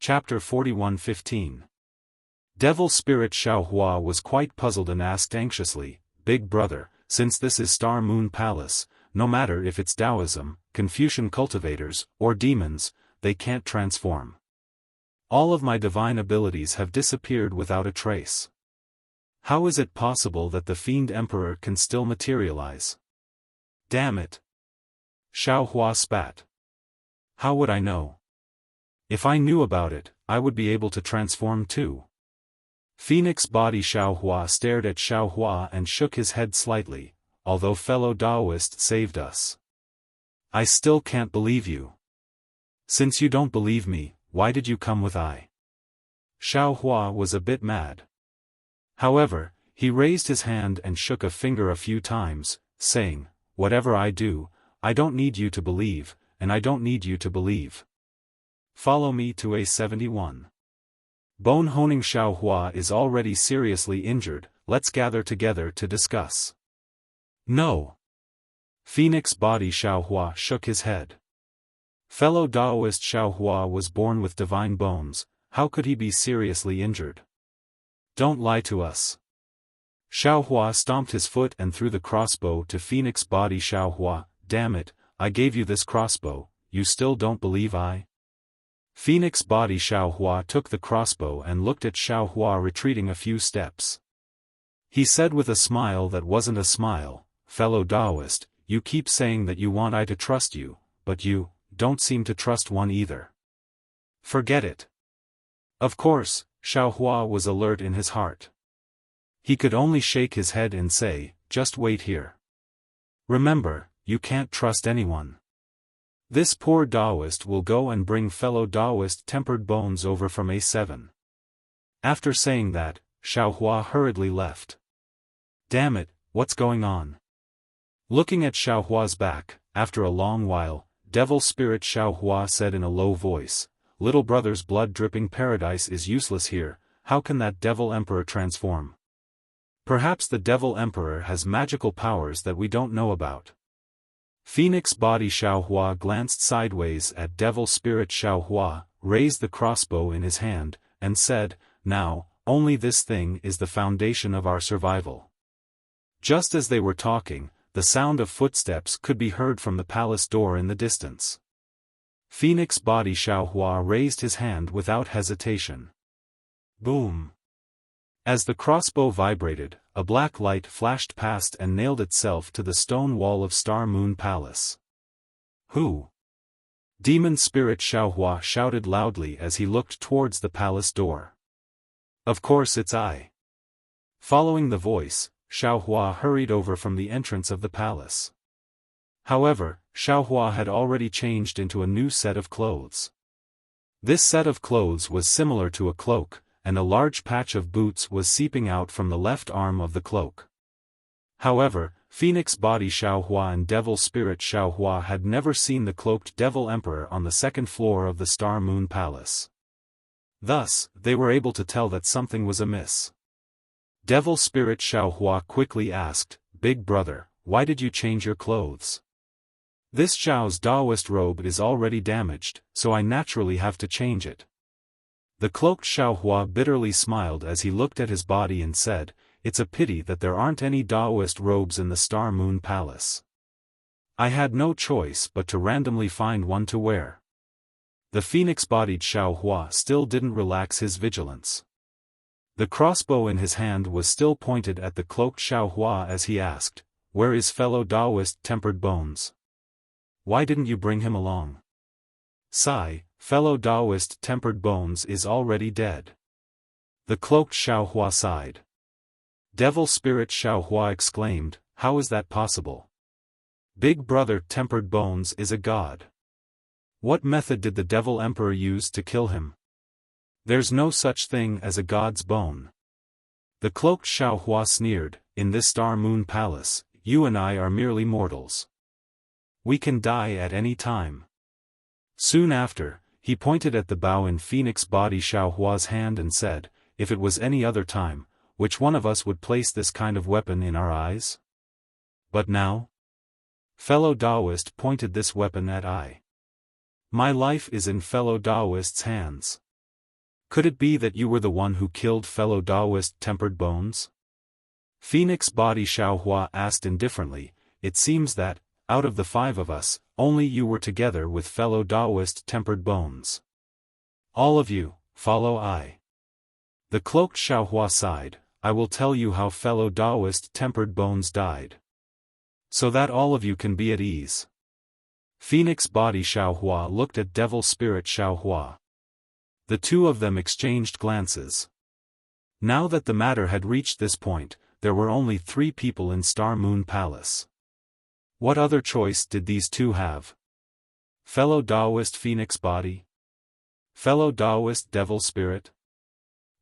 Chapter 41:15. Devil Spirit Xiaohua was quite puzzled and asked anxiously, "Big brother, since this is Star Moon Palace, no matter if it's Taoism, Confucian cultivators, or demons, they can't transform. All of my divine abilities have disappeared without a trace. How is it possible that the Fiend Emperor can still materialize? Damn it!" Xiaohua spat. "How would I know? If I knew about it, I would be able to transform too." Phoenix Body Xiaohua stared at Xiaohua and shook his head slightly, "Although fellow Taoist saved us, I still can't believe you. Since you don't believe me, why did you come with I?" Xiaohua was a bit mad. However, he raised his hand and shook a finger a few times, saying, "Whatever I do, I don't need you to believe, and I don't need you to believe. Follow me to A71. Bone Honing Xiaohua is already seriously injured, let's gather together to discuss." "No." Phoenix Body Xiaohua shook his head. Fellow Taoist Xiaohua was born with divine bones, how could he be seriously injured? "Don't lie to us." Xiaohua stomped his foot and threw the crossbow to Phoenix Body Xiaohua. "Damn it, I gave you this crossbow, you still don't believe I?" Phoenix Body Xiaohua took the crossbow and looked at Xiaohua retreating a few steps. He said with a smile that wasn't a smile, "Fellow Taoist, you keep saying that you want I to trust you, but you don't seem to trust one either. Forget it." Of course, Xiaohua was alert in his heart. He could only shake his head and say, "Just wait here. Remember, you can't trust anyone. This poor Taoist will go and bring fellow Taoist tempered bones over from A7. After saying that, Xiaohua hurriedly left. "Damn it, what's going on?" Looking at Xiaohua's back, after a long while, Devil Spirit Xiaohua said in a low voice, "Little brother's blood-dripping paradise is useless here, how can that Devil Emperor transform? Perhaps the Devil Emperor has magical powers that we don't know about." Phoenix Body Xiaohua glanced sideways at Devil Spirit Xiaohua, raised the crossbow in his hand, and said, "Now, only this thing is the foundation of our survival." Just as they were talking, the sound of footsteps could be heard from the palace door in the distance. Phoenix Body Xiaohua raised his hand without hesitation. Boom! As the crossbow vibrated, a black light flashed past and nailed itself to the stone wall of Star Moon Palace. "Who?" Demon Spirit Xiaohua shouted loudly as he looked towards the palace door. "Of course it's I." Following the voice, Xiaohua hurried over from the entrance of the palace. However, Xiaohua had already changed into a new set of clothes. This set of clothes was similar to a cloak, and a large patch of boots was seeping out from the left arm of the cloak. However, Phoenix Body Xiaohua and Devil Spirit Xiaohua had never seen the cloaked Devil Emperor on the second floor of the Star Moon Palace. Thus, they were able to tell that something was amiss. Devil Spirit Xiaohua quickly asked, "Big brother, why did you change your clothes?" "This Xiao's Taoist robe is already damaged, so I naturally have to change it." The cloaked Xiaohua bitterly smiled as he looked at his body and said, "It's a pity that there aren't any Taoist robes in the Star Moon Palace. I had no choice but to randomly find one to wear." The phoenix-bodied Xiaohua still didn't relax his vigilance. The crossbow in his hand was still pointed at the cloaked Xiaohua as he asked, "Where is fellow Taoist tempered bones? Why didn't you bring him along?" "Sigh, fellow Taoist tempered bones is already dead." The cloaked Xiaohua sighed. Devil Spirit Xiaohua exclaimed, "How is that possible? Big brother tempered bones is a god. What method did the Devil Emperor use to kill him? There's no such thing as a god's bone." The cloaked Xiaohua sneered, "In this Star Moon Palace, you and I are merely mortals. We can die at any time." Soon after, he pointed at the bow in Phoenix Body Xiaohua's hand and said, "If it was any other time, which one of us would place this kind of weapon in our eyes? But now? Fellow Taoist pointed this weapon at I. My life is in fellow Taoist's hands. Could it be that you were the one who killed fellow Taoist Tempered Bones? Phoenix Body Xiaohua asked indifferently. It seems that, out of the 5 of us, only you were together with fellow Taoist Tempered Bones. All of you, follow I. The cloaked Xiaohua sighed. I will tell you how fellow Taoist Tempered Bones died. So that all of you can be at ease. Phoenix Body Xiaohua looked at Devil Spirit Xiaohua. The two of them exchanged glances. Now that the matter had reached this point, there were only 3 people in Star Moon Palace. What other choice did these two have? Fellow Taoist Phoenix Body? Fellow Taoist Devil Spirit?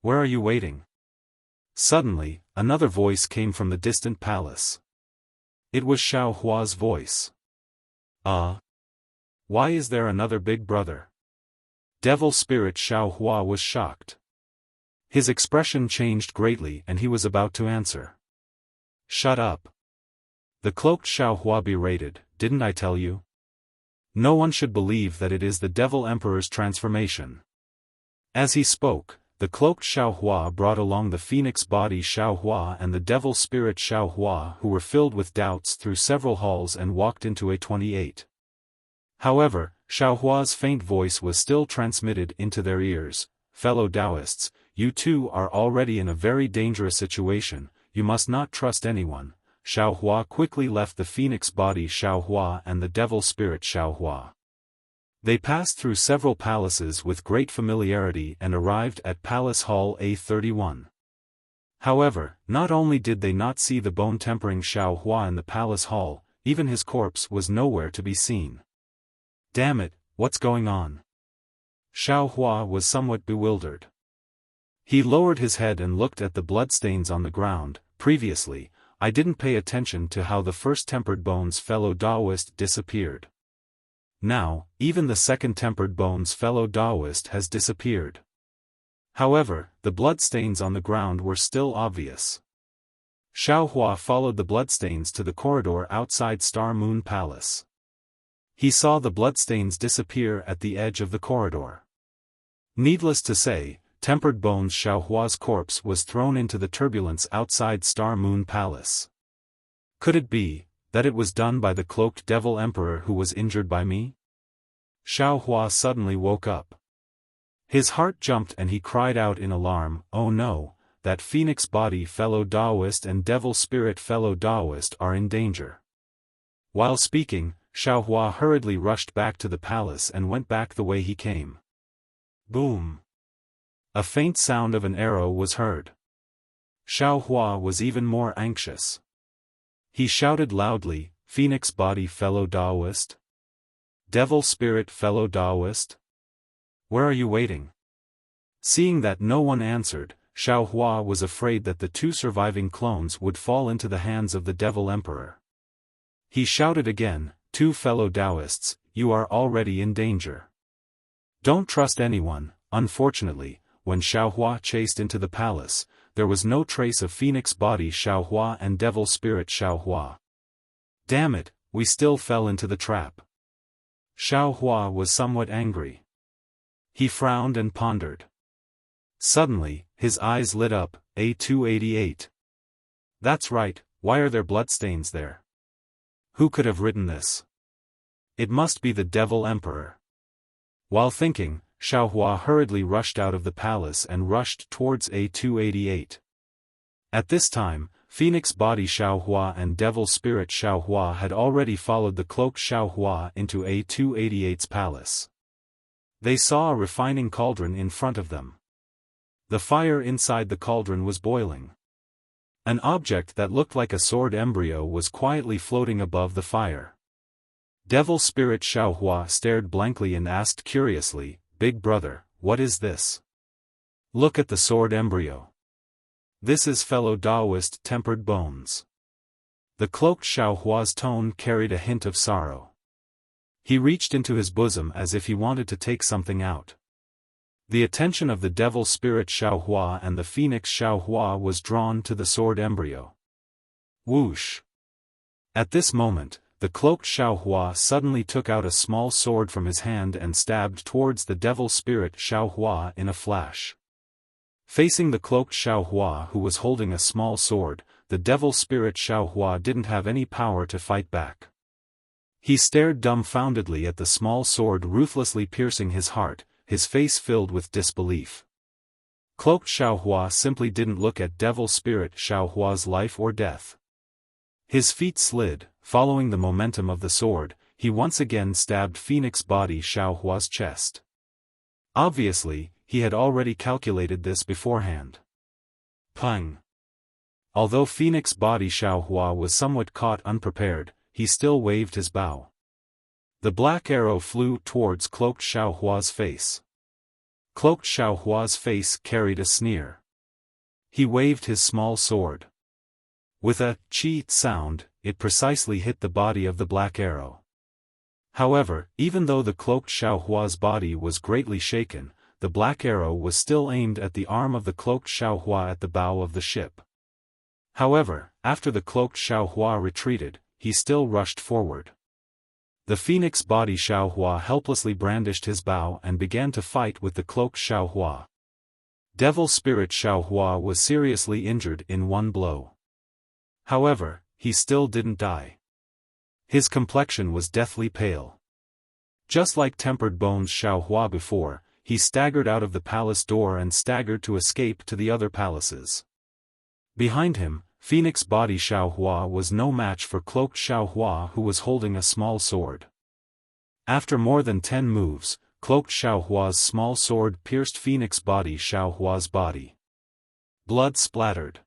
Where are you waiting? Suddenly, another voice came from the distant palace. It was Xiaohua's voice. Why is there another big brother? Devil Spirit Xiaohua was shocked. His expression changed greatly and he was about to answer. Shut up. The cloaked Xiaohua berated, didn't I tell you? No one should believe that it is the Devil Emperor's transformation. As he spoke, the cloaked Xiaohua brought along the Phoenix Body Xiaohua and the Devil Spirit Xiaohua who were filled with doubts through several halls and walked into A28. However, Xiaohua's faint voice was still transmitted into their ears. Fellow Taoists, you two are already in a very dangerous situation, you must not trust anyone. Xiaohua quickly left the Phoenix Body Xiaohua and the Devil Spirit Xiaohua. They passed through several palaces with great familiarity and arrived at Palace Hall A31. However, not only did they not see the bone-tempering Xiaohua in the Palace Hall, even his corpse was nowhere to be seen. Damn it, what's going on? Xiaohua was somewhat bewildered. He lowered his head and looked at the bloodstains on the ground. Previously, I didn't pay attention to how the first Tempered Bones fellow Taoist disappeared. Now, even the second Tempered Bones fellow Taoist has disappeared. However, the bloodstains on the ground were still obvious. Xiaohua followed the bloodstains to the corridor outside Star Moon Palace. He saw the bloodstains disappear at the edge of the corridor. Needless to say, Tempered Bones Xiaohua's corpse was thrown into the turbulence outside Star Moon Palace. Could it be that it was done by the cloaked Devil Emperor who was injured by me? Xiaohua suddenly woke up. His heart jumped and he cried out in alarm, oh no, that Phoenix Body fellow Taoist and Devil Spirit fellow Taoist are in danger. While speaking, Xiaohua hurriedly rushed back to the palace and went back the way he came. Boom! A faint sound of an arrow was heard. Xiaohua was even more anxious. He shouted loudly, Phoenix Body fellow Taoist? Devil Spirit fellow Taoist? Where are you waiting? Seeing that no one answered, Xiaohua was afraid that the 2 surviving clones would fall into the hands of the Devil Emperor. He shouted again, 2 fellow Taoists, you are already in danger. Don't trust anyone. Unfortunately, when Xiaohua chased into the palace, there was no trace of Phoenix Body Xiaohua and Devil Spirit Xiaohua. Damn it, we still fell into the trap. Xiaohua was somewhat angry. He frowned and pondered. Suddenly, his eyes lit up, A288. That's right, why are there bloodstains there? Who could have written this? It must be the Devil Emperor. While thinking, Xiaohua hurriedly rushed out of the palace and rushed towards A288. At this time, Phoenix Body Xiaohua and Devil Spirit Xiaohua had already followed the cloaked Xiaohua into A288's palace. They saw a refining cauldron in front of them. The fire inside the cauldron was boiling. An object that looked like a sword embryo was quietly floating above the fire. Devil Spirit Xiaohua stared blankly and asked curiously, Big brother, what is this? Look at the sword embryo. This is fellow Taoist Tempered Bones. The cloaked Xiaohua's tone carried a hint of sorrow. He reached into his bosom as if he wanted to take something out. The attention of the Devil Spirit Xiaohua and the Phoenix Xiaohua was drawn to the sword embryo. Whoosh! At this moment, the cloaked Xiaohua suddenly took out a small sword from his hand and stabbed towards the devil spirit Xiaohua in a flash. Facing the cloaked Xiaohua who was holding a small sword, the devil spirit Xiaohua didn't have any power to fight back. He stared dumbfoundedly at the small sword ruthlessly piercing his heart, his face filled with disbelief. Cloaked Xiaohua simply didn't look at devil spirit Xiaohua's life or death. His feet slid, following the momentum of the sword, he once again stabbed Phoenix body Xiaohua's chest. Obviously, he had already calculated this beforehand. Pung! Although Phoenix body Xiaohua was somewhat caught unprepared, he still waved his bow. The black arrow flew towards cloaked Xiaohua's face. Cloaked Xiaohua's face carried a sneer. He waved his small sword. With a "chi" sound, it precisely hit the body of the black arrow. However, even though the cloaked Xiaohua's body was greatly shaken, the black arrow was still aimed at the arm of the cloaked Xiaohua at the bow of the ship. However, after the cloaked Xiaohua retreated, he still rushed forward. The phoenix body Xiaohua helplessly brandished his bow and began to fight with the cloaked Xiaohua. Devil spirit Xiaohua was seriously injured in one blow. However, he still didn't die. His complexion was deathly pale. Just like tempered bones Xiaohua before, he staggered out of the palace door and staggered to escape to the other palaces. Behind him, Phoenix body Xiaohua was no match for cloaked Xiaohua who was holding a small sword. After more than 10 moves, cloaked Xiaohua's small sword pierced Phoenix body Xiaohua's body. Blood splattered.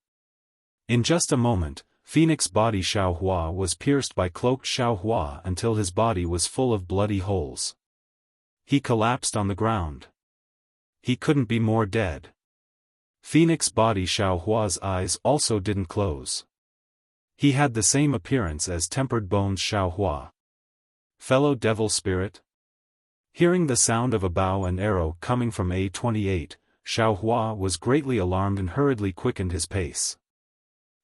In just a moment, Phoenix body Xiaohua was pierced by cloaked Xiaohua until his body was full of bloody holes. He collapsed on the ground. He couldn't be more dead. Phoenix body Xiaohua's eyes also didn't close. He had the same appearance as tempered bones Xiaohua. Fellow devil spirit? Hearing the sound of a bow and arrow coming from A28, Xiaohua was greatly alarmed and hurriedly quickened his pace.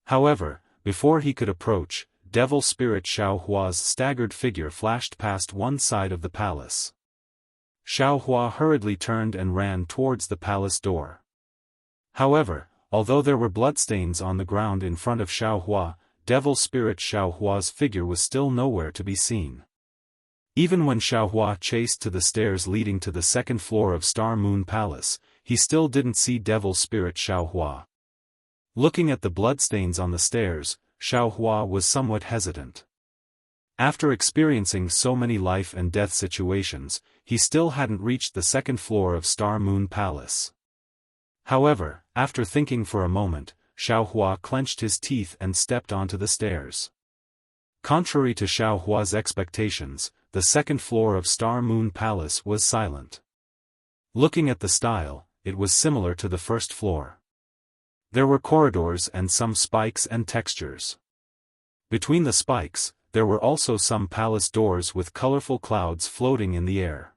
However, before he could approach, devil spirit Xiaohua's staggered figure flashed past one side of the palace. Xiaohua hurriedly turned and ran towards the palace door. However, although there were bloodstains on the ground in front of Xiaohua, devil spirit Xiaohua's figure was still nowhere to be seen. Even when Xiaohua chased to the stairs leading to the second floor of Star Moon Palace, he still didn't see devil spirit Xiaohua. Looking at the bloodstains on the stairs, Xiaohua was somewhat hesitant. After experiencing so many life and death situations, he still hadn't reached the second floor of Star Moon Palace. However, after thinking for a moment, Xiaohua clenched his teeth and stepped onto the stairs. Contrary to Xiaohua's expectations, the second floor of Star Moon Palace was silent. Looking at the style, it was similar to the first floor. There were corridors and some spikes and textures. Between the spikes, there were also some palace doors with colorful clouds floating in the air.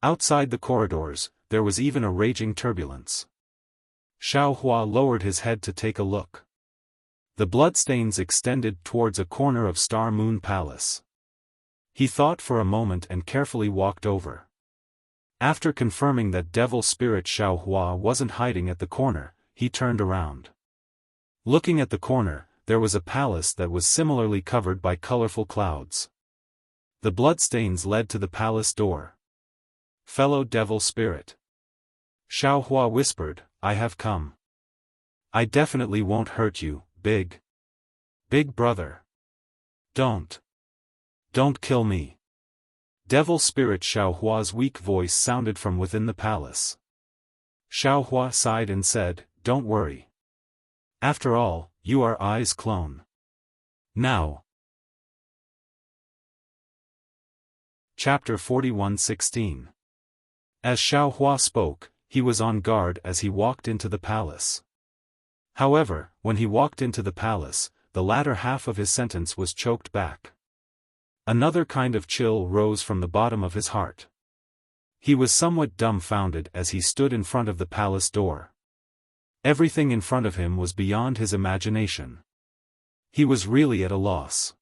Outside the corridors, there was even a raging turbulence. Xiaohua lowered his head to take a look. The bloodstains extended towards a corner of Star Moon Palace. He thought for a moment and carefully walked over. After confirming that devil spirit Xiaohua wasn't hiding at the corner, he turned around. Looking at the corner, there was a palace that was similarly covered by colorful clouds. The bloodstains led to the palace door. Fellow devil spirit. Xiaohua whispered, I have come. I definitely won't hurt you, big brother. Don't kill me. Devil spirit Xiaohua's weak voice sounded from within the palace. Xiaohua sighed and said, don't worry. After all, you are Ai's clone. Now. Chapter 41:16. As Xiaohua spoke, he was on guard as he walked into the palace. However, when he walked into the palace, the latter half of his sentence was choked back. Another kind of chill rose from the bottom of his heart. He was somewhat dumbfounded as he stood in front of the palace door. Everything in front of him was beyond his imagination. He was really at a loss.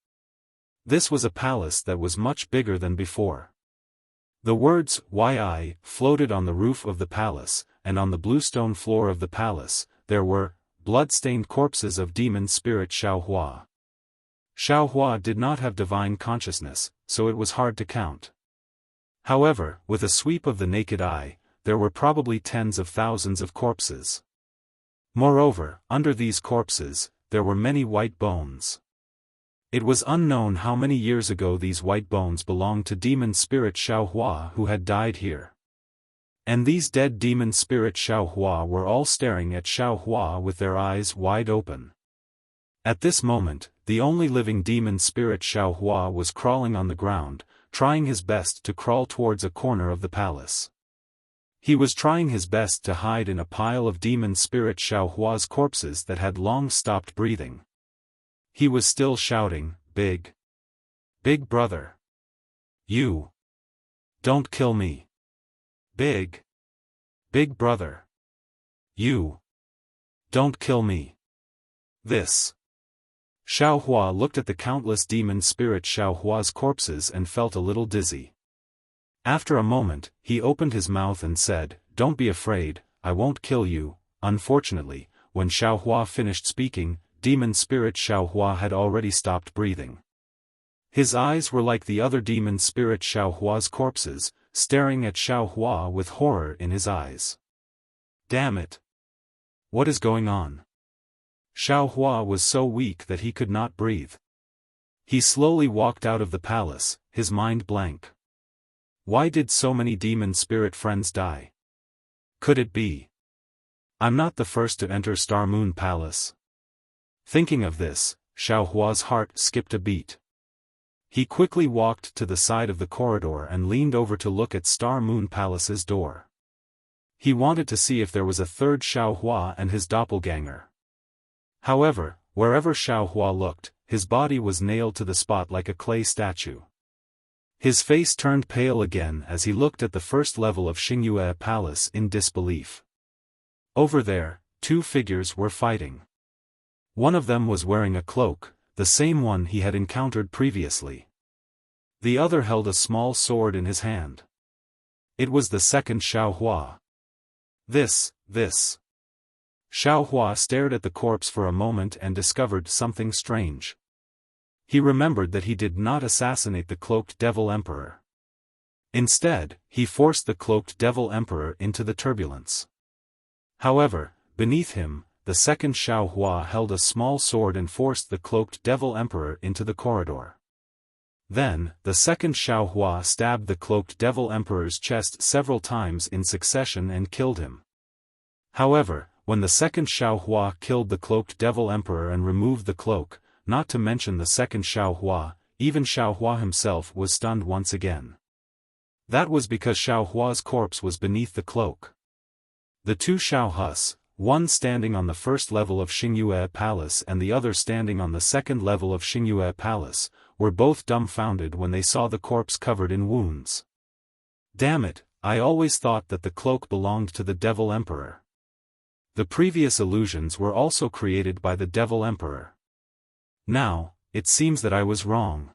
This was a palace that was much bigger than before. The words, "Yi" floated on the roof of the palace, and on the bluestone floor of the palace, there were blood-stained corpses of demon spirit Xiaohua. Xiaohua did not have divine consciousness, so it was hard to count. However, with a sweep of the naked eye, there were probably tens of thousands of corpses. Moreover, under these corpses, there were many white bones. It was unknown how many years ago these white bones belonged to demon spirit Xiaohua who had died here. And these dead demon spirit Xiaohua were all staring at Xiaohua with their eyes wide open. At this moment, the only living demon spirit Xiaohua was crawling on the ground, trying his best to crawl towards a corner of the palace. He was trying his best to hide in a pile of demon spirit Xiaohua's corpses that had long stopped breathing. He was still shouting, "Big brother. You. Don't kill me. Big brother. You. Don't kill me." This. Xiaohua looked at the countless demon spirit Xiaohua's corpses and felt a little dizzy. After a moment, he opened his mouth and said, "Don't be afraid, I won't kill you." Unfortunately, when Xiaohua finished speaking, demon spirit Xiaohua had already stopped breathing. His eyes were like the other demon spirit Xiaohua's corpses, staring at Xiaohua with horror in his eyes. Damn it! What is going on? Xiaohua was so weak that he could not breathe. He slowly walked out of the palace, his mind blank. Why did so many demon spirit friends die? Could it be? I'm not the first to enter Star Moon Palace. Thinking of this, Xiaohua's heart skipped a beat. He quickly walked to the side of the corridor and leaned over to look at Star Moon Palace's door. He wanted to see if there was a third Xiaohua and his doppelganger. However, wherever Xiaohua looked, his body was nailed to the spot like a clay statue. His face turned pale again as he looked at the first level of Xingyue Palace in disbelief. Over there, two figures were fighting. One of them was wearing a cloak, the same one he had encountered previously. The other held a small sword in his hand. It was the second Xiaohua. This. Xiaohua stared at the corpse for a moment and discovered something strange. He remembered that he did not assassinate the cloaked devil emperor. Instead, he forced the cloaked devil emperor into the turbulence. However, beneath him, the second Xiaohua held a small sword and forced the cloaked devil emperor into the corridor. Then, the second Xiaohua stabbed the cloaked devil emperor's chest several times in succession and killed him. However, when the second Xiaohua killed the cloaked devil emperor and removed the cloak, not to mention the second Xiaohua, even Xiaohua himself was stunned once again. That was because Xiaohua's corpse was beneath the cloak. The two Xiaohus, one standing on the first level of Xingyue Palace and the other standing on the second level of Xingyue Palace, were both dumbfounded when they saw the corpse covered in wounds. Damn it, I always thought that the cloak belonged to the devil emperor. The previous illusions were also created by the devil emperor. Now, it seems that I was wrong.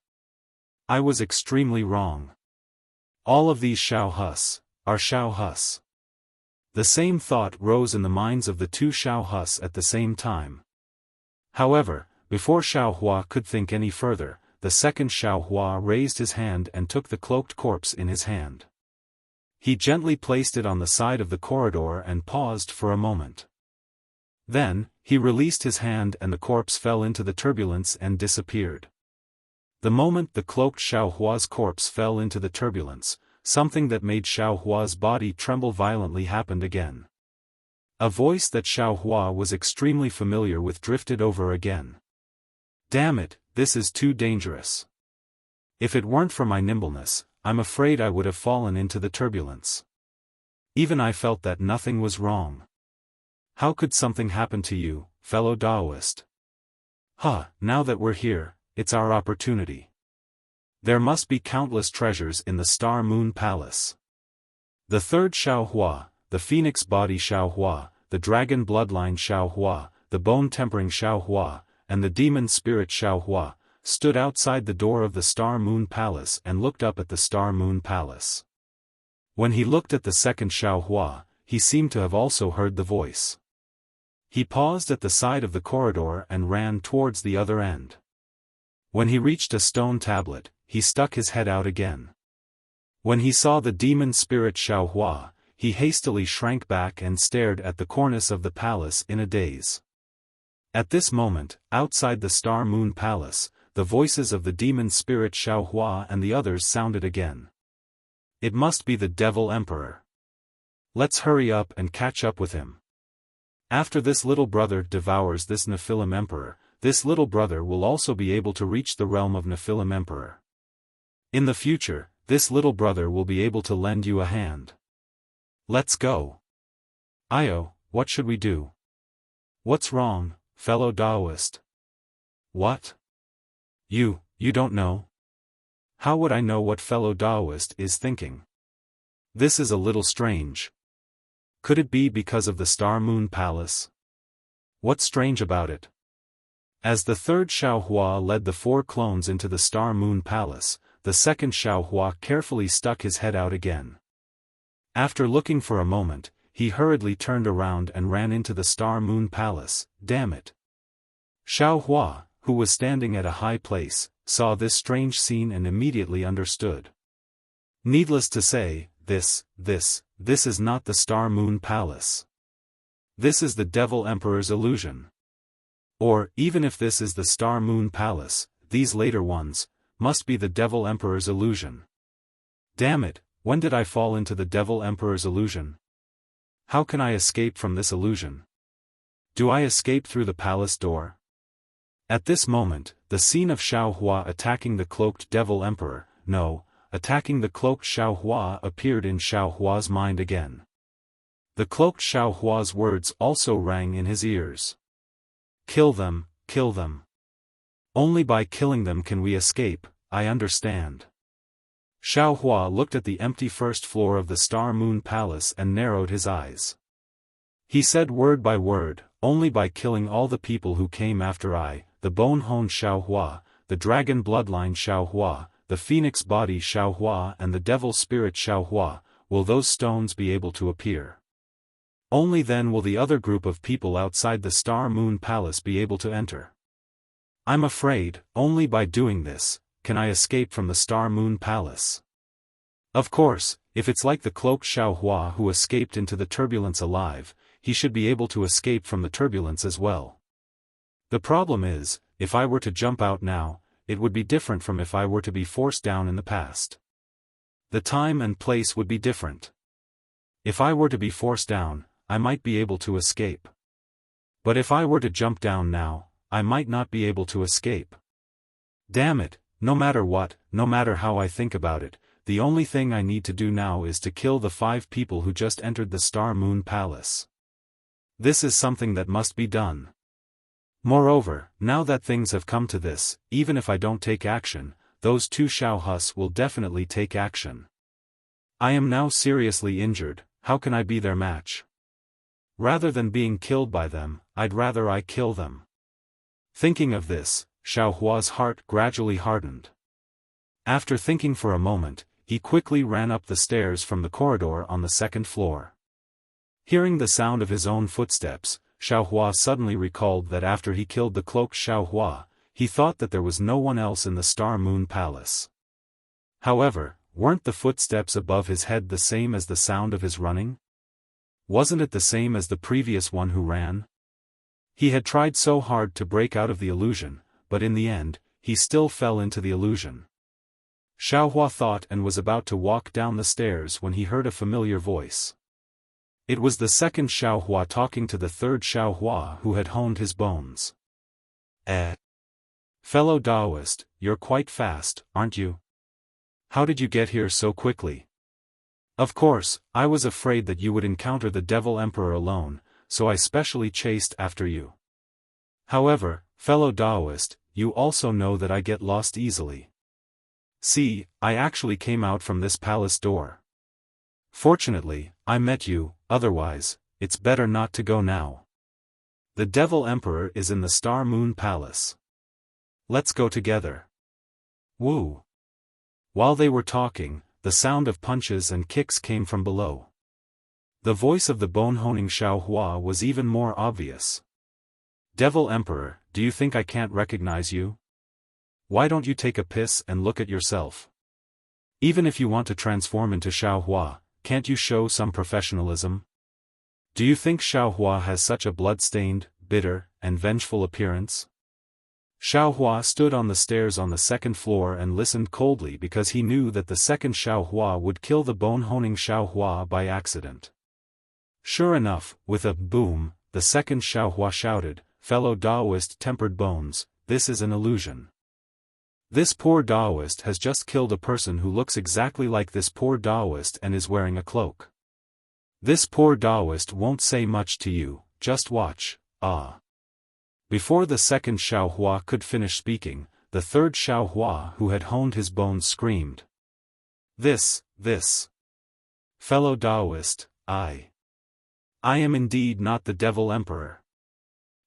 I was extremely wrong. All of these Xiaohus are Xiaohus. The same thought rose in the minds of the two Xiaohus at the same time. However, before Xiaohua could think any further, the second Xiaohua raised his hand and took the cloaked corpse in his hand. He gently placed it on the side of the corridor and paused for a moment. Then, he released his hand and the corpse fell into the turbulence and disappeared. The moment the cloaked Xiaohua's corpse fell into the turbulence, something that made Xiaohua's body tremble violently happened again. A voice that Xiaohua was extremely familiar with drifted over again. Damn it, this is too dangerous. If it weren't for my nimbleness, I'm afraid I would have fallen into the turbulence. Even I felt that nothing was wrong. How could something happen to you, fellow Taoist? Now that we're here, it's our opportunity. There must be countless treasures in the Star Moon Palace. The third Xiaohua, the Phoenix Body Xiaohua, the Dragon Bloodline Xiaohua, the Bone Tempering Xiaohua, and the Demon Spirit Xiaohua, stood outside the door of the Star Moon Palace and looked up at the Star Moon Palace. When he looked at the second Xiaohua, he seemed to have also heard the voice. He paused at the side of the corridor and ran towards the other end. When he reached a stone tablet, he stuck his head out again. When he saw the demon spirit Xiaohua, he hastily shrank back and stared at the cornice of the palace in a daze. At this moment, outside the Star Moon Palace, the voices of the demon spirit Xiaohua and the others sounded again. It must be the Devil Emperor. Let's hurry up and catch up with him. After this little brother devours this Nephilim Emperor, this little brother will also be able to reach the realm of Nephilim Emperor. In the future, this little brother will be able to lend you a hand. Let's go. Io, what should we do? What's wrong, fellow Taoist? What? You don't know? How would I know what fellow Taoist is thinking? This is a little strange. Could it be because of the Star Moon Palace? What's strange about it? As the third Xiaohua led the 4 clones into the Star Moon Palace, the second Xiaohua carefully stuck his head out again. After looking for a moment, he hurriedly turned around and ran into the Star Moon Palace. Damn it! Xiaohua, who was standing at a high place, saw this strange scene and immediately understood. Needless to say, this is not the Star Moon Palace. This is the Devil Emperor's illusion. Or, even if this is the Star Moon Palace, these later ones must be the Devil Emperor's illusion. Damn it, when did I fall into the Devil Emperor's illusion? How can I escape from this illusion? Do I escape through the palace door? At this moment, the scene of Xiaohua attacking the cloaked Devil Emperor, attacking the cloaked Xiaohua appeared in Xiaohua's mind again. The cloaked Xiaohua's words also rang in his ears. Kill them, kill them. Only by killing them can we escape, I understand. Xiaohua looked at the empty first floor of the Star Moon Palace and narrowed his eyes. He said word by word, only by killing all the people who came after I, the Bone-Honed Xiaohua, the Dragon Bloodline Xiaohua, the Phoenix Body Xiaohua and the Devil Spirit Xiaohua, will those stones be able to appear. Only then will the other group of people outside the Star Moon Palace be able to enter. I'm afraid, only by doing this, can I escape from the Star Moon Palace. Of course, if it's like the cloaked Xiaohua who escaped into the turbulence alive, he should be able to escape from the turbulence as well. The problem is, if I were to jump out now, it would be different from if I were to be forced down in the past. The time and place would be different. If I were to be forced down, I might be able to escape. But if I were to jump down now, I might not be able to escape. Damn it, no matter what, no matter how I think about it, the only thing I need to do now is to kill the 5 people who just entered the Star Moon Palace. This is something that must be done. Moreover, now that things have come to this, even if I don't take action, those 2 Xiaohus will definitely take action. I am now seriously injured, how can I be their match? Rather than being killed by them, I'd rather I kill them. Thinking of this, Xiaohua's heart gradually hardened. After thinking for a moment, he quickly ran up the stairs from the corridor on the 2nd floor. Hearing the sound of his own footsteps, Xiaohua suddenly recalled that after he killed the cloaked Xiaohua, he thought that there was no one else in the Star Moon Palace. However, weren't the footsteps above his head the same as the sound of his running? Wasn't it the same as the previous one who ran? He had tried so hard to break out of the illusion, but in the end, he still fell into the illusion. Xiaohua thought and was about to walk down the stairs when he heard a familiar voice. It was the 2nd Xiaohua talking to the 3rd Xiaohua who had honed his bones. Fellow Taoist, you're quite fast, aren't you? How did you get here so quickly? Of course, I was afraid that you would encounter the Devil Emperor alone, so I specially chased after you. However, fellow Taoist, you also know that I get lost easily. See, I actually came out from this palace door. Fortunately, I met you, otherwise, it's better not to go now. The Devil Emperor is in the Star Moon Palace. Let's go together. Woo. While they were talking, the sound of punches and kicks came from below. The voice of the bone-honing Xiaohua was even more obvious. Devil Emperor, do you think I can't recognize you? Why don't you take a piss and look at yourself? Even if you want to transform into Xiaohua, can't you show some professionalism? Do you think Xiaohua has such a blood-stained, bitter, and vengeful appearance? Xiaohua stood on the stairs on the second floor and listened coldly because he knew that the second Xiaohua would kill the bone-honing Xiaohua by accident. Sure enough, with a boom, the second Xiaohua shouted, "Fellow Taoist tempered bones, this is an illusion. This poor Taoist has just killed a person who looks exactly like this poor Taoist and is wearing a cloak. This poor Taoist won't say much to you, just watch, ah." Before the second Xiaohua could finish speaking, the third Xiaohua who had honed his bones screamed. This. Fellow Taoist, I am indeed not the Devil Emperor.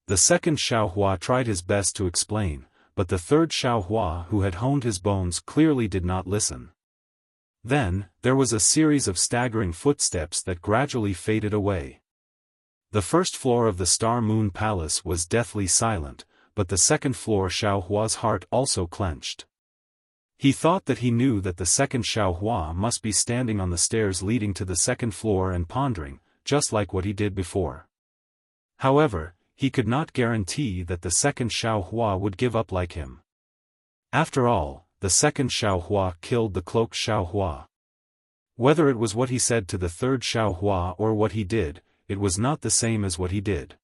The second Xiaohua tried his best to explain, but the third Xiaohua who had honed his bones clearly did not listen. Then, there was a series of staggering footsteps that gradually faded away. The first floor of the Star Moon Palace was deathly silent, but the second floor Xiaohua's heart also clenched. He thought that he knew that the second Xiaohua must be standing on the stairs leading to the second floor and pondering, just like what he did before. However, he could not guarantee that the second Xiaohua would give up like him. After all, the second Xiaohua killed the cloaked Xiaohua. Whether it was what he said to the third Xiaohua or what he did, it was not the same as what he did.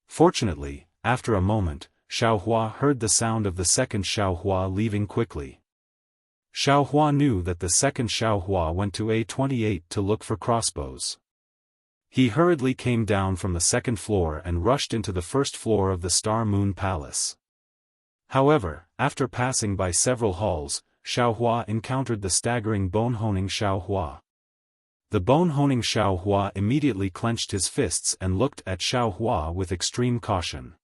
Fortunately, after a moment, Xiaohua heard the sound of the second Xiaohua leaving quickly. Xiaohua knew that the second Xiaohua went to A28 to look for crossbows. He hurriedly came down from the second floor and rushed into the first floor of the Star Moon Palace. However, after passing by several halls, Xiaohua encountered the staggering bone-honing Xiaohua. The bone-honing Xiaohua immediately clenched his fists and looked at Xiaohua with extreme caution.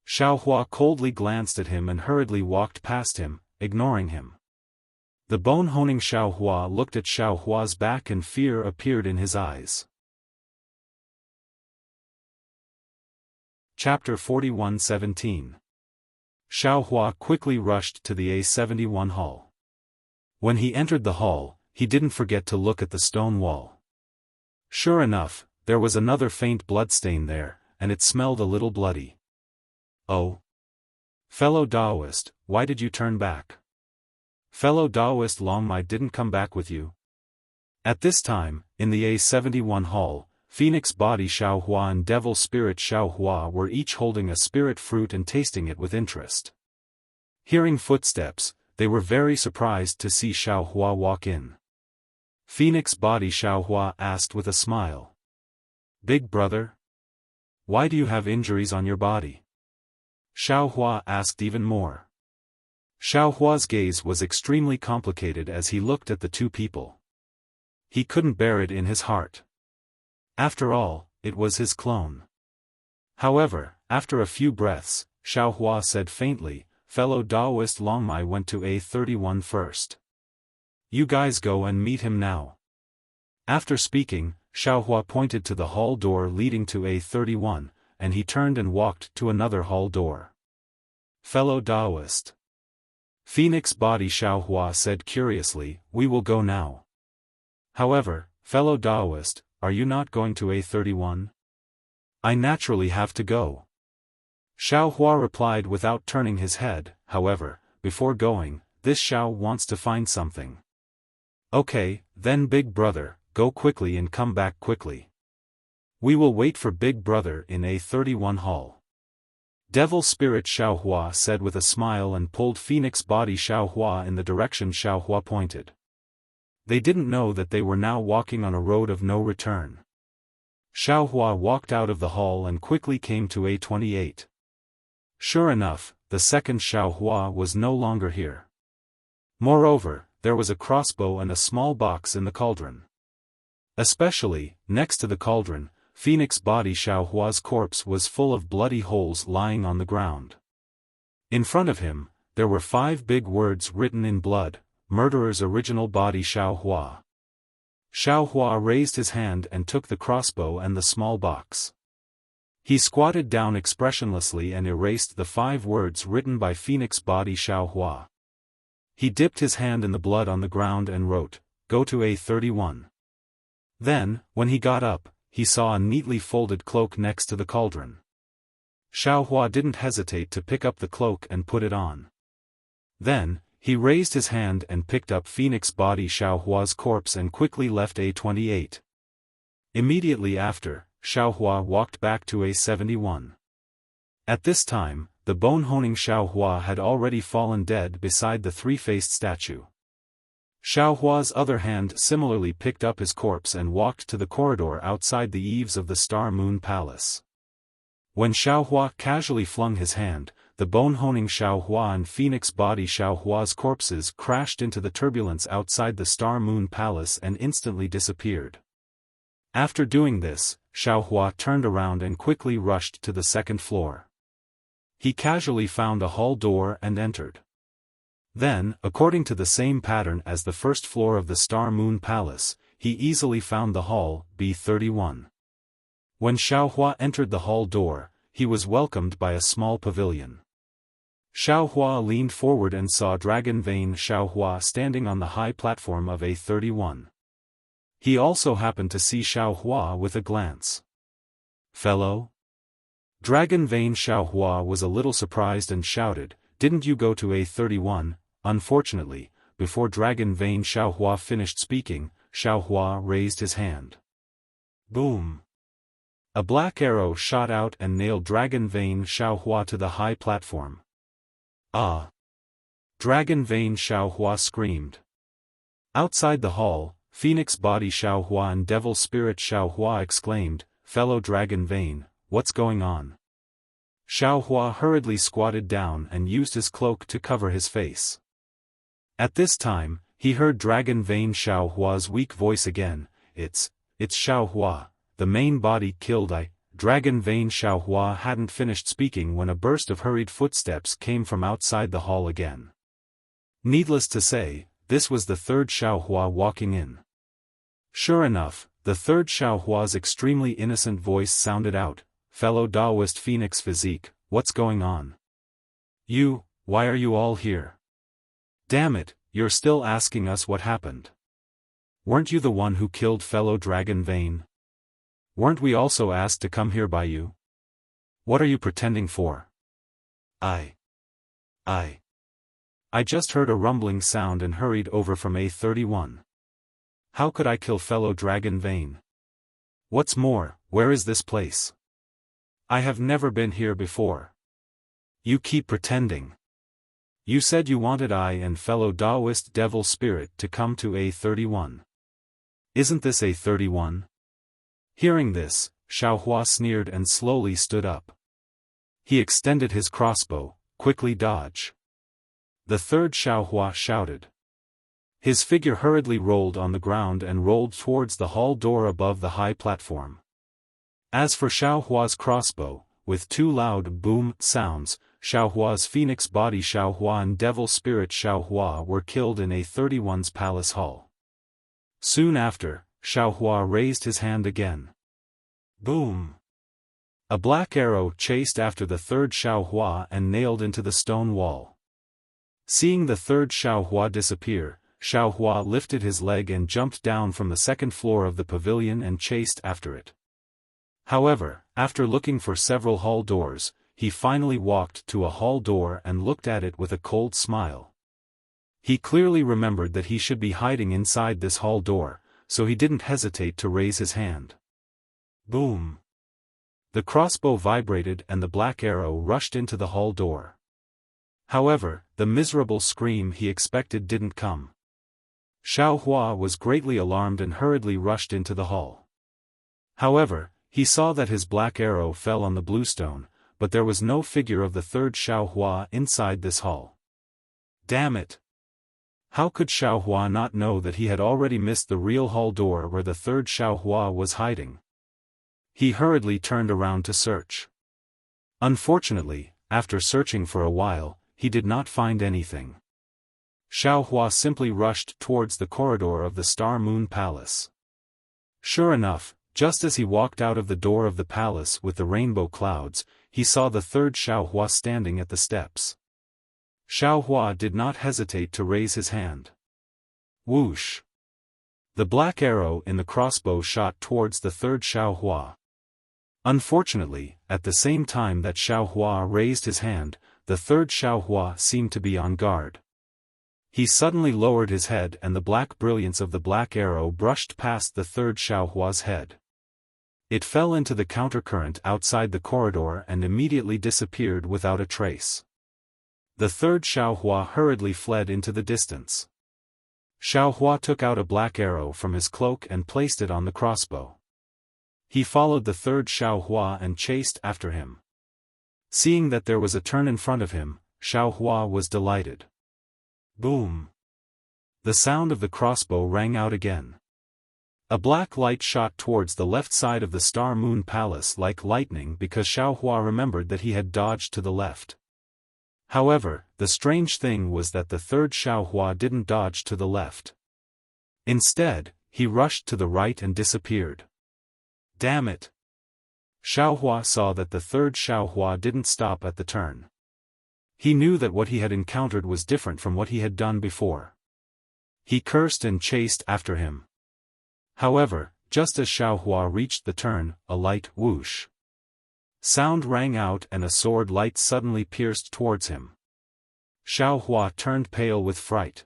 Xiaohua coldly glanced at him and hurriedly walked past him, ignoring him. The bone-honing Xiaohua looked at Xiaohua's back and fear appeared in his eyes. Chapter 41:17. Xiaohua quickly rushed to the A71 hall. When he entered the hall, he didn't forget to look at the stone wall. Sure enough, there was another faint bloodstain there, and it smelled a little bloody. Oh. Fellow Taoist, why did you turn back? Fellow Taoist Longmai didn't come back with you. At this time, in the A71 hall, Phoenix Body Xiaohua and Devil Spirit Xiaohua were each holding a spirit fruit and tasting it with interest. Hearing footsteps, they were very surprised to see Xiaohua walk in. Phoenix Body Xiaohua asked with a smile. Big brother? Why do you have injuries on your body? Xiaohua asked even more. Xiaohua's gaze was extremely complicated as he looked at the two people. He couldn't bear it in his heart. After all, it was his clone. However, after a few breaths, Xiaohua said faintly, Fellow Taoist Longmai went to A31 first. You guys go and meet him now. After speaking, Xiaohua pointed to the hall door leading to A31, and he turned and walked to another hall door. Fellow Taoist. Phoenix Body Xiaohua said curiously, we will go now. However, fellow Taoist, are you not going to A31? I naturally have to go. Xiaohua replied without turning his head, however, before going, this Xiao wants to find something. Okay, then big brother, go quickly and come back quickly. We will wait for big brother in A31 hall. Devil Spirit Xiaohua said with a smile and pulled Phoenix Body Xiaohua in the direction Xiaohua pointed. They didn't know that they were now walking on a road of no return. Xiaohua walked out of the hall and quickly came to A28. Sure enough, the second Xiaohua was no longer here. Moreover, there was a crossbow and a small box in the cauldron. Especially, next to the cauldron, Phoenix Body Xiaohua's corpse was full of bloody holes lying on the ground. In front of him, there were 5 big words written in blood: Murderer's original body Xiaohua. Xiaohua raised his hand and took the crossbow and the small box. He squatted down expressionlessly and erased the 5 words written by Phoenix body Xiaohua. He dipped his hand in the blood on the ground and wrote, "Go to A31." Then, when he got up, he saw a neatly folded cloak next to the cauldron. Xiaohua didn't hesitate to pick up the cloak and put it on. Then, he raised his hand and picked up Phoenix body Xiaohua's corpse and quickly left A28. Immediately after, Xiaohua walked back to A71. At this time, the bone-honing Xiaohua had already fallen dead beside the 3-faced statue. Xiaohua's other hand similarly picked up his corpse and walked to the corridor outside the eaves of the Star Moon Palace. When Xiaohua casually flung his hand, the bone-honing Xiaohua and Phoenix body Xiaohua's corpses crashed into the turbulence outside the Star Moon Palace and instantly disappeared. After doing this, Xiaohua turned around and quickly rushed to the 2nd floor. He casually found a hall door and entered. Then, according to the same pattern as the 1st floor of the Star Moon Palace, he easily found the hall, B31. When Xiaohua entered the hall door, he was welcomed by a small pavilion. Xiaohua leaned forward and saw Dragon Vein Xiaohua standing on the high platform of A31. He also happened to see Xiaohua with a glance. "Fellow?" Dragon Vein Xiaohua was a little surprised and shouted, "Didn't you go to A31?" Unfortunately, before Dragon Vein Xiaohua finished speaking, Xiaohua raised his hand. Boom! A black arrow shot out and nailed Dragon Vein Xiaohua to the high platform. "Ah!" Dragon Vein Xiaohua screamed. Outside the hall, Phoenix body Xiaohua and Devil Spirit Xiaohua exclaimed, "Fellow Dragon Vein, what's going on?" Xiaohua hurriedly squatted down and used his cloak to cover his face. At this time, he heard Dragon Vein Xiaohua's weak voice again, It's Xiaohua, the main body killed I." Dragon Vein Xiaohua hadn't finished speaking when a burst of hurried footsteps came from outside the hall again. Needless to say, this was the 3rd Xiaohua walking in. Sure enough, the 3rd Xiaohua's extremely innocent voice sounded out, "Fellow Taoist Phoenix Physique, what's going on? Why are you all here? Damn it, you're still asking us what happened. Weren't you the one who killed fellow Dragon Vein? Weren't we also asked to come here by you? What are you pretending for?" I just heard a rumbling sound and hurried over from A31. How could I kill fellow Dragon Vein? What's more, where is this place? I have never been here before. You keep pretending. You said you wanted I and fellow Taoist Devil Spirit to come to A31. Isn't this A31? Hearing this, Xiaohua sneered and slowly stood up. He extended his crossbow, "Quickly dodge." The 3rd Xiaohua shouted. His figure hurriedly rolled on the ground and rolled towards the hall door above the high platform. As for Xiaohua's crossbow, with 2 loud boom sounds, Xiaohua's Phoenix body Xiaohua and Devil Spirit Xiaohua were killed in A31's palace hall. Soon after, Xiaohua raised his hand again. Boom! A black arrow chased after the 3rd Xiaohua and nailed into the stone wall. Seeing the 3rd Xiaohua disappear, Xiaohua lifted his leg and jumped down from the 2nd floor of the pavilion and chased after it. However, after looking for several hall doors, he finally walked to a hall door and looked at it with a cold smile. He clearly remembered that he should be hiding inside this hall door, so he didn't hesitate to raise his hand. Boom! The crossbow vibrated and the black arrow rushed into the hall door. However, the miserable scream he expected didn't come. Xiaohua was greatly alarmed and hurriedly rushed into the hall. However, he saw that his black arrow fell on the bluestone, but there was no figure of the 3rd Xiaohua inside this hall. Damn it! How could Xiaohua not know that he had already missed the real hall door where the 3rd Xiaohua was hiding? He hurriedly turned around to search. Unfortunately, after searching for a while, he did not find anything. Xiaohua simply rushed towards the corridor of the Star Moon Palace. Sure enough, just as he walked out of the door of the palace with the rainbow clouds, he saw the third Xiaohua standing at the steps. Xiaohua did not hesitate to raise his hand. Whoosh! The black arrow in the crossbow shot towards the third Xiaohua. Unfortunately, at the same time that Xiaohua raised his hand, the third Xiaohua seemed to be on guard. He suddenly lowered his head and the black brilliance of the black arrow brushed past the third Xiaohua's head. It fell into the countercurrent outside the corridor and immediately disappeared without a trace. The third Xiaohua hurriedly fled into the distance. Xiaohua took out a black arrow from his cloak and placed it on the crossbow. He followed the third Xiaohua and chased after him. Seeing that there was a turn in front of him, Xiaohua was delighted. Boom! The sound of the crossbow rang out again. A black light shot towards the left side of the Star Moon Palace like lightning because Xiaohua remembered that he had dodged to the left. However, the strange thing was that the third Xiaohua didn't dodge to the left. Instead, he rushed to the right and disappeared. Damn it! Xiaohua saw that the third Xiaohua didn't stop at the turn. He knew that what he had encountered was different from what he had done before. He cursed and chased after him. However, just as Xiaohua reached the turn, a light whoosh sound rang out and a sword light suddenly pierced towards him. Xiaohua turned pale with fright.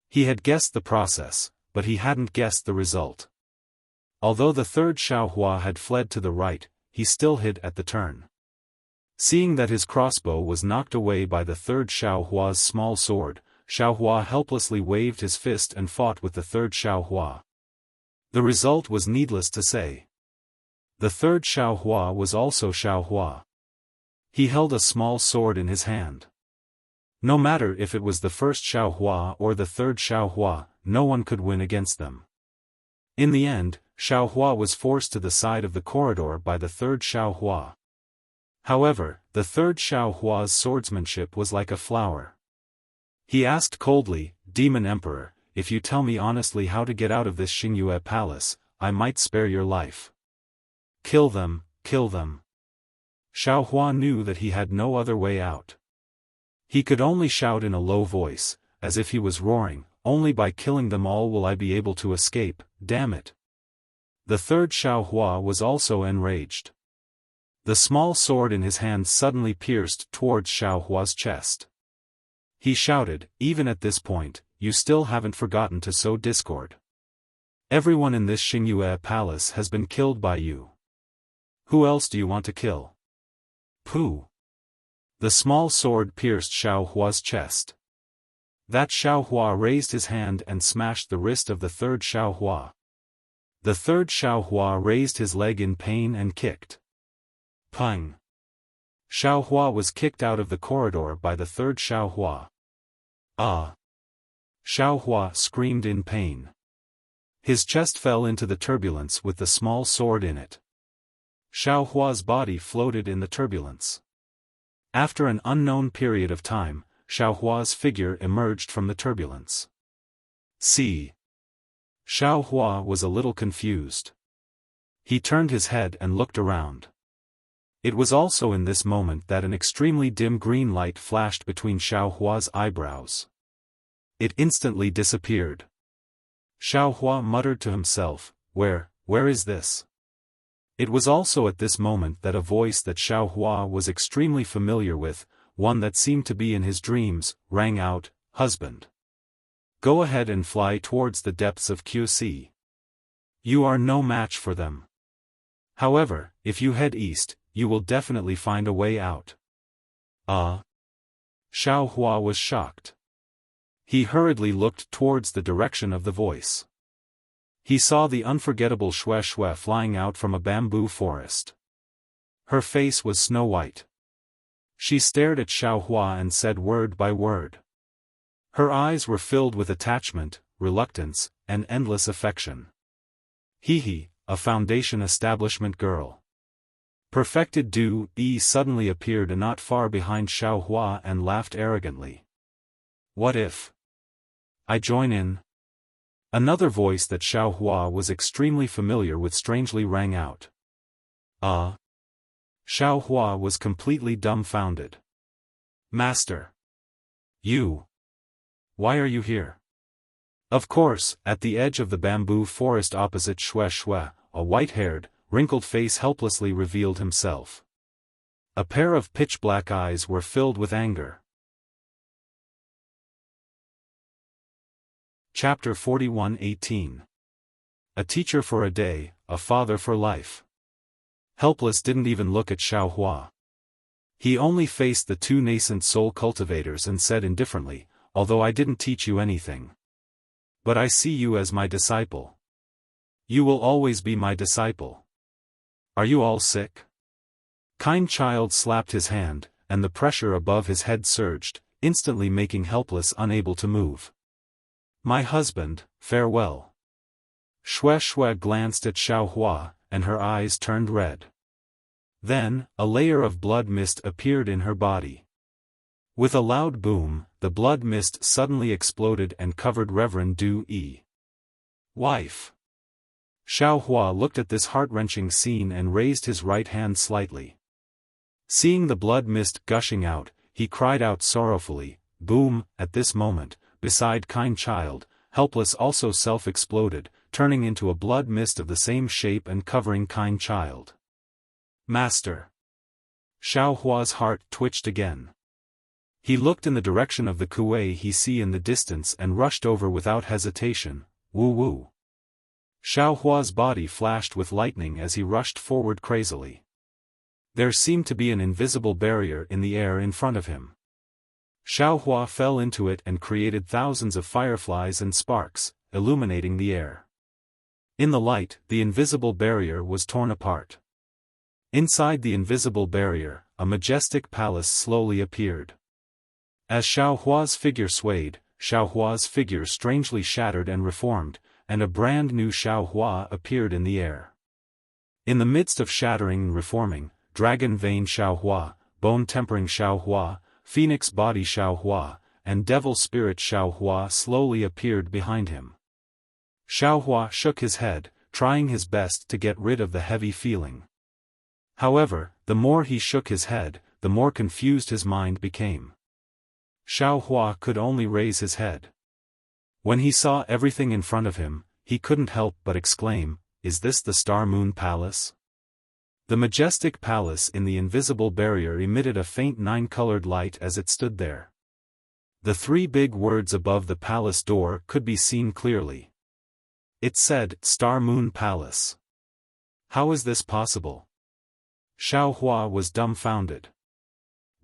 He had guessed the process, but he hadn't guessed the result. Although the third Xiaohua had fled to the right, he still hid at the turn. Seeing that his crossbow was knocked away by the third Xiaohua's small sword, Xiaohua helplessly waved his fist and fought with the third Xiaohua. The result was needless to say. The third Xiaohua was also Xiaohua. He held a small sword in his hand. No matter if it was the first Xiaohua or the third Xiaohua, no one could win against them. In the end, Xiaohua was forced to the side of the corridor by the third Xiaohua. However, the third Xiaohua's swordsmanship was like a flower. He asked coldly, "Demon Emperor, if you tell me honestly how to get out of this Xingyue palace, I might spare your life." Kill them, kill them. Xiaohua knew that he had no other way out. He could only shout in a low voice, as if he was roaring, "Only by killing them all will I be able to escape, damn it." The third Xiaohua was also enraged. The small sword in his hand suddenly pierced towards Xiaohua's chest. He shouted, "Even at this point, you still haven't forgotten to sow discord. Everyone in this Xingyue palace has been killed by you. Who else do you want to kill?" Pooh! The small sword pierced Xiaohua's chest. That Xiaohua raised his hand and smashed the wrist of the third Xiaohua. The third Xiaohua raised his leg in pain and kicked. Pang! Xiaohua was kicked out of the corridor by the third Xiaohua. Ah! Xiaohua screamed in pain. His chest fell into the turbulence with the small sword in it. Xiaohua's body floated in the turbulence. After an unknown period of time, Xiaohua's figure emerged from the turbulence. See! Xiaohua was a little confused. He turned his head and looked around. It was also in this moment that an extremely dim green light flashed between Xiaohua's eyebrows. It instantly disappeared. Xiaohua muttered to himself, where is this? It was also at this moment that a voice that Xiaohua was extremely familiar with, one that seemed to be in his dreams, rang out, "Husband. Go ahead and fly towards the depths of QC. You are no match for them. However, if you head east, you will definitely find a way out." Xiaohua was shocked. He hurriedly looked towards the direction of the voice. He saw the unforgettable Xue Xue flying out from a bamboo forest. Her face was snow white. She stared at Xiaohua and said word by word. Her eyes were filled with attachment, reluctance, and endless affection. Hee hee, a foundation establishment girl. Perfected Du Yi suddenly appeared not far behind Xiao Hua and laughed arrogantly. What if I join in? Another voice that Xiao Hua was extremely familiar with strangely rang out. Xiao Hua was completely dumbfounded. Master! You! Why are you here? Of course, at the edge of the bamboo forest opposite Xue Xue, a white-haired, wrinkled face helplessly revealed himself. A pair of pitch-black eyes were filled with anger. Chapter 41:18. A teacher for a day, a father for life. Helpless didn't even look at Xiao Hua. He only faced the two nascent soul cultivators and said indifferently, although I didn't teach you anything. But I see you as my disciple. You will always be my disciple. Are you all sick? Kind child slapped his hand, and the pressure above his head surged, instantly making helpless unable to move. My husband, farewell. Xue Xue glanced at Xiao Hua, and her eyes turned red. Then, a layer of blood mist appeared in her body. With a loud boom, the blood mist suddenly exploded and covered Reverend Du Yi. Wife! Xiao Hua looked at this heart-wrenching scene and raised his right hand slightly. Seeing the blood mist gushing out, he cried out sorrowfully, boom! At this moment, beside kind child, helpless also self-exploded, turning into a blood mist of the same shape and covering kind child. Master! Xiao Hua's heart twitched again. He looked in the direction of the kuei he see in the distance and rushed over without hesitation. Woo woo! Xiao Hua's body flashed with lightning as he rushed forward crazily. There seemed to be an invisible barrier in the air in front of him. Xiao Hua fell into it and created thousands of fireflies and sparks, illuminating the air. In the light, the invisible barrier was torn apart. Inside the invisible barrier, a majestic palace slowly appeared. As Xiao Hua's figure swayed, Xiao Hua's figure strangely shattered and reformed, and a brand new Xiao Hua appeared in the air. In the midst of shattering and reforming, Dragon Vein Xiao Hua, Bone Tempering Xiao Hua, Phoenix Body Xiao Hua, and Devil Spirit Xiao Hua slowly appeared behind him. Xiao Hua shook his head, trying his best to get rid of the heavy feeling. However, the more he shook his head, the more confused his mind became. Xiao Hua could only raise his head. When he saw everything in front of him, he couldn't help but exclaim, "Is this the Star Moon Palace?" The majestic palace in the invisible barrier emitted a faint nine-colored light as it stood there. The three big words above the palace door could be seen clearly. It said, Star Moon Palace. How is this possible? Xiao Hua was dumbfounded.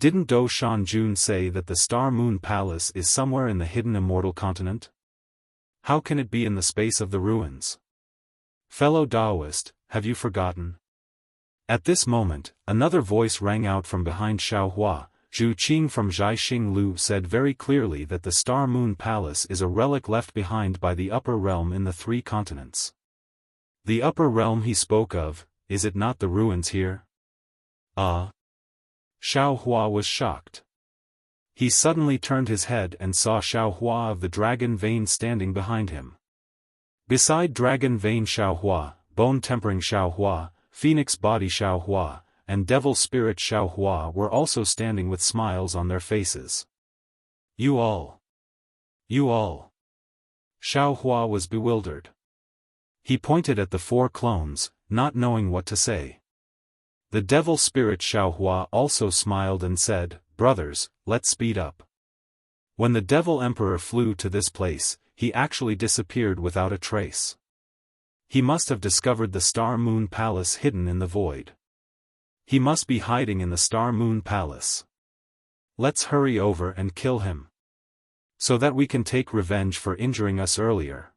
Didn't Do Shanjun say that the Star Moon Palace is somewhere in the hidden immortal continent? How can it be in the space of the ruins? Fellow Taoist, have you forgotten? At this moment, another voice rang out from behind Xiao Hua. Zhu Qing from Zhaixing Lu said very clearly that the Star Moon Palace is a relic left behind by the upper realm in the three continents. The upper realm he spoke of, is it not the ruins here? Xiao Hua was shocked. He suddenly turned his head and saw Xiao Hua of the Dragon Vein standing behind him. Beside Dragon Vein Xiao Hua, Bone Tempering Xiao Hua, Phoenix Body Xiao Hua, and Devil Spirit Xiao Hua were also standing with smiles on their faces. You all. Xiao Hua was bewildered. He pointed at the four clones, not knowing what to say. The Devil Spirit Xiao Hua also smiled and said, "Brothers, let's speed up." When the Devil Emperor flew to this place, he actually disappeared without a trace. He must have discovered the Star Moon Palace hidden in the void. He must be hiding in the Star Moon Palace. Let's hurry over and kill him, so that we can take revenge for injuring us earlier.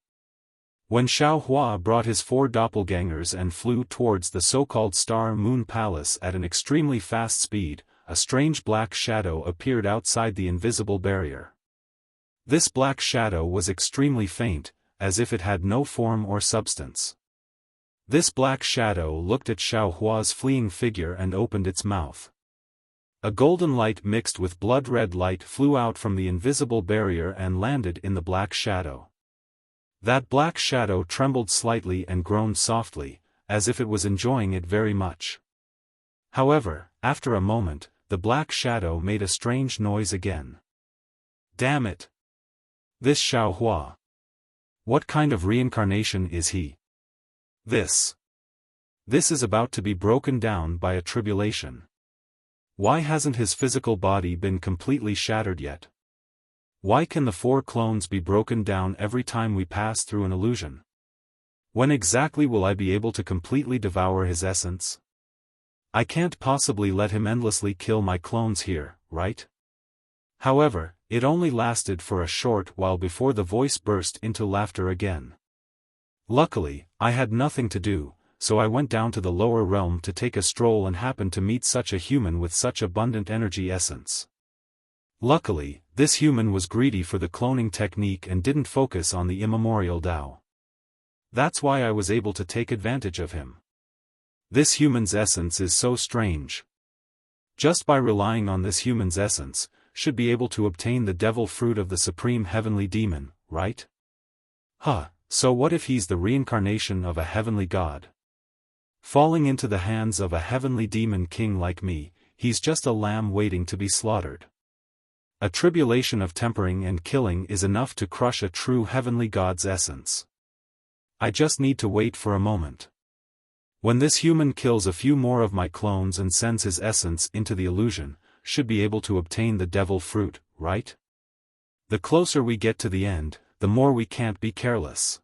When Xiao Hua brought his four doppelgangers and flew towards the so-called Star Moon Palace at an extremely fast speed, a strange black shadow appeared outside the invisible barrier. This black shadow was extremely faint, as if it had no form or substance. This black shadow looked at Xiaohua's fleeing figure and opened its mouth. A golden light mixed with blood-red light flew out from the invisible barrier and landed in the black shadow. That black shadow trembled slightly and groaned softly, as if it was enjoying it very much. However, after a moment, the black shadow made a strange noise again. Damn it! This Xiaohua. What kind of reincarnation is he? This is about to be broken down by a tribulation. Why hasn't his physical body been completely shattered yet? Why can the 4 clones be broken down every time we pass through an illusion? When exactly will I be able to completely devour his essence? I can't possibly let him endlessly kill my clones here, right? However, it only lasted for a short while before the voice burst into laughter again. Luckily, I had nothing to do, so I went down to the lower realm to take a stroll and happened to meet such a human with such abundant energy essence. Luckily, this human was greedy for the cloning technique and didn't focus on the immemorial Tao. That's why I was able to take advantage of him. This human's essence is so strange. Just by relying on this human's essence, should be able to obtain the devil fruit of the supreme heavenly demon, right? So what if he's the reincarnation of a heavenly god? Falling into the hands of a heavenly demon king like me, he's just a lamb waiting to be slaughtered. A tribulation of tempering and killing is enough to crush a true heavenly god's essence. I just need to wait for a moment. When this human kills a few more of my clones and sends his essence into the illusion, should be able to obtain the devil fruit, right? The closer we get to the end, the more we can't be careless.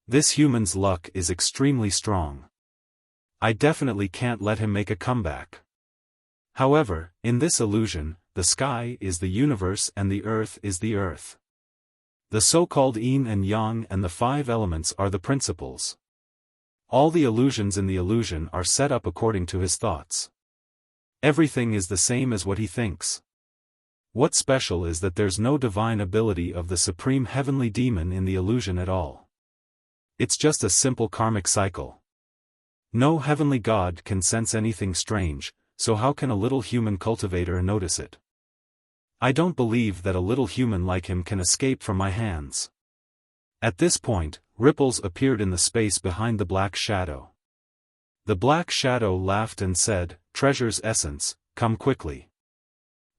This human's luck is extremely strong. I definitely can't let him make a comeback. However, in this illusion, the sky is the universe and the earth is the earth. The so-called yin and yang and the 5 elements are the principles. All the illusions in the illusion are set up according to his thoughts. Everything is the same as what he thinks. What's special is that there's no divine ability of the supreme heavenly demon in the illusion at all. It's just a simple karmic cycle. No heavenly god can sense anything strange, so how can a little human cultivator notice it? I don't believe that a little human like him can escape from my hands. At this point, ripples appeared in the space behind the black shadow. The black shadow laughed and said, "Treasure's essence, come quickly.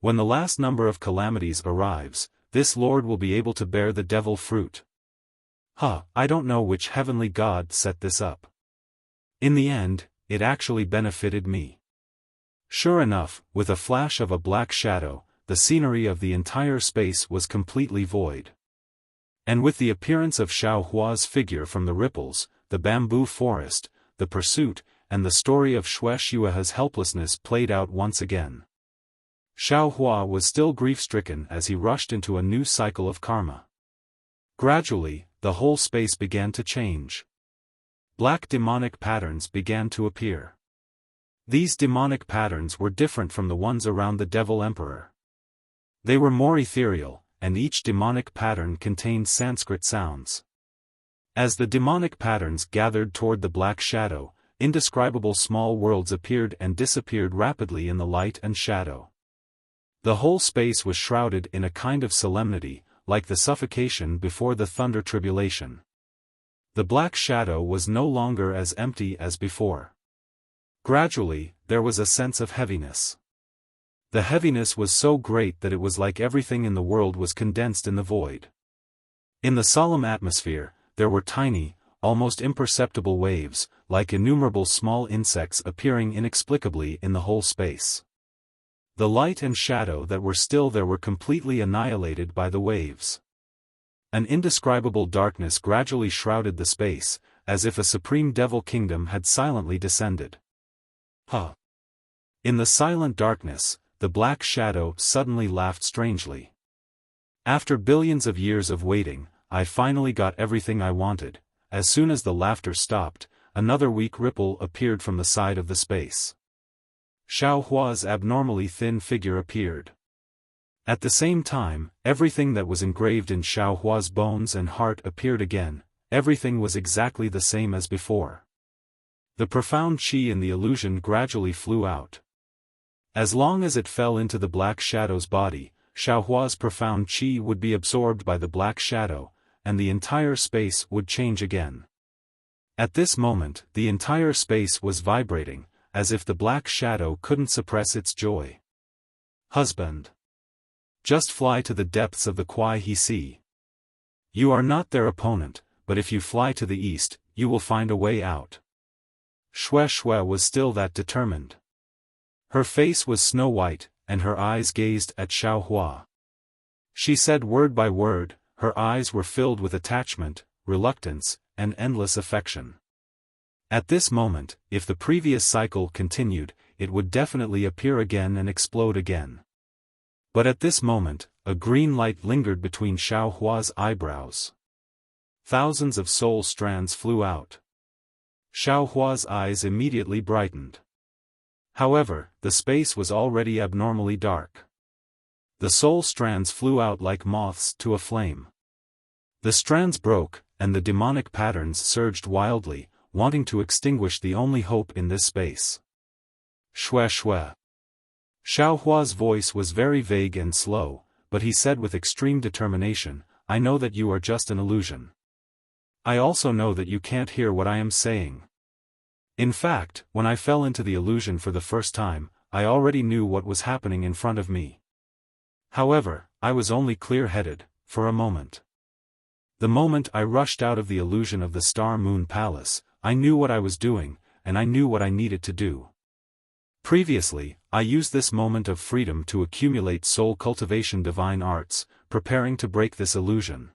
When the last number of calamities arrives, this lord will be able to bear the devil fruit." I don't know which heavenly god set this up. In the end, it actually benefited me. Sure enough, with a flash of a black shadow, the scenery of the entire space was completely void. And with the appearance of Xiaohua's figure from the ripples, the bamboo forest, the pursuit, and the story of Xuehua's helplessness played out once again. Xiaohua was still grief-stricken as he rushed into a new cycle of karma. Gradually, the whole space began to change. Black demonic patterns began to appear. These demonic patterns were different from the ones around the Devil Emperor. They were more ethereal, and each demonic pattern contained Sanskrit sounds. As the demonic patterns gathered toward the black shadow, indescribable small worlds appeared and disappeared rapidly in the light and shadow. The whole space was shrouded in a kind of solemnity, like the suffocation before the thunder tribulation. The black shadow was no longer as empty as before. Gradually, there was a sense of heaviness. The heaviness was so great that it was like everything in the world was condensed in the void. In the solemn atmosphere, there were tiny, almost imperceptible waves, like innumerable small insects appearing inexplicably in the whole space. The light and shadow that were still there were completely annihilated by the waves. An indescribable darkness gradually shrouded the space, as if a supreme devil kingdom had silently descended. In the silent darkness, the black shadow suddenly laughed strangely. After billions of years of waiting, I finally got everything I wanted. As soon as the laughter stopped, another weak ripple appeared from the side of the space. Xiaohua's abnormally thin figure appeared. At the same time, everything that was engraved in Xiaohua's bones and heart appeared again. Everything was exactly the same as before. The profound qi in the illusion gradually flew out. As long as it fell into the black shadow's body, Xiaohua's profound qi would be absorbed by the black shadow, and the entire space would change again. At this moment, the entire space was vibrating, as if the black shadow couldn't suppress its joy. Husband. Just fly to the depths of the Kuai He Sea. You are not their opponent, but if you fly to the east, you will find a way out. Xue was still that determined. Her face was snow-white, and her eyes gazed at Xiaohua. She said word by word, her eyes were filled with attachment, reluctance, and endless affection. At this moment, if the previous cycle continued, it would definitely appear again and explode again. But at this moment, a green light lingered between Xiaohua's eyebrows. Thousands of soul strands flew out. Xiaohua's eyes immediately brightened. However, the space was already abnormally dark. The soul strands flew out like moths to a flame. The strands broke, and the demonic patterns surged wildly, wanting to extinguish the only hope in this space. Xue. Xiaohua's voice was very vague and slow, but he said with extreme determination, I know that you are just an illusion. I also know that you can't hear what I am saying. In fact, when I fell into the illusion for the first time, I already knew what was happening in front of me. However, I was only clear-headed, for a moment. The moment I rushed out of the illusion of the Star Moon Palace, I knew what I was doing, and I knew what I needed to do. Previously, I used this moment of freedom to accumulate soul cultivation divine arts, preparing to break this illusion.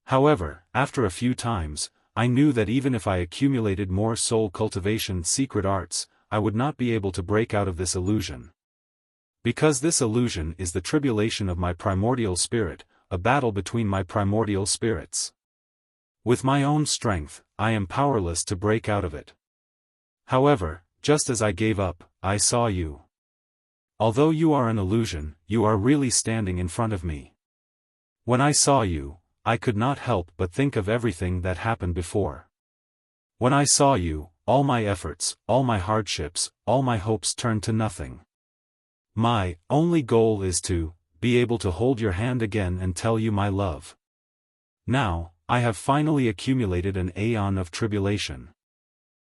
However, after a few times, I knew that even if I accumulated more soul cultivation secret arts, I would not be able to break out of this illusion. Because this illusion is the tribulation of my primordial spirit, a battle between my primordial spirits. With my own strength, I am powerless to break out of it. However, just as I gave up, I saw you. Although you are an illusion, you are really standing in front of me. When I saw you, I could not help but think of everything that happened before. When I saw you, all my efforts, all my hardships, all my hopes turned to nothing. My only goal is to be able to hold your hand again and tell you my love. Now, I have finally accumulated an aeon of tribulation.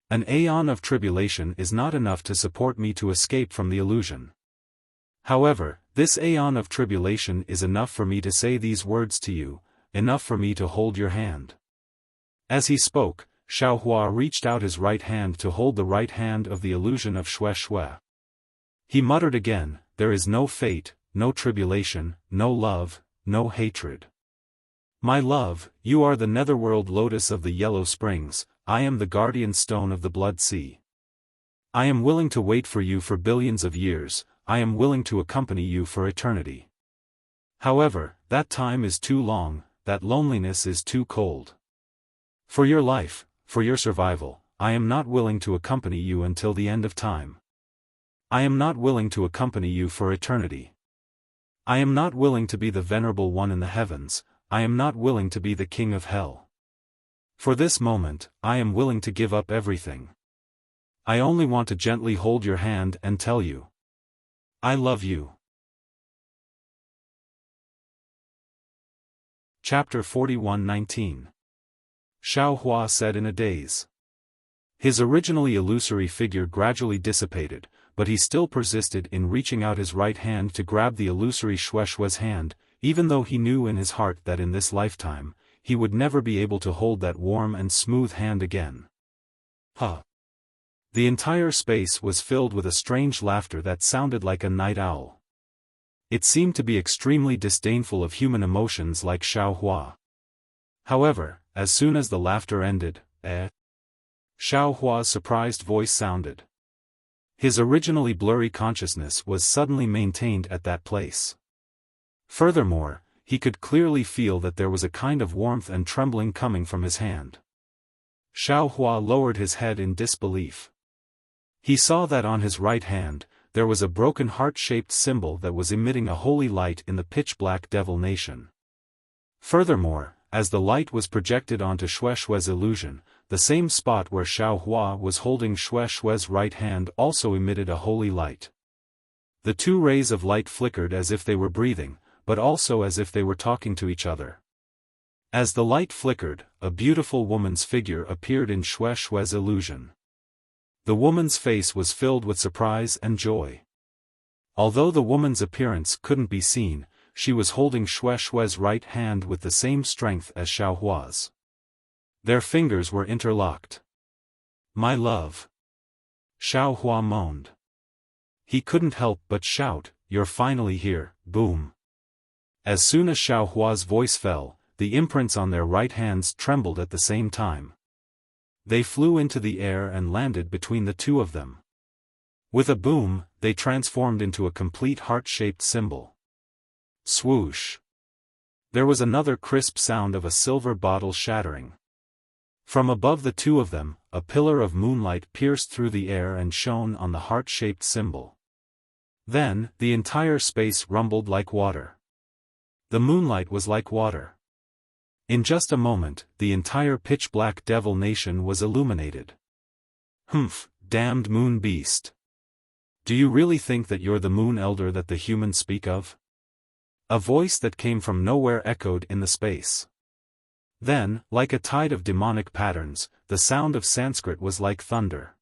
An aeon of tribulation is not enough to support me to escape from the illusion. However, this aeon of tribulation is enough for me to say these words to you, enough for me to hold your hand. As he spoke, Xiaohua reached out his right hand to hold the right hand of the illusion of Xue. He muttered again, there is no fate, no tribulation, no love, no hatred. My love, you are the netherworld lotus of the Yellow Springs, I am the guardian stone of the Blood Sea. I am willing to wait for you for billions of years, I am willing to accompany you for eternity. However, that time is too long, that loneliness is too cold. For your life, for your survival, I am not willing to accompany you until the end of time. I am not willing to accompany you for eternity. I am not willing to be the venerable one in the heavens, I am not willing to be the king of hell. For this moment, I am willing to give up everything. I only want to gently hold your hand and tell you, I love you. Chapter 41:19. Xiaohua said in a daze. His originally illusory figure gradually dissipated, but he still persisted in reaching out his right hand to grab the illusory Xue's hand, even though he knew in his heart that in this lifetime, he would never be able to hold that warm and smooth hand again. Huh. The entire space was filled with a strange laughter that sounded like a night owl. It seemed to be extremely disdainful of human emotions like Xiaohua. However, as soon as the laughter ended, Xiaohua's surprised voice sounded. His originally blurry consciousness was suddenly maintained at that place. Furthermore, he could clearly feel that there was a kind of warmth and trembling coming from his hand. Xiaohua lowered his head in disbelief. He saw that on his right hand, there was a broken heart-shaped symbol that was emitting a holy light in the pitch-black devil nation. Furthermore, as the light was projected onto Xue's illusion, the same spot where Xiaohua was holding Xue Xue's right hand also emitted a holy light. The two rays of light flickered as if they were breathing, but also as if they were talking to each other. As the light flickered, a beautiful woman's figure appeared in Xue Xue's illusion. The woman's face was filled with surprise and joy. Although the woman's appearance couldn't be seen, she was holding Xue Xue's right hand with the same strength as Xiaohua's. Their fingers were interlocked. "My love," Xiaohua moaned. He couldn't help but shout, "You're finally here, boom." As soon as Xiaohua's voice fell, the imprints on their right hands trembled at the same time. They flew into the air and landed between the two of them. With a boom, they transformed into a complete heart-shaped symbol. Swoosh! There was another crisp sound of a silver bottle shattering. From above the two of them, a pillar of moonlight pierced through the air and shone on the heart-shaped symbol. Then, the entire space rumbled like water. The moonlight was like water. In just a moment, the entire pitch-black devil nation was illuminated. "Humph, damned moon beast. Do you really think that you're the moon elder that the humans speak of?" A voice that came from nowhere echoed in the space. Then, like a tide of demonic patterns, the sound of Sanskrit was like thunder.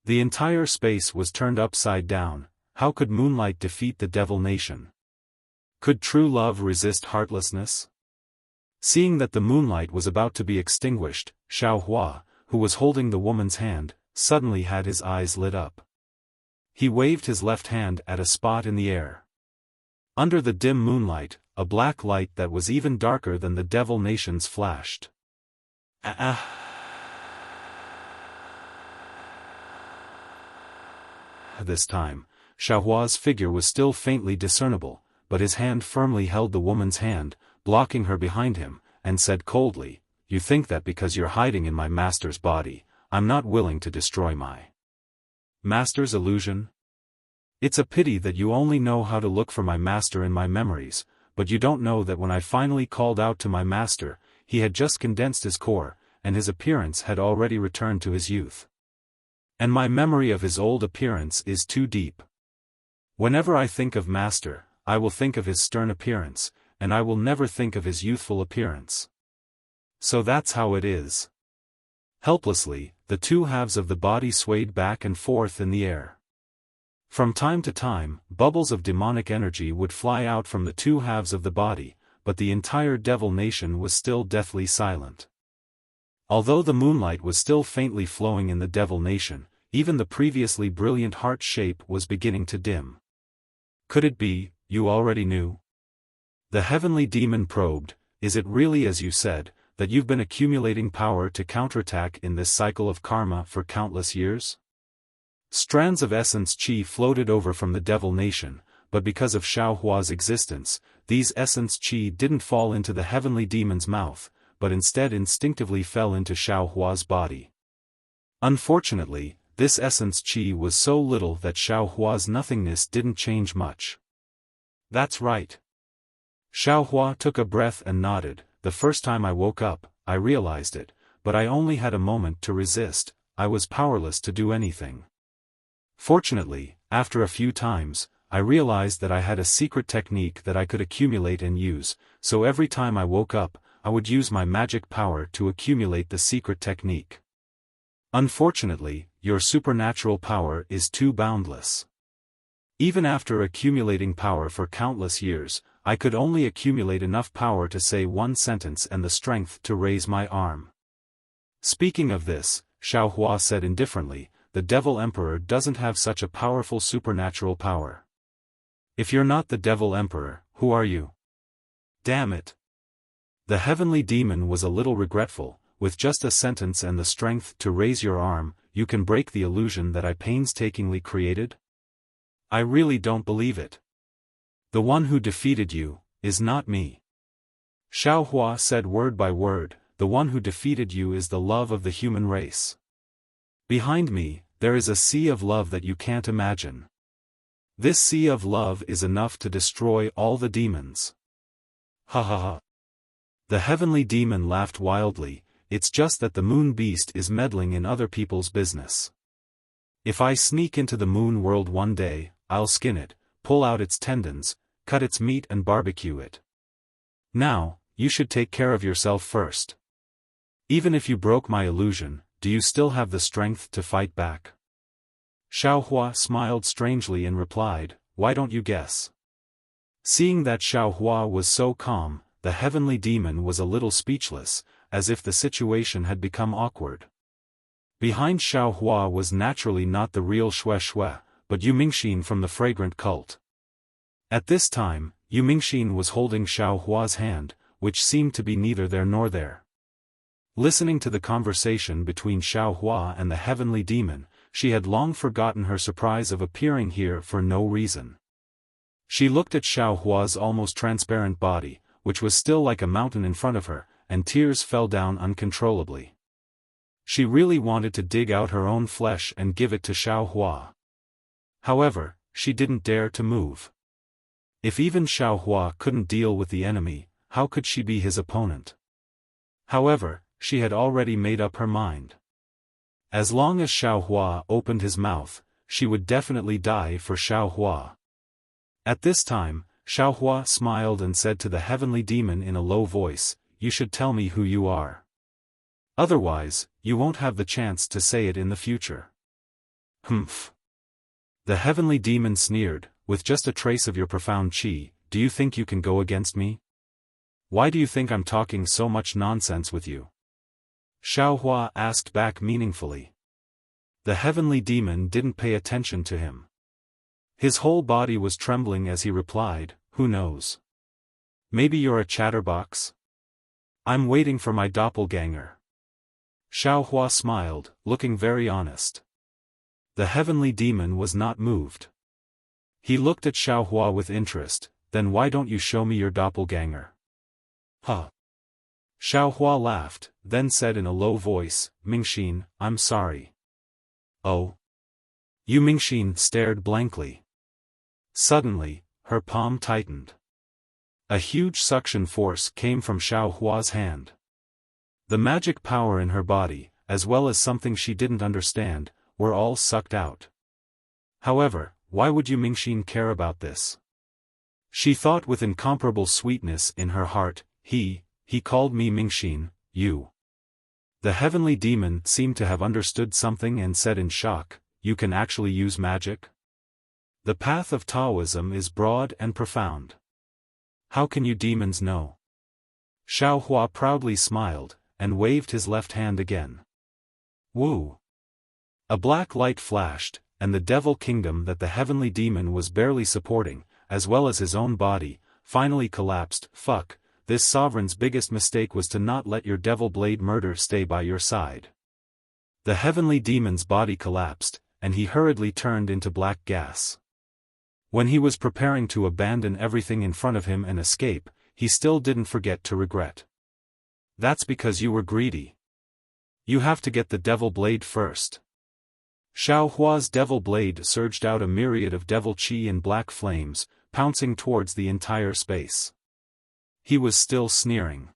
The entire space was turned upside down. How could moonlight defeat the devil nation? Could true love resist heartlessness? Seeing that the moonlight was about to be extinguished, Xiaohua, who was holding the woman's hand, suddenly had his eyes lit up. He waved his left hand at a spot in the air. Under the dim moonlight, a black light that was even darker than the devil nations flashed. This time, Xiaohua's figure was still faintly discernible, but his hand firmly held the woman's hand, blocking her behind him, and said coldly, "You think that because you're hiding in my master's body, I'm not willing to destroy my master's illusion? It's a pity that you only know how to look for my master in my memories, but you don't know that when I finally called out to my master, he had just condensed his core, and his appearance had already returned to his youth. And my memory of his old appearance is too deep. Whenever I think of master, I will think of his stern appearance, and I will never think of his youthful appearance. So that's how it is." Helplessly, the two halves of the body swayed back and forth in the air. From time to time, bubbles of demonic energy would fly out from the two halves of the body, but the entire devil nation was still deathly silent. Although the moonlight was still faintly flowing in the devil nation, even the previously brilliant heart shape was beginning to dim. "Could it be, you already knew?" The heavenly demon probed, "Is it really as you said, that you've been accumulating power to counterattack in this cycle of karma for countless years?" Strands of essence chi floated over from the devil nation, but because of Xiaohua's existence, these essence chi didn't fall into the heavenly demon's mouth, but instead instinctively fell into Xiaohua's body. Unfortunately, this essence chi was so little that Xiaohua's nothingness didn't change much. "That's right." Xiaohua took a breath and nodded. "The first time I woke up, I realized it, but I only had a moment to resist. I was powerless to do anything. Fortunately, after a few times, I realized that I had a secret technique that I could accumulate and use, so every time I woke up, I would use my magic power to accumulate the secret technique. Unfortunately, your supernatural power is too boundless. Even after accumulating power for countless years, I could only accumulate enough power to say one sentence and the strength to raise my arm." Speaking of this, Xiaohua said indifferently, "The Devil Emperor doesn't have such a powerful supernatural power. If you're not the Devil Emperor, who are you?" "Damn it." The heavenly demon was a little regretful. "With just a sentence and the strength to raise your arm, you can break the illusion that I painstakingly created? I really don't believe it. The one who defeated you is not me." Xiaohua said word by word, "The one who defeated you is the love of the human race. Behind me, there is a sea of love that you can't imagine. This sea of love is enough to destroy all the demons." Ha ha ha. The heavenly demon laughed wildly. it's just that the moon beast is meddling in other people's business. If I sneak into the moon world one day, I'll skin it, pull out its tendons, cut its meat and barbecue it. Now, you should take care of yourself first. Even if you broke my illusion, do you still have the strength to fight back? Xiaohua smiled strangely and replied, why don't you guess? Seeing that Xiaohua was so calm, the heavenly demon was a little speechless, as if the situation had become awkward. Behind Xiaohua was naturally not the real Shui, but Yu Mingxin from the fragrant cult. At this time, Yu Mingxin was holding Xiaohua's hand, which seemed to be neither there nor there. Listening to the conversation between Xiaohua and the heavenly demon, she had long forgotten her surprise of appearing here for no reason. She looked at Xiaohua's almost transparent body, which was still like a mountain in front of her, and tears fell down uncontrollably. She really wanted to dig out her own flesh and give it to Xiaohua. However, she didn't dare to move. If even Xiaohua couldn't deal with the enemy, how could she be his opponent? However, she had already made up her mind. As long as Xiaohua opened his mouth, she would definitely die for Xiaohua. At this time, Xiaohua smiled and said to the heavenly demon in a low voice, you should tell me who you are. Otherwise, you won't have the chance to say it in the future. Humph. The heavenly demon sneered, with just a trace of your profound qi, do you think you can go against me? Why do you think I'm talking so much nonsense with you? Xiaohua asked back meaningfully. The heavenly demon didn't pay attention to him. His whole body was trembling as he replied, who knows? Maybe you're a chatterbox? I'm waiting for my doppelganger. Xiaohua smiled, looking very honest. The heavenly demon was not moved. He looked at Xiaohua with interest, then why don't you show me your doppelganger? Huh. Xiaohua laughed, then said in a low voice, Mingxin, I'm sorry. Oh. Yu Mingxin stared blankly. Suddenly, her palm tightened. A huge suction force came from Xiaohua's hand. The magic power in her body, as well as something she didn't understand, were all sucked out. However, why would Yu Mingxin care about this? She thought with incomparable sweetness in her heart, he called me Mingxin, you. The heavenly demon seemed to have understood something and said in shock, you can actually use magic? The path of Taoism is broad and profound. How can you demons know? Xiaohua proudly smiled, and waved his left hand again. Woo! A black light flashed, and the devil kingdom that the heavenly demon was barely supporting, as well as his own body, finally collapsed. Fuck, this sovereign's biggest mistake was to not let your devil blade murder stay by your side. The heavenly demon's body collapsed, and he hurriedly turned into black gas. When he was preparing to abandon everything in front of him and escape, he still didn't forget to regret. That's because you were greedy. You have to get the devil blade first. Xiaohua's devil blade surged out a myriad of devil qi in black flames, pouncing towards the entire space. He was still sneering.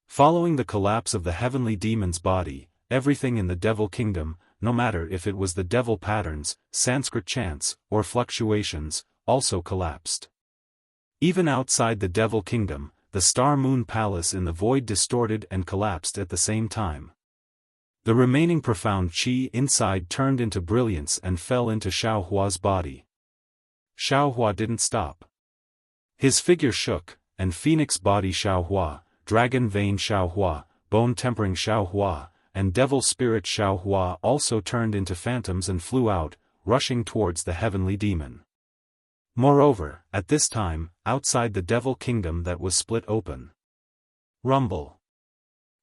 Following the collapse of the heavenly demon's body, everything in the devil kingdom, no matter if it was the devil patterns, Sanskrit chants, or fluctuations, also collapsed. Even outside the devil kingdom, the star moon palace in the void distorted and collapsed at the same time. The remaining profound qi inside turned into brilliance and fell into Xiaohua's body. Xiaohua didn't stop. His figure shook, and phoenix body Xiaohua, dragon vein Xiaohua, bone tempering Xiaohua, and devil spirit Xiaohua also turned into phantoms and flew out, rushing towards the heavenly demon. Moreover, at this time, outside the devil kingdom that was split open. Rumble.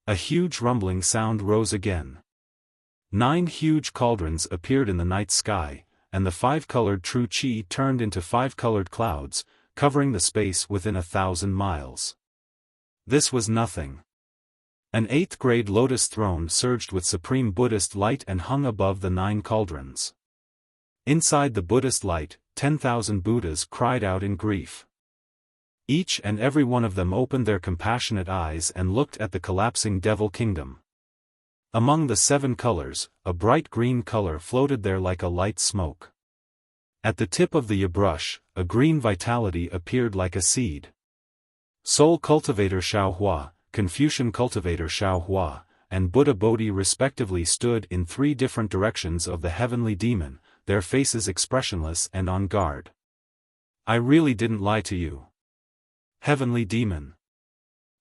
A huge rumbling sound rose again. 9 huge cauldrons appeared in the night sky, and the 5-colored true qi turned into 5-colored clouds, covering the space within 1,000 miles. This was nothing. An 8th-grade lotus throne surged with supreme Buddhist light and hung above the 9 cauldrons. Inside the Buddhist light, 10,000 Buddhas cried out in grief. Each and every one of them opened their compassionate eyes and looked at the collapsing devil kingdom. Among the 7 colors, a bright green color floated there like a light smoke. At the tip of the brush, a green vitality appeared like a seed. Soul Cultivator Xiaohua, Confucian Cultivator Xiaohua, and Buddha Bodhi respectively stood in 3 different directions of the heavenly demon, their faces expressionless and on guard. I really didn't lie to you. Heavenly demon.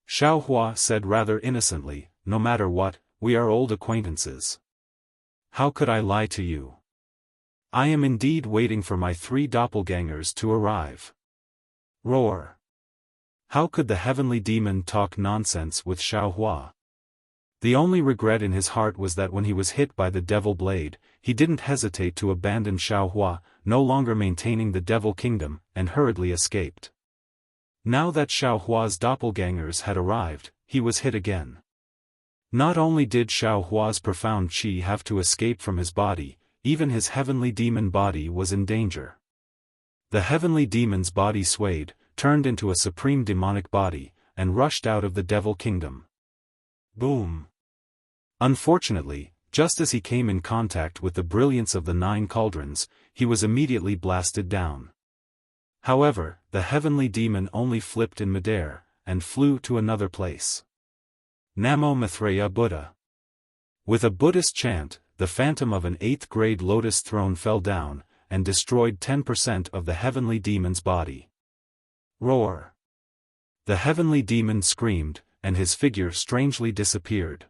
Xiaohua said rather innocently, no matter what, we are old acquaintances. How could I lie to you? I am indeed waiting for my 3 doppelgangers to arrive. Roar. How could the heavenly demon talk nonsense with Xiaohua? The only regret in his heart was that when he was hit by the devil blade, he didn't hesitate to abandon Xiaohua, no longer maintaining the devil kingdom, and hurriedly escaped. Now that Xiaohua's doppelgangers had arrived, he was hit again. Not only did Xiaohua's profound qi have to escape from his body, even his heavenly demon body was in danger. The heavenly demon's body swayed, turned into a supreme demonic body, and rushed out of the devil kingdom. Boom! Unfortunately, just as he came in contact with the brilliance of the 9 cauldrons, he was immediately blasted down. However, the heavenly demon only flipped in midair, and flew to another place. Namo Maitreya Buddha. With a Buddhist chant, the phantom of an 8th grade lotus throne fell down, and destroyed 10% of the heavenly demon's body. Roar! The heavenly demon screamed, and his figure strangely disappeared.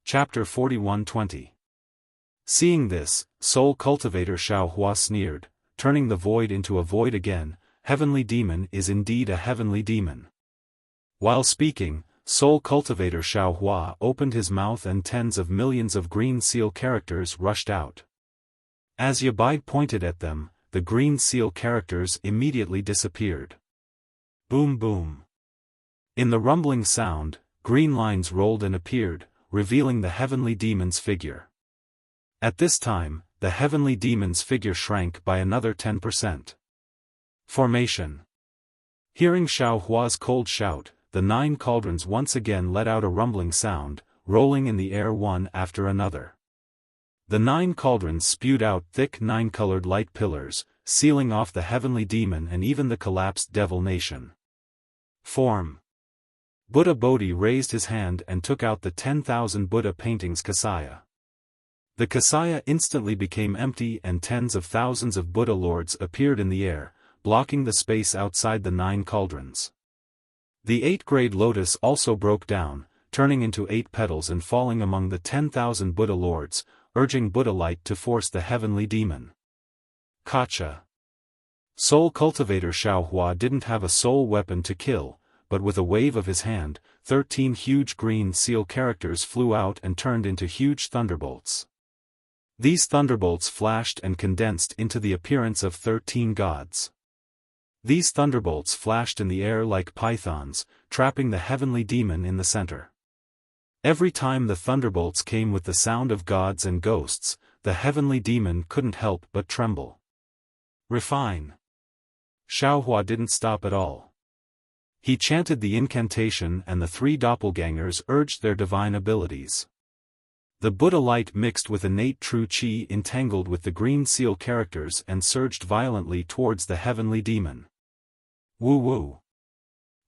Chapter 41:20. Seeing this, Soul Cultivator Xiaohua sneered, turning the void into a void again. Heavenly demon is indeed a heavenly demon. While speaking, Soul Cultivator Xiaohua opened his mouth and tens of millions of green seal characters rushed out. As Yabai pointed at them, the green seal characters immediately disappeared. Boom boom. In the rumbling sound, green lines rolled and appeared, revealing the heavenly demon's figure. At this time, the heavenly demon's figure shrank by another 10%. Formation. Hearing Xiaohua's cold shout, the 9 cauldrons once again let out a rumbling sound, rolling in the air one after another. The 9 cauldrons spewed out thick 9-colored light pillars, sealing off the heavenly demon and even the collapsed devil nation. Form. Buddha Bodhi raised his hand and took out the 10,000 Buddha paintings Kasaya. The Kasaya instantly became empty and tens of thousands of Buddha lords appeared in the air, blocking the space outside the 9 cauldrons. The 8th-grade lotus also broke down, turning into 8 petals and falling among the 10,000 Buddha lords, urging Buddha light to force the heavenly demon. Kacha. Soul Cultivator Xiaohua didn't have a soul weapon to kill, but with a wave of his hand, 13 huge green seal characters flew out and turned into huge thunderbolts. These thunderbolts flashed and condensed into the appearance of 13 gods. These thunderbolts flashed in the air like pythons, trapping the heavenly demon in the center. Every time the thunderbolts came with the sound of gods and ghosts, the heavenly demon couldn't help but tremble. Refine. Xiaohua didn't stop at all. He chanted the incantation and the 3 doppelgangers urged their divine abilities. The Buddha light mixed with innate true qi entangled with the green seal characters and surged violently towards the heavenly demon. Woo woo.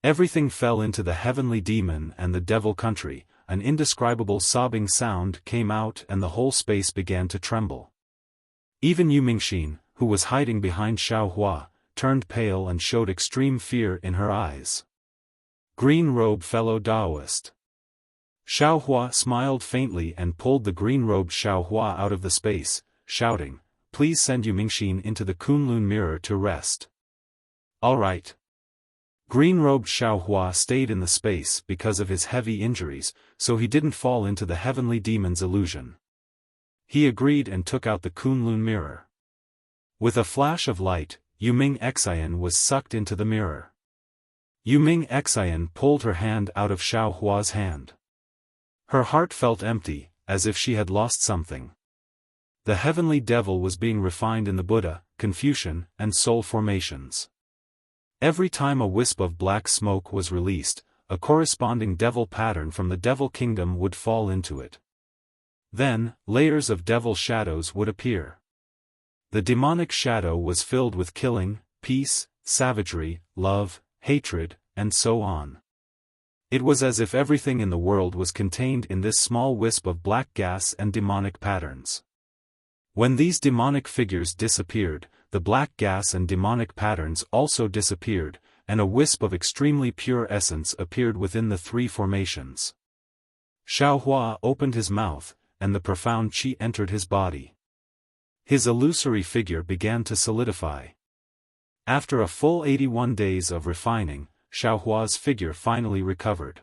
Everything fell into the heavenly demon and the devil country, an indescribable sobbing sound came out and the whole space began to tremble. Even Yu Mingxin, who was hiding behind Xiaohua, turned pale and showed extreme fear in her eyes. Green robe fellow Taoist. Xiaohua smiled faintly and pulled the green-robed Xiaohua out of the space, shouting, "Please send Yu Mingxin into the Kunlun mirror to rest." "All right." Green-robed Xiaohua stayed in the space because of his heavy injuries, so he didn't fall into the heavenly demon's illusion. He agreed and took out the Kunlun mirror. With a flash of light, Yu Ming Xian was sucked into the mirror. Yu Ming Xian pulled her hand out of Xiaohua's hand. Her heart felt empty, as if she had lost something. The heavenly devil was being refined in the Buddha, Confucian, and soul formations. Every time a wisp of black smoke was released, a corresponding devil pattern from the devil kingdom would fall into it. Then, layers of devil shadows would appear. The demonic shadow was filled with killing, peace, savagery, love, hatred, and so on. It was as if everything in the world was contained in this small wisp of black gas and demonic patterns. When these demonic figures disappeared, the black gas and demonic patterns also disappeared, and a wisp of extremely pure essence appeared within the three formations. Xiaohua opened his mouth, and the profound qi entered his body. His illusory figure began to solidify. After a full 81 days of refining, Xiaohua's figure finally recovered.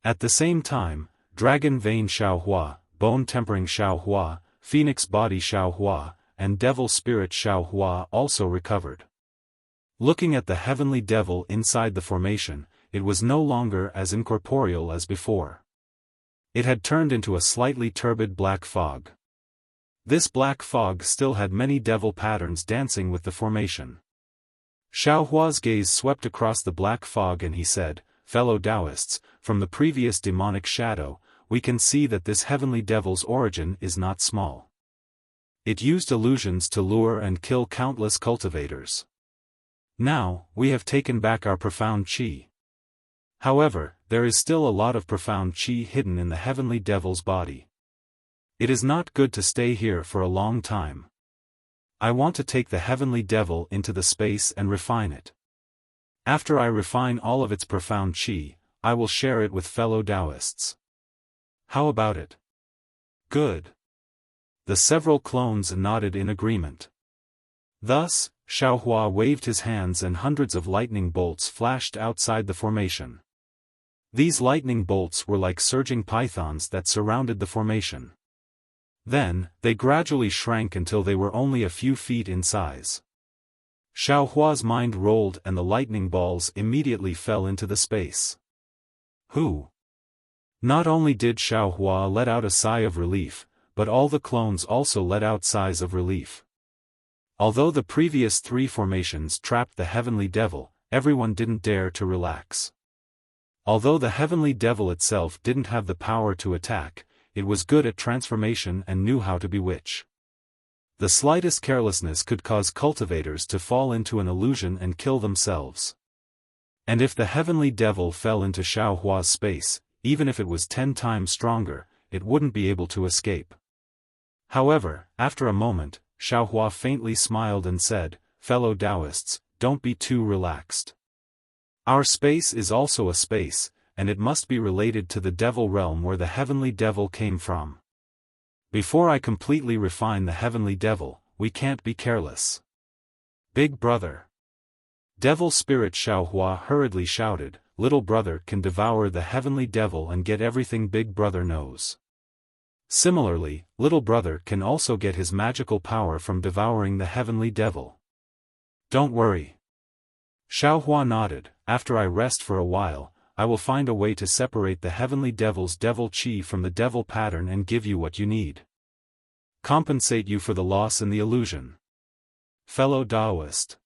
At the same time, Dragon Vein Xiaohua, Bone Tempering Xiaohua, Phoenix Body Xiaohua, and Devil Spirit Xiaohua also recovered. Looking at the heavenly devil inside the formation, it was no longer as incorporeal as before. It had turned into a slightly turbid black fog. This black fog still had many devil patterns dancing with the formation. Xiaohua's gaze swept across the black fog and he said, "Fellow Taoists, from the previous demonic shadow, we can see that this heavenly devil's origin is not small. It used illusions to lure and kill countless cultivators. Now, we have taken back our profound qi. However, there is still a lot of profound qi hidden in the heavenly devil's body. It is not good to stay here for a long time. I want to take the heavenly devil into the space and refine it. After I refine all of its profound qi, I will share it with fellow Taoists. How about it?" "Good." The several clones nodded in agreement. Thus, Xiaohua waved his hands and hundreds of lightning bolts flashed outside the formation. These lightning bolts were like surging pythons that surrounded the formation. Then, they gradually shrank until they were only a few feet in size. Xiaohua's mind rolled and the lightning balls immediately fell into the space. "Who?" Not only did Xiaohua let out a sigh of relief, but all the clones also let out sighs of relief. Although the previous three formations trapped the heavenly devil, everyone didn't dare to relax. Although the heavenly devil itself didn't have the power to attack, it was good at transformation and knew how to bewitch. The slightest carelessness could cause cultivators to fall into an illusion and kill themselves. And if the heavenly devil fell into Xiaohua's space, even if it was 10 times stronger, it wouldn't be able to escape. However, after a moment, Xiaohua faintly smiled and said, "Fellow Taoists, don't be too relaxed. Our space is also a space, and it must be related to the devil realm where the heavenly devil came from. Before I completely refine the heavenly devil, we can't be careless. Big brother." Devil Spirit Xiaohua hurriedly shouted, "Little brother can devour the heavenly devil and get everything big brother knows. Similarly, little brother can also get his magical power from devouring the heavenly devil. Don't worry." Xiaohua nodded, "After I rest for a while, I will find a way to separate the heavenly devil's devil qi from the devil pattern and give you what you need. Compensate you for the loss in the illusion. Fellow Taoist."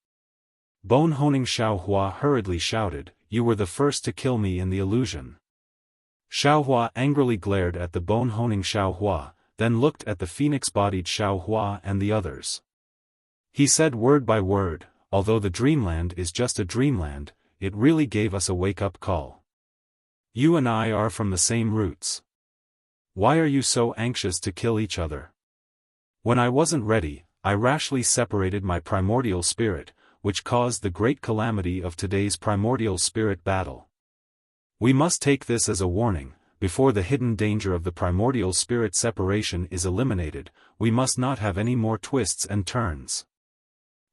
Bone-honing Xiaohua hurriedly shouted, "You were the first to kill me in the illusion." Xiaohua angrily glared at the bone-honing Xiaohua, then looked at the phoenix-bodied Xiaohua and the others. He said word by word, "Although the dreamland is just a dreamland, it really gave us a wake-up call. You and I are from the same roots. Why are you so anxious to kill each other? When I wasn't ready, I rashly separated my primordial spirit, which caused the great calamity of today's primordial spirit battle. We must take this as a warning. Before the hidden danger of the primordial spirit separation is eliminated, we must not have any more twists and turns.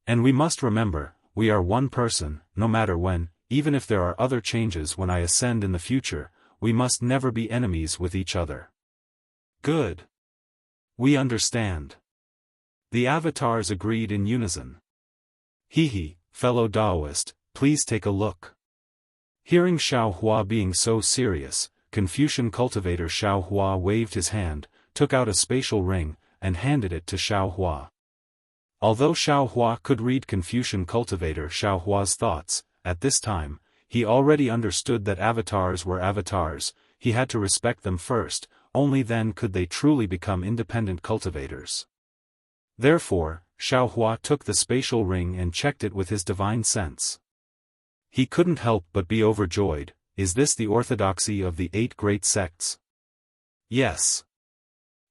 And we must remember, we are one person, no matter when, even if there are other changes when I ascend in the future, we must never be enemies with each other." "Good. We understand." The avatars agreed in unison. "Hehe, fellow Taoist, please take a look." Hearing Xiaohua being so serious, Confucian cultivator Xiaohua waved his hand, took out a spatial ring, and handed it to Xiaohua. Although Xiaohua could read Confucian cultivator Xiaohua's thoughts, at this time, he already understood that avatars were avatars, he had to respect them first, only then could they truly become independent cultivators. Therefore, Xiaohua took the spatial ring and checked it with his divine sense. He couldn't help but be overjoyed. Is this the orthodoxy of the 8 great sects? Yes.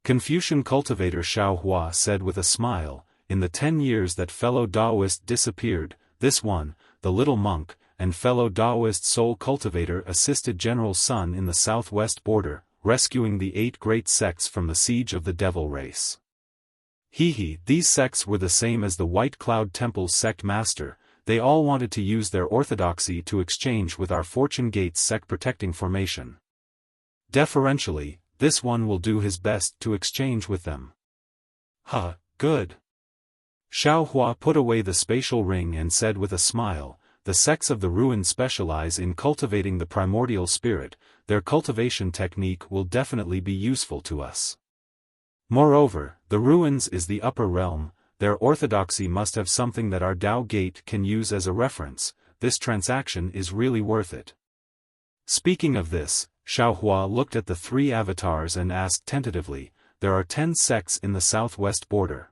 Confucian cultivator Xiaohua said with a smile, in the 10 years that fellow Taoist disappeared, this one, the little monk, and fellow Taoist soul cultivator assisted General Sun in the southwest border, rescuing the 8 great sects from the siege of the devil race. These sects were the same as the White Cloud Temple's sect master. They all wanted to use their orthodoxy to exchange with our Fortune Gates sect protecting formation. Deferentially, this one will do his best to exchange with them. Good. Xiaohua put away the spatial ring and said with a smile, the sects of the ruin specialize in cultivating the primordial spirit, their cultivation technique will definitely be useful to us. Moreover, the ruins is the upper realm, their orthodoxy must have something that our Tao Gate can use as a reference. This transaction is really worth it. Speaking of this, Xiaohua looked at the 3 avatars and asked tentatively, there are 10 sects in the southwest border.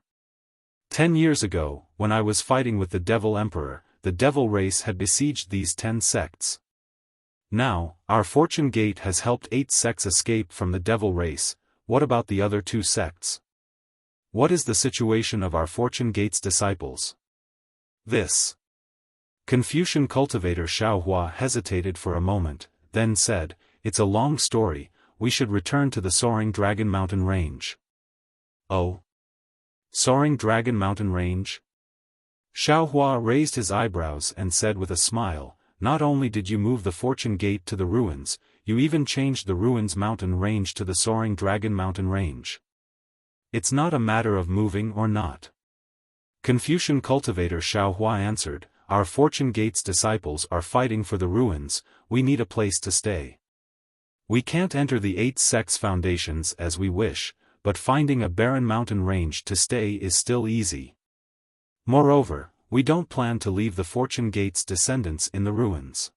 10 years ago, when I was fighting with the Devil Emperor, the Devil race had besieged these 10 sects. Now, our Fortune Gate has helped 8 sects escape from the Devil race. What about the other 2 sects? What is the situation of our Fortune Gate's disciples? This. Confucian cultivator Xiaohua hesitated for a moment, then said, it's a long story, we should return to the Soaring Dragon Mountain Range. Oh? Soaring Dragon Mountain Range? Xiaohua raised his eyebrows and said with a smile, not only did you move the Fortune Gate to the ruins, you even changed the ruins mountain range to the Soaring Dragon Mountain Range. It's not a matter of moving or not. Confucian cultivator Xiaohua answered, our Fortune Gate's disciples are fighting for the ruins, we need a place to stay. We can't enter the 8 sects' foundations as we wish, but finding a barren mountain range to stay is still easy. Moreover, we don't plan to leave the Fortune Gate's descendants in the ruins.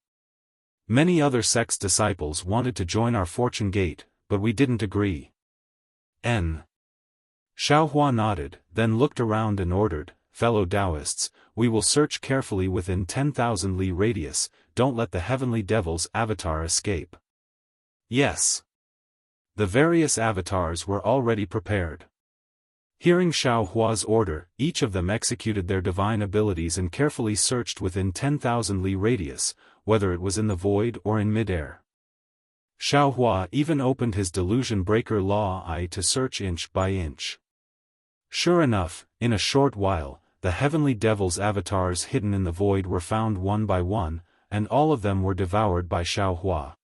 Many other sects' disciples wanted to join our Fortune Gate, but we didn't agree. Xiaohua nodded, then looked around and ordered, fellow Taoists, we will search carefully within 10,000 li radius, don't let the heavenly devil's avatar escape. Yes. The various avatars were already prepared. Hearing Xiaohua's order, each of them executed their divine abilities and carefully searched within 10,000 li radius, whether it was in the void or in midair. Xiaohua even opened his delusion breaker law eye to search inch by inch. Sure enough, in a short while, the heavenly devil's avatars hidden in the void were found one by one, and all of them were devoured by Xiaohua.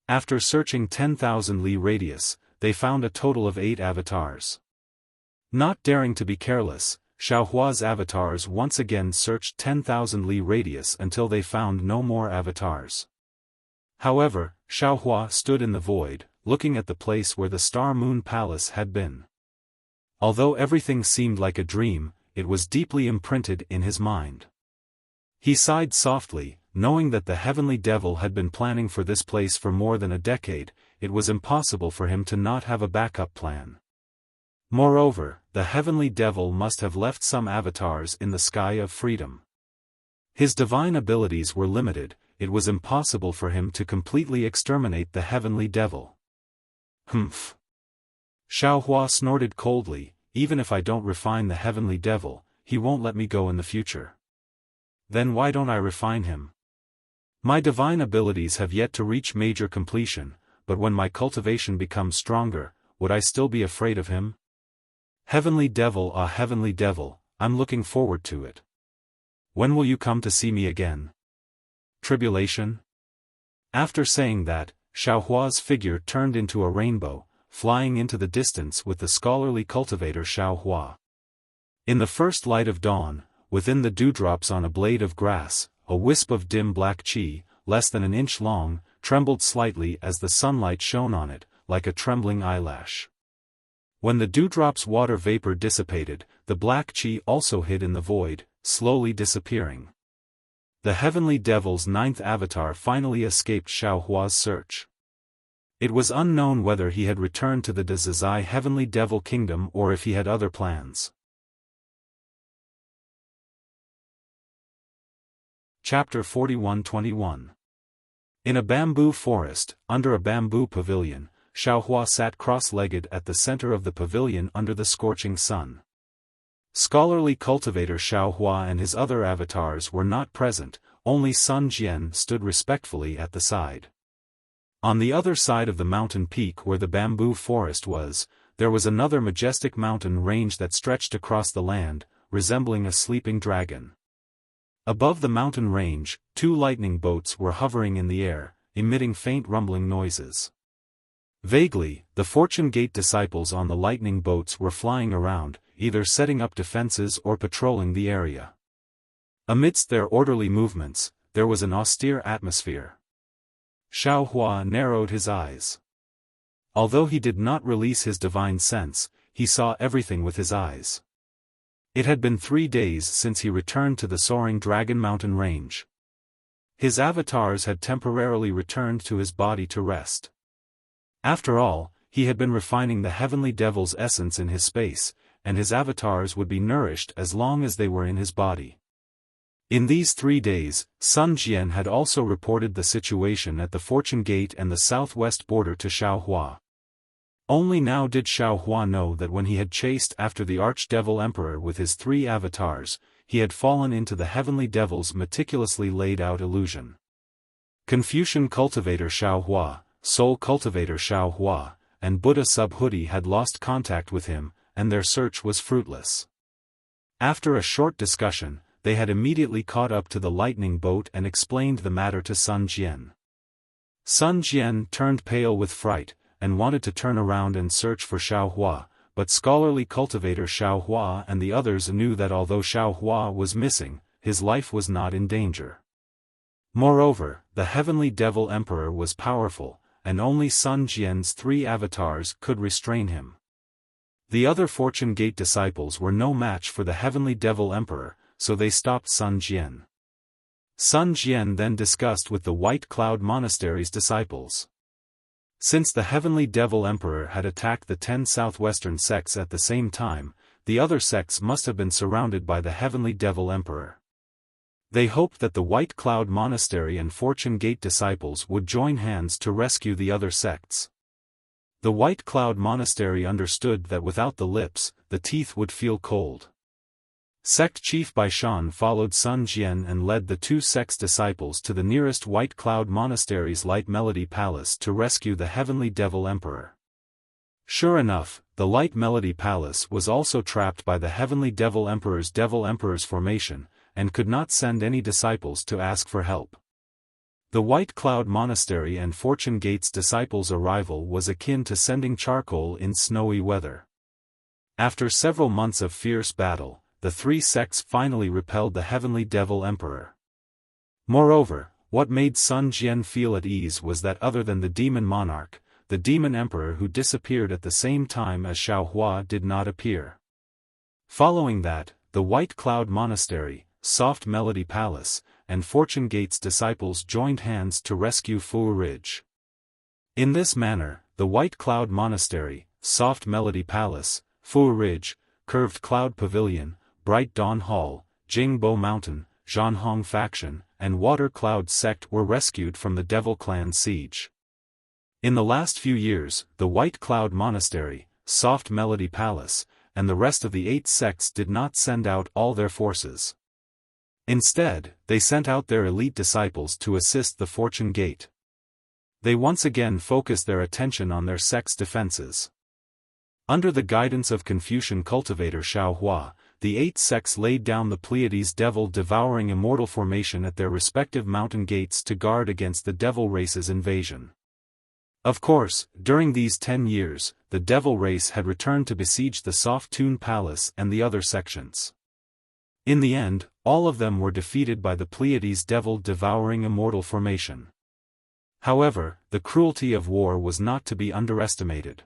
After searching 10,000 li radius, they found a total of 8 avatars. Not daring to be careless, Xiaohua's avatars once again searched 10,000 li radius until they found no more avatars. However, Xiaohua stood in the void, looking at the place where the Star Moon Palace had been. Although everything seemed like a dream, it was deeply imprinted in his mind. He sighed softly, knowing that the heavenly devil had been planning for this place for more than a decade. It was impossible for him to not have a backup plan. Moreover, the heavenly devil must have left some avatars in the sky of freedom. His divine abilities were limited, it was impossible for him to completely exterminate the heavenly devil. Humph. Xiaohua snorted coldly, even if I don't refine the heavenly devil, he won't let me go in the future. Then why don't I refine him? My divine abilities have yet to reach major completion, but when my cultivation becomes stronger, would I still be afraid of him? Heavenly devil, ah heavenly devil, I'm looking forward to it. When will you come to see me again? Tribulation? After saying that, Xiaohua's figure turned into a rainbow, flying into the distance with the scholarly cultivator Xiaohua. In the first light of dawn, within the dewdrops on a blade of grass, a wisp of dim black qi, less than an inch long, trembled slightly as the sunlight shone on it, like a trembling eyelash. When the dewdrop's water vapor dissipated, the black qi also hid in the void, slowly disappearing. The Heavenly Devil's ninth avatar finally escaped Xiaohua's search. It was unknown whether he had returned to the Dazai Heavenly Devil Kingdom or if he had other plans. Chapter 41-21. In a bamboo forest, under a bamboo pavilion, Xiaohua sat cross-legged at the center of the pavilion under the scorching sun. Scholarly cultivator Xiaohua and his other avatars were not present, only Sun Jian stood respectfully at the side. On the other side of the mountain peak where the bamboo forest was, there was another majestic mountain range that stretched across the land, resembling a sleeping dragon. Above the mountain range, 2 lightning bolts were hovering in the air, emitting faint rumbling noises. Vaguely, the Fortune Gate disciples on the lightning bolts were flying around, either setting up defenses or patrolling the area. Amidst their orderly movements, there was an austere atmosphere. Xiaohua narrowed his eyes. Although he did not release his divine sense, he saw everything with his eyes. It had been 3 days since he returned to the soaring Dragon Mountain range. His avatars had temporarily returned to his body to rest. After all, he had been refining the Heavenly Devil's essence in his space, and his avatars would be nourished as long as they were in his body. In these 3 days, Sun Jian had also reported the situation at the Fortune Gate and the southwest border to Xiaohua. Only now did Xiaohua know that when he had chased after the Archdevil Emperor with his 3 avatars, he had fallen into the Heavenly Devil's meticulously laid-out illusion. Confucian cultivator Xiaohua, Soul cultivator Xiaohua, and Buddha Subhuti had lost contact with him, and their search was fruitless. After a short discussion, they had immediately caught up to the lightning boat and explained the matter to Sun Jian. Sun Jian turned pale with fright, and wanted to turn around and search for Xiaohua, but scholarly cultivator Xiaohua and the others knew that although Xiaohua was missing, his life was not in danger. Moreover, the Heavenly Devil Emperor was powerful, and only Sun Jian's 3 avatars could restrain him. The other Fortune Gate disciples were no match for the Heavenly Devil Emperor, so they stopped Sun Jian. Sun Jian then discussed with the White Cloud Monastery's disciples. Since the Heavenly Devil Emperor had attacked the 10 southwestern sects at the same time, the other sects must have been surrounded by the Heavenly Devil Emperor. They hoped that the White Cloud Monastery and Fortune Gate disciples would join hands to rescue the other sects. The White Cloud Monastery understood that without the lips, the teeth would feel cold. Sect Chief Baishan followed Sun Jian and led the 2 sects' disciples to the nearest White Cloud Monastery's Light Melody Palace to rescue the Heavenly Devil Emperor. Sure enough, the Light Melody Palace was also trapped by the Heavenly Devil Emperor's formation, and could not send any disciples to ask for help. The White Cloud Monastery and Fortune Gate's disciples' arrival was akin to sending charcoal in snowy weather. After several months of fierce battle, the 3 sects finally repelled the Heavenly Devil Emperor. Moreover, what made Sun Jian feel at ease was that other than the Demon Monarch, the Demon Emperor who disappeared at the same time as Xiaohua did not appear. Following that, the White Cloud Monastery, Soft Melody Palace, and Fortune Gate's disciples joined hands to rescue Fu Ridge. In this manner, the White Cloud Monastery, Soft Melody Palace, Fu Ridge, Curved Cloud Pavilion, Bright Dawn Hall, Jingbo Mountain, Zhanhong Faction, and Water Cloud Sect were rescued from the Devil Clan's siege. In the last few years, the White Cloud Monastery, Soft Melody Palace, and the rest of the 8 sects did not send out all their forces. Instead, they sent out their elite disciples to assist the Fortune Gate. They once again focused their attention on their sect's defenses. Under the guidance of Confucian cultivator Xiaohua, the 8 sects laid down the Pleiades devil-devouring immortal formation at their respective mountain gates to guard against the devil race's invasion. Of course, during these 10 years, the devil race had returned to besiege the Soft Tune Palace and the other sections. In the end, all of them were defeated by the Pleiades devil-devouring immortal formation. However, the cruelty of war was not to be underestimated.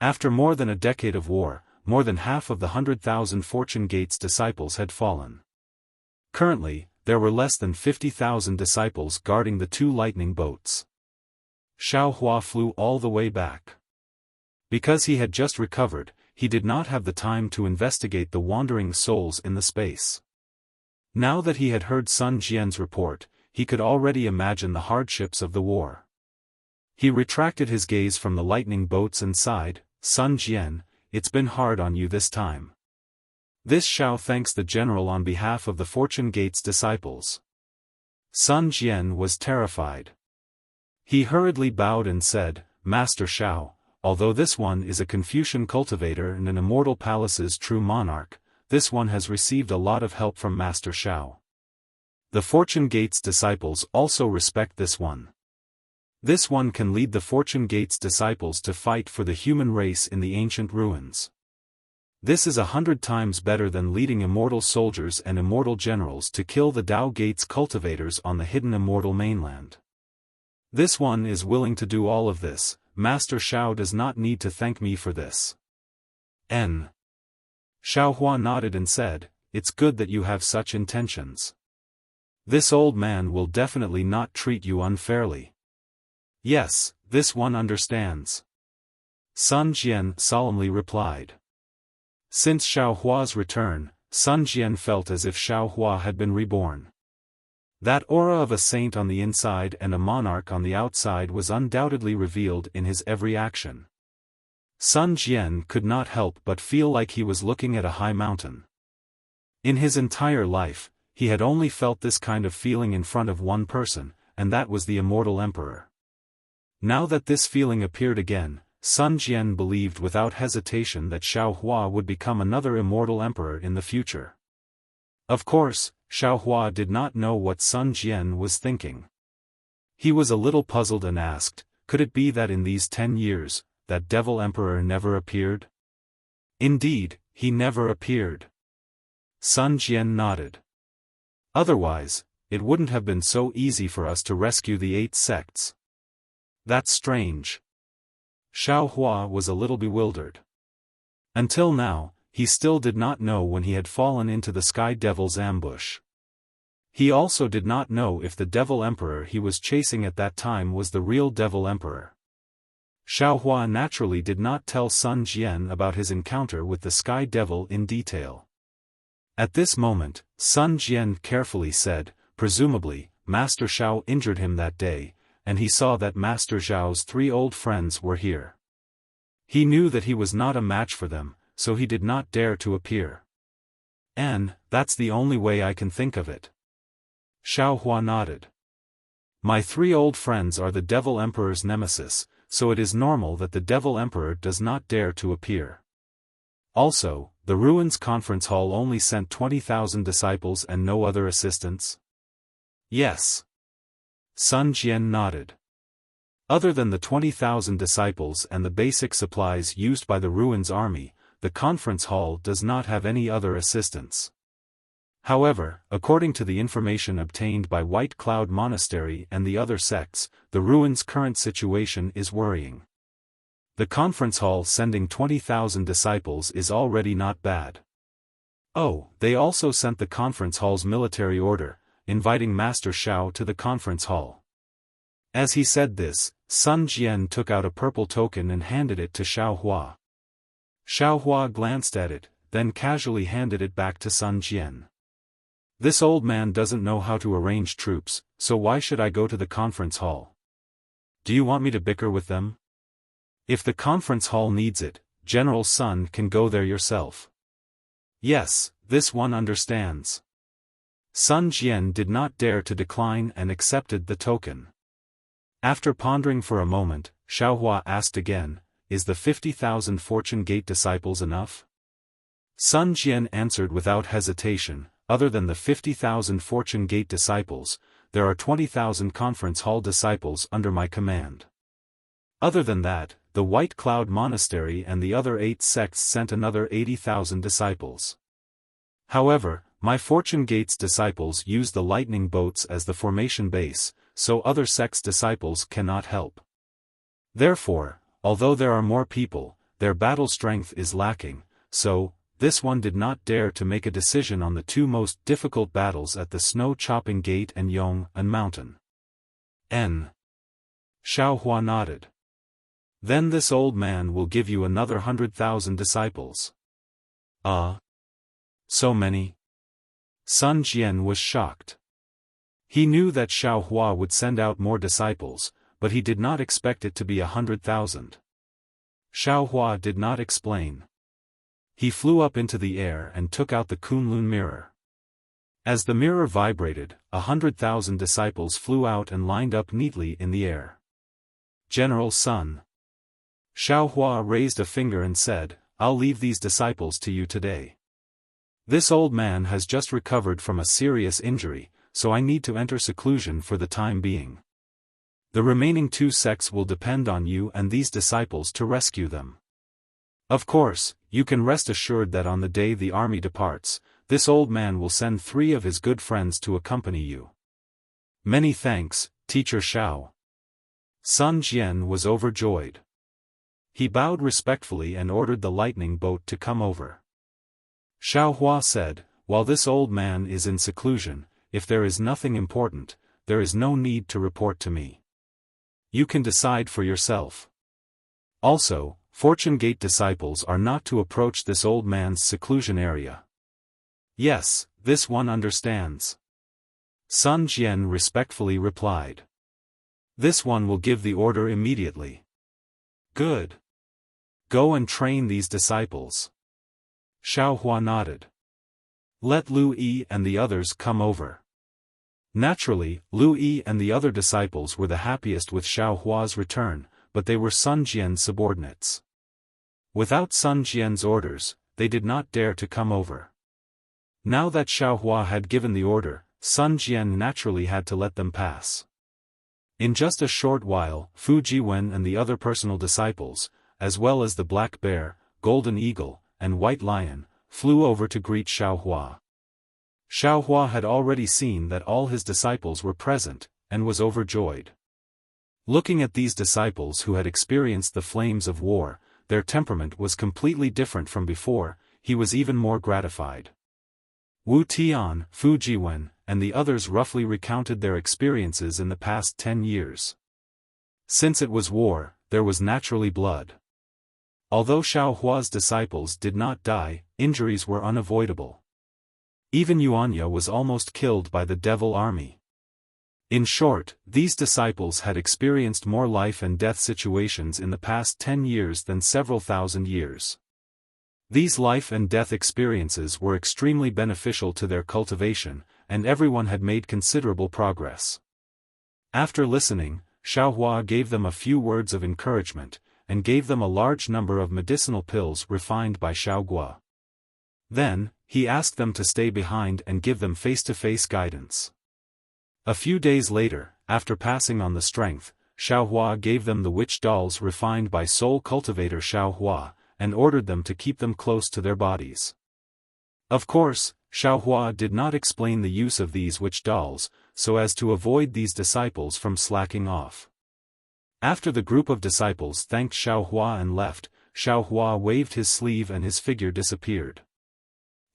After more than a decade of war, more than half of the 100,000 Fortune Gate's disciples had fallen. Currently, there were less than 50,000 disciples guarding the 2 lightning boats. Xiaohua flew all the way back. Because he had just recovered, he did not have the time to investigate the wandering souls in the space. Now that he had heard Sun Jian's report, he could already imagine the hardships of the war. He retracted his gaze from the lightning boats and sighed, "Sun Jian, it's been hard on you this time." This Xiao thanks the general on behalf of the Fortune Gate's disciples. Sun Jian was terrified. He hurriedly bowed and said, "Master Xiao, although this one is a Confucian cultivator and an immortal palace's true monarch, this one has received a lot of help from Master Xiao. The Fortune Gate's disciples also respect this one. This one can lead the Fortune Gate's disciples to fight for the human race in the ancient ruins. This is 100 times better than leading immortal soldiers and immortal generals to kill the Tao Gate's cultivators on the hidden immortal mainland. This one is willing to do all of this. Master Xiao does not need to thank me for this." Xiaohua nodded and said, "It's good that you have such intentions. This old man will definitely not treat you unfairly." "Yes, this one understands," Sun Jian solemnly replied. Since Xiaohua's return, Sun Jian felt as if Xiaohua had been reborn. That aura of a saint on the inside and a monarch on the outside was undoubtedly revealed in his every action. Sun Jian could not help but feel like he was looking at a high mountain. In his entire life, he had only felt this kind of feeling in front of one person, and that was the immortal emperor. Now that this feeling appeared again, Sun Jian believed without hesitation that Xiaohua would become another immortal emperor in the future. Of course, Xiaohua did not know what Sun Jian was thinking. He was a little puzzled and asked, could it be that in these 10 years, that devil emperor never appeared? Indeed, he never appeared. Sun Jian nodded. Otherwise, it wouldn't have been so easy for us to rescue the 8 sects. That's strange. Xiaohua was a little bewildered. Until now, he still did not know when he had fallen into the Sky Devil's ambush. He also did not know if the Devil Emperor he was chasing at that time was the real Devil Emperor. Xiaohua naturally did not tell Sun Jian about his encounter with the Sky Devil in detail. At this moment, Sun Jian carefully said, presumably, Master Xiao injured him that day, and he saw that Master Zhao's 3 old friends were here. He knew that he was not a match for them, so he did not dare to appear. And that's the only way I can think of it. Xiaohua nodded. My 3 old friends are the Devil Emperor's nemesis, so it is normal that the Devil Emperor does not dare to appear. Also, the Ruins Conference Hall only sent 20,000 disciples and no other assistants? Yes. Sun Jian nodded. Other than the 20,000 disciples and the basic supplies used by the Ruins army, the conference hall does not have any other assistance. However, according to the information obtained by White Cloud Monastery and the other sects, the Ruins' current situation is worrying. The conference hall sending 20,000 disciples is already not bad. Oh, they also sent the conference hall's military order, inviting Master Xiao to the conference hall. As he said this, Sun Jian took out a purple token and handed it to Xiaohua. Xiaohua glanced at it, then casually handed it back to Sun Jian. This old man doesn't know how to arrange troops, so why should I go to the conference hall? Do you want me to bicker with them? If the conference hall needs it, General Sun can go there yourself. Yes, this one understands. Sun Jian did not dare to decline and accepted the token. After pondering for a moment, Xiaohua asked again, is the 50,000 Fortune Gate disciples enough? Sun Jian answered without hesitation, other than the 50,000 Fortune Gate disciples, there are 20,000 conference hall disciples under my command. Other than that, the White Cloud Monastery and the other 8 sects sent another 80,000 disciples. However, my Fortune Gate's disciples use the lightning boats as the formation base, so other sects' disciples cannot help. Therefore, although there are more people, their battle strength is lacking, so, this one did not dare to make a decision on the two most difficult battles at the snow-chopping gate and Yong'an Mountain. Xiaohua nodded. Then this old man will give you another 100,000 disciples. So many? Sun Jian was shocked. He knew that Xiaohua would send out more disciples, but he did not expect it to be 100,000. Xiaohua did not explain. He flew up into the air and took out the Kunlun mirror. As the mirror vibrated, 100,000 disciples flew out and lined up neatly in the air. General Sun. Xiaohua raised a finger and said, "I'll leave these disciples to you today. This old man has just recovered from a serious injury, so I need to enter seclusion for the time being. The remaining 2 sects will depend on you and these disciples to rescue them. Of course, you can rest assured that on the day the army departs, this old man will send 3 of his good friends to accompany you." "Many thanks, Teacher Xiao." Sun Jian was overjoyed. He bowed respectfully and ordered the lightning boat to come over. Xiaohua said, "While this old man is in seclusion, if there is nothing important, there is no need to report to me. You can decide for yourself. Also, Fortune Gate disciples are not to approach this old man's seclusion area." "Yes, this one understands." Sun Jian respectfully replied. "This one will give the order immediately." "Good. Go and train these disciples." Xiaohua nodded. "Let Lu Yi and the others come over." Naturally, Lu Yi and the other disciples were the happiest with Xiaohua's return, but they were Sun Jian's subordinates. Without Sun Jian's orders, they did not dare to come over. Now that Xiaohua had given the order, Sun Jian naturally had to let them pass. In just a short while, Fu Jiwen and the other personal disciples, as well as the Black Bear, Golden Eagle, and White Lion, flew over to greet Xiaohua. Xiaohua had already seen that all his disciples were present, and was overjoyed. Looking at these disciples who had experienced the flames of war, their temperament was completely different from before, he was even more gratified. Wu Tian, Fu Jiwen, and the others roughly recounted their experiences in the past 10 years. Since it was war, there was naturally blood. Although Xiaohua's disciples did not die, injuries were unavoidable. Even Yuanya was almost killed by the devil army. In short, these disciples had experienced more life and death situations in the past 10 years than several thousand years. These life and death experiences were extremely beneficial to their cultivation, and everyone had made considerable progress. After listening, Xiaohua gave them a few words of encouragement, and gave them a large number of medicinal pills refined by Xiaogua. Then, he asked them to stay behind and give them face-to-face guidance. A few days later, after passing on the strength, Xiaohua gave them the witch dolls refined by Soul Cultivator Xiaohua, and ordered them to keep them close to their bodies. Of course, Xiaohua did not explain the use of these witch dolls, so as to avoid these disciples from slacking off. After the group of disciples thanked Xiaohua and left, Xiaohua waved his sleeve and his figure disappeared.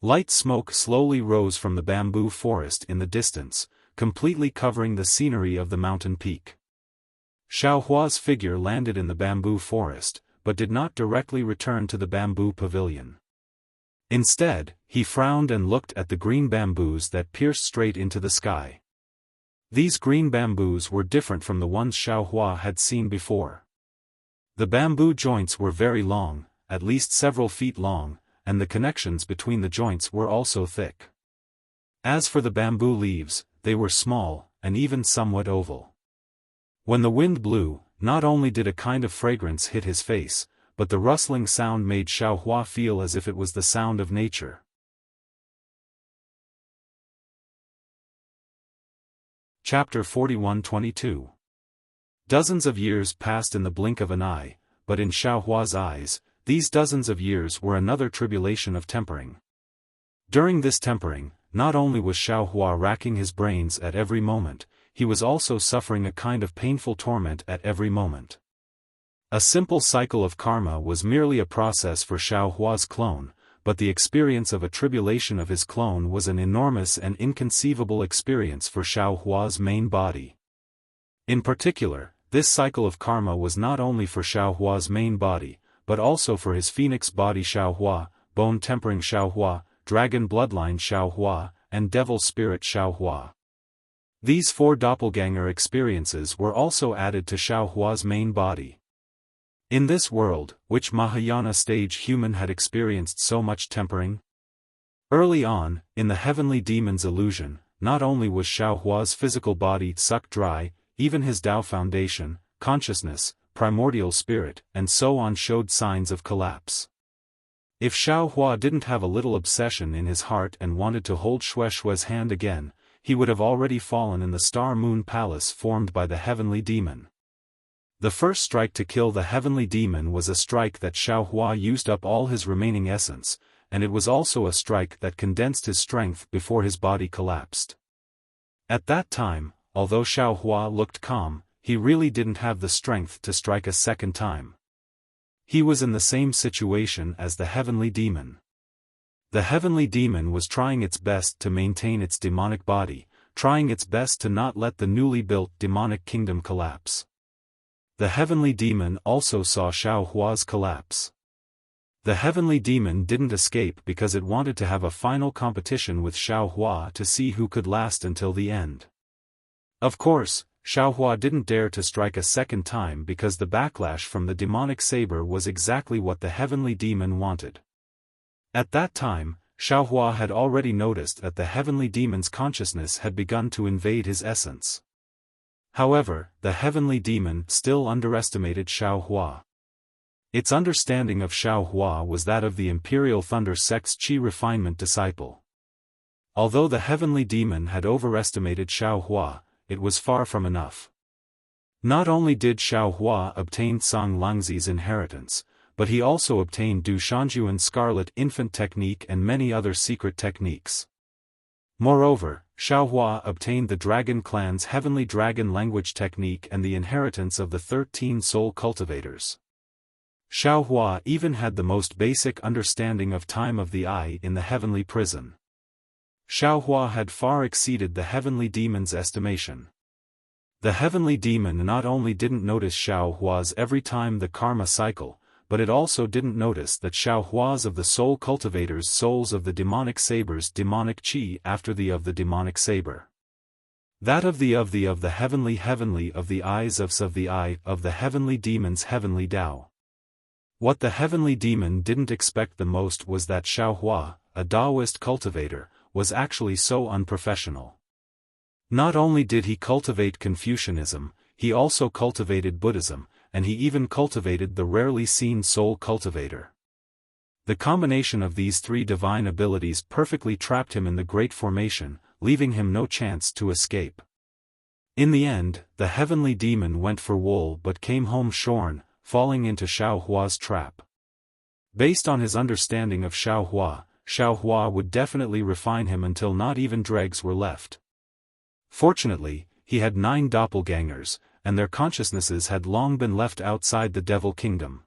Light smoke slowly rose from the bamboo forest in the distance, completely covering the scenery of the mountain peak. Xiaohua's figure landed in the bamboo forest, but did not directly return to the bamboo pavilion. Instead, he frowned and looked at the green bamboos that pierced straight into the sky. These green bamboos were different from the ones Xiaohua had seen before. The bamboo joints were very long, at least several feet long, and the connections between the joints were also thick. As for the bamboo leaves, they were small, and even somewhat oval. When the wind blew, not only did a kind of fragrance hit his face, but the rustling sound made Xiaohua feel as if it was the sound of nature. Chapter 41-22. Dozens of years passed in the blink of an eye, but in Xiaohua's eyes, these dozens of years were another tribulation of tempering. During this tempering, not only was Xiaohua racking his brains at every moment, he was also suffering a kind of painful torment at every moment. A simple cycle of karma was merely a process for Xiaohua's clone, but the experience of a tribulation of his clone was an enormous and inconceivable experience for Xiao Hua's main body. In particular, this cycle of karma was not only for Xiao Hua's main body, but also for his phoenix body Xiao Hua, bone-tempering Xiao Hua, dragon bloodline Xiao Hua, and devil spirit Xiao Hua. These 4 doppelganger experiences were also added to Xiao Hua's main body. In this world, which Mahayana stage human had experienced so much tempering? Early on, in the heavenly demon's illusion, not only was Xiao Hua's physical body sucked dry, even his Tao foundation, consciousness, primordial spirit, and so on showed signs of collapse. If Xiao Hua didn't have a little obsession in his heart and wanted to hold Xue Xue's hand again, he would have already fallen in the star-moon palace formed by the heavenly demon. The first strike to kill the heavenly demon was a strike that Xiao Hua used up all his remaining essence, and it was also a strike that condensed his strength before his body collapsed. At that time, although Xiao Hua looked calm, he really didn't have the strength to strike a second time. He was in the same situation as the heavenly demon. The heavenly demon was trying its best to maintain its demonic body, trying its best to not let the newly built demonic kingdom collapse. The heavenly demon also saw Xiao Hua's collapse. The heavenly demon didn't escape because it wanted to have a final competition with Xiao Hua to see who could last until the end. Of course, Xiao Hua didn't dare to strike a second time because the backlash from the demonic saber was exactly what the heavenly demon wanted. At that time, Xiao Hua had already noticed that the heavenly demon's consciousness had begun to invade his essence. However, the heavenly demon still underestimated Xiao Hua. Its understanding of Xiao Hua was that of the Imperial Thunder Sect's Qi refinement disciple. Although the heavenly demon had overestimated Xiao Hua, it was far from enough. Not only did Xiao Hua obtain Song Langzi's inheritance, but he also obtained Du Shanjuan's Scarlet Infant technique and many other secret techniques. Moreover, Xiao Hua obtained the Dragon Clan's Heavenly Dragon Language technique and the inheritance of the 13 Soul Cultivators. Xiao Hua even had the most basic understanding of time of the eye in the heavenly prison. Xiao Hua had far exceeded the heavenly demon's estimation. The heavenly demon not only didn't notice Xiao Hua's every time the karma cycle, but it also didn't notice that Xiao Hua's of the soul cultivators souls of the demonic saber's demonic qi after the of the demonic saber. That of the heavenly of the eyes of the eye of the heavenly demon's heavenly Tao. What the heavenly demon didn't expect the most was that Xiao Hua, a Taoist cultivator, was actually so unprofessional. Not only did he cultivate Confucianism, he also cultivated Buddhism, and he even cultivated the rarely seen soul cultivator. The combination of these 3 divine abilities perfectly trapped him in the Great Formation, leaving him no chance to escape. In the end, the heavenly demon went for wool but came home shorn, falling into Xiao Hua's trap. Based on his understanding of Xiao Hua would definitely refine him until not even dregs were left. Fortunately, he had 9 doppelgangers, and their consciousnesses had long been left outside the devil kingdom.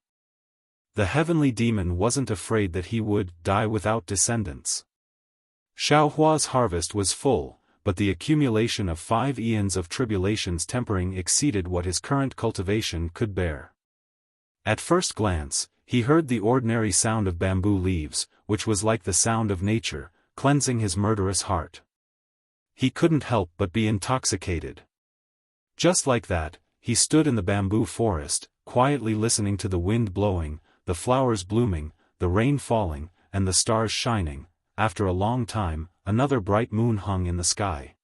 The heavenly demon wasn't afraid that he would die without descendants. Xiao Hua's harvest was full, but the accumulation of 5 eons of tribulations tempering exceeded what his current cultivation could bear. At first glance, he heard the ordinary sound of bamboo leaves, which was like the sound of nature, cleansing his murderous heart. He couldn't help but be intoxicated. Just like that, he stood in the bamboo forest, quietly listening to the wind blowing, the flowers blooming, the rain falling, and the stars shining. After a long time, another bright moon hung in the sky.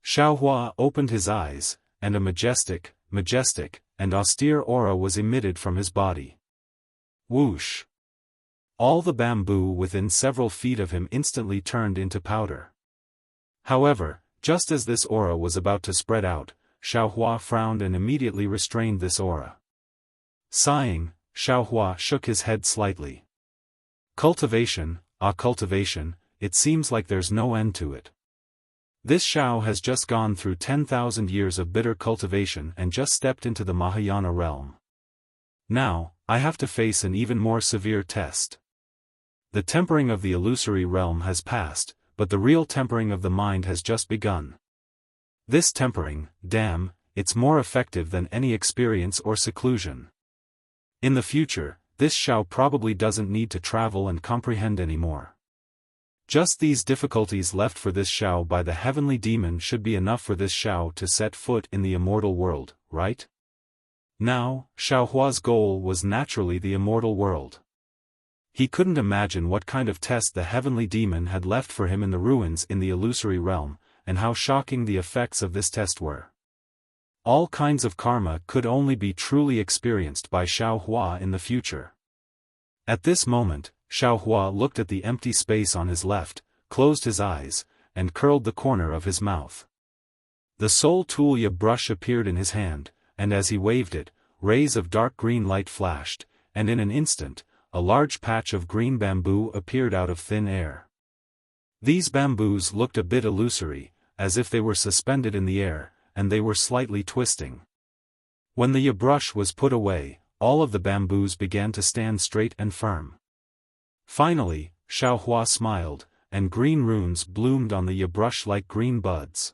Xiao Hua opened his eyes, and a majestic, and austere aura was emitted from his body. Whoosh! All the bamboo within several feet of him instantly turned into powder. However, just as this aura was about to spread out, Xiao Hua frowned and immediately restrained this aura. Sighing, Xiao Hua shook his head slightly. Cultivation, cultivation, it seems like there's no end to it. This Xiao has just gone through 10,000 years of bitter cultivation and just stepped into the Mahayana realm. Now, I have to face an even more severe test. The tempering of the illusory realm has passed, but the real tempering of the mind has just begun. This tempering, damn, it's more effective than any experience or seclusion. In the future, this Xiao probably doesn't need to travel and comprehend anymore. Just these difficulties left for this Xiao by the heavenly demon should be enough for this Xiao to set foot in the immortal world, right? Now, Xiaohua's goal was naturally the immortal world. He couldn't imagine what kind of test the heavenly demon had left for him in the ruins in the illusory realm, and how shocking the effects of this test were. All kinds of karma could only be truly experienced by Xiaohua in the future. At this moment, Xiaohua looked at the empty space on his left, closed his eyes, and curled the corner of his mouth. The soul Tulia brush appeared in his hand, and as he waved it, rays of dark green light flashed, and in an instant, a large patch of green bamboo appeared out of thin air. These bamboos looked a bit illusory, as if they were suspended in the air, and they were slightly twisting. When the brush was put away, all of the bamboos began to stand straight and firm. Finally, Xiaohua smiled, and green runes bloomed on the brush like green buds.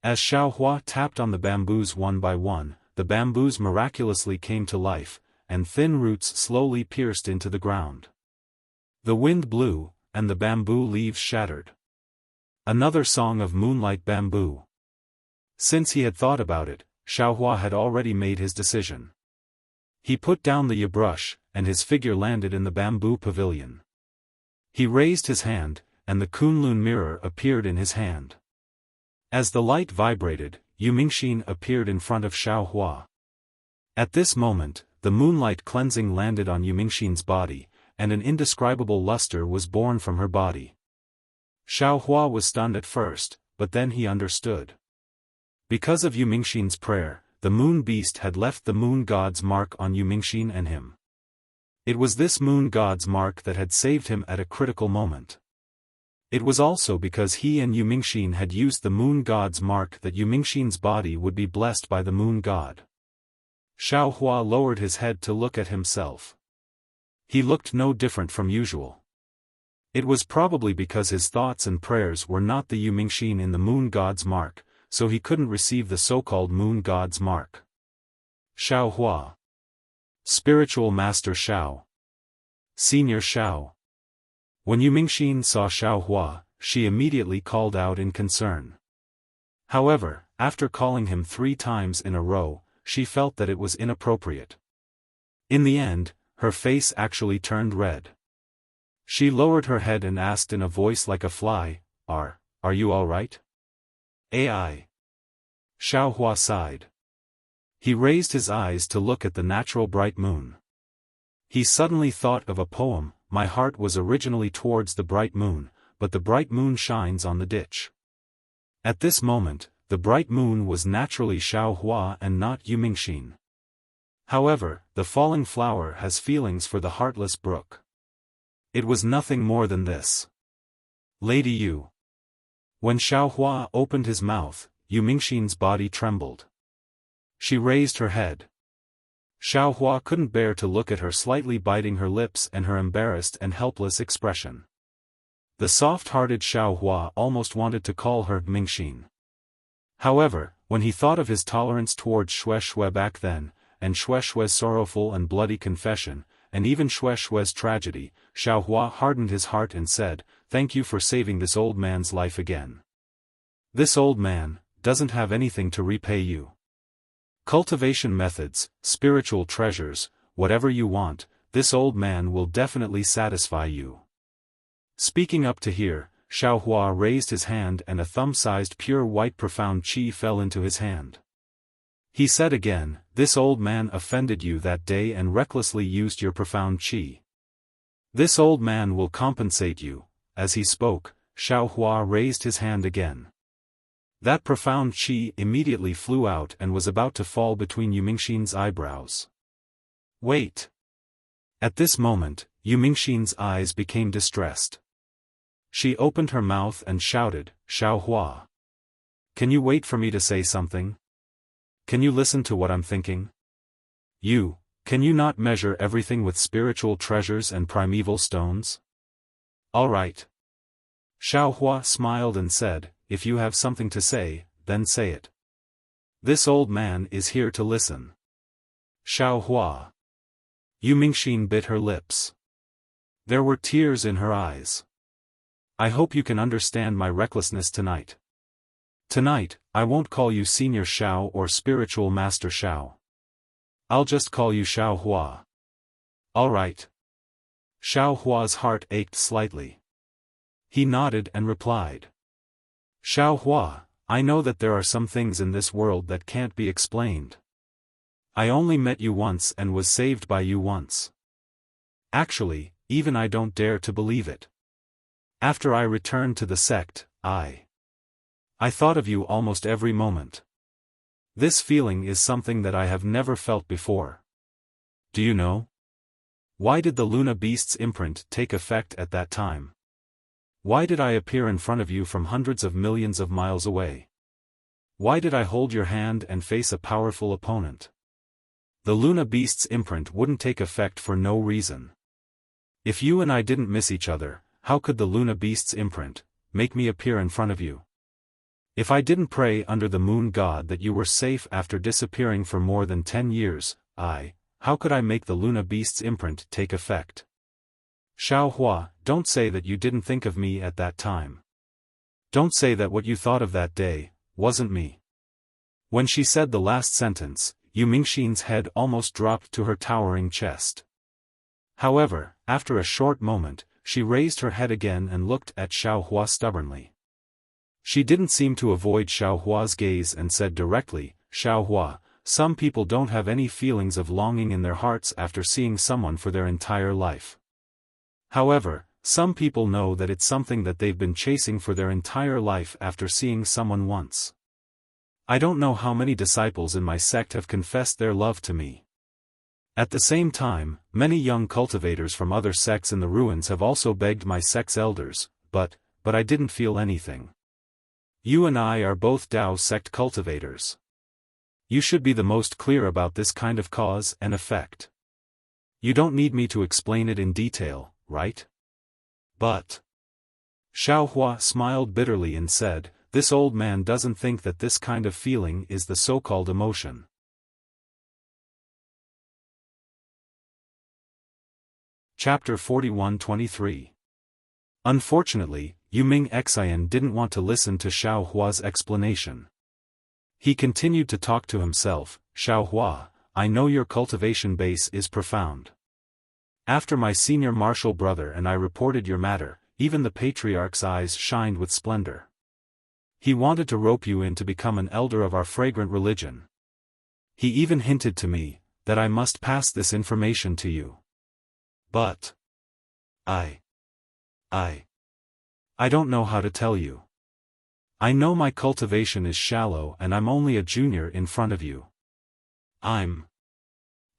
As Xiaohua tapped on the bamboos one by one, the bamboos miraculously came to life, and thin roots slowly pierced into the ground. The wind blew, and the bamboo leaves shattered. Another song of moonlight bamboo. Since he had thought about it, Xiaohua had already made his decision. He put down the brush, and his figure landed in the bamboo pavilion. He raised his hand, and the Kunlun mirror appeared in his hand. As the light vibrated, Yumingxin appeared in front of Xiaohua. At this moment, the moonlight cleansing landed on Yumingxin's body, and an indescribable luster was born from her body. Xiaohua was stunned at first, but then he understood. Because of Yumingxin's prayer, the moon beast had left the moon god's mark on Yumingxin and him. It was this moon god's mark that had saved him at a critical moment. It was also because he and Yumingxin had used the moon god's mark that Yumingxin's body would be blessed by the moon god. Xiaohua lowered his head to look at himself. He looked no different from usual. It was probably because his thoughts and prayers were not the Yumingxin in the moon god's mark, so he couldn't receive the so-called moon god's mark. Xiaohua. Spiritual Master Xiao. Senior Xiao. When Yumingxin saw Xiaohua, she immediately called out in concern. However, after calling him 3 times in a row, she felt that it was inappropriate. In the end, her face actually turned red. She lowered her head and asked in a voice like a fly, Are you all right? Ai. Xiaohua sighed. He raised his eyes to look at the natural bright moon. He suddenly thought of a poem, My heart was originally towards the bright moon, but the bright moon shines on the ditch. At this moment, the bright moon was naturally Xiaohua and not Yumingxin. However, the falling flower has feelings for the heartless brook. It was nothing more than this. Lady Yu. When Xiaohua opened his mouth, Yumingxin's body trembled. She raised her head. Xiaohua couldn't bear to look at her, slightly biting her lips and her embarrassed and helpless expression. The soft-hearted Xiaohua almost wanted to call her Mingxin. However, when he thought of his tolerance towards Shui back then, and Shui's sorrowful and bloody confession, and even Shui's tragedy, Xiaohua hardened his heart and said, Thank you for saving this old man's life again. This old man doesn't have anything to repay you. Cultivation methods, spiritual treasures, whatever you want, this old man will definitely satisfy you. Speaking up to here, Xiaohua raised his hand and a thumb-sized pure white profound qi fell into his hand. He said again, This old man offended you that day and recklessly used your profound qi. This old man will compensate you. As he spoke, Xiaohua raised his hand again. That profound qi immediately flew out and was about to fall between Yumingxin's eyebrows. Wait. At this moment, Yumingxin's eyes became distressed. She opened her mouth and shouted, Xiaohua. Can you wait for me to say something? Can you listen to what I'm thinking? Can you not measure everything with spiritual treasures and primeval stones? All right. Xiaohua smiled and said, if you have something to say, then say it. This old man is here to listen. Xiaohua. Yu Mingxin bit her lips. There were tears in her eyes. I hope you can understand my recklessness tonight. Tonight, I won't call you Senior Xiao or Spiritual Master Xiao. I'll just call you Xiaohua. All right. Xiaohua's heart ached slightly. He nodded and replied. Xiaohua, I know that there are some things in this world that can't be explained. I only met you once and was saved by you once. Actually, even I don't dare to believe it. After I returned to the sect, I thought of you almost every moment. This feeling is something that I have never felt before. Do you know? Why did the Luna Beast's imprint take effect at that time? Why did I appear in front of you from hundreds of millions of miles away? Why did I hold your hand and face a powerful opponent? The Luna Beast's imprint wouldn't take effect for no reason. If you and I didn't miss each other, how could the Luna Beast's imprint make me appear in front of you? If I didn't pray under the moon god that you were safe after disappearing for more than 10 years, how could I make the Luna Beast's imprint take effect? Xiaohua, don't say that you didn't think of me at that time. Don't say that what you thought of that day wasn't me. When she said the last sentence, Yu Mingxin's head almost dropped to her towering chest. However, after a short moment, she raised her head again and looked at Xiaohua stubbornly. She didn't seem to avoid Xiaohua's gaze and said directly, Xiaohua, some people don't have any feelings of longing in their hearts after seeing someone for their entire life. However, some people know that it's something that they've been chasing for their entire life after seeing someone once. I don't know how many disciples in my sect have confessed their love to me. At the same time, many young cultivators from other sects in the ruins have also begged my sect's elders, but I didn't feel anything. You and I are both Dao sect cultivators. You should be the most clear about this kind of cause and effect. You don't need me to explain it in detail, right? But Xiaohua smiled bitterly and said, this old man doesn't think that this kind of feeling is the so-called emotion. Chapter 41-23. Unfortunately, Yu Mingxian didn't want to listen to Xiaohua's explanation. He continued to talk to himself, Xiaohua, I know your cultivation base is profound. After my senior martial brother and I reported your matter, even the patriarch's eyes shined with splendor. He wanted to rope you in to become an elder of our fragrant religion. He even hinted to me that I must pass this information to you. But I don't know how to tell you. I know my cultivation is shallow and I'm only a junior in front of you. I'm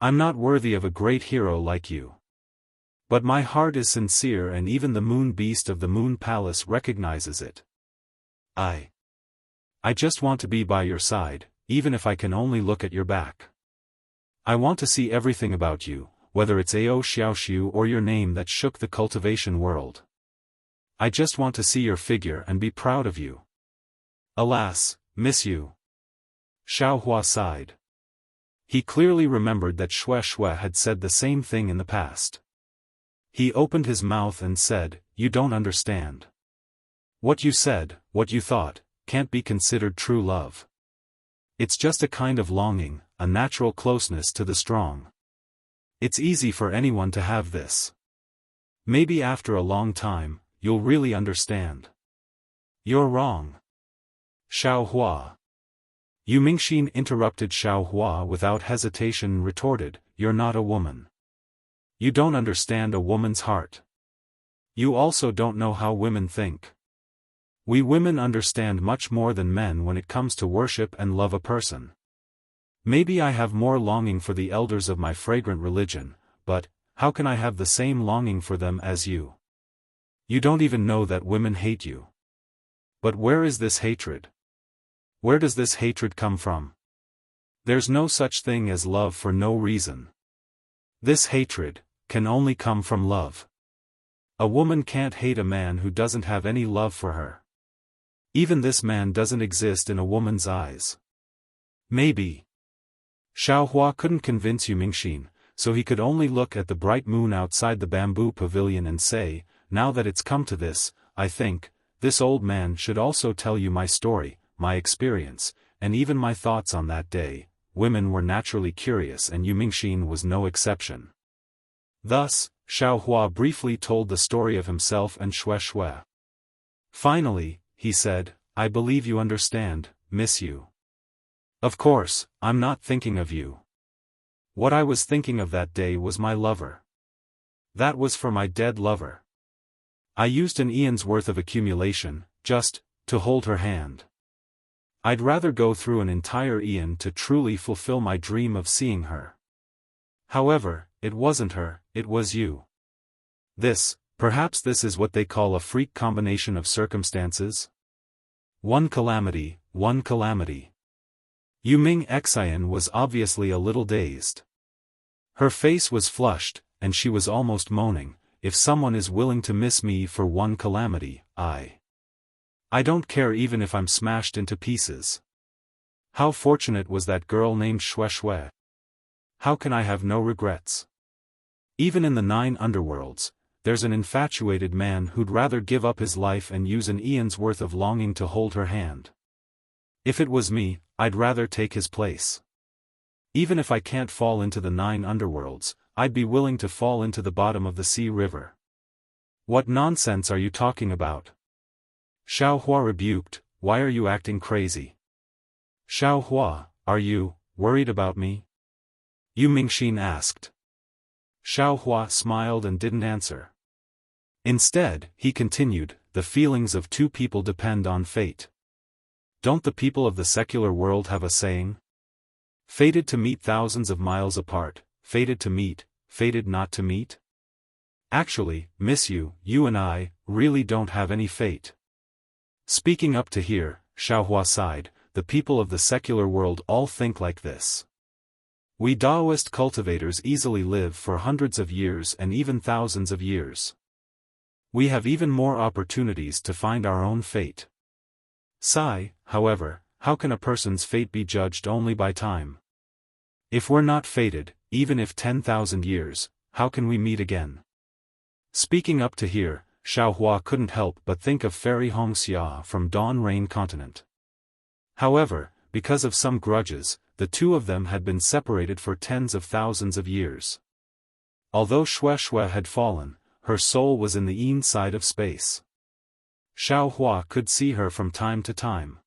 not worthy of a great hero like you. But my heart is sincere and even the moon beast of the moon palace recognizes it. I just want to be by your side, even if I can only look at your back. I want to see everything about you, whether it's Ao Xiaoxiu or your name that shook the cultivation world. I just want to see your figure and be proud of you. Alas, miss you. Xiaohua sighed. He clearly remembered that Xue had said the same thing in the past. He opened his mouth and said, you don't understand. What you said, what you thought, can't be considered true love. It's just a kind of longing, a natural closeness to the strong. It's easy for anyone to have this. Maybe after a long time, you'll really understand. You're wrong. Xiaohua. Yu Mingxin interrupted Xiaohua without hesitation and retorted, you're not a woman. You don't understand a woman's heart. You also don't know how women think. We women understand much more than men when it comes to worship and love a person. Maybe I have more longing for the elders of my fragrant religion, but how can I have the same longing for them as you? You don't even know that women hate you. But where is this hatred? Where does this hatred come from? There's no such thing as love for no reason. This hatred can only come from love. A woman can't hate a man who doesn't have any love for her. Even this man doesn't exist in a woman's eyes. Maybe. Xiaohua couldn't convince Yu Mingxin, so he could only look at the bright moon outside the bamboo pavilion and say, now that it's come to this, I think, this old man should also tell you my story, my experience, and even my thoughts on that day. Women were naturally curious and Yu Mingxin was no exception. Thus, Xiaohua briefly told the story of himself and Xue. Finally, he said, I believe you understand, Miss Yu. Of course, I'm not thinking of you. What I was thinking of that day was my lover. That was for my dead lover. I used an eon's worth of accumulation, just, to hold her hand. I'd rather go through an entire eon to truly fulfill my dream of seeing her. However, it wasn't her, it was you. Perhaps this is what they call a freak combination of circumstances? One calamity, one calamity. Yu Mingxian was obviously a little dazed. Her face was flushed, and she was almost moaning, if someone is willing to miss me for one calamity, I don't care even if I'm smashed into pieces. How fortunate was that girl named Xue. How can I have no regrets? Even in the 9 underworlds, there's an infatuated man who'd rather give up his life and use an eon's worth of longing to hold her hand. If it was me, I'd rather take his place. Even if I can't fall into the 9 underworlds, I'd be willing to fall into the bottom of the sea river. What nonsense are you talking about? Xiaohua rebuked, why are you acting crazy? Xiaohua, are you worried about me? Yu Mingxin asked. Xiaohua smiled and didn't answer. Instead, he continued, the feelings of two people depend on fate. Don't the people of the secular world have a saying? Fated to meet thousands of miles apart, fated to meet, fated not to meet? Actually, Miss Yu, you and I, really don't have any fate. Speaking up to here, Xiaohua sighed, the people of the secular world all think like this. We Taoist cultivators easily live for hundreds of years and even thousands of years. We have even more opportunities to find our own fate. However, how can a person's fate be judged only by time? If we're not fated, even if 10,000 years, how can we meet again? Speaking up to here, Xiaohua couldn't help but think of Fairy Wuxia from Dawn Rain Continent. However, because of some grudges, the two of them had been separated for tens of thousands of years. Although Xue had fallen, her soul was in the inside of space. Xiaohua could see her from time to time.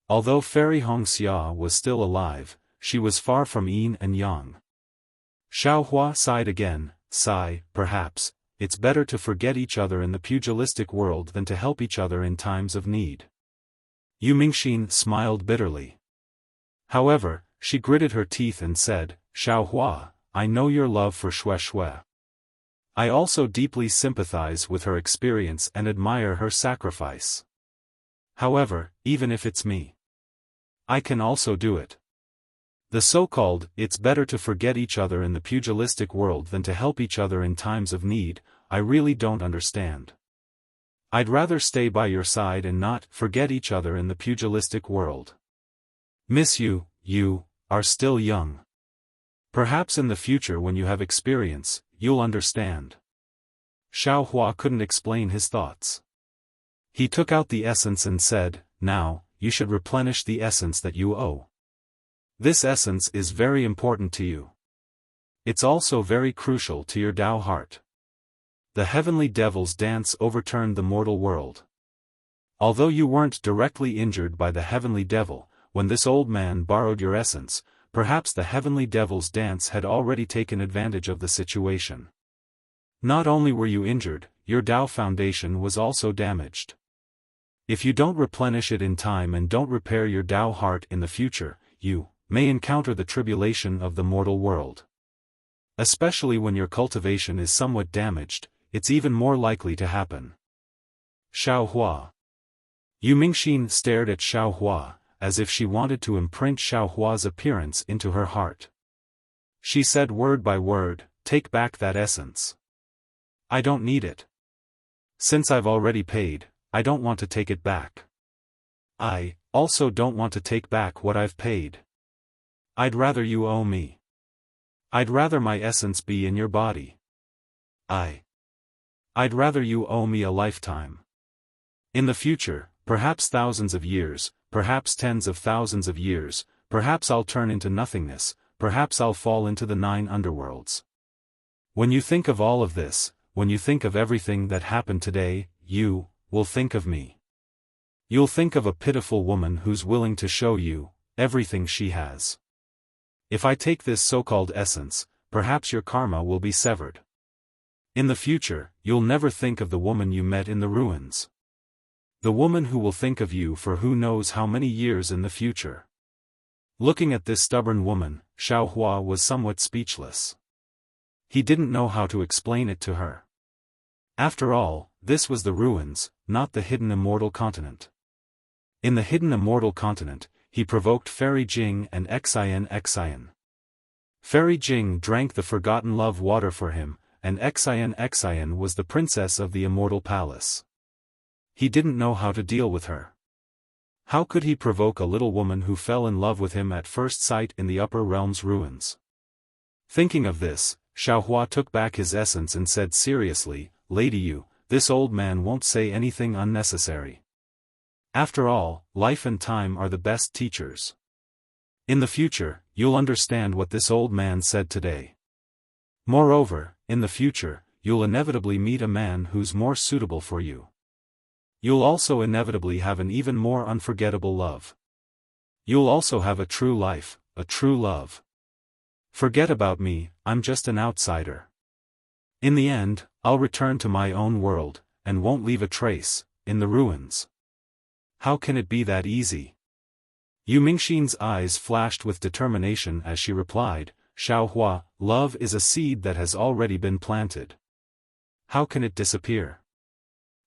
Although Fairy Wuxia was still alive, she was far from yin and yang. Xiaohua sighed again, perhaps, it's better to forget each other in the pugilistic world than to help each other in times of need. Yu Mingxin smiled bitterly. However, she gritted her teeth and said, Xiaohua, I know your love for Xue. I also deeply sympathize with her experience and admire her sacrifice. However, even if it's me, I can also do it. The so-called, it's better to forget each other in the pugilistic world than to help each other in times of need, I really don't understand. I'd rather stay by your side and not forget each other in the pugilistic world. Miss Yu, you are still young. Perhaps in the future when you have experience, you'll understand. Xiaohua couldn't explain his thoughts. He took out the essence and said, now, you should replenish the essence that you owe. This essence is very important to you. It's also very crucial to your Tao heart. The heavenly devil's dance overturned the mortal world. Although you weren't directly injured by the heavenly devil, when this old man borrowed your essence, perhaps the heavenly devil's dance had already taken advantage of the situation. Not only were you injured, your Tao foundation was also damaged. If you don't replenish it in time and don't repair your Tao heart in the future, you may encounter the tribulation of the mortal world. Especially when your cultivation is somewhat damaged, it's even more likely to happen. Xiaohua. Yu Mingxin stared at Xiaohua, as if she wanted to imprint Xiaohua's appearance into her heart. She said word by word, take back that essence. I don't need it. Since I've already paid, I don't want to take it back. I also don't want to take back what I've paid. I'd rather you owe me. I'd rather my essence be in your body. I'd rather you owe me a lifetime. In the future, perhaps thousands of years, perhaps tens of thousands of years, perhaps I'll turn into nothingness, perhaps I'll fall into the 9 underworlds. When you think of all of this, when you think of everything that happened today, you will think of me. You'll think of a pitiful woman who's willing to show you everything she has. If I take this so-called essence, perhaps your karma will be severed. In the future, you'll never think of the woman you met in the ruins. The woman who will think of you for who knows how many years in the future. Looking at this stubborn woman, Xiaofan was somewhat speechless. He didn't know how to explain it to her. After all, this was the ruins, not the hidden immortal continent. In the hidden immortal continent, he provoked Fairy Jing and Xian. Fairy Jing drank the forgotten love water for him, and Xian was the princess of the immortal palace. He didn't know how to deal with her. How could he provoke a little woman who fell in love with him at first sight in the upper realms ruins? Thinking of this, Xiaofan took back his essence and said seriously, "Lady Yu, this old man won't say anything unnecessary. After all, life and time are the best teachers. In the future, you'll understand what this old man said today. Moreover, in the future, you'll inevitably meet a man who's more suitable for you. You'll also inevitably have an even more unforgettable love. You'll also have a true life, a true love. Forget about me, I'm just an outsider. In the end, I'll return to my own world, and won't leave a trace, in the ruins." How can it be that easy? Yu Mingxin's eyes flashed with determination as she replied, "Xiaofan, love is a seed that has already been planted. How can it disappear?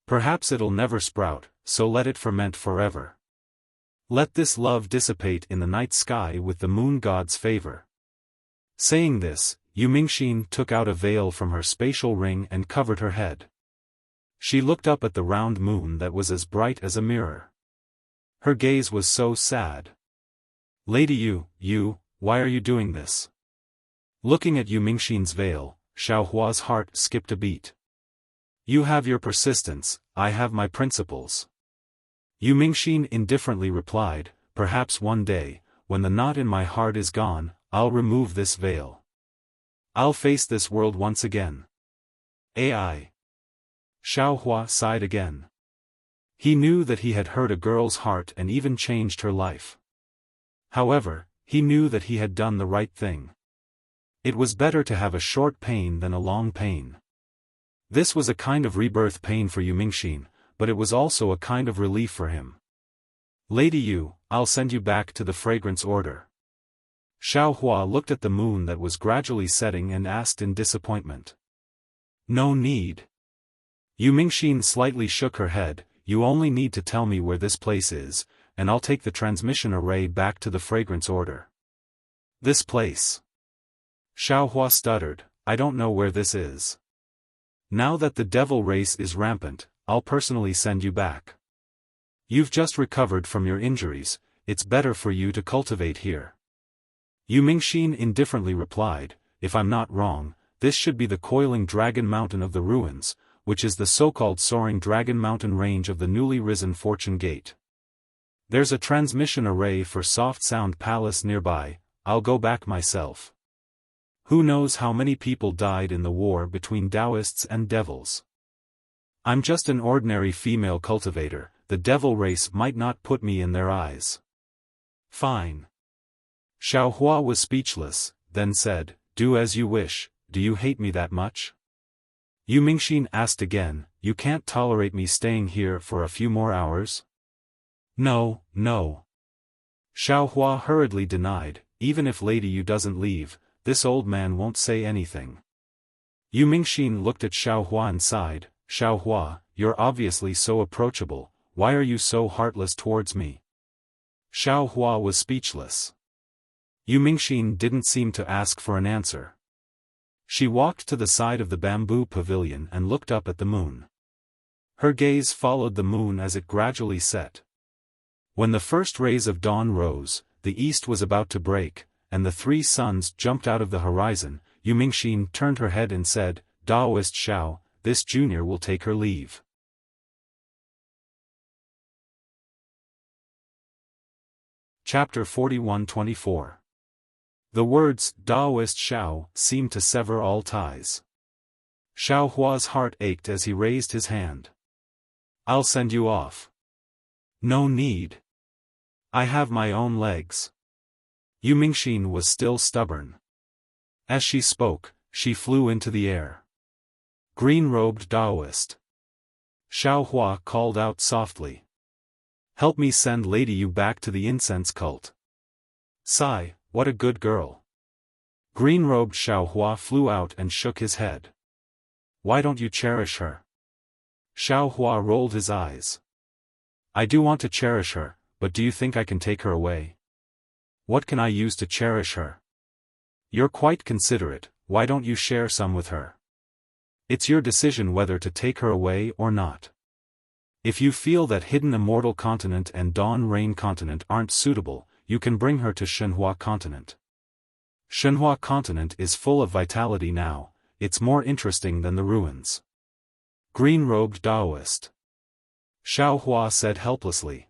Perhaps it'll never sprout, so let it ferment forever. Let this love dissipate in the night sky with the moon god's favor." Saying this, Yu Mingxin took out a veil from her spatial ring and covered her head. She looked up at the round moon that was as bright as a mirror. Her gaze was so sad. "Lady Yu, why are you doing this?" Looking at Yu Mingxin's veil, Xiaohua's heart skipped a beat. "You have your persistence, I have my principles." Yu Mingxin indifferently replied, "Perhaps one day, when the knot in my heart is gone, I'll remove this veil. I'll face this world once again." Ai. Xiaohua sighed again. He knew that he had hurt a girl's heart and even changed her life. However, he knew that he had done the right thing. It was better to have a short pain than a long pain. This was a kind of rebirth pain for Yu Mingxin, but it was also a kind of relief for him. "Lady Yu, I'll send you back to the fragrance order." Xiaohua looked at the moon that was gradually setting and asked in disappointment. "No need." Yu Mingxin slightly shook her head, "You only need to tell me where this place is, and I'll take the transmission array back to the fragrance order." "This place?" Xiaohua stuttered, "I don't know where this is. Now that the devil race is rampant, I'll personally send you back. You've just recovered from your injuries, it's better for you to cultivate here." Yu Mingxin indifferently replied, "If I'm not wrong, this should be the coiling dragon mountain of the ruins, which is the so-called soaring dragon mountain range of the newly risen Fortune Gate. There's a transmission array for Soft Sound Palace nearby, I'll go back myself. Who knows how many people died in the war between Taoists and devils. I'm just an ordinary female cultivator, the devil race might not put me in their eyes." "Fine." Xiaohua was speechless, then said, "Do as you wish, do you hate me that much?" Yu Mingxin asked again, "You can't tolerate me staying here for a few more hours?" No. Xiaohua hurriedly denied, "Even if Lady Yu doesn't leave, this old man won't say anything." Yu Mingxin looked at Xiaohua and sighed, "Xiaohua, you're obviously so approachable, why are you so heartless towards me?" Xiaohua was speechless. Yu Mingxin didn't seem to ask for an answer. She walked to the side of the bamboo pavilion and looked up at the moon. Her gaze followed the moon as it gradually set. When the first rays of dawn rose, the east was about to break, and the three suns jumped out of the horizon. Yu Mingxin turned her head and said, "Daoist Xiao, this junior will take her leave." Chapter 41-24. The words, Daoist Xiao, seemed to sever all ties. Xiao Hua's heart ached as he raised his hand. "I'll send you off." "No need. I have my own legs." Yu Mingxin was still stubborn. As she spoke, she flew into the air. "Green-robed Daoist." Xiao Hua called out softly. "Help me send Lady Yu back to the incense cult." "Sigh, what a good girl." Green-robed Xiao Hua flew out and shook his head. "Why don't you cherish her?" Xiao Hua rolled his eyes. "I do want to cherish her, but do you think I can take her away? What can I use to cherish her?" "You're quite considerate, why don't you share some with her? It's your decision whether to take her away or not. If you feel that Hidden Immortal Continent and Dawn Rain Continent aren't suitable, you can bring her to Shenhua Continent. Shenhua Continent is full of vitality now, it's more interesting than the ruins." Green-robed Daoist. Xiao Hua said helplessly.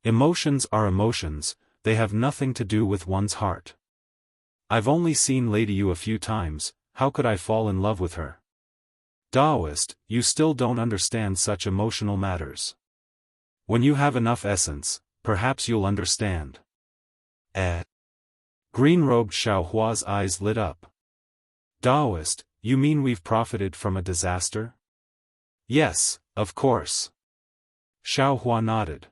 "Emotions are emotions, they have nothing to do with one's heart. I've only seen Lady Yu a few times, how could I fall in love with her?" "Daoist, you still don't understand such emotional matters. When you have enough essence, perhaps you'll understand." Green-robed Xiao Hua's eyes lit up. "Daoist, you mean we've profited from a disaster?" "Yes, of course." Xiao Hua nodded.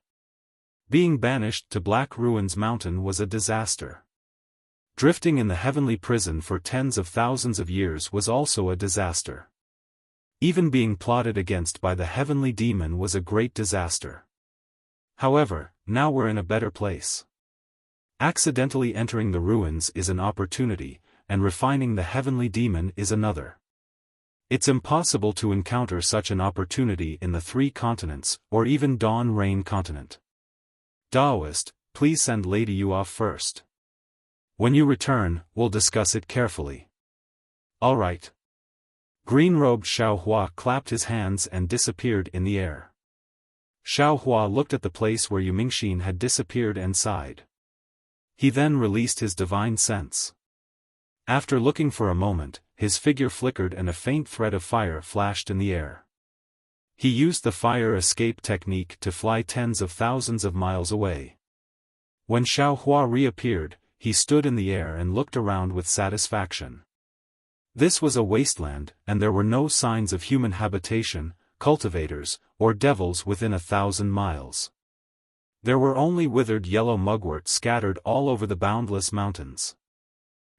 Being banished to Black Ruins Mountain was a disaster. Drifting in the heavenly prison for tens of thousands of years was also a disaster. Even being plotted against by the heavenly demon was a great disaster. However, now we're in a better place. Accidentally entering the ruins is an opportunity, and refining the heavenly demon is another. It's impossible to encounter such an opportunity in the three continents, or even Dawn Rain Continent. Daoist, please send Lady Yu off first. When you return, we'll discuss it carefully. All right. Green-robed Xiao Hua clapped his hands and disappeared in the air. Xiao Hua looked at the place where Yu Mingxin had disappeared and sighed. He then released his divine sense. After looking for a moment, his figure flickered and a faint thread of fire flashed in the air. He used the fire escape technique to fly tens of thousands of miles away. When Xiao Hua reappeared, he stood in the air and looked around with satisfaction. This was a wasteland, and there were no signs of human habitation, cultivators, or devils within 1,000 miles. There were only withered yellow mugwort scattered all over the boundless mountains.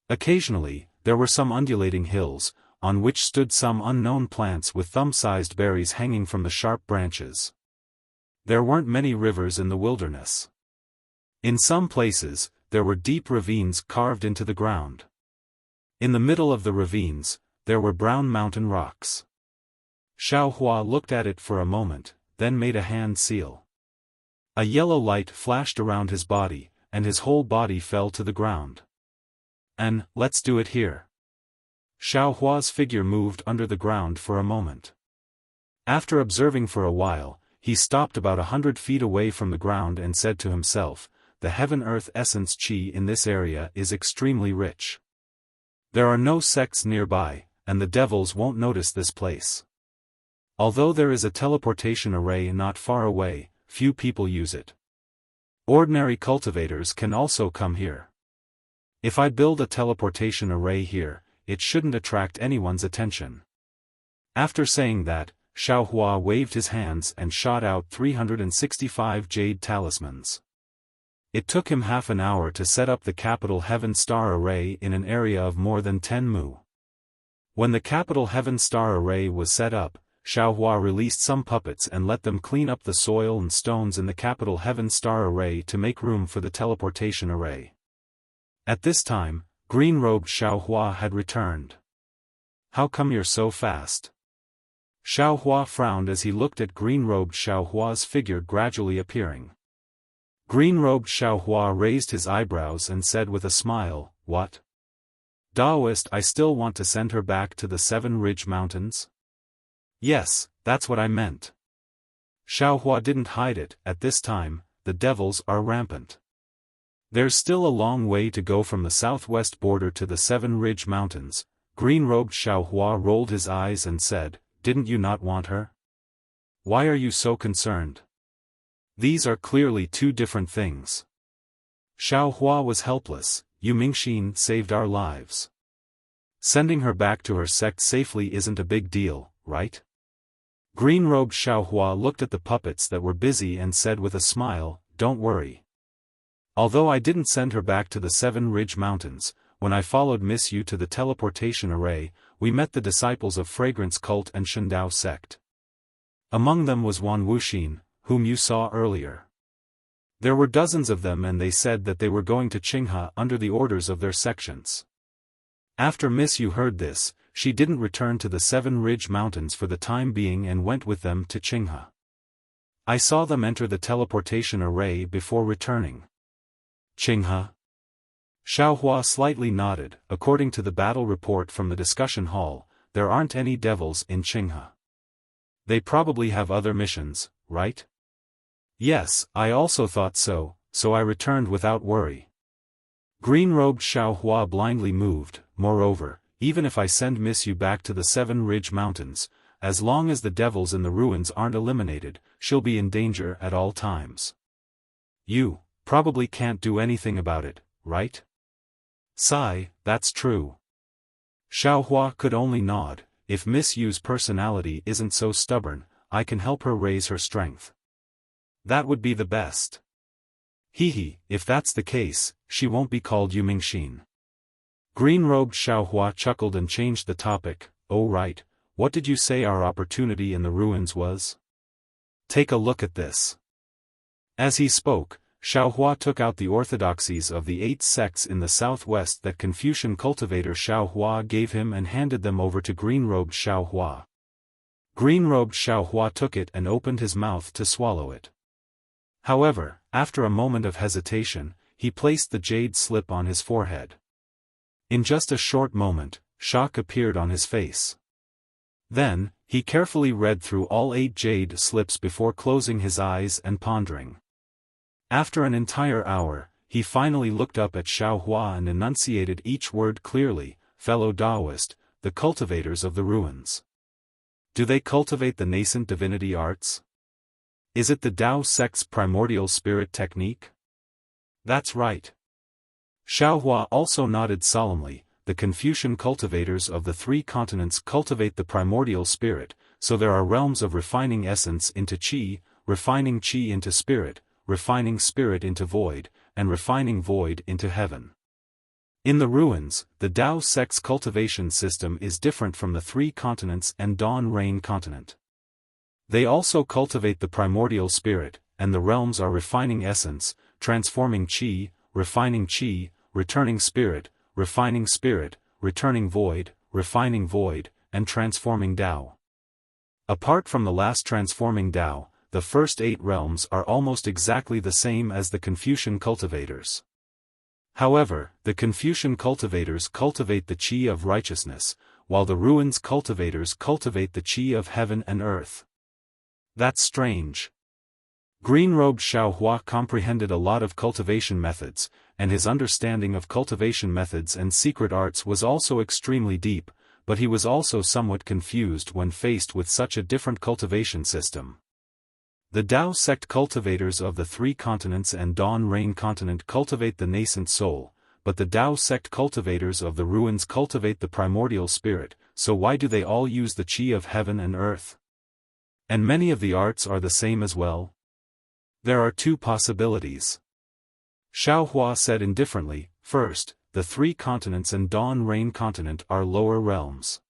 Occasionally, there were some undulating hills, on which stood some unknown plants with thumb-sized berries hanging from the sharp branches. There weren't many rivers in the wilderness. In some places, there were deep ravines carved into the ground. In the middle of the ravines, there were brown mountain rocks. Xiao Hua looked at it for a moment, then made a hand seal. A yellow light flashed around his body, and his whole body fell to the ground. "And, let's do it here." Xiao Hua's figure moved under the ground for a moment. After observing for a while, he stopped about 100 feet away from the ground and said to himself, "The heaven-earth essence qi in this area is extremely rich. There are no sects nearby, and the devils won't notice this place. Although there is a teleportation array not far away, few people use it. Ordinary cultivators can also come here. If I build a teleportation array here, it shouldn't attract anyone's attention." After saying that, Xiao Hua waved his hands and shot out 365 jade talismans. It took him half an hour to set up the capital Heaven Star Array in an area of more than 10 mu. When the capital Heaven Star Array was set up, Xiao Hua released some puppets and let them clean up the soil and stones in the capital Heaven Star Array to make room for the teleportation array. At this time, green-robed Xiao Hua had returned. "How come you're so fast?" Xiaohua frowned as he looked at green-robed Xiaohua's figure gradually appearing. Green-robed Xiaohua raised his eyebrows and said with a smile, "What? Taoist, I still want to send her back to the Seven Ridge Mountains?" "Yes, that's what I meant." Xiaohua didn't hide it. At this time, the devils are rampant. There's still a long way to go from the southwest border to the Seven Ridge Mountains. Green-robed Xiaohua rolled his eyes and said, "Didn't you not want her? Why are you so concerned? These are clearly two different things." Xiaohua was helpless. "Yu Mingxin saved our lives. Sending her back to her sect safely isn't a big deal, right?" Green-robed Xiaohua looked at the puppets that were busy and said with a smile, "Don't worry. Although I didn't send her back to the Seven Ridge Mountains, when I followed Miss Yu to the teleportation array, we met the disciples of Fragrance Cult and Shundao sect. Among them was Wan Wuxin, whom you saw earlier. There were dozens of them and they said that they were going to Qinghe under the orders of their sections. After Miss Yu heard this, she didn't return to the Seven Ridge Mountains for the time being and went with them to Qinghe. I saw them enter the teleportation array before returning." "Qinghe?" Xiaohua slightly nodded. "According to the battle report from the discussion hall, there aren't any devils in Qinghe. They probably have other missions, right?" "Yes, I also thought so, so I returned without worry." Green-robed Xiaohua blindly moved. "Moreover, even if I send Miss Yu back to the Seven Ridge Mountains, as long as the devils in the ruins aren't eliminated, she'll be in danger at all times. You probably can't do anything about it, right?" "Sigh, that's true." Xiaohua could only nod. "If Miss Yu's personality isn't so stubborn, I can help her raise her strength. That would be the best." "Hehe, if that's the case, she won't be called Yu Mingxin." Green-robed Xiaohua chuckled and changed the topic. "Oh right, what did you say our opportunity in the ruins was? Take a look at this." As he spoke, Xiaohua took out the orthodoxies of the 8 sects in the southwest that Confucian cultivator Xiaohua gave him and handed them over to green-robed Xiaohua. Green-robed Xiaohua took it and opened his mouth to swallow it. However, after a moment of hesitation, he placed the jade slip on his forehead. In just a short moment, shock appeared on his face. Then, he carefully read through all 8 jade slips before closing his eyes and pondering. After an entire hour, he finally looked up at Xiaohua and enunciated each word clearly. "Fellow Taoist, the cultivators of the ruins. Do they cultivate the nascent divinity arts? Is it the Tao sect's primordial spirit technique?" "That's right." Xiaohua also nodded solemnly. "The Confucian cultivators of the 3 continents cultivate the primordial spirit, so there are realms of refining essence into qi, refining qi into spirit, refining spirit into void, and refining void into heaven. In the ruins, the Tao sect's cultivation system is different from the 3 continents and Dawn Rain continent. They also cultivate the primordial spirit, and the realms are refining essence, transforming qi, returning spirit, returning void, refining void, and transforming Tao. Apart from the last transforming Tao, the first 8 realms are almost exactly the same as the Confucian cultivators. However, the Confucian cultivators cultivate the qi of righteousness, while the ruins cultivators cultivate the qi of heaven and earth. That's strange." Green-robed Xiaohua comprehended a lot of cultivation methods, and his understanding of cultivation methods and secret arts was also extremely deep, but he was also somewhat confused when faced with such a different cultivation system. The Tao sect cultivators of the 3 continents and Dawn Rain continent cultivate the nascent soul, but the Tao sect cultivators of the ruins cultivate the primordial spirit, so why do they all use the qi of heaven and earth? And many of the arts are the same as well? There are 2 possibilities. Xiaohua said indifferently. First, the 3 continents and Dawn Rain continent are lower realms.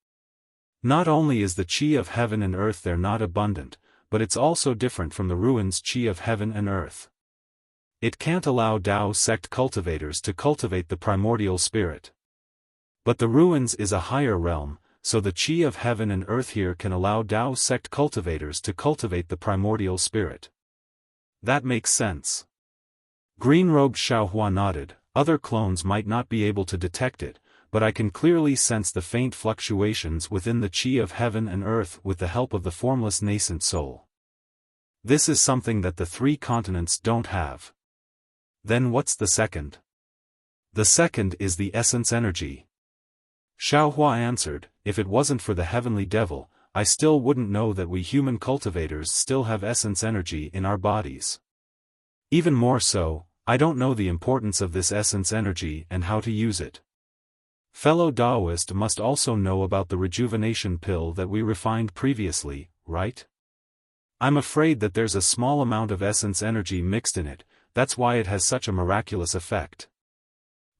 Not only is the qi of heaven and earth there not abundant, but it's also different from the ruins' qi of heaven and earth. It can't allow Tao sect cultivators to cultivate the primordial spirit. But the ruins is a higher realm, so the qi of heaven and earth here can allow Dao sect cultivators to cultivate the primordial spirit. That makes sense. Green-robed Xiaohua nodded. Other clones might not be able to detect it, but I can clearly sense the faint fluctuations within the qi of heaven and earth with the help of the formless nascent soul. This is something that the three continents don't have. Then what's the second? The second is the essence energy. Xiaohua answered, if it wasn't for the heavenly devil, I still wouldn't know that we human cultivators still have essence energy in our bodies. Even more so, I don't know the importance of this essence energy and how to use it. Fellow Taoist must also know about the rejuvenation pill that we refined previously, right? I'm afraid that there's a small amount of essence energy mixed in it, that's why it has such a miraculous effect.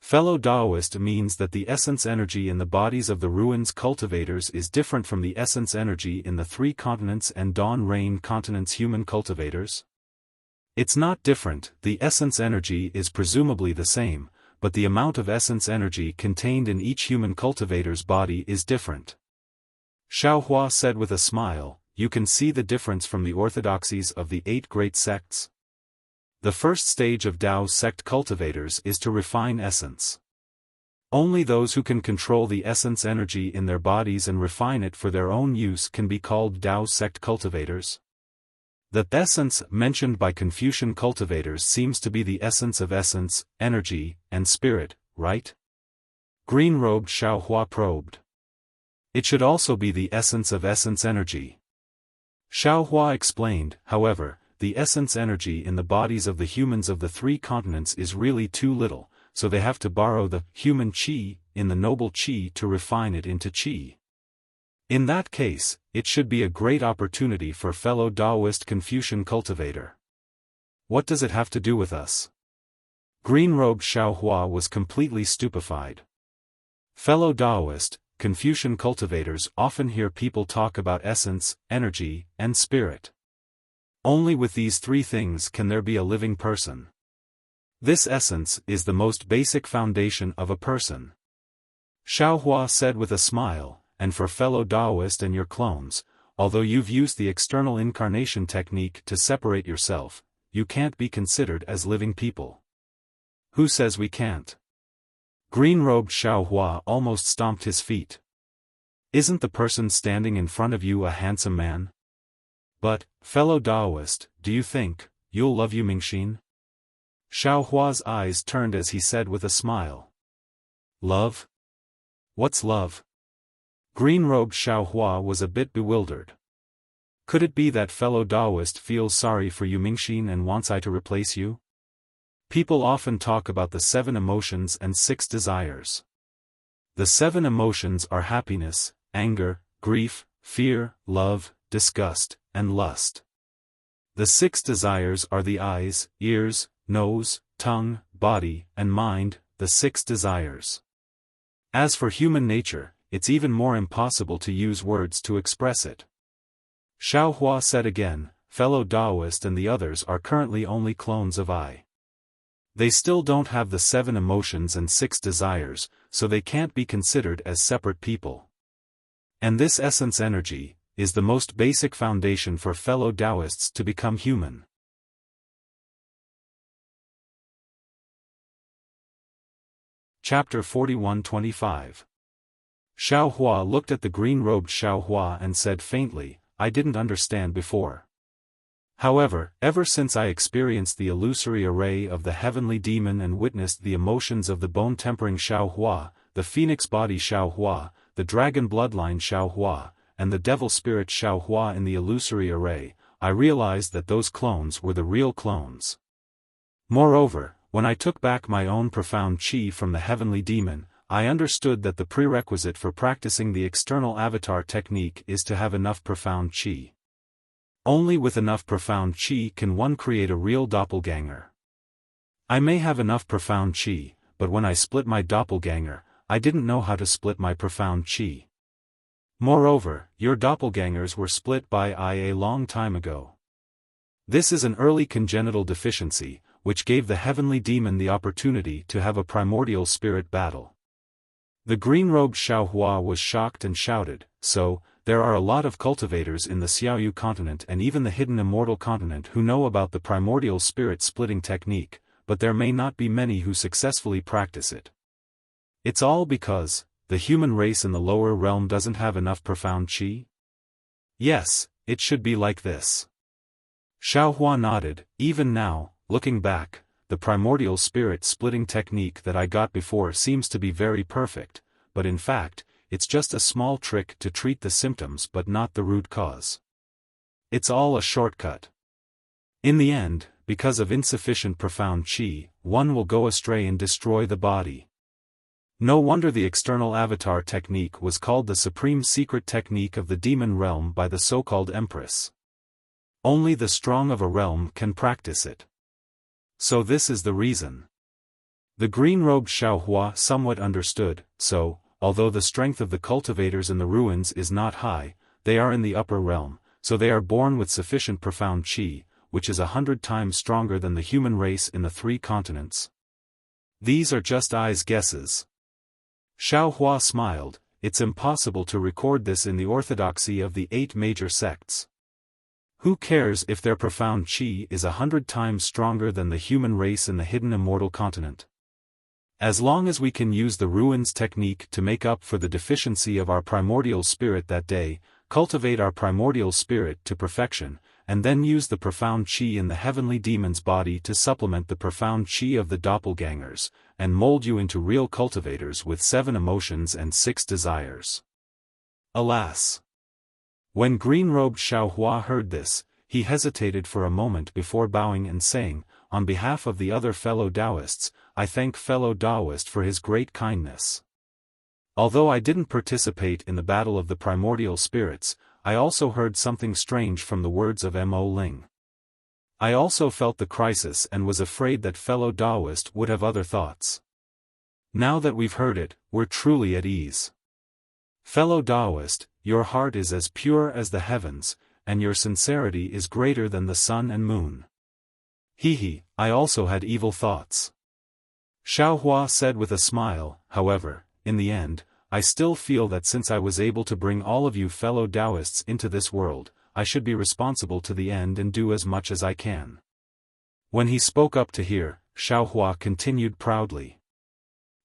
Fellow Taoist means that the essence energy in the bodies of the ruins cultivators is different from the essence energy in the three continents and Dawn Rain continents human cultivators? It's not different, the essence energy is presumably the same, but the amount of essence energy contained in each human cultivator's body is different. Xiaohua said with a smile, you can see the difference from the orthodoxies of the 8 great sects. The first stage of Dao sect cultivators is to refine essence. Only those who can control the essence energy in their bodies and refine it for their own use can be called Dao sect cultivators. The essence mentioned by Confucian cultivators seems to be the essence of essence, energy, and spirit, right? Green-robed Xiaohua probed. It should also be the essence of essence energy. Xiaohua explained, however, the essence energy in the bodies of the humans of the 3 continents is really too little, so they have to borrow the human qi in the noble qi to refine it into qi. In that case, it should be a great opportunity for fellow Taoist Confucian cultivator. What does it have to do with us? Green-robed Xiaohua was completely stupefied. Fellow Taoist, Confucian cultivators often hear people talk about essence, energy, and spirit. Only with these 3 things can there be a living person. This essence is the most basic foundation of a person. Xiaohua said with a smile, and for fellow Taoist and your clones, although you've used the external incarnation technique to separate yourself, you can't be considered as living people. Who says we can't? Green-robed Xiaohua almost stomped his feet. Isn't the person standing in front of you a handsome man? But, fellow Taoist, do you think you'll love Yu Mingxin? Xiaohua's eyes turned as he said with a smile. Love? What's love? Green-robed Xiaohua was a bit bewildered. Could it be that fellow Taoist feels sorry for Yu Mingxin and wants I to replace you? People often talk about the 7 emotions and 6 desires. The 7 emotions are happiness, anger, grief, fear, love, disgust, and lust. The 6 desires are the eyes, ears, nose, tongue, body, and mind, the 6 desires. As for human nature, it's even more impossible to use words to express it. Xiaohua said again, fellow Taoist and the others are currently only clones of I. They still don't have the 7 emotions and 6 desires, so they can't be considered as separate people. And this essence energy is the most basic foundation for fellow Taoists to become human. Chapter 41-25. Xiaohua looked at the green-robed Xiaohua and said faintly, I didn't understand before. However, ever since I experienced the illusory array of the heavenly demon and witnessed the emotions of the bone-tempering Xiaohua, the phoenix body Xiaohua, the dragon bloodline Xiaohua, and the devil spirit Xiaohua in the illusory array, I realized that those clones were the real clones. Moreover, when I took back my own profound qi from the heavenly demon, I understood that the prerequisite for practicing the external avatar technique is to have enough profound qi. Only with enough profound qi can one create a real doppelganger. I may have enough profound qi, but when I split my doppelganger, I didn't know how to split my profound qi. Moreover, your doppelgangers were split by I a long time ago. This is an early congenital deficiency, which gave the heavenly demon the opportunity to have a primordial spirit battle. The green-robed Xiaohua was shocked and shouted, "So, there are a lot of cultivators in the Xiaoyu continent and even the hidden immortal continent who know about the primordial spirit-splitting technique, but there may not be many who successfully practice it. It's all because the human race in the lower realm doesn't have enough profound qi? Yes, it should be like this." Xiaohua nodded. "Even now, looking back, the primordial spirit-splitting technique that I got before seems to be very perfect, but in fact, it's just a small trick to treat the symptoms but not the root cause. It's all a shortcut. In the end, because of insufficient profound qi, one will go astray and destroy the body. No wonder the external avatar technique was called the supreme secret technique of the demon realm by the so-called empress. Only the strong of a realm can practice it. So this is the reason." The green-robed Xiaohua somewhat understood. So, although the strength of the cultivators in the ruins is not high, they are in the upper realm, so they are born with sufficient profound qi, which is 100 times stronger than the human race in the 3 continents. These are just I's guesses. Xiaohua smiled. It's impossible to record this in the orthodoxy of the 8 major sects. Who cares if their profound qi is 100 times stronger than the human race in the hidden immortal continent? As long as we can use the ruins technique to make up for the deficiency of our primordial spirit that day, cultivate our primordial spirit to perfection, and then use the profound qi in the heavenly demon's body to supplement the profound qi of the doppelgangers, and mold you into real cultivators with 7 emotions and 6 desires. Alas! When green-robed Xiaohua heard this, he hesitated for a moment before bowing and saying, "On behalf of the other fellow Taoists, I thank fellow Taoist for his great kindness. Although I didn't participate in the battle of the primordial spirits, I also heard something strange from the words of Mo Ling. I also felt the crisis and was afraid that fellow Taoist would have other thoughts. Now that we've heard it, we're truly at ease. Fellow Taoist, your heart is as pure as the heavens, and your sincerity is greater than the sun and moon." I also had evil thoughts," Xiaohua said with a smile. "However, in the end, I still feel that since I was able to bring all of you fellow Taoists into this world, I should be responsible to the end and do as much as I can." When he spoke up to hear, Xiaohua continued proudly.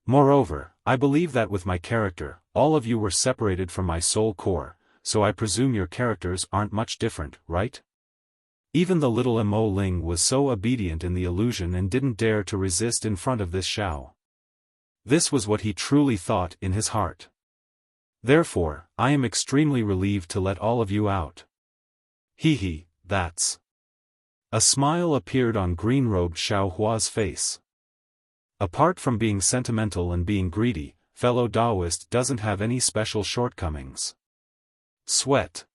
"Moreover, I believe that with my character, all of you were separated from my soul core, so I presume your characters aren't much different, right?" Even the little Mo Ling was so obedient in the illusion and didn't dare to resist in front of this Xiao. This was what he truly thought in his heart. "Therefore, I am extremely relieved to let all of you out." That's. A smile appeared on green-robed Xiaohua's face. Apart from being sentimental and being greedy, fellow Taoist doesn't have any special shortcomings. Sweat.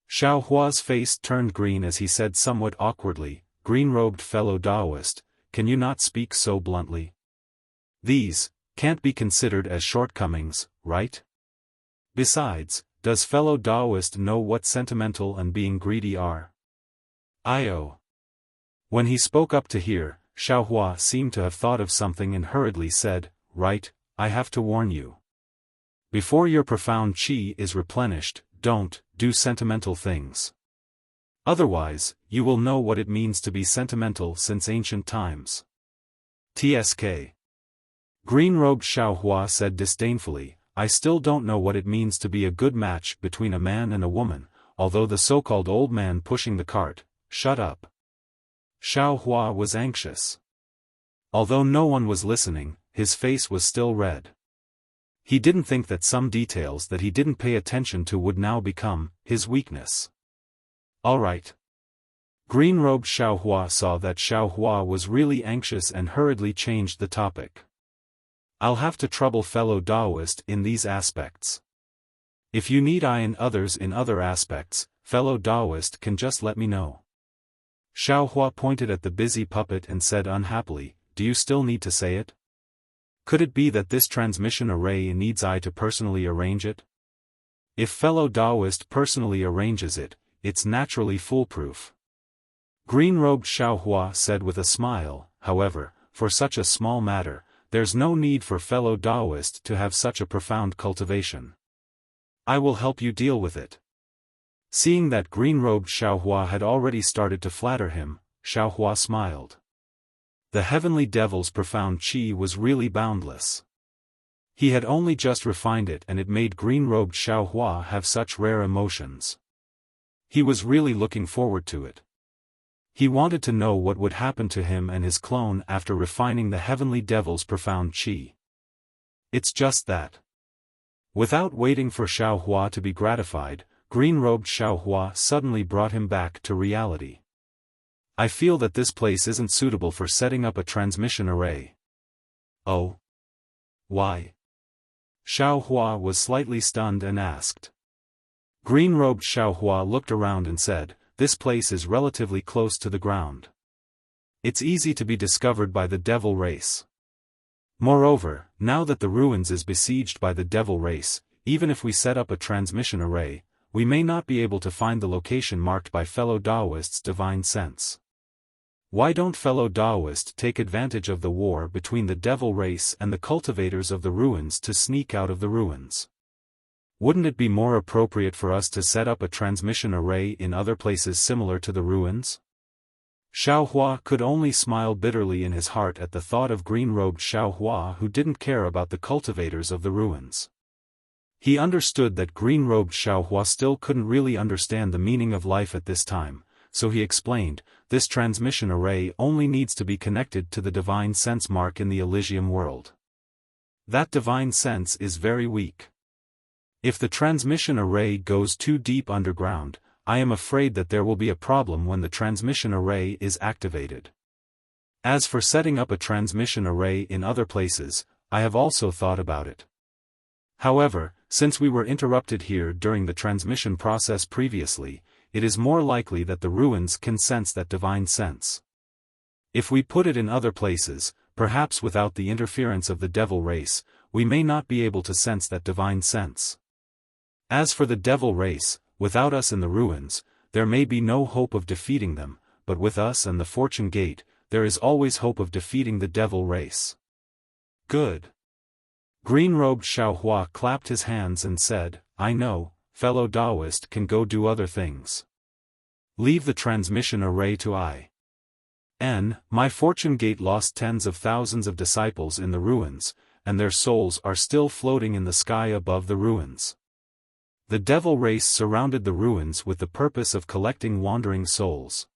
Xiaohua's face turned green as he said somewhat awkwardly, "Green-robed fellow Taoist, can you not speak so bluntly? These can't be considered as shortcomings, right? Besides, does fellow Taoist know what sentimental and being greedy are?" When he spoke up to hear, Xiaohua seemed to have thought of something and hurriedly said, "Right, I have to warn you. Before your profound qi is replenished, don't do sentimental things. Otherwise, you will know what it means to be sentimental since ancient times." "Tsk. Green-robed Xiaohua said disdainfully, "I still don't know what it means to be a good match between a man and a woman, although the so-called old man pushing the cart." "Shut up." Xiaohua was anxious. Although no one was listening, his face was still red. He didn't think that some details that he didn't pay attention to would now become his weakness. "All right." Green-robed Xiaohua saw that Xiaohua was really anxious and hurriedly changed the topic. "I'll have to trouble fellow Taoist in these aspects. If you need I and others in other aspects, fellow Taoist can just let me know." Xiaohua pointed at the busy puppet and said unhappily, "Do you still need to say it? Could it be that this transmission array needs I to personally arrange it? If fellow Taoist personally arranges it, it's naturally foolproof." Green-robed Xiaohua said with a smile, "However, for such a small matter, there's no need for fellow Taoist to have such a profound cultivation. I will help you deal with it. Seeing that green-robed Xiaohua had already started to flatter him, Xiaohua smiled. The heavenly devil's profound qi was really boundless. He had only just refined it, and it made green-robed Xiaohua have such rare emotions. He was really looking forward to it. He wanted to know what would happen to him and his clone after refining the heavenly devil's profound qi. It's just that. Without waiting for Xiaohua to be gratified, green-robed Xiaohua suddenly brought him back to reality. I feel that this place isn't suitable for setting up a transmission array. Oh? Why? Xiaohua was slightly stunned and asked. Green-robed Xiaohua looked around and said, "This place is relatively close to the ground. It's easy to be discovered by the devil race. Moreover, now that the ruins is besieged by the devil race, even if we set up a transmission array, we may not be able to find the location marked by fellow Taoists' divine sense. Why don't fellow Taoists take advantage of the war between the devil race and the cultivators of the ruins to sneak out of the ruins? Wouldn't it be more appropriate for us to set up a transmission array in other places similar to the ruins?" Xiaohua could only smile bitterly in his heart at the thought of green-robed Xiaohua who didn't care about the cultivators of the ruins. He understood that green-robed Xiaohua still couldn't really understand the meaning of life at this time, so he explained, "This transmission array only needs to be connected to the divine sense mark in the Elysium world. That divine sense is very weak. If the transmission array goes too deep underground, I am afraid that there will be a problem when the transmission array is activated. As for setting up a transmission array in other places, I have also thought about it. However, since we were interrupted here during the transmission process previously, it is more likely that the ruins can sense that divine sense. If we put it in other places, perhaps without the interference of the devil race, we may not be able to sense that divine sense. As for the devil race, without us in the ruins, there may be no hope of defeating them, but with us and the Fortune Gate, there is always hope of defeating the devil race." "Good." Green-robed Xiaohua clapped his hands and said, "I know, fellow Taoist can go do other things. Leave the transmission array to I. My Fortune Gate lost tens of thousands of disciples in the ruins, and their souls are still floating in the sky above the ruins. The devil race surrounded the ruins with the purpose of collecting wandering souls.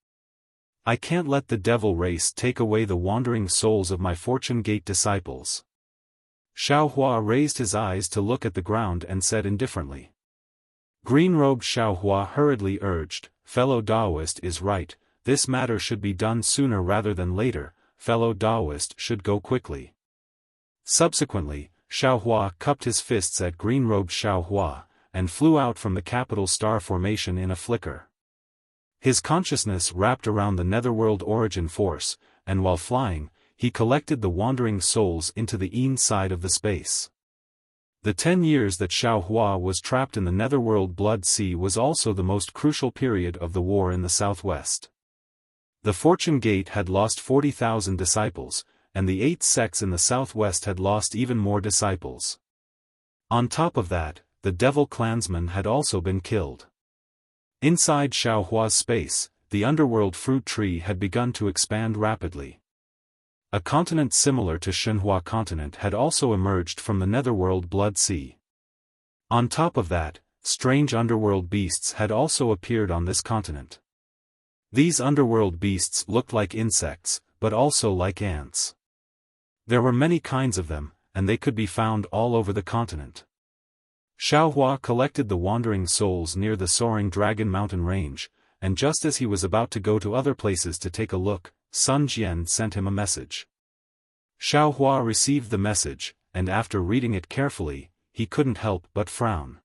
I can't let the devil race take away the wandering souls of my Fortune Gate disciples." Xiaohua raised his eyes to look at the ground and said indifferently. Green-robed Xiaohua hurriedly urged, "Fellow Taoist is right, this matter should be done sooner rather than later, fellow Taoist should go quickly." Subsequently, Xiaohua cupped his fists at green-robed Xiaohua, and flew out from the capital star formation in a flicker. His consciousness wrapped around the netherworld origin force, and while flying, he collected the wandering souls into the inside of the space. The 10 years that Xiaohua was trapped in the netherworld blood sea was also the most crucial period of the war in the southwest. The Fortune Gate had lost 40,000 disciples, and the 8 sects in the southwest had lost even more disciples. On top of that, the devil clansmen had also been killed. Inside Xiaohua's space, the underworld fruit tree had begun to expand rapidly. A continent similar to Shenhua continent had also emerged from the netherworld blood sea. On top of that, strange underworld beasts had also appeared on this continent. These underworld beasts looked like insects, but also like ants. There were many kinds of them, and they could be found all over the continent. Xiaohua collected the wandering souls near the soaring Dragon Mountain range, and just as he was about to go to other places to take a look, Sun Jian sent him a message. Xiaohua received the message, and after reading it carefully, he couldn't help but frown.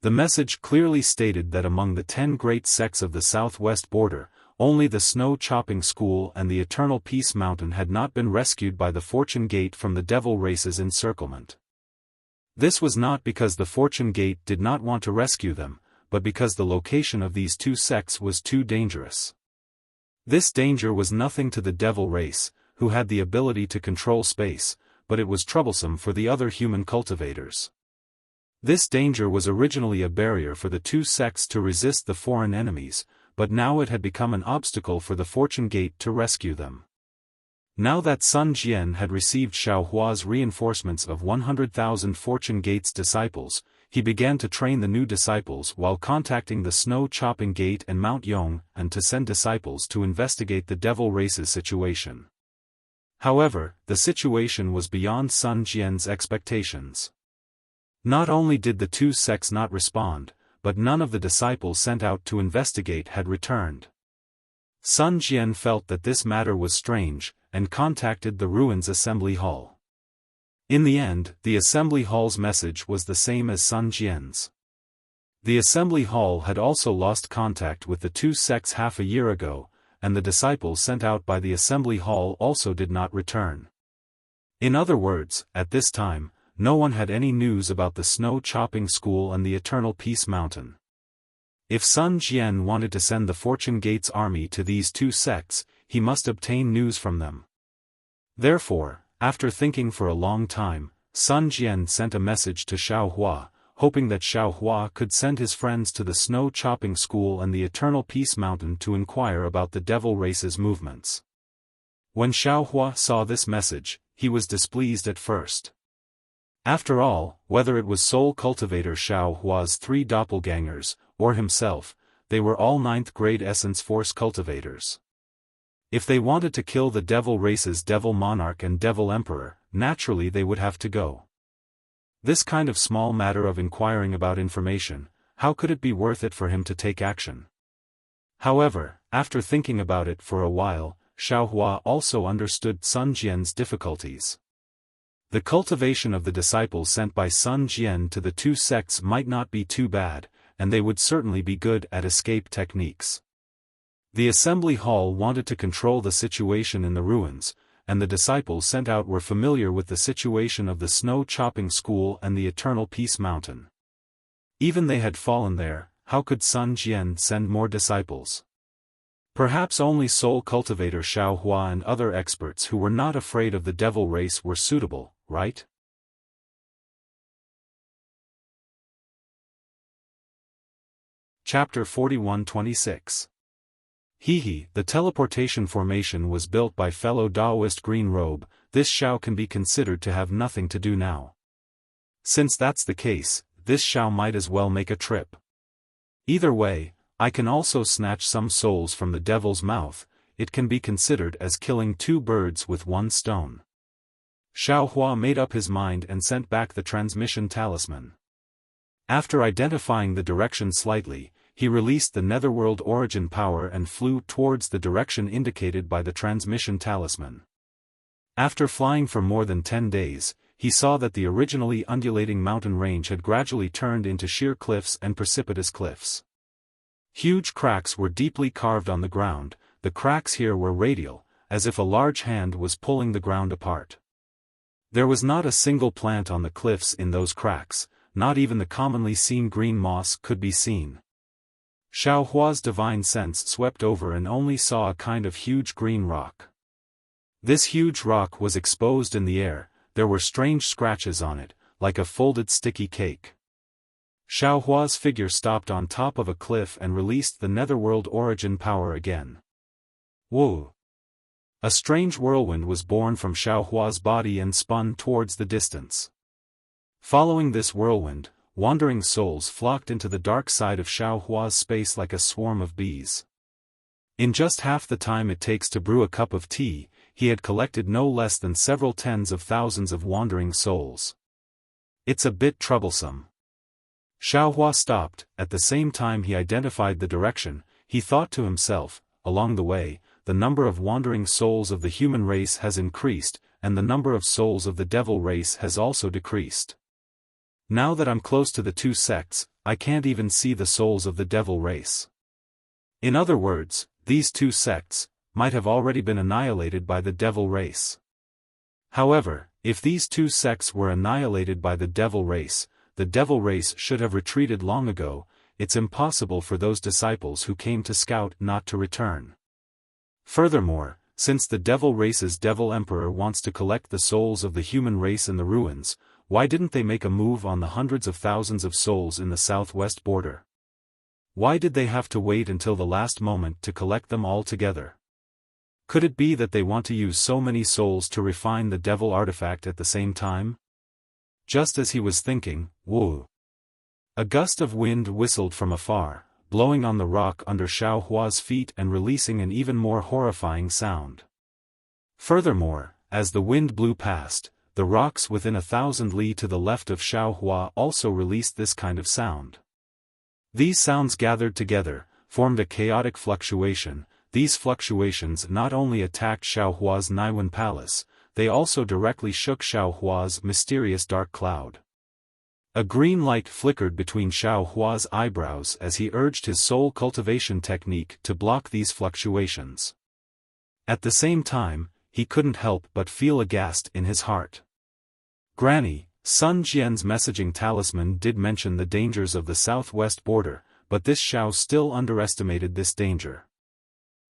The message clearly stated that among the 10 great sects of the southwest border, only the Snow-Chopping School and the Eternal Peace Mountain had not been rescued by the Fortune Gate from the Devil Race's encirclement. This was not because the Fortune Gate did not want to rescue them, but because the location of these 2 sects was too dangerous. This danger was nothing to the Devil Race, who had the ability to control space, but it was troublesome for the other human cultivators. This danger was originally a barrier for the two sects to resist the foreign enemies, but now it had become an obstacle for the Fortune Gate to rescue them. Now that Sun Jian had received Xiaohua's reinforcements of 100,000 Fortune Gate's disciples, he began to train the new disciples while contacting the Snow Chopping Gate and Mount Yong and to send disciples to investigate the devil race's situation. However, the situation was beyond Sun Jian's expectations. Not only did the two sects not respond, but none of the disciples sent out to investigate had returned. Sun Jian felt that this matter was strange, and contacted the ruins assembly hall. In the end, the assembly hall's message was the same as Sun Jian's. The assembly hall had also lost contact with the two sects half a year ago, and the disciples sent out by the assembly hall also did not return. In other words, at this time, no one had any news about the Snow Chopping School and the Eternal Peace Mountain. If Sun Jian wanted to send the Fortune Gate's army to these two sects, he must obtain news from them. Therefore, after thinking for a long time, Sun Jian sent a message to Xiaohua, hoping that Xiaohua could send his friends to the Snow Chopping School and the Eternal Peace Mountain to inquire about the devil race's movements. When Xiaohua saw this message, he was displeased at first. After all, whether it was Soul Cultivator Xiaohua's 3 doppelgangers, or himself, they were all 9th grade Essence Force cultivators. If they wanted to kill the devil race's Devil Monarch and Devil Emperor, naturally they would have to go. This kind of small matter of inquiring about information, how could it be worth it for him to take action? However, after thinking about it for a while, Xiaohua also understood Sun Jian's difficulties. The cultivation of the disciples sent by Sun Jian to the two sects might not be too bad, and they would certainly be good at escape techniques. The assembly hall wanted to control the situation in the ruins, and the disciples sent out were familiar with the situation of the Snow Chopping School and the Eternal Peace Mountain. Even they had fallen there, how could Sun Jian send more disciples? Perhaps only Soul Cultivator Xiaohua and other experts who were not afraid of the devil race were suitable, right? Chapter 41-26. Hehe, the teleportation formation was built by fellow Daoist Green Robe. This Xiao can be considered to have nothing to do now. Since that's the case, this Xiao might as well make a trip. Either way, I can also snatch some souls from the devil's mouth. It can be considered as killing 2 birds with 1 stone. Xiaohua made up his mind and sent back the transmission talisman. After identifying the direction slightly, he released the netherworld origin power and flew towards the direction indicated by the transmission talisman. After flying for more than 10 days, he saw that the originally undulating mountain range had gradually turned into sheer cliffs and precipitous cliffs. Huge cracks were deeply carved on the ground. The cracks here were radial, as if a large hand was pulling the ground apart. There was not a single plant on the cliffs in those cracks, not even the commonly seen green moss could be seen. Xiaohua's divine sense swept over and only saw a kind of huge green rock. This huge rock was exposed in the air. There were strange scratches on it, like a folded sticky cake. Xiaohua's figure stopped on top of a cliff and released the netherworld origin power again. Whoa! A strange whirlwind was born from Xiaohua's body and spun towards the distance. Following this whirlwind, wandering souls flocked into the dark side of Xiaohua's space like a swarm of bees. In just half the time it takes to brew a cup of tea, he had collected no less than several tens of thousands of wandering souls. It's a bit troublesome. Xiaohua stopped. At the same time he identified the direction. He thought to himself, along the way, the number of wandering souls of the human race has increased, and the number of souls of the devil race has also decreased. Now that I'm close to the 2 sects, I can't even see the souls of the devil race. In other words, these 2 sects might have already been annihilated by the devil race. However, if these 2 sects were annihilated by the devil race should have retreated long ago. It's impossible for those disciples who came to scout not to return. Furthermore, since the devil race's devil emperor wants to collect the souls of the human race in the ruins, why didn't they make a move on the hundreds of thousands of souls in the southwest border? Why did they have to wait until the last moment to collect them all together? Could it be that they want to use so many souls to refine the devil artifact at the same time? Just as he was thinking, whoa! A gust of wind whistled from afar, blowing on the rock under Xiao Hua's feet and releasing an even more horrifying sound. Furthermore, as the wind blew past, the rocks within 1,000 li to the left of Xiao Hua also released this kind of sound. These sounds gathered together, formed a chaotic fluctuation. These fluctuations not only attacked Xiao Hua's Naiwan palace, they also directly shook Xiao Hua's mysterious dark cloud. A green light flickered between Xiao Hua's eyebrows as he urged his soul cultivation technique to block these fluctuations. At the same time, he couldn't help but feel aghast in his heart. Granny, Sun Jian's messaging talisman did mention the dangers of the southwest border, but this Xiao still underestimated this danger.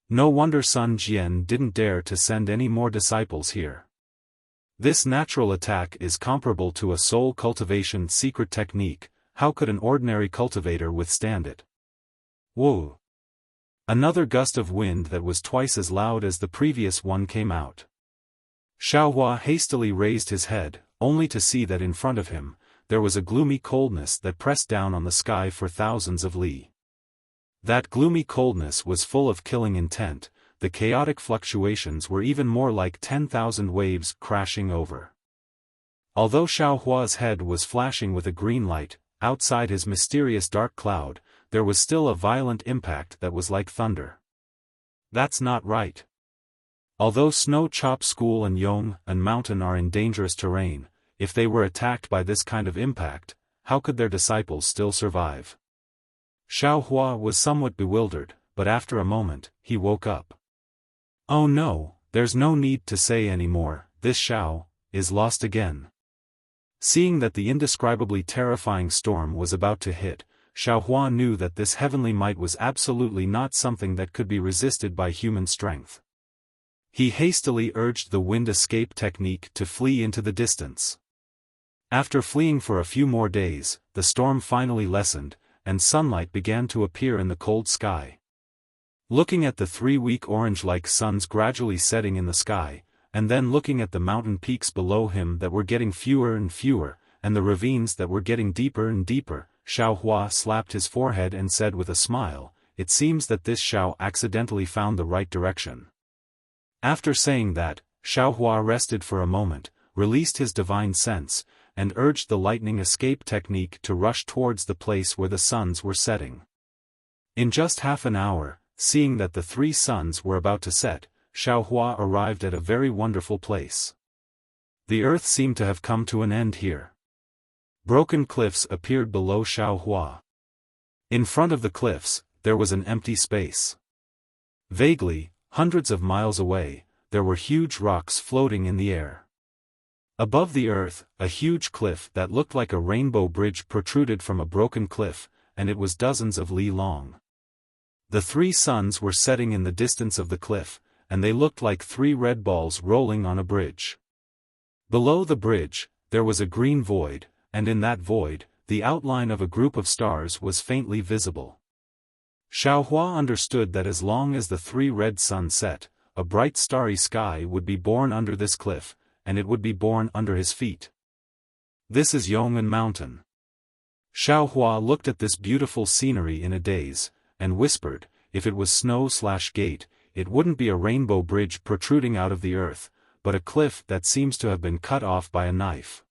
No wonder Sun Jian didn't dare to send any more disciples here. This natural attack is comparable to a soul cultivation secret technique. How could an ordinary cultivator withstand it? Whoa! Another gust of wind that was twice as loud as the previous one came out. Xiao Hua hastily raised his head, only to see that in front of him, there was a gloomy coldness that pressed down on the sky for thousands of li. That gloomy coldness was full of killing intent. The chaotic fluctuations were even more like 10,000 waves crashing over. Although Xiao Hua's head was flashing with a green light, outside his mysterious dark cloud, there was still a violent impact that was like thunder. That's not right. Although Snow Chop School and Yong and Mountain are in dangerous terrain, if they were attacked by this kind of impact, how could their disciples still survive? Xiao Hua was somewhat bewildered, but after a moment, he woke up. Oh no, there's no need to say any more, this Xiao is lost again. Seeing that the indescribably terrifying storm was about to hit, Xiao Hua knew that this heavenly might was absolutely not something that could be resisted by human strength. He hastily urged the wind escape technique to flee into the distance. After fleeing for a few more days, the storm finally lessened, and sunlight began to appear in the cold sky. Looking at the 3 weak orange-like suns gradually setting in the sky, and then looking at the mountain peaks below him that were getting fewer and fewer, and the ravines that were getting deeper and deeper, Xiao Hua slapped his forehead and said with a smile, "It seems that this Xiao accidentally found the right direction." After saying that, Xiao Hua rested for a moment, released his divine sense, and urged the lightning escape technique to rush towards the place where the suns were setting. In just half an hour, seeing that the 3 suns were about to set, Xiao Hua arrived at a very wonderful place. The earth seemed to have come to an end here. Broken cliffs appeared below Xiao Hua. In front of the cliffs, there was an empty space. Vaguely, hundreds of miles away, there were huge rocks floating in the air. Above the earth, a huge cliff that looked like a rainbow bridge protruded from a broken cliff, and it was dozens of li long. The 3 suns were setting in the distance of the cliff, and they looked like 3 red balls rolling on a bridge. Below the bridge, there was a green void, and in that void, the outline of a group of stars was faintly visible. Xiao Hua understood that as long as the 3 red suns set, a bright starry sky would be born under this cliff, and it would be born under his feet. This is Yong'an Mountain. Xiao Hua looked at this beautiful scenery in a daze, and whispered, if it was Snow/Gate, it wouldn't be a rainbow bridge protruding out of the earth, but a cliff that seems to have been cut off by a knife.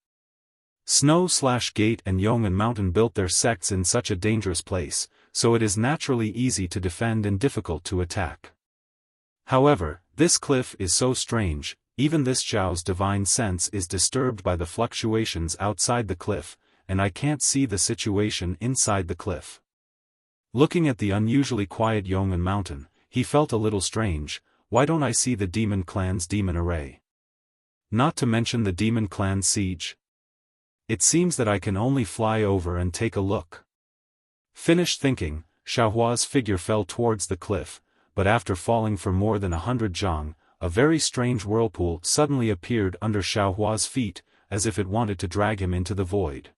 Snow/Gate and Yong'an Mountain built their sects in such a dangerous place, so it is naturally easy to defend and difficult to attack. However, this cliff is so strange, even this Zhao's divine sense is disturbed by the fluctuations outside the cliff, and I can't see the situation inside the cliff. Looking at the unusually quiet Yong'an Mountain, he felt a little strange. Why don't I see the demon clan's demon array? Not to mention the demon clan's siege. It seems that I can only fly over and take a look. Finished thinking, Xiao Hua's figure fell towards the cliff, but after falling for more than 100 zhang, a very strange whirlpool suddenly appeared under Xiaohua's feet, as if it wanted to drag him into the void.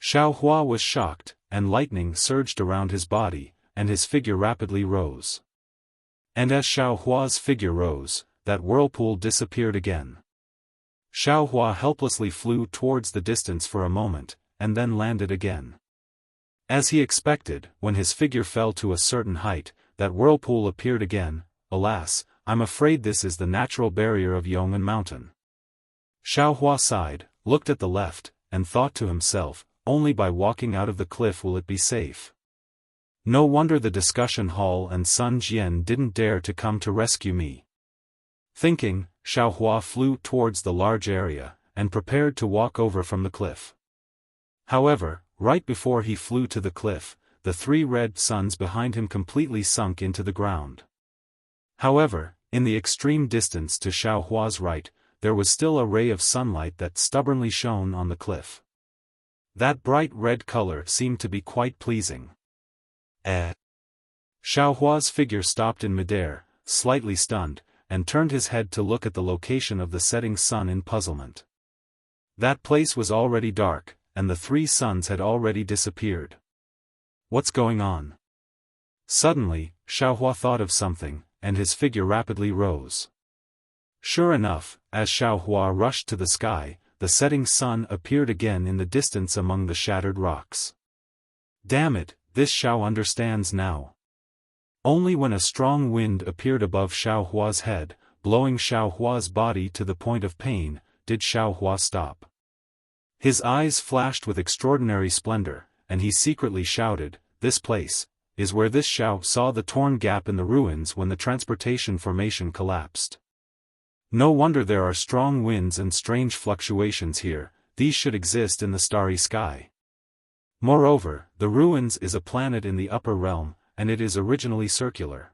Xiaohua was shocked, and lightning surged around his body, and his figure rapidly rose. And as Xiaohua's figure rose, that whirlpool disappeared again. Xiaohua helplessly flew towards the distance for a moment, and then landed again. As he expected, when his figure fell to a certain height, that whirlpool appeared again. Alas, I'm afraid this is the natural barrier of Yong'an Mountain. Xiaohua sighed, looked at the left, and thought to himself, only by walking out of the cliff will it be safe. No wonder the discussion hall and Sun Jian didn't dare to come to rescue me. Thinking, Xiaohua flew towards the large area, and prepared to walk over from the cliff. However, right before he flew to the cliff, the 3 red suns behind him completely sunk into the ground. However, in the extreme distance to Xiaohua's right, there was still a ray of sunlight that stubbornly shone on the cliff. That bright red color seemed to be quite pleasing. Xiaohua's figure stopped in midair, slightly stunned, and turned his head to look at the location of the setting sun in puzzlement. That place was already dark, and the 3 suns had already disappeared. What's going on? Suddenly, Xiaohua thought of something, and his figure rapidly rose. Sure enough, as Xiaohua rushed to the sky, the setting sun appeared again in the distance among the shattered rocks. Damn it, this Xiao understands now. Only when a strong wind appeared above Xiaohua's head, blowing Xiaohua's body to the point of pain, did Xiaohua stop. His eyes flashed with extraordinary splendor, and he secretly shouted, "This place is where this Xiao saw the torn gap in the ruins when the transportation formation collapsed. No wonder there are strong winds and strange fluctuations here, these should exist in the starry sky. Moreover, the ruins is a planet in the upper realm, and it is originally circular.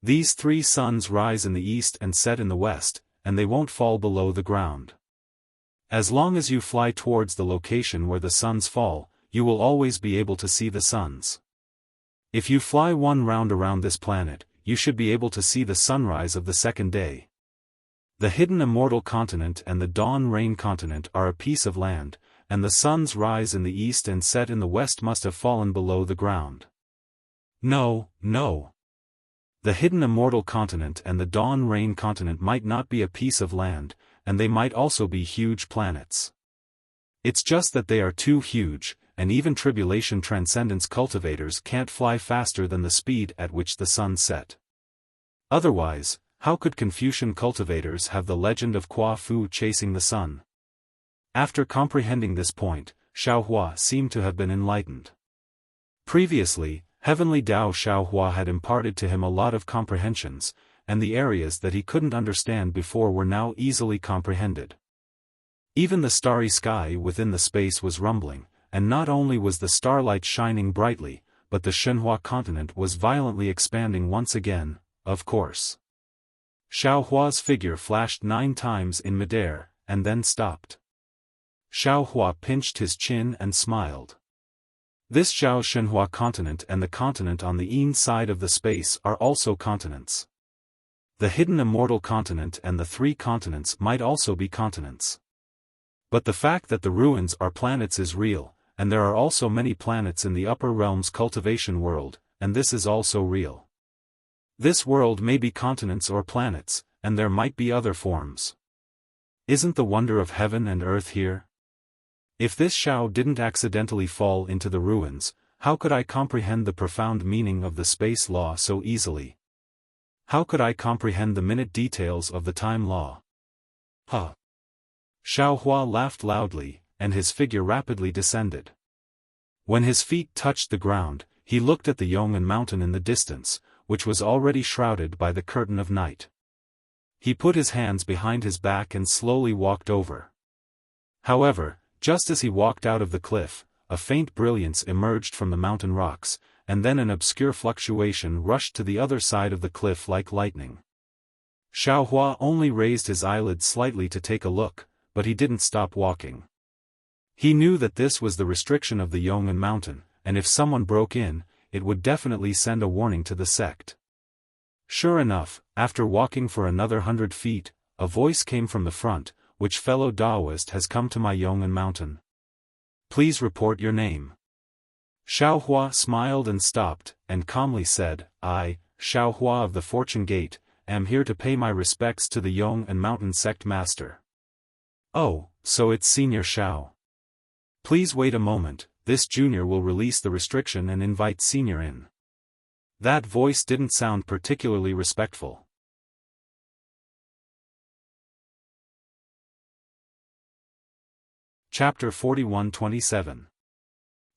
These 3 suns rise in the east and set in the west, and they won't fall below the ground. As long as you fly towards the location where the suns fall, you will always be able to see the suns. If you fly 1 round around this planet, you should be able to see the sunrise of the 2nd day. The hidden immortal continent and the dawn rain continent are a piece of land, and the suns rise in the east and set in the west must have fallen below the ground." No. The hidden immortal continent and the dawn rain continent might not be a piece of land, and they might also be huge planets. It's just that they are too huge, and even Tribulation Transcendence cultivators can't fly faster than the speed at which the sun set. Otherwise, how could Confucian cultivators have the legend of Kwa Fu chasing the sun? After comprehending this point, Xiaohua seemed to have been enlightened. Previously, Heavenly Tao Xiaohua had imparted to him a lot of comprehensions, and the areas that he couldn't understand before were now easily comprehended. Even the starry sky within the space was rumbling, and not only was the starlight shining brightly, but the Shenhua continent was violently expanding once again, of course. Xiaohua's figure flashed 9 times in midair, and then stopped. Xiaohua pinched his chin and smiled. This Xiao Shenhua continent and the continent on the Yin side of the space are also continents. The hidden immortal continent and the 3 continents might also be continents. But the fact that the ruins are planets is real, and there are also many planets in the upper realms cultivation world, and this is also real. This world may be continents or planets, and there might be other forms. Isn't the wonder of heaven and earth here? If this Xiao didn't accidentally fall into the ruins, how could I comprehend the profound meaning of the space law so easily? How could I comprehend the minute details of the time law? Huh! Xiaohua laughed loudly, and his figure rapidly descended. When his feet touched the ground, he looked at the Yong'an mountain in the distance, which was already shrouded by the curtain of night. He put his hands behind his back and slowly walked over. However, just as he walked out of the cliff, a faint brilliance emerged from the mountain rocks, and then an obscure fluctuation rushed to the other side of the cliff like lightning. Xiaohua only raised his eyelids slightly to take a look, but he didn't stop walking. He knew that this was the restriction of the Yong'an mountain, and if someone broke in, it would definitely send a warning to the sect. Sure enough, after walking for another 100 feet, a voice came from the front, "Which fellow Taoist has come to my Yong'an mountain? Please report your name." Xiaohua smiled and stopped, and calmly said, "I, Xiaohua of the Fortune Gate, am here to pay my respects to the Yong'an mountain sect master." "Oh, so it's Senior Xiao. Please wait a moment, this junior will release the restriction and invite Senior in." That voice didn't sound particularly respectful. Chapter 41-27.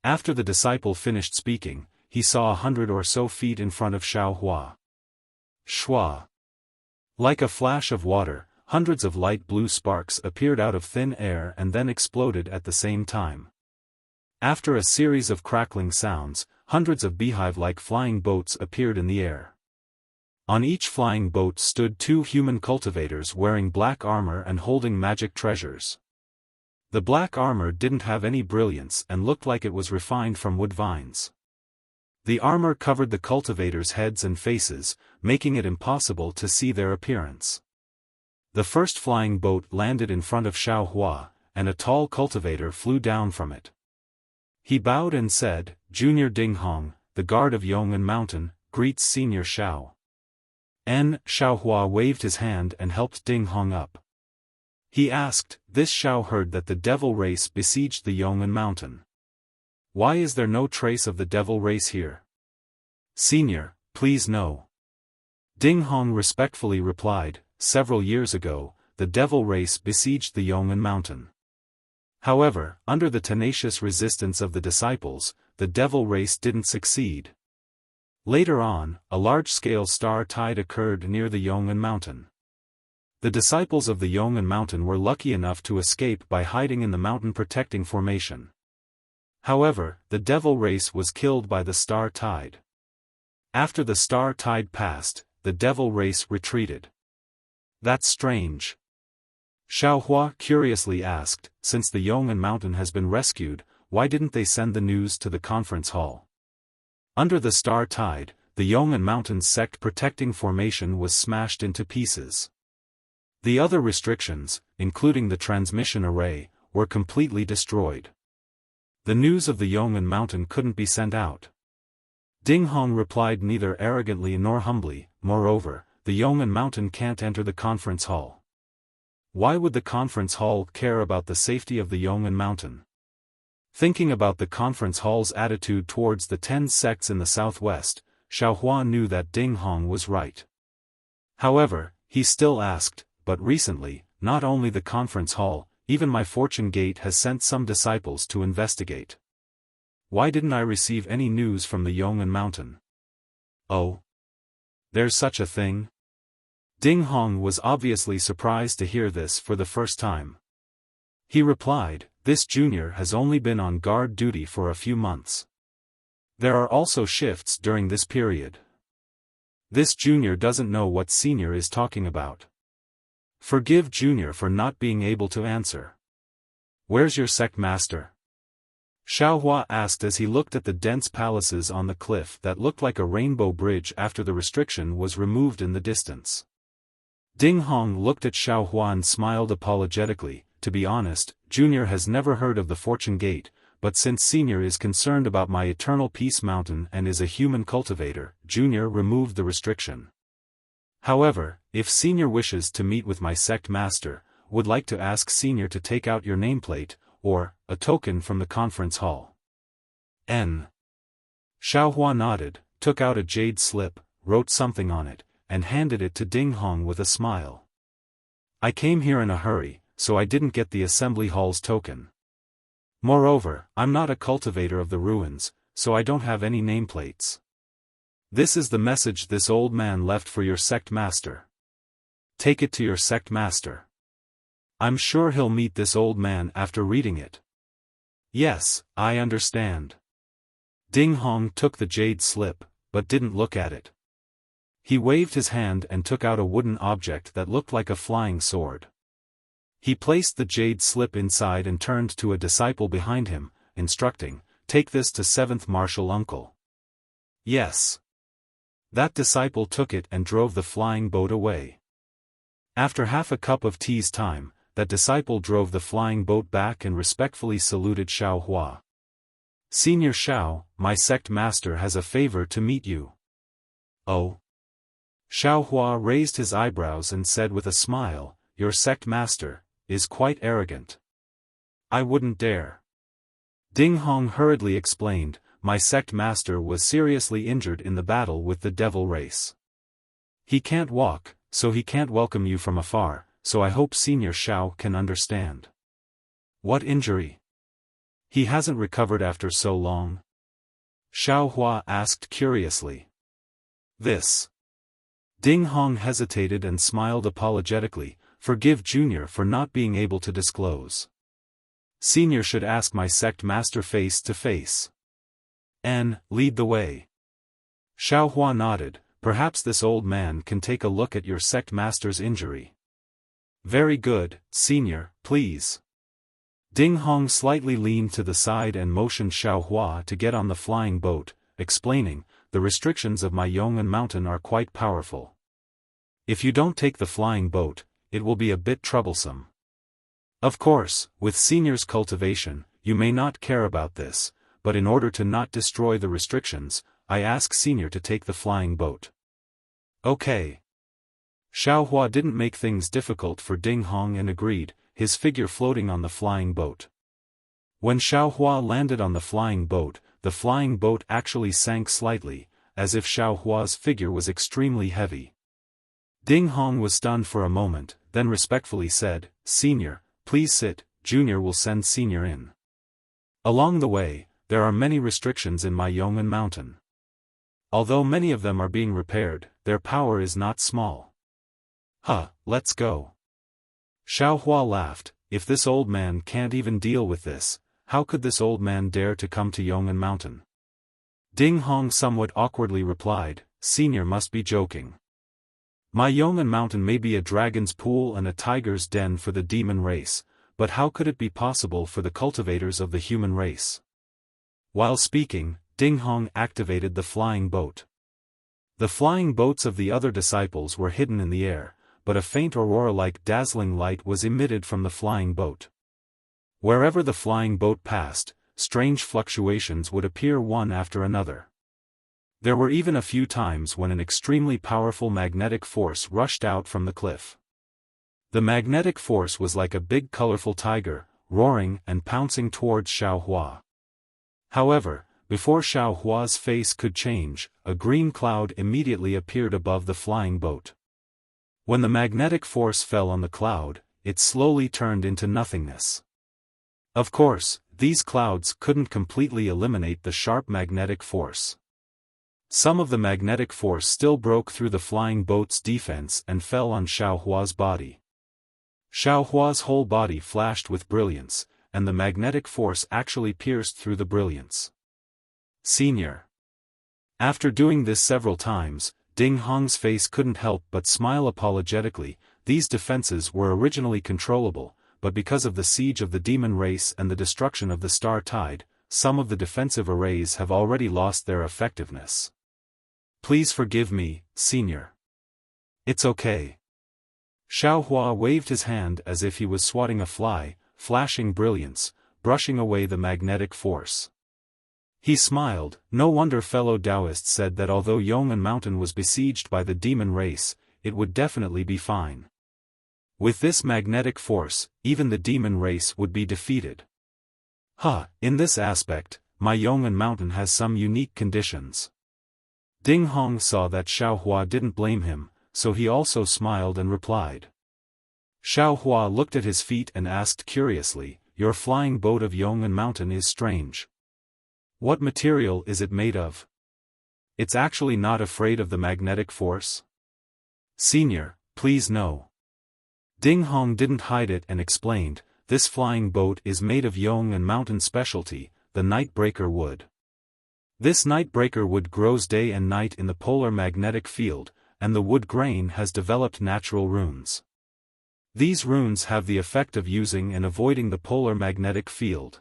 After the disciple finished speaking, he saw 100 or so feet in front of Xiaohua. Shua. Like a flash of water, hundreds of light blue sparks appeared out of thin air and then exploded at the same time. After a series of crackling sounds, hundreds of beehive-like flying boats appeared in the air. On each flying boat stood 2 human cultivators wearing black armor and holding magic treasures. The black armor didn't have any brilliance and looked like it was refined from wood vines. The armor covered the cultivators' heads and faces, making it impossible to see their appearance. The first flying boat landed in front of Xiaohua, and a tall cultivator flew down from it. He bowed and said, "Junior Ding Hong, the guard of Yong'an Mountain, greets Senior Xiao." Xiaohua waved his hand and helped Ding Hong up. He asked, "This Xiao heard that the devil race besieged the Yong'an Mountain. Why is there no trace of the devil race here?" "Senior, please no." Ding Hong respectfully replied, "Several years ago, the devil race besieged the Yong'an Mountain. However, under the tenacious resistance of the disciples, the devil race didn't succeed. Later on, a large-scale star tide occurred near the Yong'an Mountain. The disciples of the Yong'an Mountain were lucky enough to escape by hiding in the mountain protecting formation. However, the devil race was killed by the star tide. After the star tide passed, the devil race retreated." "That's strange." Xiaohua curiously asked, "Since the Yong'an Mountain has been rescued, why didn't they send the news to the conference hall?" Under the star tide, the Yong'an Mountain's sect protecting formation was smashed into pieces. The other restrictions, including the transmission array, were completely destroyed. The news of the Yong'an Mountain couldn't be sent out. Ding Hong replied neither arrogantly nor humbly, "Moreover, the Yong'an Mountain can't enter the conference hall. Why would the conference hall care about the safety of the Yong'an Mountain?" Thinking about the conference hall's attitude towards the 10 sects in the southwest, Xiaohua knew that Ding Hong was right. However, he still asked, "But recently, not only the conference hall, even my Fortune Gate has sent some disciples to investigate. Why didn't I receive any news from the Yong'an Mountain?" "Oh? There's such a thing?" Ding Hong was obviously surprised to hear this for the first time. He replied, "This junior has only been on guard duty for a few months. There are also shifts during this period. This junior doesn't know what senior is talking about. Forgive junior for not being able to answer." "Where's your sect master?" Xiaohua asked as he looked at the dense palaces on the cliff that looked like a rainbow bridge after the restriction was removed in the distance. Ding Hong looked at Xiaohua and smiled apologetically. "To be honest, Junior has never heard of the Fortune Gate, but since Senior is concerned about my Eternal Peace Mountain and is a human cultivator, Junior removed the restriction. However, if Senior wishes to meet with my sect master, would like to ask Senior to take out your nameplate, or a token from the conference hall." Xiaohua nodded, took out a jade slip, wrote something on it, and handed it to Ding Hong with a smile. "I came here in a hurry, so I didn't get the assembly hall's token. Moreover, I'm not a cultivator of the ruins, so I don't have any nameplates. This is the message this old man left for your sect master. Take it to your sect master. I'm sure he'll meet this old man after reading it." "Yes, I understand." Ding Hong took the jade slip, but didn't look at it. He waved his hand and took out a wooden object that looked like a flying sword. He placed the jade slip inside and turned to a disciple behind him, instructing, "Take this to 7th Marshal Uncle." "Yes." That disciple took it and drove the flying boat away. After half a cup of tea's time, that disciple drove the flying boat back and respectfully saluted Xiaohua. "Senior Xiao, my sect master has a favor to meet you." "Oh?" Xiaohua raised his eyebrows and said with a smile, "Your sect master is quite arrogant. I wouldn't dare." Ding Hong hurriedly explained, "My sect master was seriously injured in the battle with the devil race. He can't walk, so he can't welcome you from afar, so I hope Senior Xiao can understand." "What injury? He hasn't recovered after so long?" Xiaohua asked curiously. "This." Ding Hong hesitated and smiled apologetically, "Forgive Junior for not being able to disclose. Senior should ask my sect master face to face. Lead the way." Xiaohua nodded, "Perhaps this old man can take a look at your sect master's injury." "Very good, Senior, please." Ding Hong slightly leaned to the side and motioned Xiaohua to get on the flying boat, explaining, "The restrictions of my Yong'an mountain are quite powerful. If you don't take the flying boat, it will be a bit troublesome. Of course, with Senior's cultivation, you may not care about this, but in order to not destroy the restrictions, I ask Senior to take the flying boat." "Okay." Xiaohua didn't make things difficult for Ding Hong and agreed, his figure floating on the flying boat. When Xiaohua landed on the flying boat actually sank slightly, as if Xiaohua's figure was extremely heavy. Ding Hong was stunned for a moment, then respectfully said, "Senior, please sit, Junior will send Senior in. Along the way, there are many restrictions in my Yong'an mountain. Although many of them are being repaired, their power is not small." Let's go." Xiaohua laughed, "If this old man can't even deal with this, how could this old man dare to come to Yong'an mountain?" Ding Hong somewhat awkwardly replied, "Senior must be joking. My Yong'an mountain may be a dragon's pool and a tiger's den for the demon race, but how could it be possible for the cultivators of the human race?" While speaking, Ding Hong activated the flying boat. The flying boats of the other disciples were hidden in the air, but a faint aurora-like dazzling light was emitted from the flying boat. Wherever the flying boat passed, strange fluctuations would appear one after another. There were even a few times when an extremely powerful magnetic force rushed out from the cliff. The magnetic force was like a big colorful tiger, roaring and pouncing towards Xiaohua. However, before Xiaohua's face could change, a green cloud immediately appeared above the flying boat. When the magnetic force fell on the cloud, it slowly turned into nothingness. Of course, these clouds couldn't completely eliminate the sharp magnetic force. Some of the magnetic force still broke through the flying boat's defense and fell on Xiaohua's body. Xiaohua's whole body flashed with brilliance, and the magnetic force actually pierced through the brilliance. "Senior." After doing this several times, Ding Hong's face couldn't help but smile apologetically. These defenses were originally controllable, but because of the siege of the demon race and the destruction of the star tide, some of the defensive arrays have already lost their effectiveness. Please forgive me, Senior. It's okay. Xiaohua waved his hand as if he was swatting a fly, flashing brilliance, brushing away the magnetic force. He smiled. No wonder fellow Taoists said that although Yong'an Mountain was besieged by the demon race, it would definitely be fine. With this magnetic force, even the demon race would be defeated. In this aspect, my Yong'an Mountain has some unique conditions. Ding Hong saw that Xiaohua didn't blame him, so he also smiled and replied. Xiaohua looked at his feet and asked curiously, "Your flying boat of Yong'an Mountain is strange. What material is it made of? It's actually not afraid of the magnetic force?" "Senior, please no." Ding Hong didn't hide it and explained, "This flying boat is made of Yong'an Mountain specialty, the nightbreaker wood. This nightbreaker wood grows day and night in the polar magnetic field, and the wood grain has developed natural runes. These runes have the effect of using and avoiding the polar magnetic field.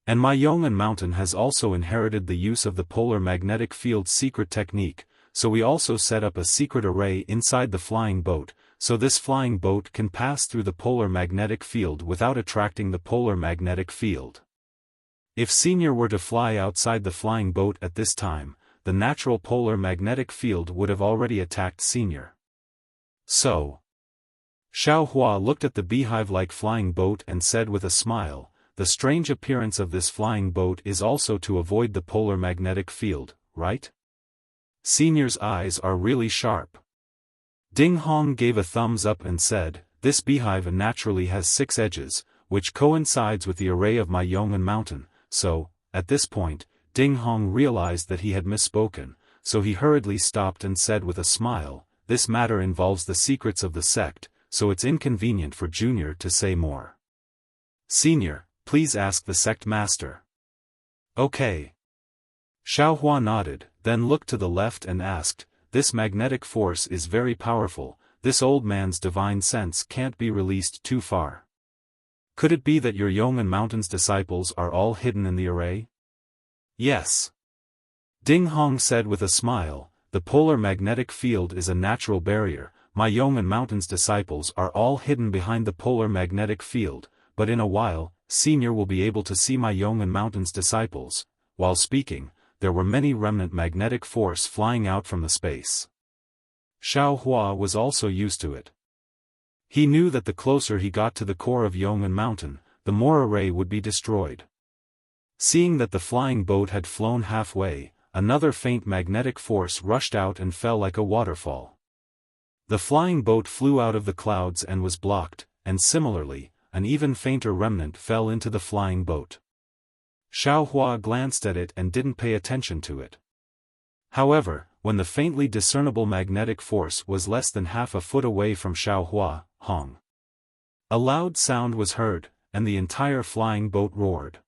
And my Yong'an Mountain has also inherited the use of the polar magnetic field's secret technique, so we also set up a secret array inside the flying boat, so this flying boat can pass through the polar magnetic field without attracting the polar magnetic field. If Senior were to fly outside the flying boat at this time, the natural polar magnetic field would have already attacked Senior. So, Xiaohua looked at the beehive-like flying boat and said with a smile, "The strange appearance of this flying boat is also to avoid the polar magnetic field, right?" Senior's eyes are really sharp. Ding Hong gave a thumbs up and said, "This beehive naturally has 6 edges, which coincides with the array of my Yong'an mountain, so," at this point, Ding Hong realized that he had misspoken, so he hurriedly stopped and said with a smile, "This matter involves the secrets of the sect, so it's inconvenient for Junior to say more. Senior, please ask the sect master." "Okay." Xiaohua nodded, then looked to the left and asked, "This magnetic force is very powerful, this old man's divine sense can't be released too far. Could it be that your Yong'an Mountain's disciples are all hidden in the array?" "Yes." Ding Hong said with a smile, "The polar magnetic field is a natural barrier, my Yong'an Mountain's disciples are all hidden behind the polar magnetic field, but in a while, Senior will be able to see my Yong'an Mountain's disciples." While speaking, there were many remnant magnetic force flying out from the space. Xiaohua was also used to it. He knew that the closer he got to the core of Yong'an Mountain, the more array would be destroyed. Seeing that the flying boat had flown halfway, another faint magnetic force rushed out and fell like a waterfall. The flying boat flew out of the clouds and was blocked, and similarly, an even fainter remnant fell into the flying boat. Xiaohua glanced at it and didn't pay attention to it. However, when the faintly discernible magnetic force was less than half a foot away from Xiaohua, Hong, a loud sound was heard, and the entire flying boat roared.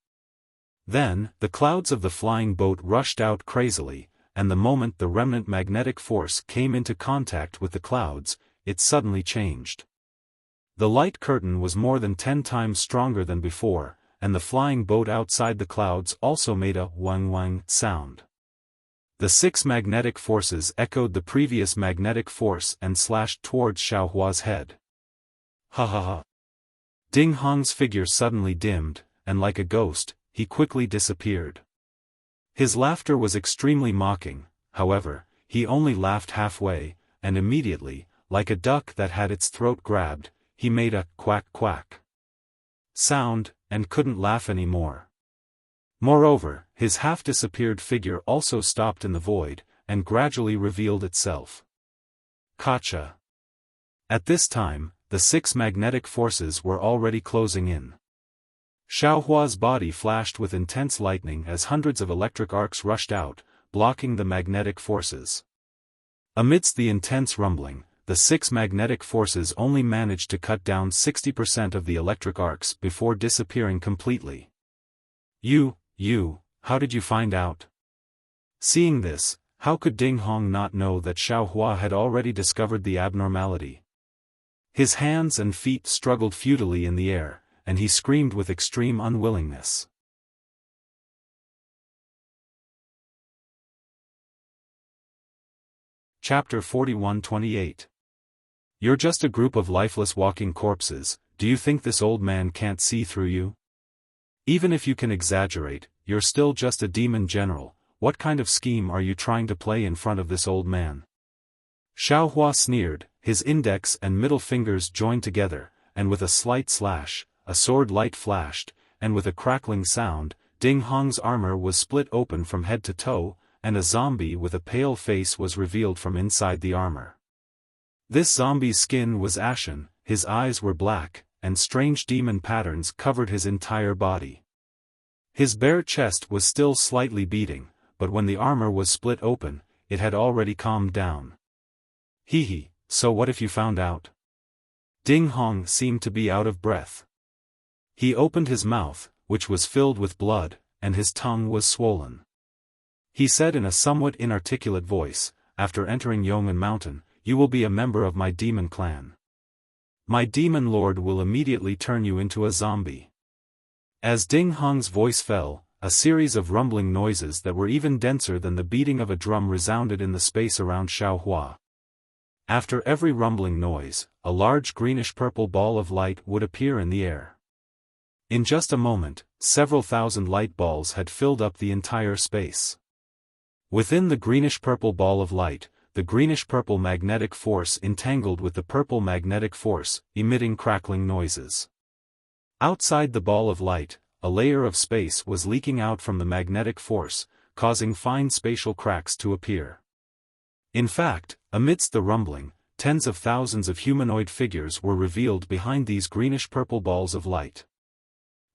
Then, the clouds of the flying boat rushed out crazily, and the moment the remnant magnetic force came into contact with the clouds, it suddenly changed. The light curtain was more than 10 times stronger than before, and the flying boat outside the clouds also made a wang-wang sound. The 6 magnetic forces echoed the previous magnetic force and slashed towards Xiaohua's head. Ha ha ha. Ding Hong's figure suddenly dimmed, and like a ghost, he quickly disappeared. His laughter was extremely mocking, however, he only laughed halfway, and immediately, like a duck that had its throat grabbed, he made a quack quack sound, and couldn't laugh any more. Moreover, his half-disappeared figure also stopped in the void, and gradually revealed itself. Gotcha. At this time, the 6 magnetic forces were already closing in. Xiaohua's body flashed with intense lightning as hundreds of electric arcs rushed out, blocking the magnetic forces. Amidst the intense rumbling, the 6 magnetic forces only managed to cut down 60% of the electric arcs before disappearing completely. How did you find out?" Seeing this, how could Ding Hong not know that Xiaohua had already discovered the abnormality? His hands and feet struggled futilely in the air, and he screamed with extreme unwillingness. Chapter 41-28. You're just a group of lifeless walking corpses, do you think this old man can't see through you? Even if you can exaggerate, you're still just a demon general, what kind of scheme are you trying to play in front of this old man? Xiaohua sneered, his index and middle fingers joined together, and with a slight slash, a sword light flashed, and with a crackling sound, Ding Hong's armor was split open from head to toe, and a zombie with a pale face was revealed from inside the armor. This zombie's skin was ashen, his eyes were black, and strange demon patterns covered his entire body. His bare chest was still slightly beating, but when the armor was split open, it had already calmed down. Hee, so what if you found out? Ding Hong seemed to be out of breath. He opened his mouth, which was filled with blood, and his tongue was swollen. He said in a somewhat inarticulate voice, "After entering Yong'an Mountain, you will be a member of my demon clan. My demon lord will immediately turn you into a zombie." As Ding Hong's voice fell, a series of rumbling noises that were even denser than the beating of a drum resounded in the space around Xiaohua. After every rumbling noise, a large greenish-purple ball of light would appear in the air. In just a moment, several thousand light balls had filled up the entire space. Within the greenish-purple ball of light, the greenish-purple magnetic force entangled with the purple magnetic force, emitting crackling noises. Outside the ball of light, a layer of space was leaking out from the magnetic force, causing fine spatial cracks to appear. In fact, amidst the rumbling, tens of thousands of humanoid figures were revealed behind these greenish-purple balls of light.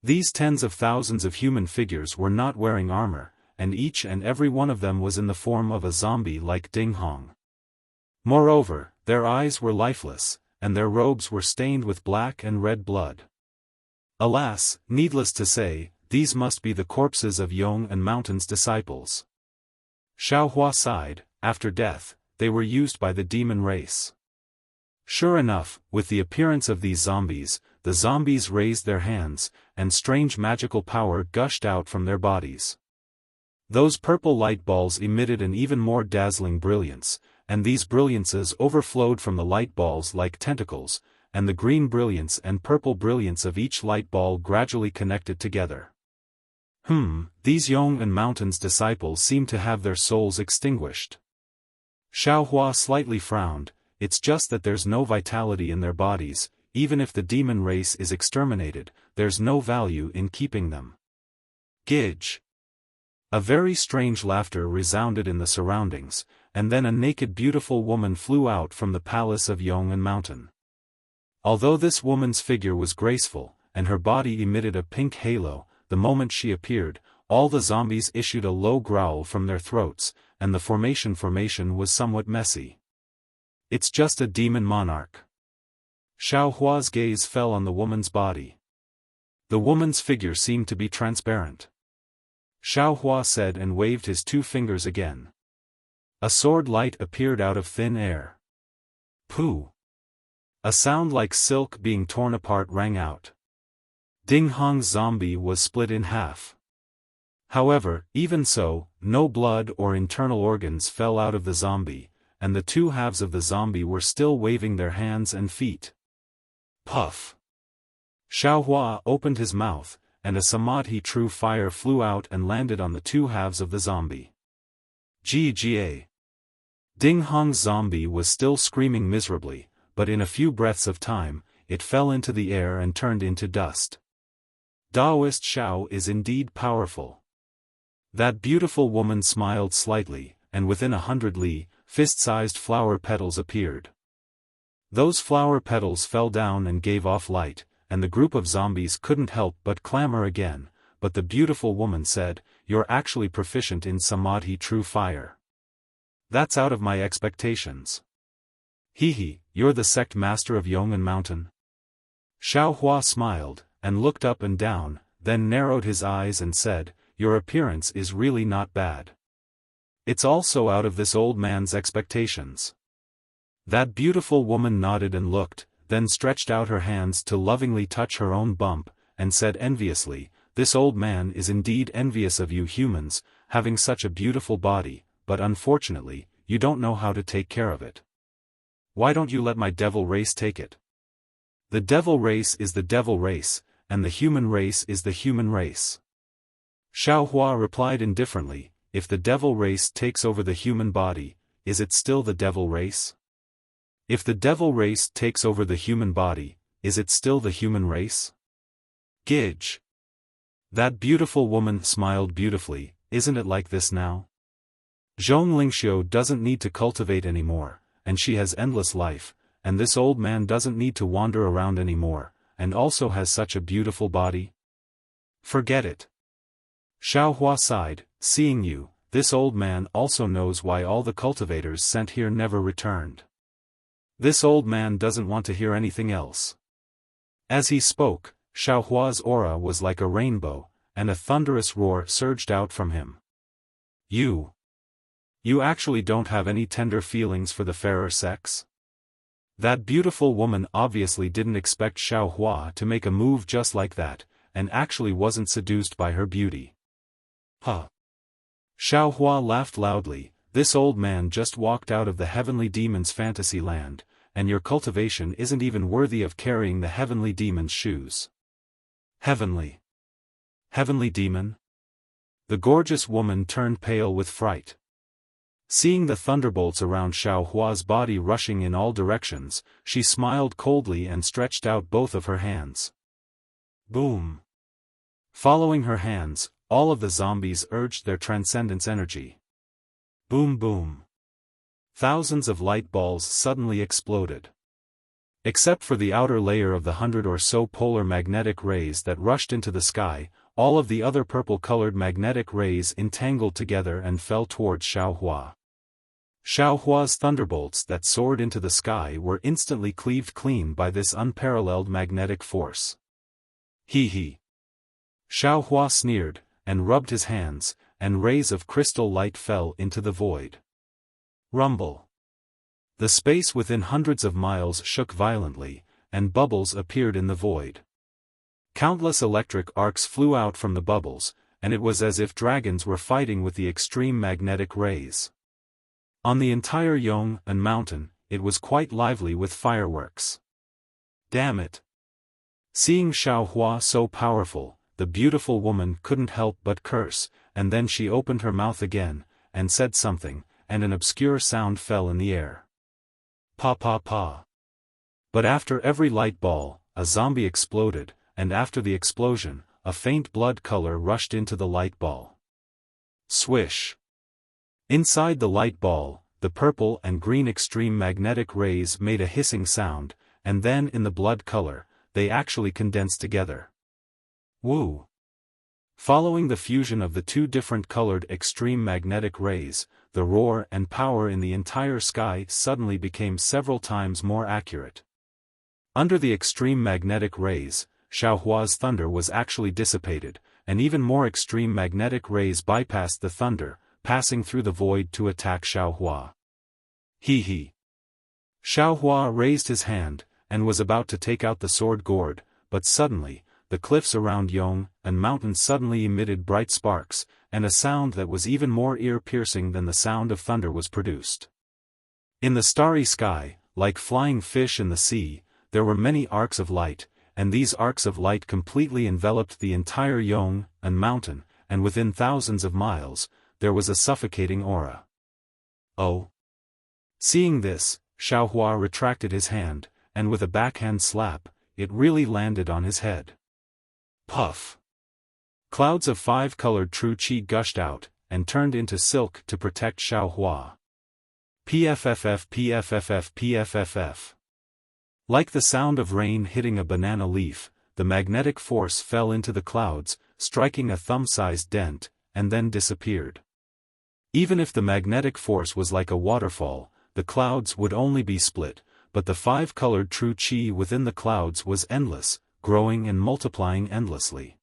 These tens of thousands of human figures were not wearing armor, and each and every one of them was in the form of a zombie like Ding Hong. Moreover, their eyes were lifeless, and their robes were stained with black and red blood. Alas, needless to say, these must be the corpses of Yong and Mountain's disciples. Xiaohua sighed. After death, they were used by the demon race. Sure enough, with the appearance of these zombies, the zombies raised their hands, and strange magical power gushed out from their bodies. Those purple light balls emitted an even more dazzling brilliance, and these brilliances overflowed from the light balls like tentacles, and the green brilliance and purple brilliance of each light ball gradually connected together. These Yong and Mountain's disciples seem to have their souls extinguished. Xiaohua slightly frowned. It's just that there's no vitality in their bodies. Even if the demon race is exterminated, there's no value in keeping them. Gidge. A very strange laughter resounded in the surroundings, and then a naked beautiful woman flew out from the palace of Yong and Mountain. Although this woman's figure was graceful, and her body emitted a pink halo, the moment she appeared, all the zombies issued a low growl from their throats, and the formation was somewhat messy. It's just a demon monarch. Xiaohua's gaze fell on the woman's body. The woman's figure seemed to be transparent. Xiaohua said and waved his two fingers again. A sword light appeared out of thin air. Pooh! A sound like silk being torn apart rang out. Ding Hong's zombie was split in half. However, even so, no blood or internal organs fell out of the zombie, and the two halves of the zombie were still waving their hands and feet. Puff! Xiaohua opened his mouth, and a samadhi true fire flew out and landed on the two halves of the zombie. Gga! Ding Hong's zombie was still screaming miserably, but in a few breaths of time, it fell into the air and turned into dust. Daoist Xiao is indeed powerful. That beautiful woman smiled slightly, and within 100 li, fist-sized flower petals appeared. Those flower petals fell down and gave off light, and the group of zombies couldn't help but clamor again, but the beautiful woman said, "You're actually proficient in Samadhi True Fire. That's out of my expectations." Hehe, you're the sect master of Yong and Mountain? Xiaohua smiled, and looked up and down, then narrowed his eyes and said, "Your appearance is really not bad. It's also out of this old man's expectations." That beautiful woman nodded and looked, then stretched out her hands to lovingly touch her own bump, and said enviously, "This old man is indeed envious of you humans, having such a beautiful body, but unfortunately, you don't know how to take care of it. Why don't you let my devil race take it? The devil race is the devil race, and the human race is the human race." Xiaohua replied indifferently, "If the devil race takes over the human body, is it still the devil race? If the devil race takes over the human body, is it still the human race?" Gidge. That beautiful woman smiled beautifully. "Isn't it like this now? Zhong Lingxiu doesn't need to cultivate anymore, and she has endless life, and this old man doesn't need to wander around anymore, and also has such a beautiful body. Forget it." Xiaohua sighed, "Seeing you, this old man also knows why all the cultivators sent here never returned. This old man doesn't want to hear anything else." As he spoke, Xiaohua's aura was like a rainbow, and a thunderous roar surged out from him. You actually don't have any tender feelings for the fairer sex?" That beautiful woman obviously didn't expect Xiaohua to make a move just like that, and actually wasn't seduced by her beauty. Huh. Xiaohua laughed loudly. This old man just walked out of the heavenly demon's fantasy land, and your cultivation isn't even worthy of carrying the heavenly demon's shoes. Heavenly? Heavenly demon? The gorgeous woman turned pale with fright. Seeing the thunderbolts around Xiaohua's body rushing in all directions, she smiled coldly and stretched out both of her hands. Boom! Following her hands, all of the zombies urged their transcendence energy. Boom boom. Thousands of light balls suddenly exploded. Except for the outer layer of the 100 or so polar magnetic rays that rushed into the sky, all of the other purple-colored magnetic rays entangled together and fell towards Xiaohua. Xiaohua's thunderbolts that soared into the sky were instantly cleaved clean by this unparalleled magnetic force. Hee hee. Xiaohua sneered, and rubbed his hands, and rays of crystal light fell into the void. Rumble. The space within hundreds of miles shook violently, and bubbles appeared in the void. Countless electric arcs flew out from the bubbles, and it was as if dragons were fighting with the extreme magnetic rays. On the entire Yong'an mountain, it was quite lively with fireworks. Damn it! Seeing Xiaohua so powerful, the beautiful woman couldn't help but curse, and then she opened her mouth again, and said something, and an obscure sound fell in the air. Pa pa pa. But after every light ball, a zombie exploded, and after the explosion, a faint blood color rushed into the light ball. Swish. Inside the light ball, the purple and green extreme magnetic rays made a hissing sound, and then in the blood color, they actually condensed together. Woo! Following the fusion of the two different colored extreme magnetic rays, the roar and power in the entire sky suddenly became several times more accurate. Under the extreme magnetic rays, Xiaohua's thunder was actually dissipated, and even more extreme magnetic rays bypassed the thunder, passing through the void to attack Xiaohua. Hee hee. Xiaohua raised his hand, and was about to take out the sword gourd, but suddenly, the cliffs around Yong'an mountain suddenly emitted bright sparks, and a sound that was even more ear-piercing than the sound of thunder was produced. In the starry sky, like flying fish in the sea, there were many arcs of light, and these arcs of light completely enveloped the entire Yong'an mountain, and within thousands of miles, there was a suffocating aura. Oh! Seeing this, Xiaohua retracted his hand, and with a backhand slap, it really landed on his head. Puff! Clouds of 5-colored true qi gushed out, and turned into silk to protect Xiaohua. PFFF PFFF PFFF. Like the sound of rain hitting a banana leaf, the magnetic force fell into the clouds, striking a thumb-sized dent, and then disappeared. Even if the magnetic force was like a waterfall, the clouds would only be split, but the 5-colored true qi within the clouds was endless, growing and multiplying endlessly.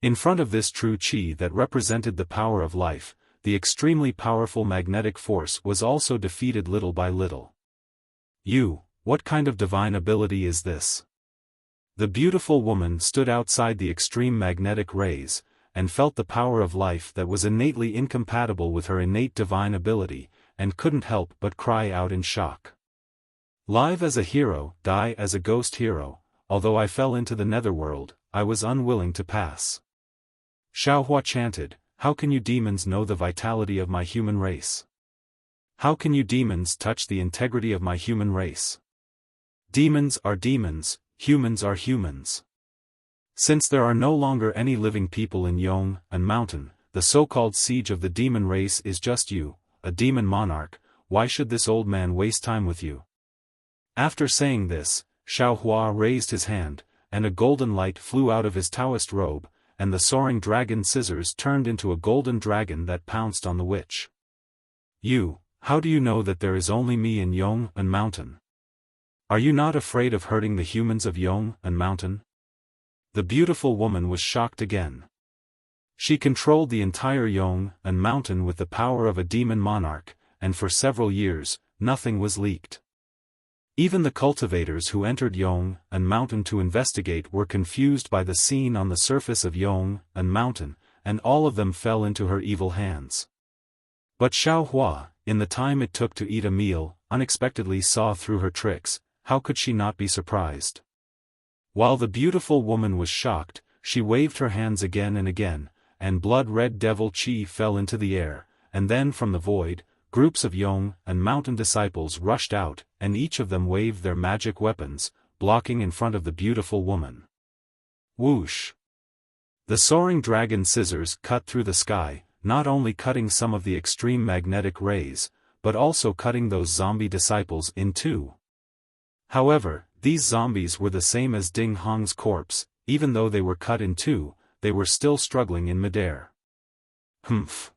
In front of this true qi that represented the power of life, the extremely powerful magnetic force was also defeated little by little. What kind of divine ability is this? The beautiful woman stood outside the extreme magnetic rays, and felt the power of life that was innately incompatible with her innate divine ability, and couldn't help but cry out in shock. Live as a hero, die as a ghost hero, although I fell into the netherworld, I was unwilling to pass. Xiaohua chanted, how can you demons know the vitality of my human race? How can you demons touch the integrity of my human race? Demons are demons, humans are humans. Since there are no longer any living people in Yong'an mountain, the so-called siege of the demon race is just you, a demon monarch. Why should this old man waste time with you? After saying this, Xiaohua raised his hand, and a golden light flew out of his Taoist robe, and the soaring dragon scissors turned into a golden dragon that pounced on the witch. How do you know that there is only me in Yong'an mountain? Are you not afraid of hurting the humans of Yong'an mountain? The beautiful woman was shocked again. She controlled the entire Yong'an mountain with the power of a demon monarch, and for several years, nothing was leaked. Even the cultivators who entered Yong'an mountain to investigate were confused by the scene on the surface of Yong'an mountain, and all of them fell into her evil hands. But Xiaohua, in the time it took to eat a meal, unexpectedly saw through her tricks. How could she not be surprised? While the beautiful woman was shocked, she waved her hands again and again, and blood-red devil chi fell into the air, and then from the void, groups of Yong and Mountain disciples rushed out, and each of them waved their magic weapons, blocking in front of the beautiful woman. Whoosh! The soaring dragon scissors cut through the sky, not only cutting some of the extreme magnetic rays, but also cutting those zombie disciples in two. However, these zombies were the same as Ding Hong's corpse. Even though they were cut in two, they were still struggling in midair. Humph!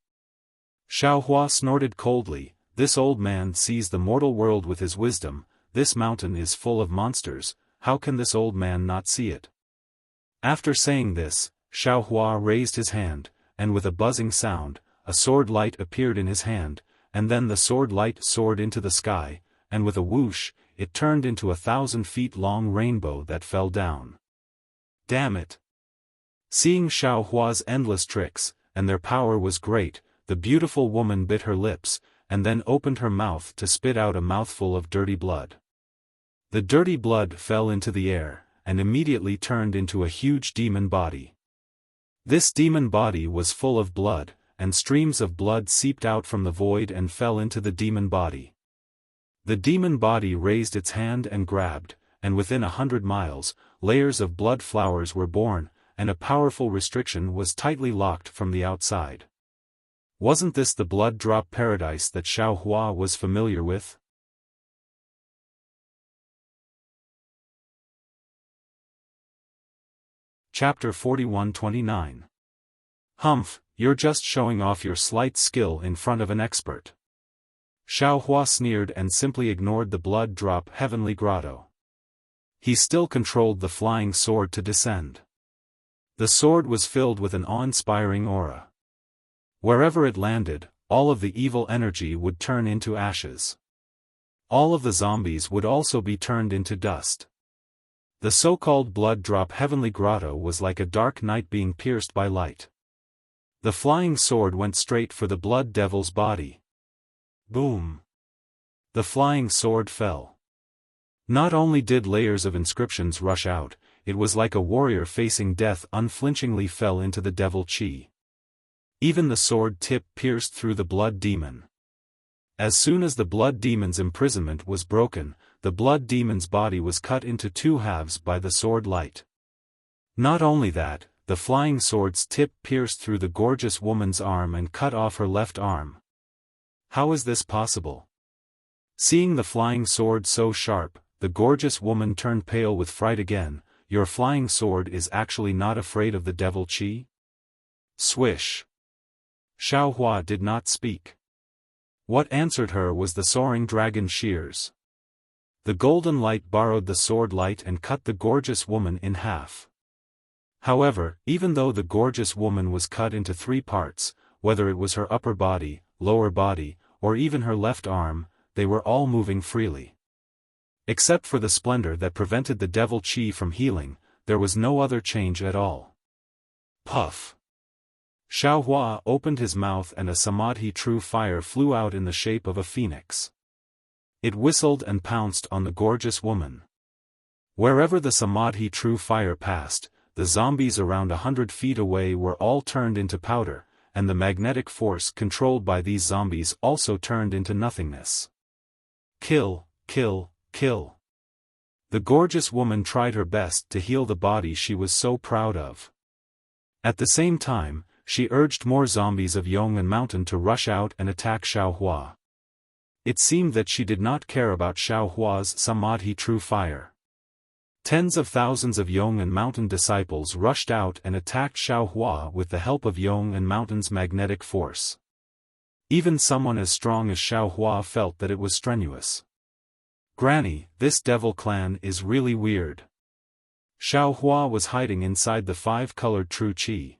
Xiaohua snorted coldly. This old man sees the mortal world with his wisdom. This mountain is full of monsters. How can this old man not see it? After saying this, Xiaohua raised his hand, and with a buzzing sound, a sword light appeared in his hand, and then the sword light soared into the sky, and with a whoosh, it turned into 1,000 feet long rainbow that fell down. Damn it! Seeing Xiaohua's endless tricks, and their power was great, the beautiful woman bit her lips, and then opened her mouth to spit out a mouthful of dirty blood. The dirty blood fell into the air, and immediately turned into a huge demon body. This demon body was full of blood, and streams of blood seeped out from the void and fell into the demon body. The demon body raised its hand and grabbed, and within 100 miles, layers of blood flowers were born, and a powerful restriction was tightly locked from the outside. Wasn't this the blood drop paradise that Xiaohua was familiar with? Chapter 41-29. Humph, you're just showing off your slight skill in front of an expert. Xiaohua sneered and simply ignored the blood drop heavenly grotto. He still controlled the flying sword to descend. The sword was filled with an awe-inspiring aura. Wherever it landed, all of the evil energy would turn into ashes. All of the zombies would also be turned into dust. The so-called blood drop heavenly grotto was like a dark night being pierced by light. The flying sword went straight for the blood devil's body. Boom! The flying sword fell. Not only did layers of inscriptions rush out, it was like a warrior facing death unflinchingly fell into the devil chi. Even the sword tip pierced through the blood demon. As soon as the blood demon's imprisonment was broken, the blood demon's body was cut into two halves by the sword light. Not only that, the flying sword's tip pierced through the gorgeous woman's arm and cut off her left arm. How is this possible? Seeing the flying sword so sharp, the gorgeous woman turned pale with fright again. Your flying sword is actually not afraid of the devil chi? Swish! Xiaohua did not speak. What answered her was the soaring dragon shears. The golden light borrowed the sword light and cut the gorgeous woman in half. However, even though the gorgeous woman was cut into 3 parts, whether it was her upper body, lower body, or even her left arm, they were all moving freely. Except for the splendor that prevented the devil chi from healing, there was no other change at all. Puff! Xiaohua opened his mouth and a samadhi true fire flew out in the shape of a phoenix. It whistled and pounced on the gorgeous woman. Wherever the samadhi true fire passed, the zombies around 100 feet away were all turned into powder, and the magnetic force controlled by these zombies also turned into nothingness. Kill, kill, kill. The gorgeous woman tried her best to heal the body she was so proud of. At the same time, she urged more zombies of Yong and Mountain to rush out and attack Xiaohua. It seemed that she did not care about Xiaohua's samadhi true fire. Tens of thousands of Yong and Mountain disciples rushed out and attacked Xiaohua with the help of Yong and Mountain's magnetic force. Even someone as strong as Xiaohua felt that it was strenuous. Granny, this devil clan is really weird. Xiaohua was hiding inside the 5-colored true chi.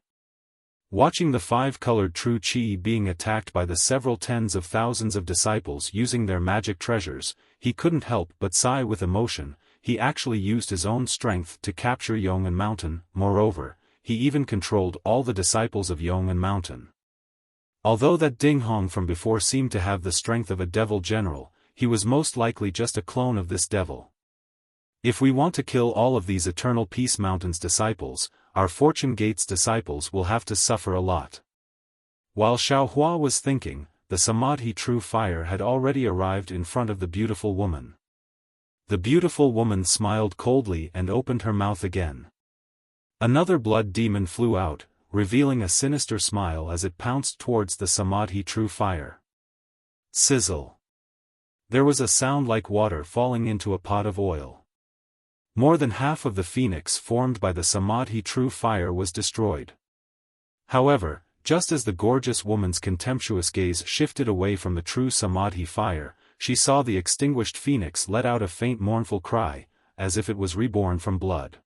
Watching the 5-colored true chi being attacked by the several tens of thousands of disciples using their magic treasures, he couldn't help but sigh with emotion. He actually used his own strength to capture Yong and Mountain. Moreover, he even controlled all the disciples of Yong'an Mountain. Although that Ding Hong from before seemed to have the strength of a devil general, he was most likely just a clone of this devil. If we want to kill all of these Eternal Peace Mountain's disciples, our Fortune Gate's disciples will have to suffer a lot. While Xiaohua was thinking, the Samadhi True Fire had already arrived in front of the beautiful woman. The beautiful woman smiled coldly and opened her mouth again. Another blood demon flew out, revealing a sinister smile as it pounced towards the Samadhi True Fire. Sizzle. There was a sound like water falling into a pot of oil. More than half of the phoenix formed by the Samadhi True Fire was destroyed. However, just as the gorgeous woman's contemptuous gaze shifted away from the true Samadhi fire, she saw the extinguished phoenix let out a faint mournful cry, as if it was reborn from blood.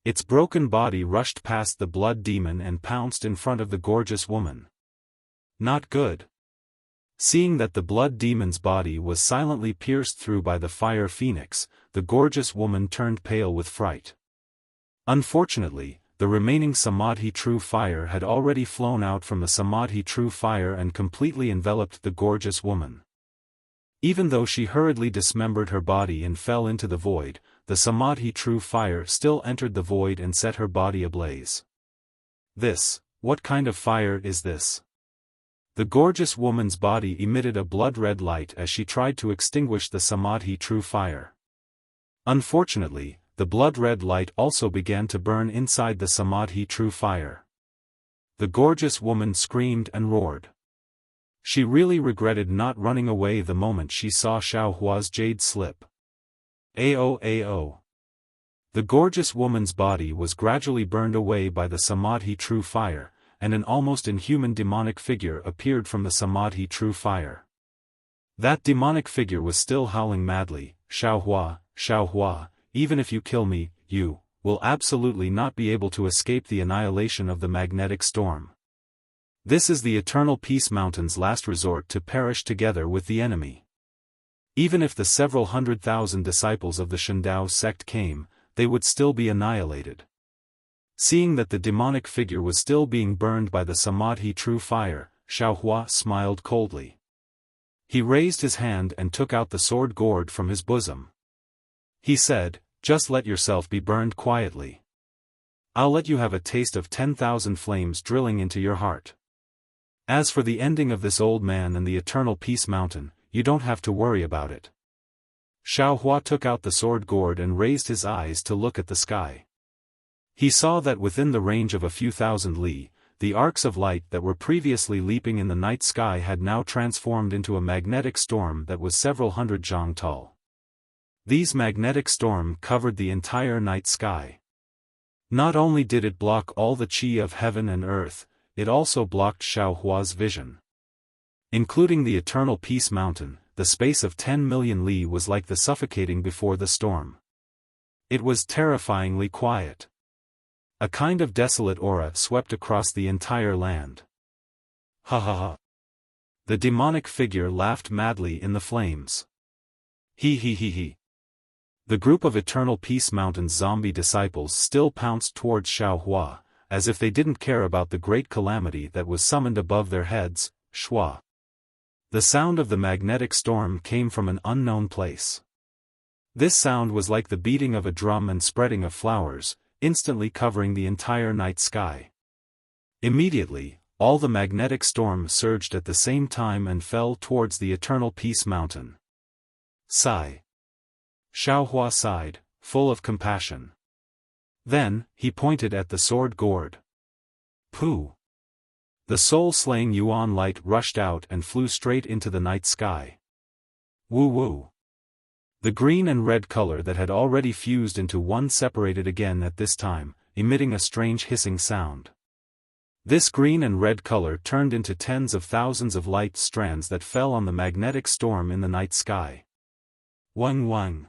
Its broken body rushed past the blood demon and pounced in front of the gorgeous woman. Not good. Seeing that the blood demon's body was silently pierced through by the fire phoenix, the gorgeous woman turned pale with fright. Unfortunately, the remaining Samadhi True Fire had already flown out from the Samadhi True Fire and completely enveloped the gorgeous woman. Even though she hurriedly dismembered her body and fell into the void, the Samadhi True Fire still entered the void and set her body ablaze. What kind of fire is this? The gorgeous woman's body emitted a blood-red light as she tried to extinguish the Samadhi True Fire. Unfortunately, the blood-red light also began to burn inside the Samadhi True Fire. The gorgeous woman screamed and roared. She really regretted not running away the moment she saw Xiaohua's jade slip. Ao. The gorgeous woman's body was gradually burned away by the Samadhi True Fire, and an almost inhuman demonic figure appeared from the Samadhi True Fire. That demonic figure was still howling madly, Xiaohua, even if you kill me, you will absolutely not be able to escape the annihilation of the magnetic storm. This is the Eternal Peace Mountain's last resort to perish together with the enemy. Even if the several 100,000 disciples of the Shandao sect came, they would still be annihilated. Seeing that the demonic figure was still being burned by the Samadhi True Fire, Xiaohua smiled coldly. He raised his hand and took out the sword gourd from his bosom. He said, "Just let yourself be burned quietly. I'll let you have a taste of 10,000 flames drilling into your heart. As for the ending of this old man and the Eternal Peace Mountain, you don't have to worry about it." Xiaohua took out the sword gourd and raised his eyes to look at the sky. He saw that within the range of a few thousand li, the arcs of light that were previously leaping in the night sky had now transformed into a magnetic storm that was several hundred zhang tall. These magnetic storm covered the entire night sky. Not only did it block all the qi of heaven and earth, it also blocked Xiaohua's vision. Including the Eternal Peace Mountain, the space of 10 million li was like the suffocating before the storm. It was terrifyingly quiet. A kind of desolate aura swept across the entire land. Ha ha ha. The demonic figure laughed madly in the flames. He. The group of Eternal Peace Mountain's zombie disciples still pounced towards Xiaohua, as if they didn't care about the great calamity that was summoned above their heads, Shua. The sound of the magnetic storm came from an unknown place. This sound was like the beating of a drum and spreading of flowers, instantly covering the entire night sky. Immediately, all the magnetic storm surged at the same time and fell towards the Eternal Peace Mountain. Sigh. Xiaohua sighed, full of compassion. Then, he pointed at the sword gourd. Pooh! The soul-slaying Yuan light rushed out and flew straight into the night sky. Woo-woo! The green and red color that had already fused into one separated again at this time, emitting a strange hissing sound. This green and red color turned into tens of thousands of light strands that fell on the magnetic storm in the night sky. Wang.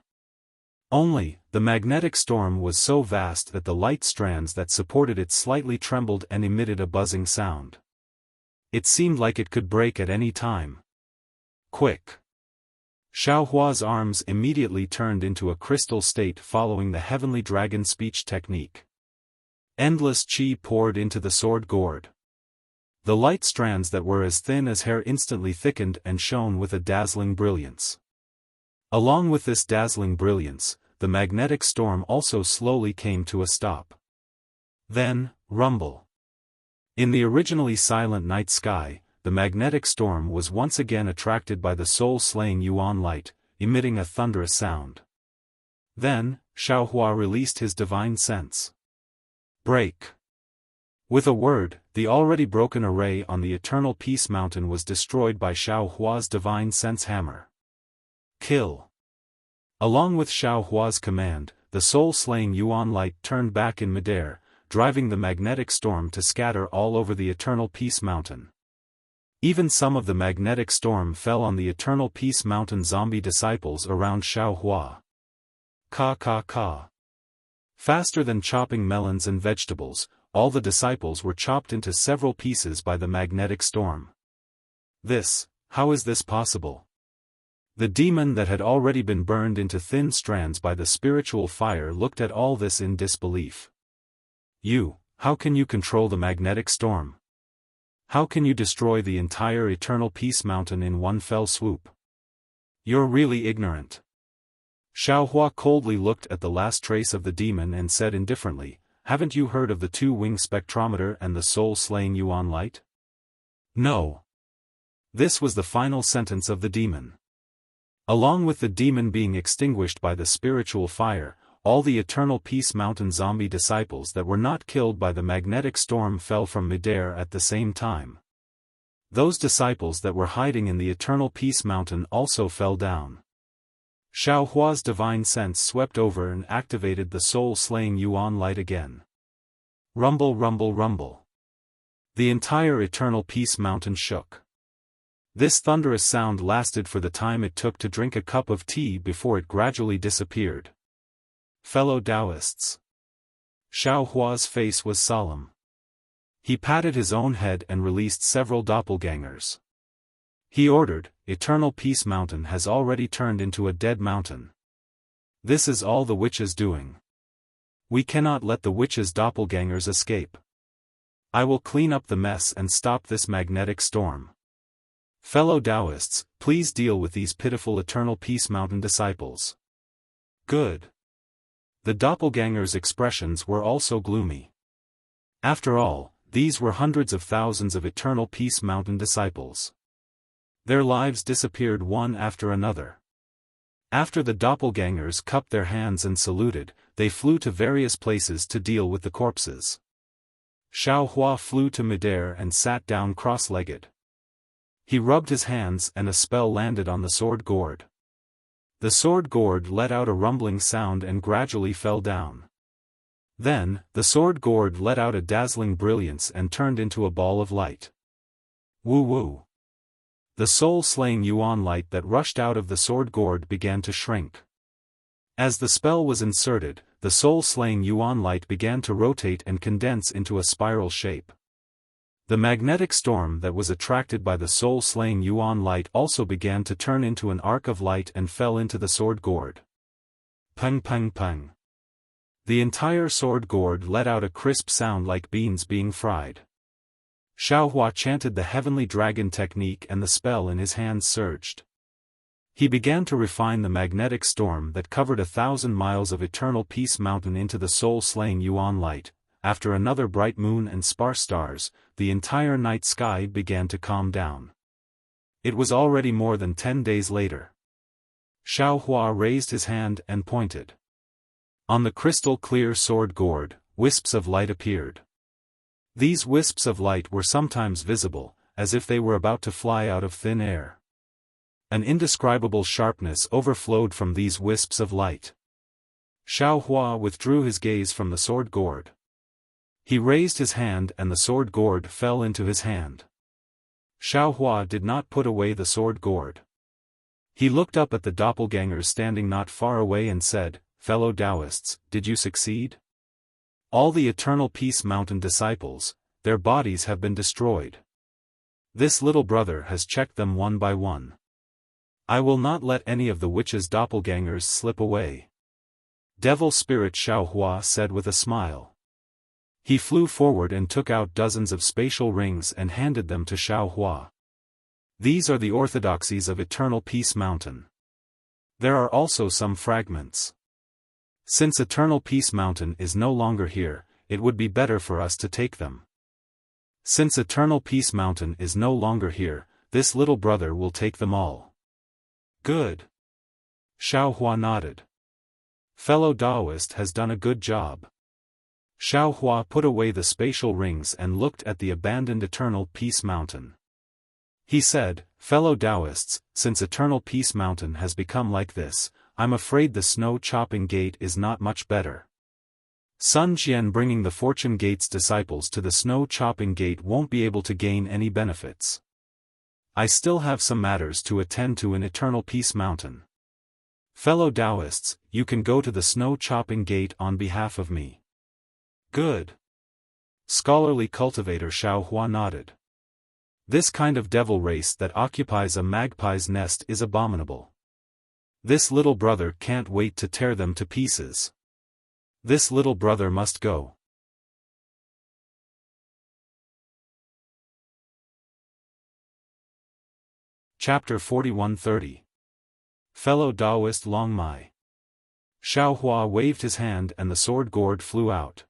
Only, the magnetic storm was so vast that the light strands that supported it slightly trembled and emitted a buzzing sound. It seemed like it could break at any time. Quick! Xiaohua's arms immediately turned into a crystal state following the heavenly dragon speech technique. Endless qi poured into the sword gourd. The light strands that were as thin as hair instantly thickened and shone with a dazzling brilliance. Along with this dazzling brilliance, the magnetic storm also slowly came to a stop. Then, rumble. In the originally silent night sky, the magnetic storm was once again attracted by the soul-slaying Yuan light, emitting a thunderous sound. Then, Xiaohua released his divine sense. Break. With a word, the already broken array on the Eternal Peace Mountain was destroyed by Xiaohua's divine sense hammer. Kill. Along with Xiaohua's command, the soul-slaying Yuan light turned back in midair, driving the magnetic storm to scatter all over the Eternal Peace Mountain. Even some of the magnetic storm fell on the Eternal Peace Mountain zombie disciples around Xiaohua. Ka ka ka. Faster than chopping melons and vegetables, all the disciples were chopped into several pieces by the magnetic storm. How is this possible? The demon that had already been burned into thin strands by the spiritual fire looked at all this in disbelief. How can you control the magnetic storm? How can you destroy the entire Eternal Peace Mountain in one fell swoop? You're really ignorant. Xiaohua coldly looked at the last trace of the demon and said indifferently, haven't you heard of the two-wing spectrometer and the soul-slaying Yuan light? No. This was the final sentence of the demon. Along with the demon being extinguished by the spiritual fire, all the Eternal Peace Mountain zombie disciples that were not killed by the magnetic storm fell from midair at the same time. Those disciples that were hiding in the Eternal Peace Mountain also fell down. Xiaohua's divine sense swept over and activated the soul-slaying Yuan light again. Rumble, rumble, rumble. The entire Eternal Peace Mountain shook. This thunderous sound lasted for the time it took to drink a cup of tea before it gradually disappeared. Fellow Taoists. Xiaohua's face was solemn. He patted his own head and released several doppelgangers. He ordered, Eternal Peace Mountain has already turned into a dead mountain. This is all the witch's doing. We cannot let the witch's doppelgangers escape. I will clean up the mess and stop this magnetic storm. Fellow Taoists, please deal with these pitiful Eternal Peace Mountain disciples. Good. The doppelgangers' expressions were also gloomy. After all, these were hundreds of thousands of Eternal Peace Mountain disciples. Their lives disappeared one after another. After the doppelgangers cupped their hands and saluted, they flew to various places to deal with the corpses. Xiaohua flew to midair and sat down cross-legged. He rubbed his hands and a spell landed on the sword gourd. The sword gourd let out a rumbling sound and gradually fell down. Then, the sword gourd let out a dazzling brilliance and turned into a ball of light. Woo-woo. The soul-slaying Yuan light that rushed out of the sword gourd began to shrink. As the spell was inserted, the soul-slaying Yuan light began to rotate and condense into a spiral shape. The magnetic storm that was attracted by the soul-slaying Yuan light also began to turn into an arc of light and fell into the sword gourd. Pung pung pung. The entire sword gourd let out a crisp sound like beans being fried. Xiaohua chanted the heavenly dragon technique and the spell in his hands surged. He began to refine the magnetic storm that covered 1,000 miles of Eternal Peace Mountain into the soul-slaying Yuan light. After another bright moon and sparse stars, the entire night sky began to calm down. It was already more than 10 days later. Xiaohua raised his hand and pointed. On the crystal-clear sword gourd, wisps of light appeared. These wisps of light were sometimes visible, as if they were about to fly out of thin air. An indescribable sharpness overflowed from these wisps of light. Xiaohua withdrew his gaze from the sword gourd. He raised his hand and the sword gourd fell into his hand. Xiaohua did not put away the sword gourd. He looked up at the doppelgangers standing not far away and said, "Fellow Taoists, did you succeed? All the Eternal Peace Mountain disciples, their bodies have been destroyed. This little brother has checked them one by one. I will not let any of the witch's doppelgangers slip away." Devil Spirit Xiaohua said with a smile. He flew forward and took out dozens of spatial rings and handed them to Xiaohua. These are the orthodoxies of Eternal Peace Mountain. There are also some fragments. Since Eternal Peace Mountain is no longer here, it would be better for us to take them. Since Eternal Peace Mountain is no longer here, this little brother will take them all. Good. Xiaohua nodded. Fellow Taoist has done a good job. Xiaohua put away the spatial rings and looked at the abandoned Eternal Peace Mountain. He said, fellow Taoists, since Eternal Peace Mountain has become like this, I'm afraid the Snow Chopping Gate is not much better. Sun Jian bringing the Fortune Gate's disciples to the Snow Chopping Gate won't be able to gain any benefits. I still have some matters to attend to in Eternal Peace Mountain. Fellow Taoists, you can go to the Snow Chopping Gate on behalf of me. Good. Scholarly Cultivator Xiaohua nodded. This kind of devil race that occupies a magpie's nest is abominable. This little brother can't wait to tear them to pieces. This little brother must go. Chapter 41-30. Fellow Taoist Long Mai. Xiaohua waved his hand and the sword gourd flew out.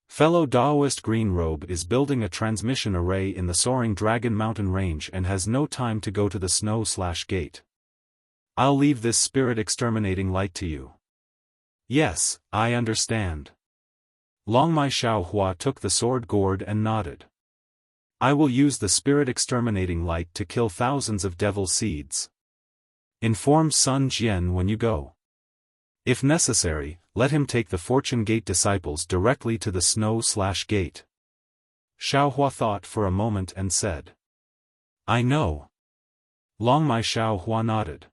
Fellow Taoist Green Robe is building a transmission array in the Soaring Dragon Mountain Range and has no time to go to the Snow/Gate. I'll leave this spirit exterminating light to you. Yes, I understand. Long Mai Xiaohua took the sword gourd and nodded. I will use the spirit exterminating light to kill thousands of devil seeds. Inform Sun Jian when you go. If necessary, let him take the Fortune Gate disciples directly to the Snow/Gate. Xiaohua thought for a moment and said. I know. Long Mai Xiaohua nodded.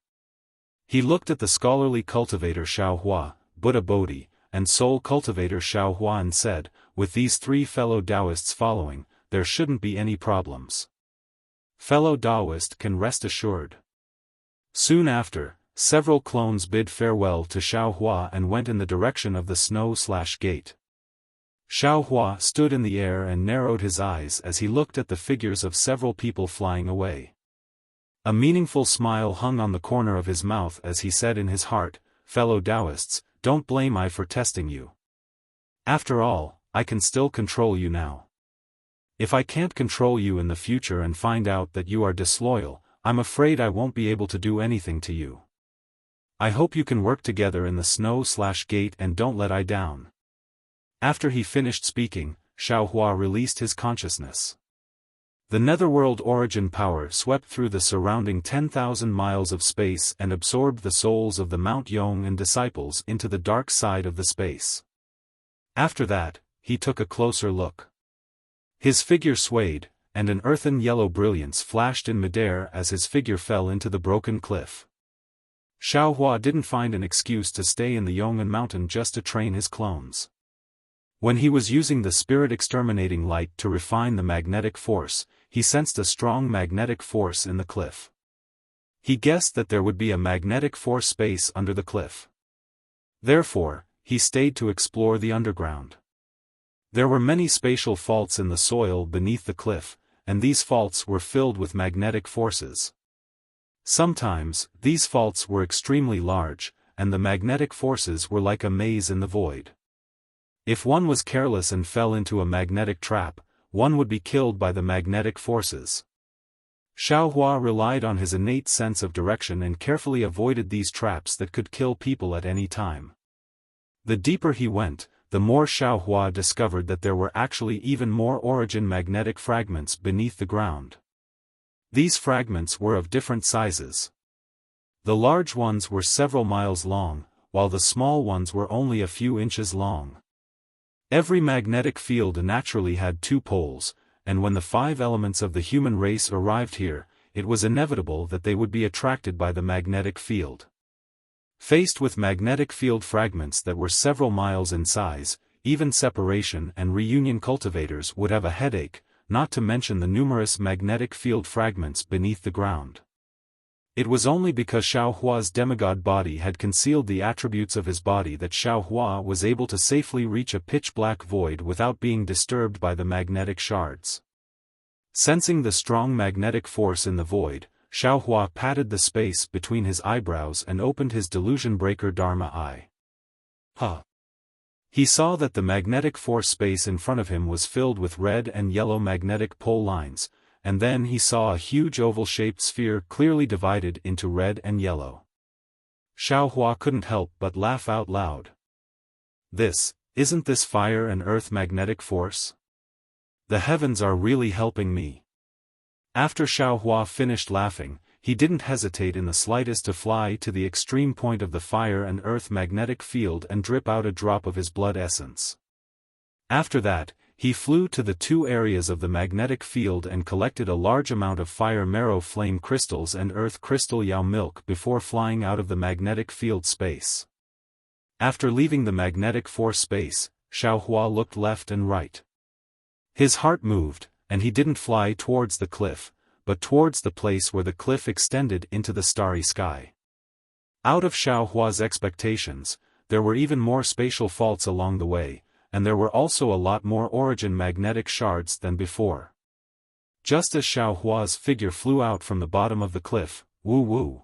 He looked at the scholarly cultivator Xiaohua, Buddha Bodhi, and soul cultivator Xiaohua and said, with these three fellow Taoists following, there shouldn't be any problems. Fellow Taoist can rest assured. Soon after, several clones bid farewell to Xiaohua and went in the direction of the Snow/Gate. Xiaohua stood in the air and narrowed his eyes as he looked at the figures of several people flying away. A meaningful smile hung on the corner of his mouth as he said in his heart, fellow Taoists, don't blame I for testing you. After all, I can still control you now. If I can't control you in the future and find out that you are disloyal, I'm afraid I won't be able to do anything to you. I hope you can work together in the Snow/Gate and don't let I down. After he finished speaking, Xiaohua released his consciousness. The netherworld origin power swept through the surrounding 10,000 miles of space and absorbed the souls of the Mount Yong and disciples into the dark side of the space. After that, he took a closer look. His figure swayed, and an earthen yellow brilliance flashed in midair as his figure fell into the broken cliff. Xiaohua didn't find an excuse to stay in the Yong'an mountain just to train his clones. When he was using the spirit exterminating light to refine the magnetic force, he sensed a strong magnetic force in the cliff. He guessed that there would be a magnetic force space under the cliff. Therefore, he stayed to explore the underground. There were many spatial faults in the soil beneath the cliff, and these faults were filled with magnetic forces. Sometimes, these faults were extremely large, and the magnetic forces were like a maze in the void. If one was careless and fell into a magnetic trap, one would be killed by the magnetic forces. Xiaohua relied on his innate sense of direction and carefully avoided these traps that could kill people at any time. The deeper he went, the more Xiaohua discovered that there were actually even more origin magnetic fragments beneath the ground. These fragments were of different sizes. The large ones were several miles long, while the small ones were only a few inches long. Every magnetic field naturally had two poles, and when the 5 elements of the human race arrived here, it was inevitable that they would be attracted by the magnetic field. Faced with magnetic field fragments that were several miles in size, even separation and reunion cultivators would have a headache, not to mention the numerous magnetic field fragments beneath the ground. It was only because Xiao Hua's demigod body had concealed the attributes of his body that Xiao Hua was able to safely reach a pitch-black void without being disturbed by the magnetic shards. Sensing the strong magnetic force in the void, Xiao Hua patted the space between his eyebrows and opened his delusion breaker Dharma eye. He saw that the magnetic force space in front of him was filled with red and yellow magnetic pole lines, and then he saw a huge oval-shaped sphere clearly divided into red and yellow. Xiao Hua couldn't help but laugh out loud. Isn't this fire and earth magnetic force? The heavens are really helping me. After Xiao Hua finished laughing, he didn't hesitate in the slightest to fly to the extreme point of the fire and earth magnetic field and drip out a drop of his blood essence. After that, he flew to the two areas of the magnetic field and collected a large amount of fire marrow flame crystals and earth crystal yao milk before flying out of the magnetic field space. After leaving the magnetic force space, Xiao Hua looked left and right. His heart moved, and he didn't fly towards the cliff, but towards the place where the cliff extended into the starry sky. Out of Xiao Hua's expectations, there were even more spatial faults along the way, and there were also a lot more origin magnetic shards than before. Just as Xiao Hua's figure flew out from the bottom of the cliff, woo-woo.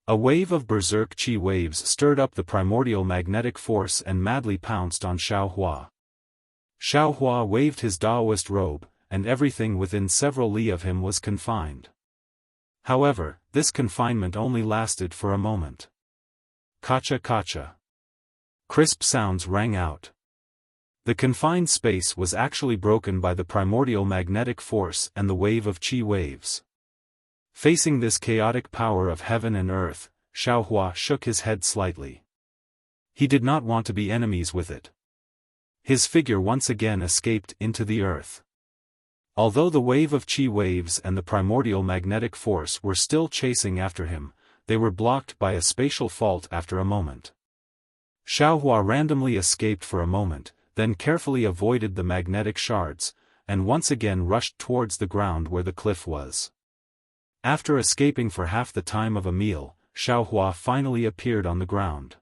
A wave of berserk chi waves stirred up the primordial magnetic force and madly pounced on Xiao Hua. Xiao Hua waved his Taoist robe, and everything within several li of him was confined. However, this confinement only lasted for a moment. Kacha kacha. Crisp sounds rang out. The confined space was actually broken by the primordial magnetic force and the wave of chi waves. Facing this chaotic power of heaven and earth, Xiao Hua shook his head slightly. He did not want to be enemies with it. His figure once again escaped into the earth. Although the wave of chi waves and the primordial magnetic force were still chasing after him, they were blocked by a spatial fault after a moment. Xiao Hua randomly escaped for a moment, then carefully avoided the magnetic shards, and once again rushed towards the ground where the cliff was. After escaping for half the time of a meal, Xiao Hua finally appeared on the ground.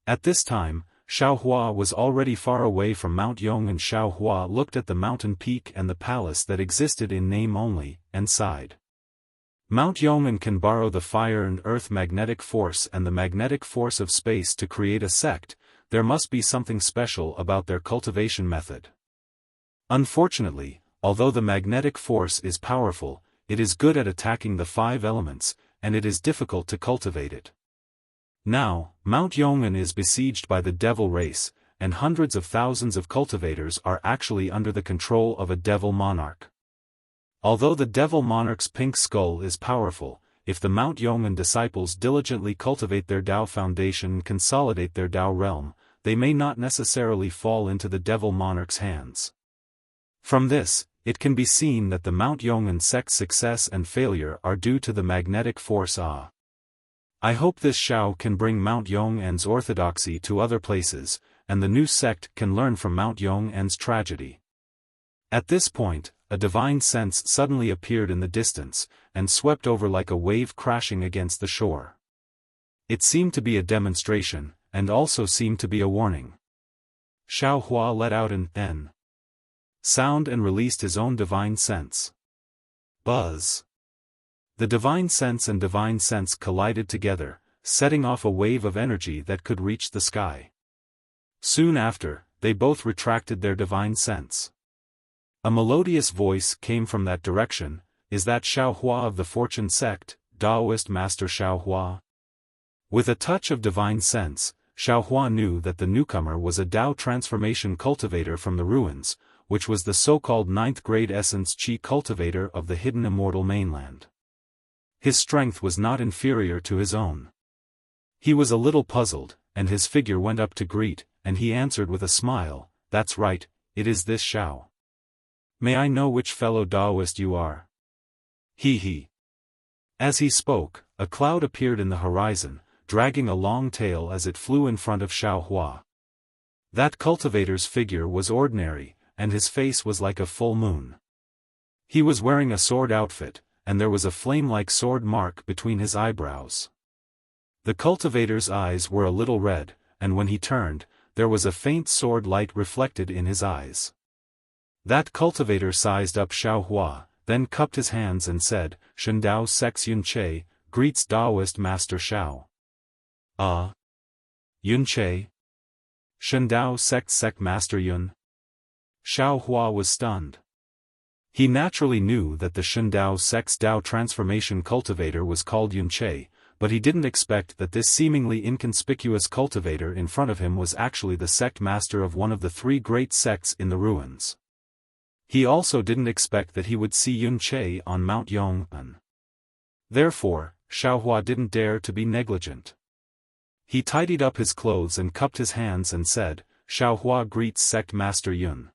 At this time, Xiao Hua was already far away from Mount Yong, and Xiao Hua looked at the mountain peak and the palace that existed in name only, and sighed. Mount Yong'an can borrow the fire and earth magnetic force and the magnetic force of space to create a sect. There must be something special about their cultivation method. Unfortunately, although the magnetic force is powerful, it is good at attacking the 5 elements, and it is difficult to cultivate it. Now, Mount Yong'an is besieged by the devil race, and hundreds of thousands of cultivators are actually under the control of a devil monarch. Although the devil monarch's pink skull is powerful, if the Mount Yong'an disciples diligently cultivate their Tao foundation and consolidate their Tao realm, they may not necessarily fall into the devil monarch's hands. From this, it can be seen that the Mount Yong'an sect's success and failure are due to the magnetic force. I hope this Xiao can bring Mount Yong'an's orthodoxy to other places, and the new sect can learn from Mount Yong'an's tragedy. At this point, a divine sense suddenly appeared in the distance, and swept over like a wave crashing against the shore. It seemed to be a demonstration, and also seemed to be a warning. Xiao Hua let out an N sound and released his own divine sense. Buzz. The divine sense and divine sense collided together, setting off a wave of energy that could reach the sky. Soon after, they both retracted their divine sense. A melodious voice came from that direction. Is that Xiao Hua of the Fortune sect, Taoist Master Xiao Hua? With a touch of divine sense, Xiao Hua knew that the newcomer was a Tao transformation cultivator from the ruins, which was the so-called 9th grade essence chi cultivator of the hidden immortal mainland. His strength was not inferior to his own. He was a little puzzled, and his figure went up to greet, and he answered with a smile, "That's right, it is this Xiao. May I know which fellow Taoist you are?" He. As he spoke, a cloud appeared in the horizon, dragging a long tail as it flew in front of Xiao Hua. That cultivator's figure was ordinary, and his face was like a full moon. He was wearing a sword outfit, and there was a flame-like sword mark between his eyebrows. The cultivator's eyes were a little red, and when he turned, there was a faint sword light reflected in his eyes. That cultivator sized up Xiaohua, then cupped his hands and said, "Shen Dao Sex Yun Che, greets Daoist Master Xiao." Yun Che? Shen Dao Sect Master Yun? Xiaohua was stunned. He naturally knew that the Shen Dao Sect's Dao transformation cultivator was called Yun Che, but he didn't expect that this seemingly inconspicuous cultivator in front of him was actually the sect master of one of the three great sects in the ruins. He also didn't expect that he would see Yun Che on Mount Yong'an. Therefore, Xiaohua didn't dare to be negligent. He tidied up his clothes and cupped his hands and said, "Xiaohua greets Sect Master Yun.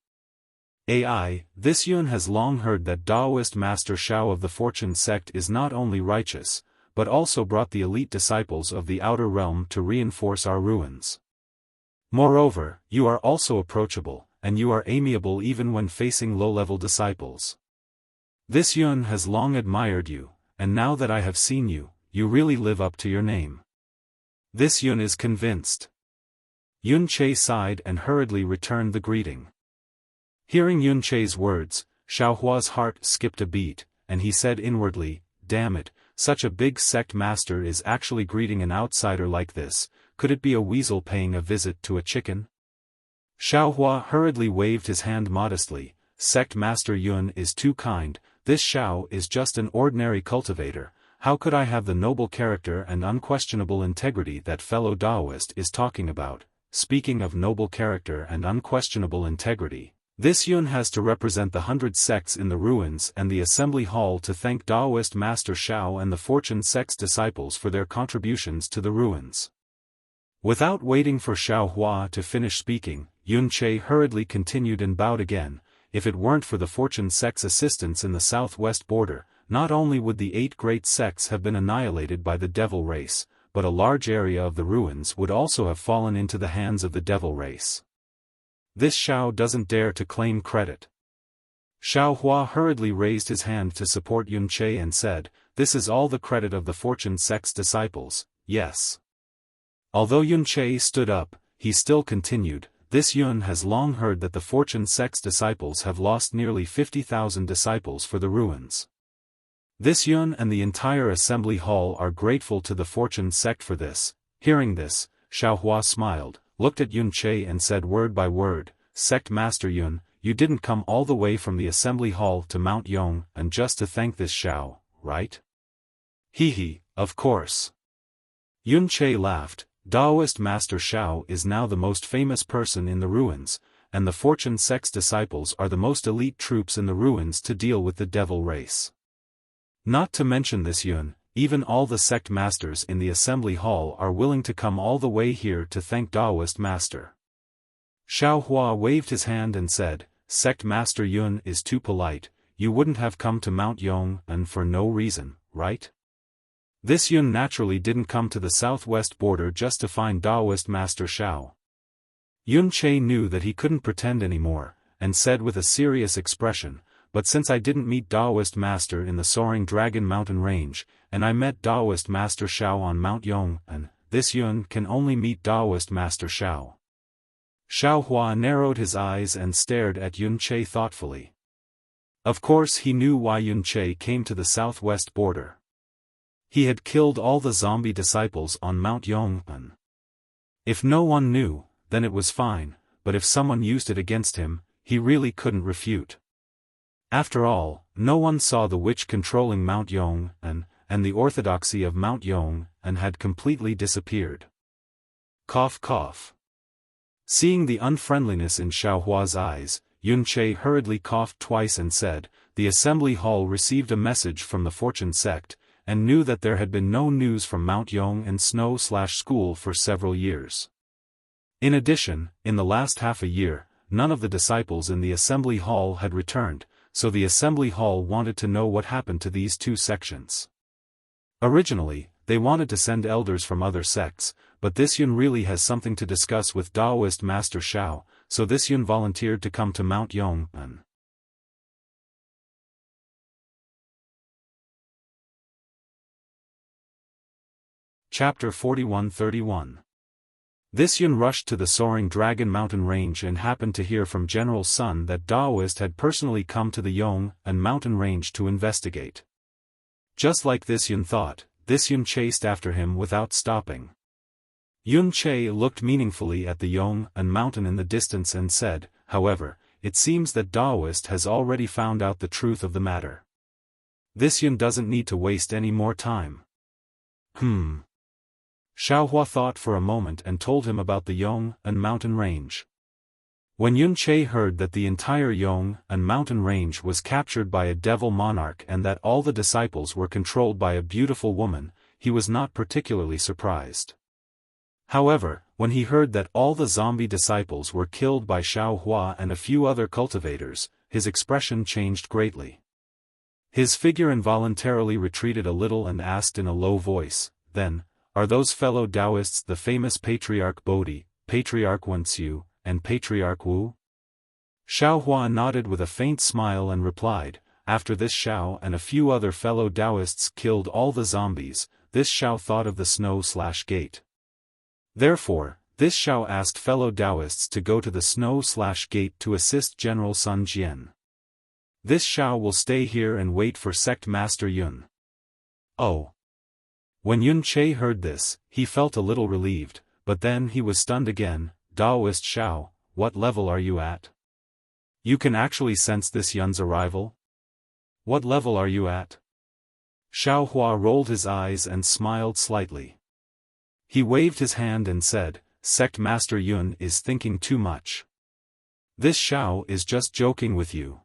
This Yun has long heard that Daoist Master Xiao of the Fortune sect is not only righteous, but also brought the elite disciples of the outer realm to reinforce our ruins. Moreover, you are also approachable, and you are amiable even when facing low-level disciples. This Yun has long admired you, and now that I have seen you, you really live up to your name." This Yun is convinced. Yun Che sighed and hurriedly returned the greeting. Hearing Yun Che's words, Xiaohua's heart skipped a beat, and he said inwardly, "Damn it, such a big sect master is actually greeting an outsider like this. Could it be a weasel paying a visit to a chicken?" Xiaohua hurriedly waved his hand modestly. "Sect Master Yun is too kind, this Xiao is just an ordinary cultivator. How could I have the noble character and unquestionable integrity that fellow Daoist is talking about?" Speaking of noble character and unquestionable integrity, this Yun has to represent the 100 sects in the ruins and the assembly hall to thank Daoist Master Xiao and the Fortune sect's disciples for their contributions to the ruins. Without waiting for Xiaohua to finish speaking, Yun Che hurriedly continued and bowed again. If it weren't for the Fortune sect's assistance in the southwest border, not only would the 8 great sects have been annihilated by the devil race, but a large area of the ruins would also have fallen into the hands of the devil race. This Xiao doesn't dare to claim credit. Xiaohua hurriedly raised his hand to support Yun Che and said, "This is all the credit of the Fortune sect's disciples, yes." Although Yun Che stood up, he still continued, "This Yun has long heard that the Fortune sect's disciples have lost nearly 50,000 disciples for the ruins. This Yun and the entire assembly hall are grateful to the Fortune sect for this." Hearing this, Xiaohua smiled, looked at Yun Che and said word by word, "Sect Master Yun, you didn't come all the way from the assembly hall to Mount Yong and just to thank this Xiao, right?" Of course." Yun Che laughed. "Daoist Master Xiao is now the most famous person in the ruins, and the Fortune sect's disciples are the most elite troops in the ruins to deal with the devil race. Not to mention this Yun, even all the sect masters in the assembly hall are willing to come all the way here to thank Daoist Master." Xiaohua waved his hand and said, "Sect Master Yun is too polite, you wouldn't have come to Mount Yong and for no reason, right? This Yun naturally didn't come to the southwest border just to find Daoist Master Xiao." Yun Che knew that he couldn't pretend anymore, and said with a serious expression, "But since I didn't meet Daoist Master in the Soaring Dragon Mountain Range, and I met Daoist Master Xiao on Mount Yong, and this Yun can only meet Daoist Master Xiao." Xiaohua narrowed his eyes and stared at Yun Che thoughtfully. Of course he knew why Yun Che came to the southwest border. He had killed all the zombie disciples on Mount Yong'an. If no one knew, then it was fine, but if someone used it against him, he really couldn't refute. After all, no one saw the witch controlling Mount Yong'an, and the orthodoxy of Mount Yong'an had completely disappeared. Cough cough. Seeing the unfriendliness in Xiaohua's eyes, Yun Che hurriedly coughed twice and said, "The assembly hall received a message from the Fortune sect, and knew that there had been no news from Mount Yong'an Snow/School for several years. In addition, in the last half a year, none of the disciples in the assembly hall had returned, so the assembly hall wanted to know what happened to these 2 sections. Originally, they wanted to send elders from other sects, but this Yun really has something to discuss with Daoist Master Xiao, so this Yun volunteered to come to Mount Yong'an." Chapter 41-31. This Yun rushed to the soaring Dragon Mountain range and happened to hear from General Sun that Daoist had personally come to the Yong and mountain range to investigate. Just like this Yun thought, this Yun chased after him without stopping. Yun Che looked meaningfully at the Yong and mountain in the distance and said, however, it seems that Daoist has already found out the truth of the matter. This Yun doesn't need to waste any more time. Xiaohua thought for a moment and told him about the Yong and mountain range. When Yun Che heard that the entire Yong and mountain range was captured by a devil monarch and that all the disciples were controlled by a beautiful woman, he was not particularly surprised. However, when he heard that all the zombie disciples were killed by Xiaohua and a few other cultivators, his expression changed greatly. His figure involuntarily retreated a little and asked in a low voice, then, are those fellow Taoists the famous Patriarch Bodhi, Patriarch Wuxiu, and Patriarch Wu? Xiaohua nodded with a faint smile and replied, after this Xiao and a few other fellow Taoists killed all the zombies, this Xiao thought of the snow/gate. Therefore, this Xiao asked fellow Taoists to go to the snow/gate to assist General Sun Jian. This Xiao will stay here and wait for Sect Master Yun. Oh. When Yun Che heard this, he felt a little relieved, but then he was stunned again. Daoist Xiao, what level are you at? You can actually sense this Yun's arrival? What level are you at? Xiaohua rolled his eyes and smiled slightly. He waved his hand and said, Sect Master Yun is thinking too much. This Xiao is just joking with you.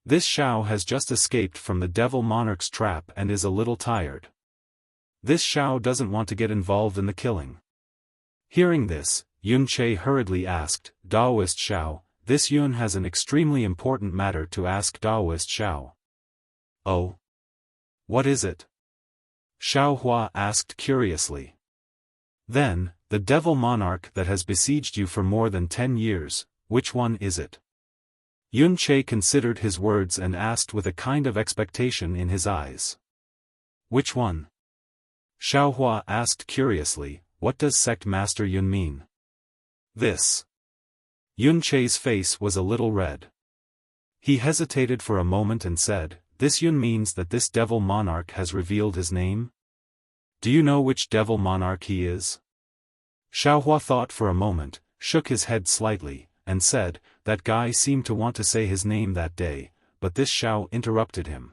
This Xiao has just escaped from the devil monarch's trap and is a little tired. This Xiao doesn't want to get involved in the killing. Hearing this, Yun Che hurriedly asked, Daoist Xiao, this Yun has an extremely important matter to ask Daoist Xiao. Oh? What is it? Xiaohua asked curiously. Then, the devil monarch that has besieged you for more than 10 years, which one is it? Yun Che considered his words and asked with a kind of expectation in his eyes. Which one? Xiaohua asked curiously, what does Sect Master Yun mean? This. Yun Che's face was a little red. He hesitated for a moment and said, this Yun means that this devil monarch has revealed his name? Do you know which devil monarch he is? Xiaohua thought for a moment, shook his head slightly, and said, that guy seemed to want to say his name that day, but this Xiao interrupted him.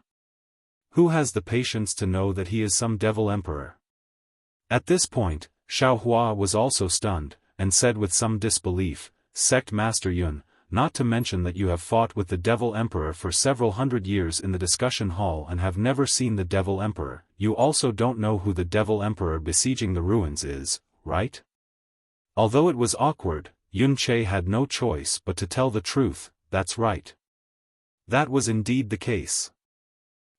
Who has the patience to know that he is some devil emperor? At this point, Xiaohua was also stunned, and said with some disbelief, Sect Master Yun, not to mention that you have fought with the devil emperor for several hundred years in the discussion hall and have never seen the devil emperor, you also don't know who the devil emperor besieging the ruins is, right? Although it was awkward, Yun Che had no choice but to tell the truth, that's right. That was indeed the case.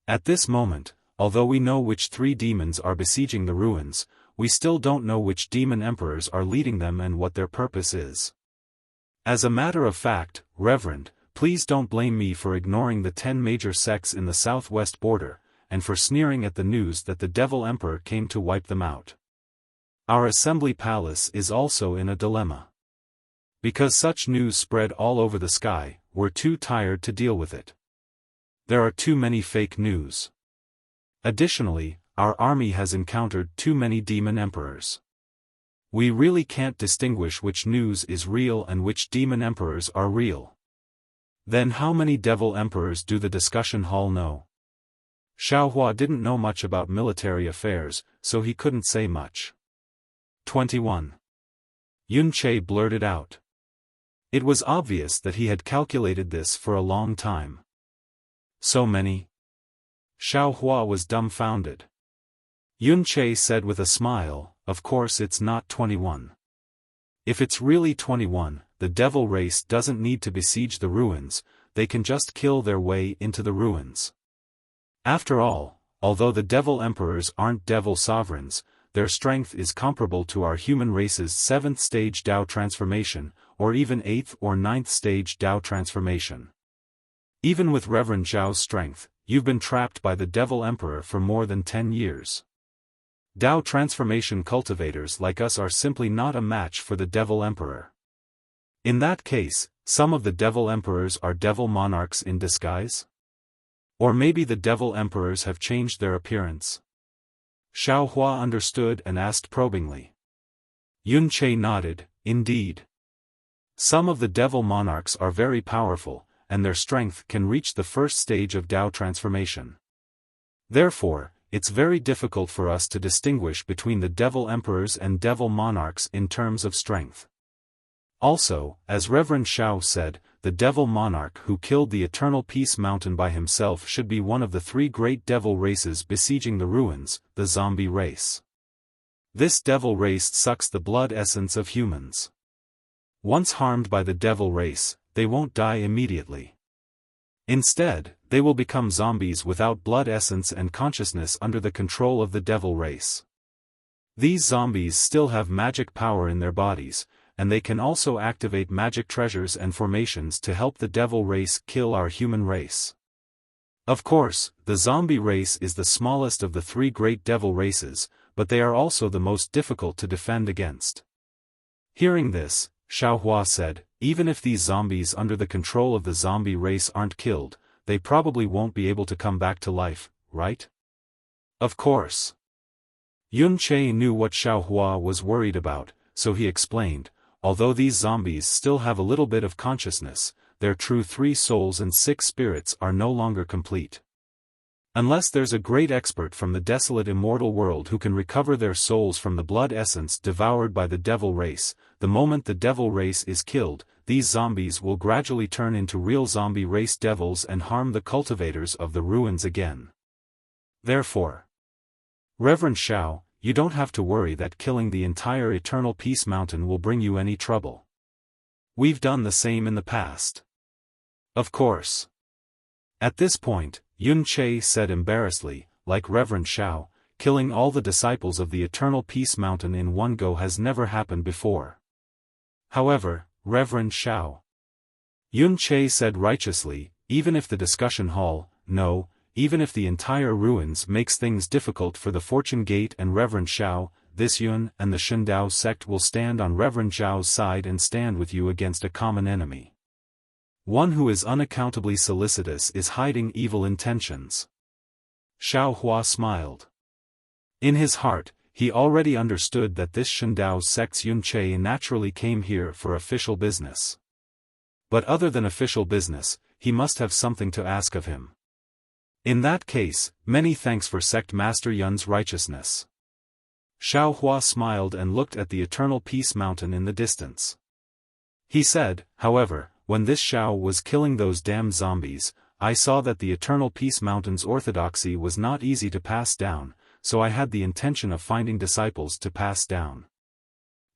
At this moment, although we know which 3 demons are besieging the ruins, we still don't know which demon emperors are leading them and what their purpose is. As a matter of fact, Reverend, please don't blame me for ignoring the 10 major sects in the southwest border, and for sneering at the news that the devil emperor came to wipe them out. Our assembly palace is also in a dilemma. Because such news spread all over the sky, we're too tired to deal with it. There are too many fake news. Additionally, our army has encountered too many demon emperors. We really can't distinguish which news is real and which demon emperors are real. Then how many devil emperors do the discussion hall know? Xiaohua didn't know much about military affairs, so he couldn't say much. 21. Yun Che blurted out. It was obvious that he had calculated this for a long time. So many? Xiaohua was dumbfounded. Yun Che said with a smile, of course it's not 21. If it's really 21, the devil race doesn't need to besiege the ruins, they can just kill their way into the ruins. After all, although the devil emperors aren't devil sovereigns, their strength is comparable to our human race's 7th stage Dao transformation, or even 8th or 9th stage Dao transformation. Even with Reverend Zhao's strength, you've been trapped by the devil emperor for more than 10 years. Dao transformation cultivators like us are simply not a match for the Devil Emperor. In that case, some of the Devil Emperors are Devil Monarchs in disguise? Or maybe the Devil Emperors have changed their appearance. Xiaohua understood and asked probingly. Yun Che nodded, indeed. Some of the Devil Monarchs are very powerful, and their strength can reach the first stage of Dao transformation. Therefore, it's very difficult for us to distinguish between the Devil Emperors and Devil Monarchs in terms of strength. Also, as Reverend Xiao said, the Devil Monarch who killed the Eternal Peace Mountain by himself should be one of the three great devil races besieging the ruins, the zombie race. This devil race sucks the blood essence of humans. Once harmed by the devil race, they won't die immediately. Instead, they will become zombies without blood essence and consciousness under the control of the devil race. These zombies still have magic power in their bodies, and they can also activate magic treasures and formations to help the devil race kill our human race. Of course, the zombie race is the smallest of the three great devil races, but they are also the most difficult to defend against. Hearing this, Xiaohua said, even if these zombies under the control of the zombie race aren't killed, they probably won't be able to come back to life, right? Of course. Yun Che knew what Xiaohua was worried about, so he explained, although these zombies still have a little bit of consciousness, their true 3 souls and 6 spirits are no longer complete. Unless there's a great expert from the desolate immortal world who can recover their souls from the blood essence devoured by the devil race, the moment the devil race is killed, these zombies will gradually turn into real zombie race devils and harm the cultivators of the ruins again. Therefore, Reverend Xiao, you don't have to worry that killing the entire Eternal Peace Mountain will bring you any trouble. We've done the same in the past. Of course. At this point, Yun Che said embarrassedly, like Reverend Xiao, killing all the disciples of the Eternal Peace Mountain in one go has never happened before. However, Reverend Xiao. Yun Che said righteously, even if the discussion hall, no, even if the entire ruins makes things difficult for the Fortune Gate and Reverend Xiao, this Yun and the Shindao sect will stand on Reverend Xiao's side and stand with you against a common enemy. One who is unaccountably solicitous is hiding evil intentions. Xiaohua smiled. In his heart, he already understood that this Shindao sect's Yun Che naturally came here for official business. But other than official business, he must have something to ask of him. In that case, many thanks for Sect Master Yun's righteousness. Xiaohua smiled and looked at the Eternal Peace Mountain in the distance. He said, however, when this Xiao was killing those damned zombies, I saw that the Eternal Peace Mountain's orthodoxy was not easy to pass down, so I had the intention of finding disciples to pass down.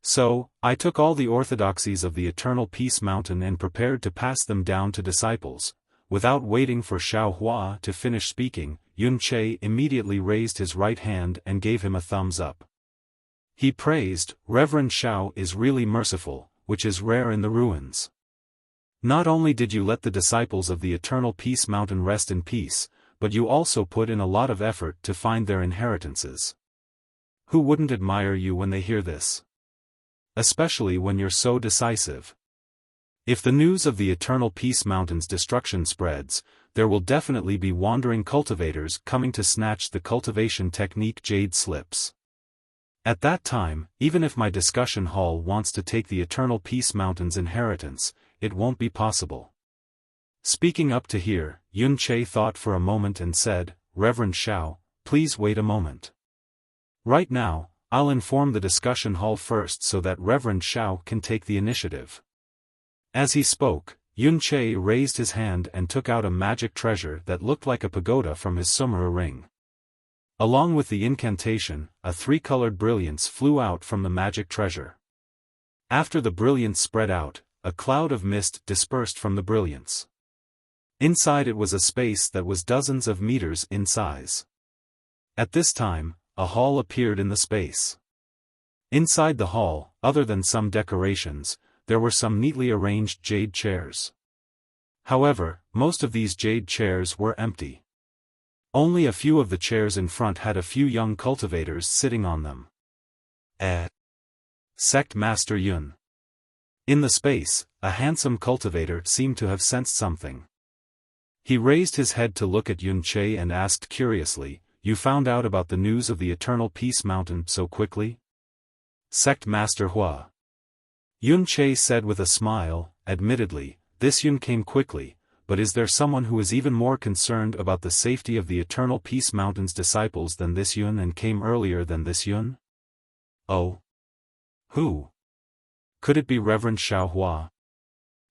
So, I took all the orthodoxies of the Eternal Peace Mountain and prepared to pass them down to disciples. Without waiting for Xiaohua to finish speaking, Yun Che immediately raised his right hand and gave him a thumbs up. He praised, Reverend Xiao is really merciful, which is rare in the ruins. Not only did you let the disciples of the Eternal Peace Mountain rest in peace, but you also put in a lot of effort to find their inheritances. Who wouldn't admire you when they hear this? Especially when you're so decisive. If the news of the Eternal Peace Mountain's destruction spreads, there will definitely be wandering cultivators coming to snatch the cultivation technique Jade Slips. At that time, even if my discussion hall wants to take the Eternal Peace Mountain's inheritance, it won't be possible. Speaking up to here, Yun Che thought for a moment and said, Reverend Xiao, please wait a moment. Right now, I'll inform the discussion hall first so that Reverend Xiao can take the initiative. As he spoke, Yun Che raised his hand and took out a magic treasure that looked like a pagoda from his Sumera ring. Along with the incantation, a 3-colored brilliance flew out from the magic treasure. After the brilliance spread out, a cloud of mist dispersed from the brilliance. Inside it was a space that was dozens of meters in size. At this time, a hall appeared in the space. Inside the hall, other than some decorations, there were some neatly arranged jade chairs. However, most of these jade chairs were empty. Only a few of the chairs in front had a few young cultivators sitting on them. Sect Master Yun. In the space, a handsome cultivator seemed to have sensed something. He raised his head to look at Yun Che and asked curiously, "You found out about the news of the Eternal Peace Mountain so quickly?" Sect Master Hua. Yun Che said with a smile, "Admittedly, this Yun came quickly, but is there someone who is even more concerned about the safety of the Eternal Peace Mountain's disciples than this Yun and came earlier than this Yun?" "Oh? Who? Could it be Reverend Xiao Hua?"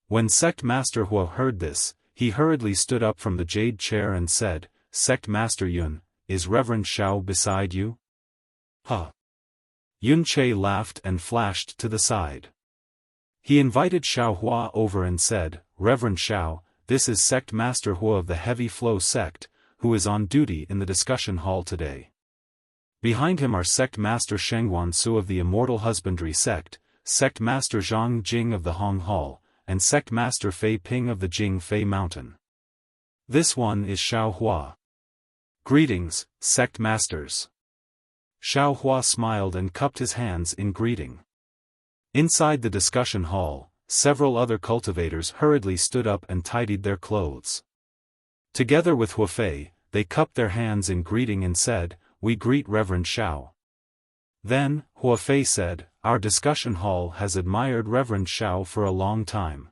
When Sect Master Hua heard this, he hurriedly stood up from the jade chair and said, "Sect Master Yun, is Reverend Xiao beside you?" "Huh." Yun Che laughed and flashed to the side. He invited Xiao Hua over and said, "Reverend Xiao, this is Sect Master Hua of the Heavy Flow Sect, who is on duty in the discussion hall today." Behind him are Sect Master Shengguan Su of the Immortal Husbandry Sect, Sect Master Zhang Jing of the Hong Hall, and Sect Master Fei Ping of the Jing Fei Mountain. This one is Xiao Hua. "Greetings, Sect Masters." Xiao Hua smiled and cupped his hands in greeting. Inside the discussion hall, several other cultivators hurriedly stood up and tidied their clothes. Together with Hua Fei, they cupped their hands in greeting and said, "We greet Reverend Xiao." Then, Hua Fei said, "Our discussion hall has admired Reverend Xiao for a long time.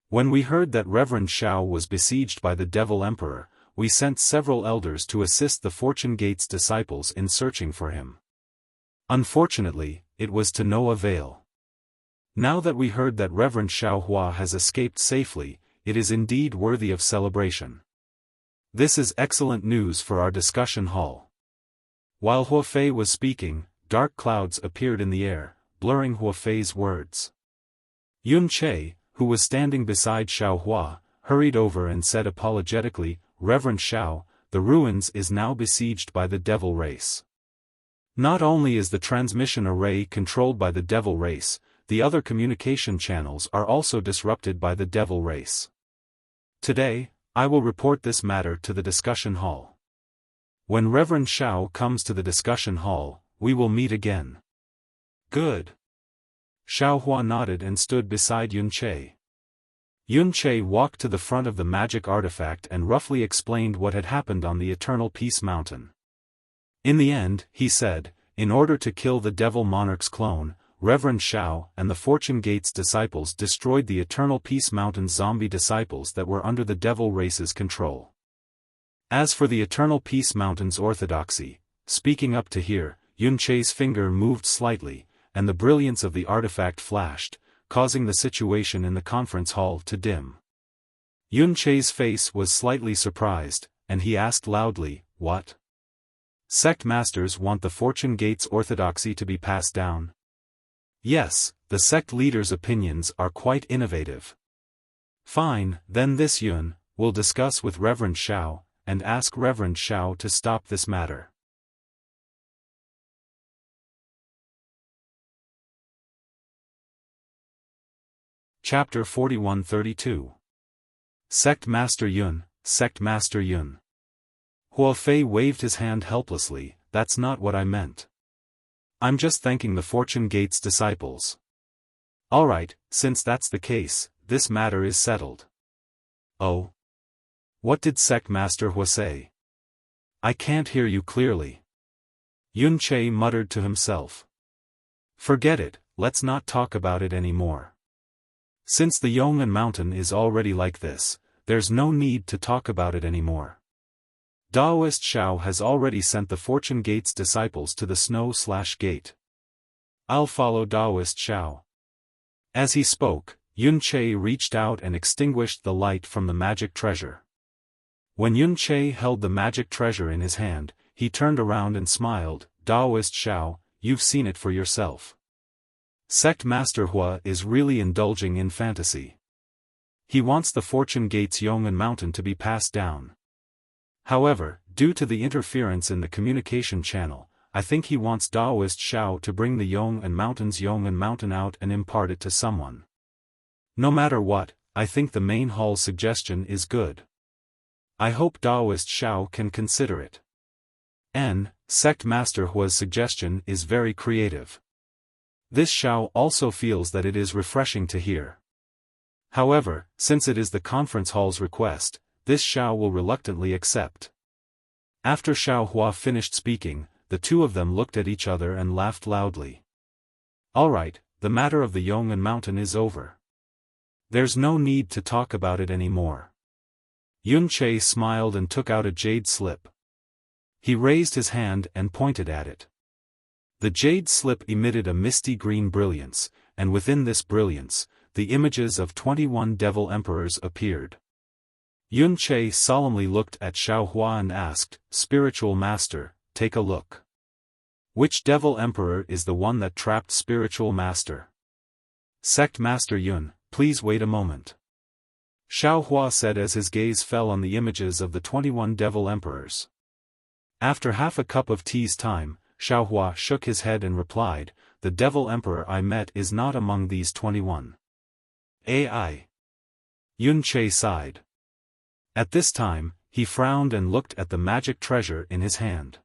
When we heard that Reverend Xiao was besieged by the Devil Emperor, we sent several elders to assist the Fortune Gate's disciples in searching for him. Unfortunately, it was to no avail. Now that we heard that Reverend Xiao Hua has escaped safely, it is indeed worthy of celebration. This is excellent news for our discussion hall." While Hua Fei was speaking, dark clouds appeared in the air, blurring Hua Fei's words. Yun Che, who was standing beside Xiao Hua, hurried over and said apologetically, "Reverend Xiao, the ruins is now besieged by the Devil Race. Not only is the transmission array controlled by the Devil Race, the other communication channels are also disrupted by the Devil Race. Today, I will report this matter to the discussion hall. When Reverend Xiao comes to the discussion hall, we will meet again." "Good." Xiao Hua nodded and stood beside Yun Che. Yun Che walked to the front of the magic artifact and roughly explained what had happened on the Eternal Peace Mountain. In the end, he said, "In order to kill the Devil Monarch's clone, Reverend Xiao and the Fortune Gate's disciples destroyed the Eternal Peace Mountain's zombie disciples that were under the Devil Race's control. As for the Eternal Peace Mountain's orthodoxy," speaking up to here, Yun Che's finger moved slightly, and the brilliance of the artifact flashed, causing the situation in the conference hall to dim. Yun Che's face was slightly surprised, and he asked loudly, "What? Sect masters want the Fortune Gate's orthodoxy to be passed down?" "Yes, the sect leaders' opinions are quite innovative." "Fine, then this Yun will discuss with Reverend Xiao, and ask Reverend Xiao to stop this matter." Chapter 4132. Sect Master Yun, Sect Master Yun. Hua Fei waved his hand helplessly, "That's not what I meant. I'm just thanking the Fortune Gate's disciples." "Alright, since that's the case, this matter is settled." "Oh? What did Sect Master Hua say?" "I can't hear you clearly." Yun Che muttered to himself. "Forget it, let's not talk about it anymore. Since the Yong'an Mountain is already like this, there's no need to talk about it anymore. Daoist Xiao has already sent the Fortune Gate's disciples to the Snow/Gate. I'll follow Daoist Xiao." As he spoke, Yun Che reached out and extinguished the light from the magic treasure. When Yun Che held the magic treasure in his hand, he turned around and smiled, "Daoist Xiao, you've seen it for yourself. Sect Master Hua is really indulging in fantasy. He wants the Fortune Gate's Yong'an Mountain to be passed down. However, due to the interference in the communication channel, I think he wants Daoist Xiao to bring the Yong'an Mountain out and impart it to someone. No matter what, I think the main hall's suggestion is good." I hope Taoist Xiao can consider it. Sect Master Hua's suggestion is very creative. This Xiao also feels that it is refreshing to hear. However, since it is the conference hall's request, this Xiao will reluctantly accept. After Xiao Hua finished speaking, the two of them looked at each other and laughed loudly. Alright, the matter of the Yong'an Mountain is over. There's no need to talk about it anymore. Yun Che smiled and took out a jade slip. He raised his hand and pointed at it. The jade slip emitted a misty green brilliance, and within this brilliance, the images of 21 devil emperors appeared. Yun Che solemnly looked at Xiao Hua and asked, "Spiritual Master, take a look. Which devil emperor is the one that trapped Spiritual Master?" "Sect Master Yun, please wait a moment," Xiao Hua said as his gaze fell on the images of the 21 devil emperors. After half a cup of tea's time, Xiao Hua shook his head and replied, "The devil emperor I met is not among these 21. AI. Yun Che sighed. At this time, he frowned and looked at the magic treasure in his hand.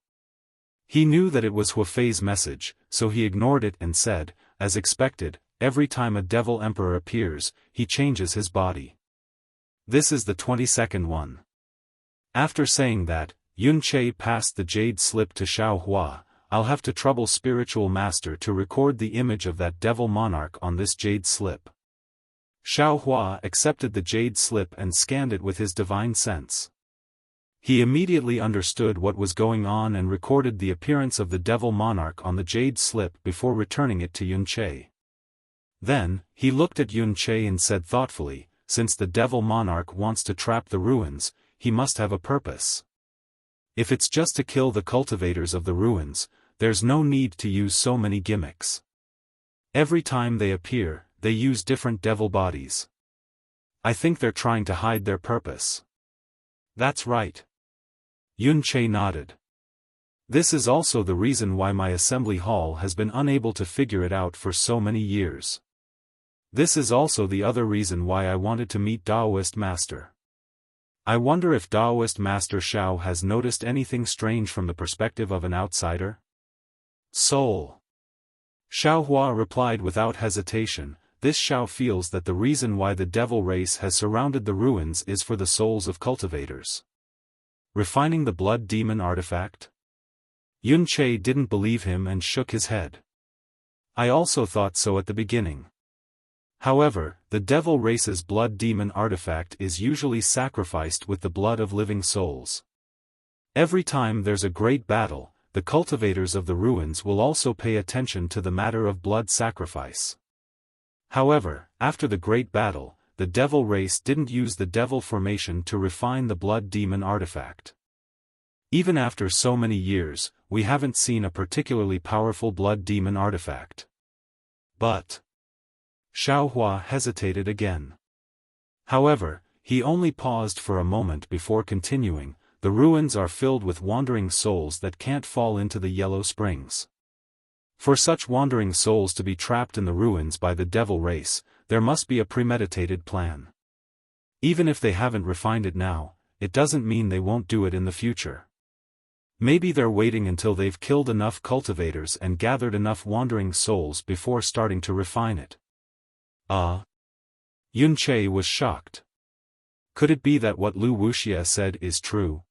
He knew that it was Huafei's message, so he ignored it and said, as expected, every time a devil emperor appears, he changes his body. This is the 22nd one. After saying that, Yun Che passed the jade slip to Xiao Hua. "I'll have to trouble Spiritual Master to record the image of that devil monarch on this jade slip." Xiao Hua accepted the jade slip and scanned it with his divine sense. He immediately understood what was going on and recorded the appearance of the devil monarch on the jade slip before returning it to Yun Che. Then, he looked at Yun Che and said thoughtfully, "Since the devil monarch wants to trap the ruins, he must have a purpose. If it's just to kill the cultivators of the ruins, there's no need to use so many gimmicks. Every time they appear, they use different devil bodies. I think they're trying to hide their purpose." "That's right." Yun Che nodded. "This is also the reason why my assembly hall has been unable to figure it out for so many years. This is also the other reason why I wanted to meet Taoist Master. I wonder if Taoist Master Xiao has noticed anything strange from the perspective of an outsider?" "Soul." Xiao Hua replied without hesitation, "This Xiao feels that the reason why the devil race has surrounded the ruins is for the souls of cultivators. Refining the blood demon artifact?" Yun Che didn't believe him and shook his head. "I also thought so at the beginning. However, the devil race's blood demon artifact is usually sacrificed with the blood of living souls. Every time there's a great battle, the cultivators of the ruins will also pay attention to the matter of blood sacrifice. However, after the great battle, the devil race didn't use the devil formation to refine the blood demon artifact. Even after so many years, we haven't seen a particularly powerful blood demon artifact. But..." Xiao Hua hesitated again. However, he only paused for a moment before continuing, "The ruins are filled with wandering souls that can't fall into the yellow springs. For such wandering souls to be trapped in the ruins by the devil race, there must be a premeditated plan. Even if they haven't refined it now, it doesn't mean they won't do it in the future. Maybe they're waiting until they've killed enough cultivators and gathered enough wandering souls before starting to refine it." Yun Che was shocked. Could it be that what Lu Wuxia said is true?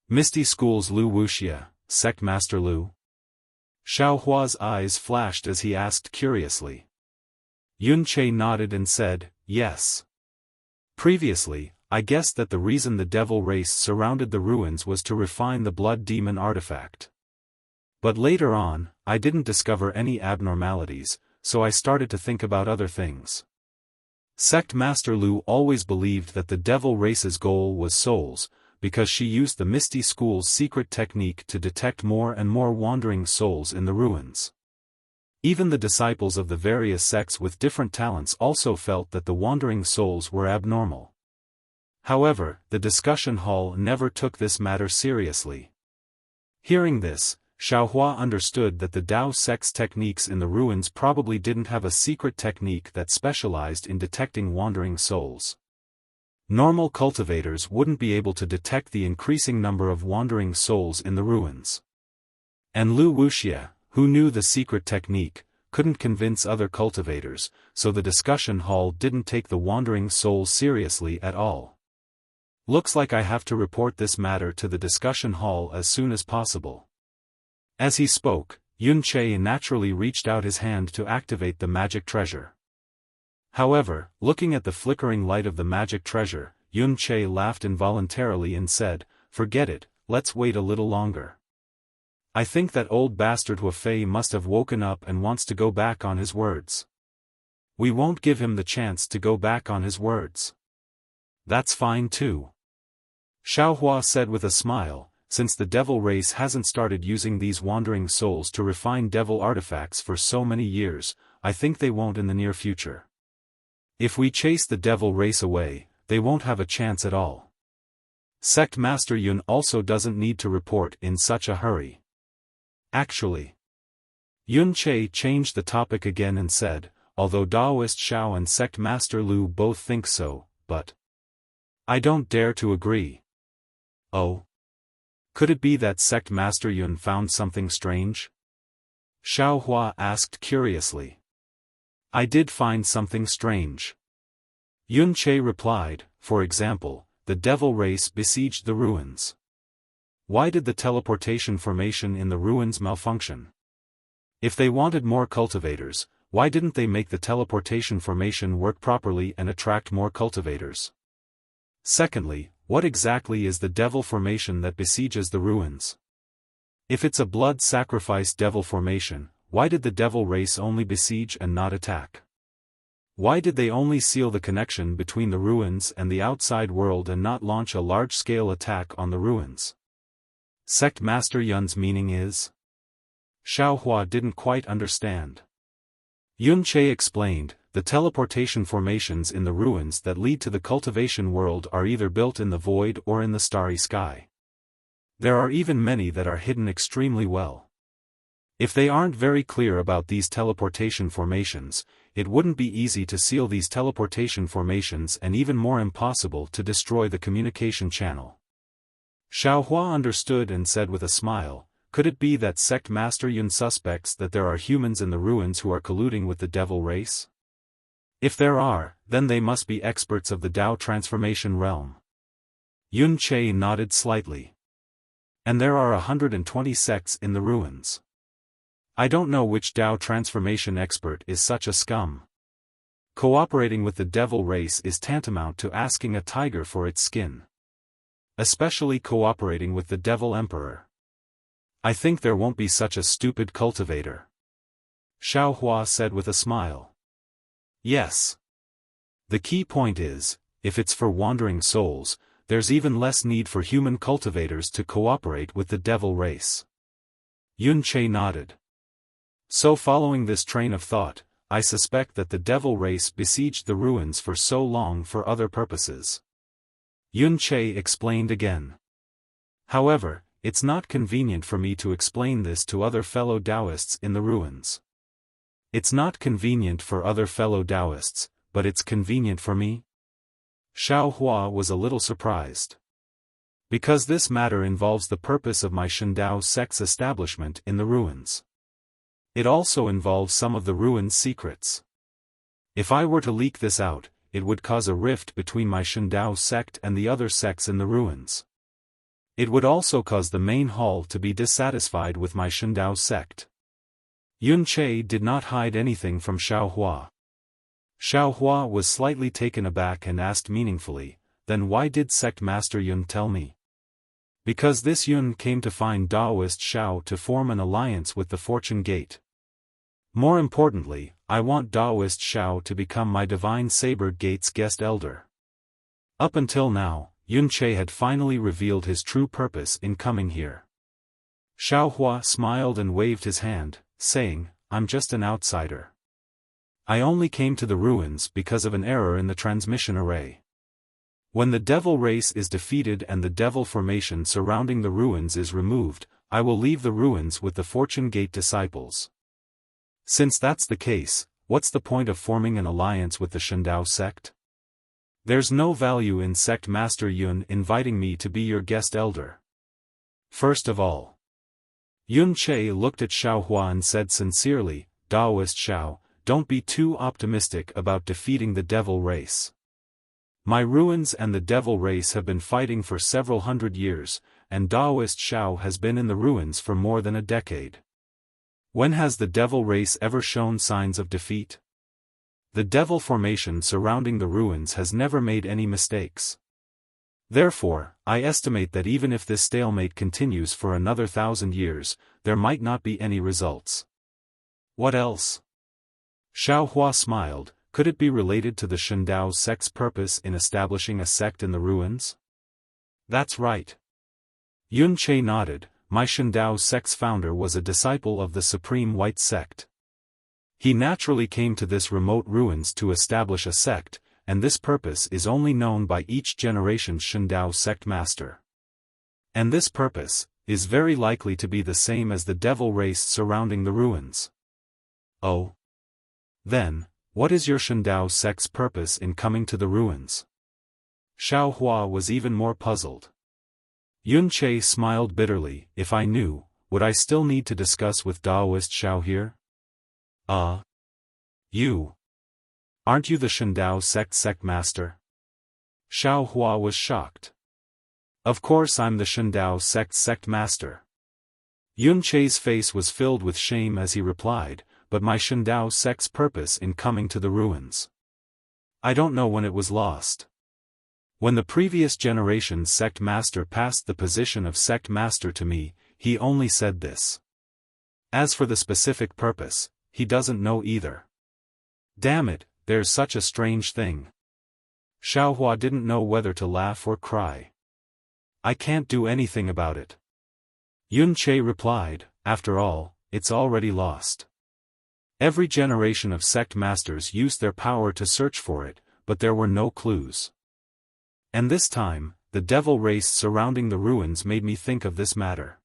Misty School's Lu Wuxia, Sect Master Lu? Xiao Hua's eyes flashed as he asked curiously. Yun Che nodded and said, "Yes. Previously, I guessed that the reason the devil race surrounded the ruins was to refine the blood demon artifact. But later on, I didn't discover any abnormalities, so I started to think about other things. Sect Master Lu always believed that the devil race's goal was souls, because she used the Misty School's secret technique to detect more and more wandering souls in the ruins. Even the disciples of the various sects with different talents also felt that the wandering souls were abnormal. However, the discussion hall never took this matter seriously." Hearing this, Xiao Hua understood that the Dao sect's techniques in the ruins probably didn't have a secret technique that specialized in detecting wandering souls. Normal cultivators wouldn't be able to detect the increasing number of wandering souls in the ruins. And Lu Wuxia, who knew the secret technique, couldn't convince other cultivators, so the discussion hall didn't take the wandering souls seriously at all. Looks like I have to report this matter to the discussion hall as soon as possible. As he spoke, Yun Che naturally reached out his hand to activate the magic treasure. However, looking at the flickering light of the magic treasure, Yun Che laughed involuntarily and said, "Forget it, let's wait a little longer. I think that old bastard Huafei must have woken up and wants to go back on his words. We won't give him the chance to go back on his words." "That's fine too," Xiaofan said with a smile, "since the devil race hasn't started using these wandering souls to refine devil artifacts for so many years, I think they won't in the near future. If we chase the devil race away, they won't have a chance at all. Sect Master Yun also doesn't need to report in such a hurry." Actually, Yun Che changed the topic again and said, "Although Daoist Xiao and Sect Master Lu both think so, but I don't dare to agree." "Oh? Could it be that Sect Master Yun found something strange?" Xiaofan asked curiously. "I did find something strange," Yun Che replied. "For example, the devil race besieged the ruins. Why did the teleportation formation in the ruins malfunction? If they wanted more cultivators, why didn't they make the teleportation formation work properly and attract more cultivators? Secondly, what exactly is the devil formation that besieges the ruins? If it's a blood sacrifice devil formation, why did the devil race only besiege and not attack? Why did they only seal the connection between the ruins and the outside world and not launch a large-scale attack on the ruins? Sect Master Yun's meaning is?" Xiaofan didn't quite understand. Yun Che explained, "The teleportation formations in the ruins that lead to the cultivation world are either built in the void or in the starry sky. There are even many that are hidden extremely well. If they aren't very clear about these teleportation formations, it wouldn't be easy to seal these teleportation formations and even more impossible to destroy the communication channel." Xiaofan understood and said with a smile, "Could it be that Sect Master Yun suspects that there are humans in the ruins who are colluding with the devil race? If there are, then they must be experts of the Dao transformation realm." Yun Che nodded slightly. "And there are 120 sects in the ruins. I don't know which Dao transformation expert is such a scum. Cooperating with the devil race is tantamount to asking a tiger for its skin. Especially cooperating with the devil emperor. I think there won't be such a stupid cultivator," Xiaofan said with a smile. "Yes. The key point is, if it's for wandering souls, there's even less need for human cultivators to cooperate with the devil race." Yun Che nodded. "So following this train of thought, I suspect that the devil race besieged the ruins for so long for other purposes," Yun Che explained again. "However, it's not convenient for me to explain this to other fellow Taoists in the ruins. It's not convenient for other fellow Taoists, but it's convenient for me?" Xiaofan was a little surprised. "Because this matter involves the purpose of my Shindao sect's establishment in the ruins. It also involves some of the ruins' secrets. If I were to leak this out, it would cause a rift between my Shindao sect and the other sects in the ruins. It would also cause the main hall to be dissatisfied with my Shindao sect." Yun Che did not hide anything from Xiaofan. Xiaofan was slightly taken aback and asked meaningfully, "Then why did Sect Master Yun tell me?" "Because this Yun came to find Daoist Xiao to form an alliance with the Fortune Gate. More importantly, I want Daoist Xiao to become my Divine Saber Gate's guest elder." Up until now, Yun Che had finally revealed his true purpose in coming here. Xiaofan smiled and waved his hand, saying, "I'm just an outsider. I only came to the ruins because of an error in the transmission array. When the devil race is defeated and the devil formation surrounding the ruins is removed, I will leave the ruins with the Fortune Gate disciples. Since that's the case, what's the point of forming an alliance with the Shindao sect? There's no value in Sect Master Yun inviting me to be your guest elder. First of all. Yun Che looked at Xiaohua and said sincerely, Daoist Xiao, don't be too optimistic about defeating the devil race. My ruins and the devil race have been fighting for several hundred years, and Daoist Xiao has been in the ruins for more than a decade. When has the devil race ever shown signs of defeat? The devil formation surrounding the ruins has never made any mistakes. Therefore, I estimate that even if this stalemate continues for another 1,000 years, there might not be any results. What else? Xiaohua smiled. Could it be related to the Shindao sect's purpose in establishing a sect in the ruins? That's right. Yun Che nodded. My Shindao sect's founder was a disciple of the Supreme White Sect. He naturally came to this remote ruins to establish a sect, and this purpose is only known by each generation's Shindao sect master. And this purpose is very likely to be the same as the devil race surrounding the ruins. Oh. Then, what is your Shindao sect's purpose in coming to the ruins? Xiaohua was even more puzzled. Yun Che smiled bitterly. If I knew, would I still need to discuss with Daoist Xiao here? You. Aren't you the Shindao sect master? Xiaohua was shocked. Of course I'm the Shindao sect master. Yun Che's face was filled with shame as he replied, but my Shindao sect's purpose in coming to the ruins. I don't know when it was lost. When the previous generation's sect master passed the position of sect master to me, he only said this. As for the specific purpose, he doesn't know either. Damn it, there's such a strange thing. Xiaohua didn't know whether to laugh or cry. I can't do anything about it. Yun Che replied, after all, it's already lost. Every generation of sect masters used their power to search for it, but there were no clues. And this time, the devil race surrounding the ruins made me think of this matter.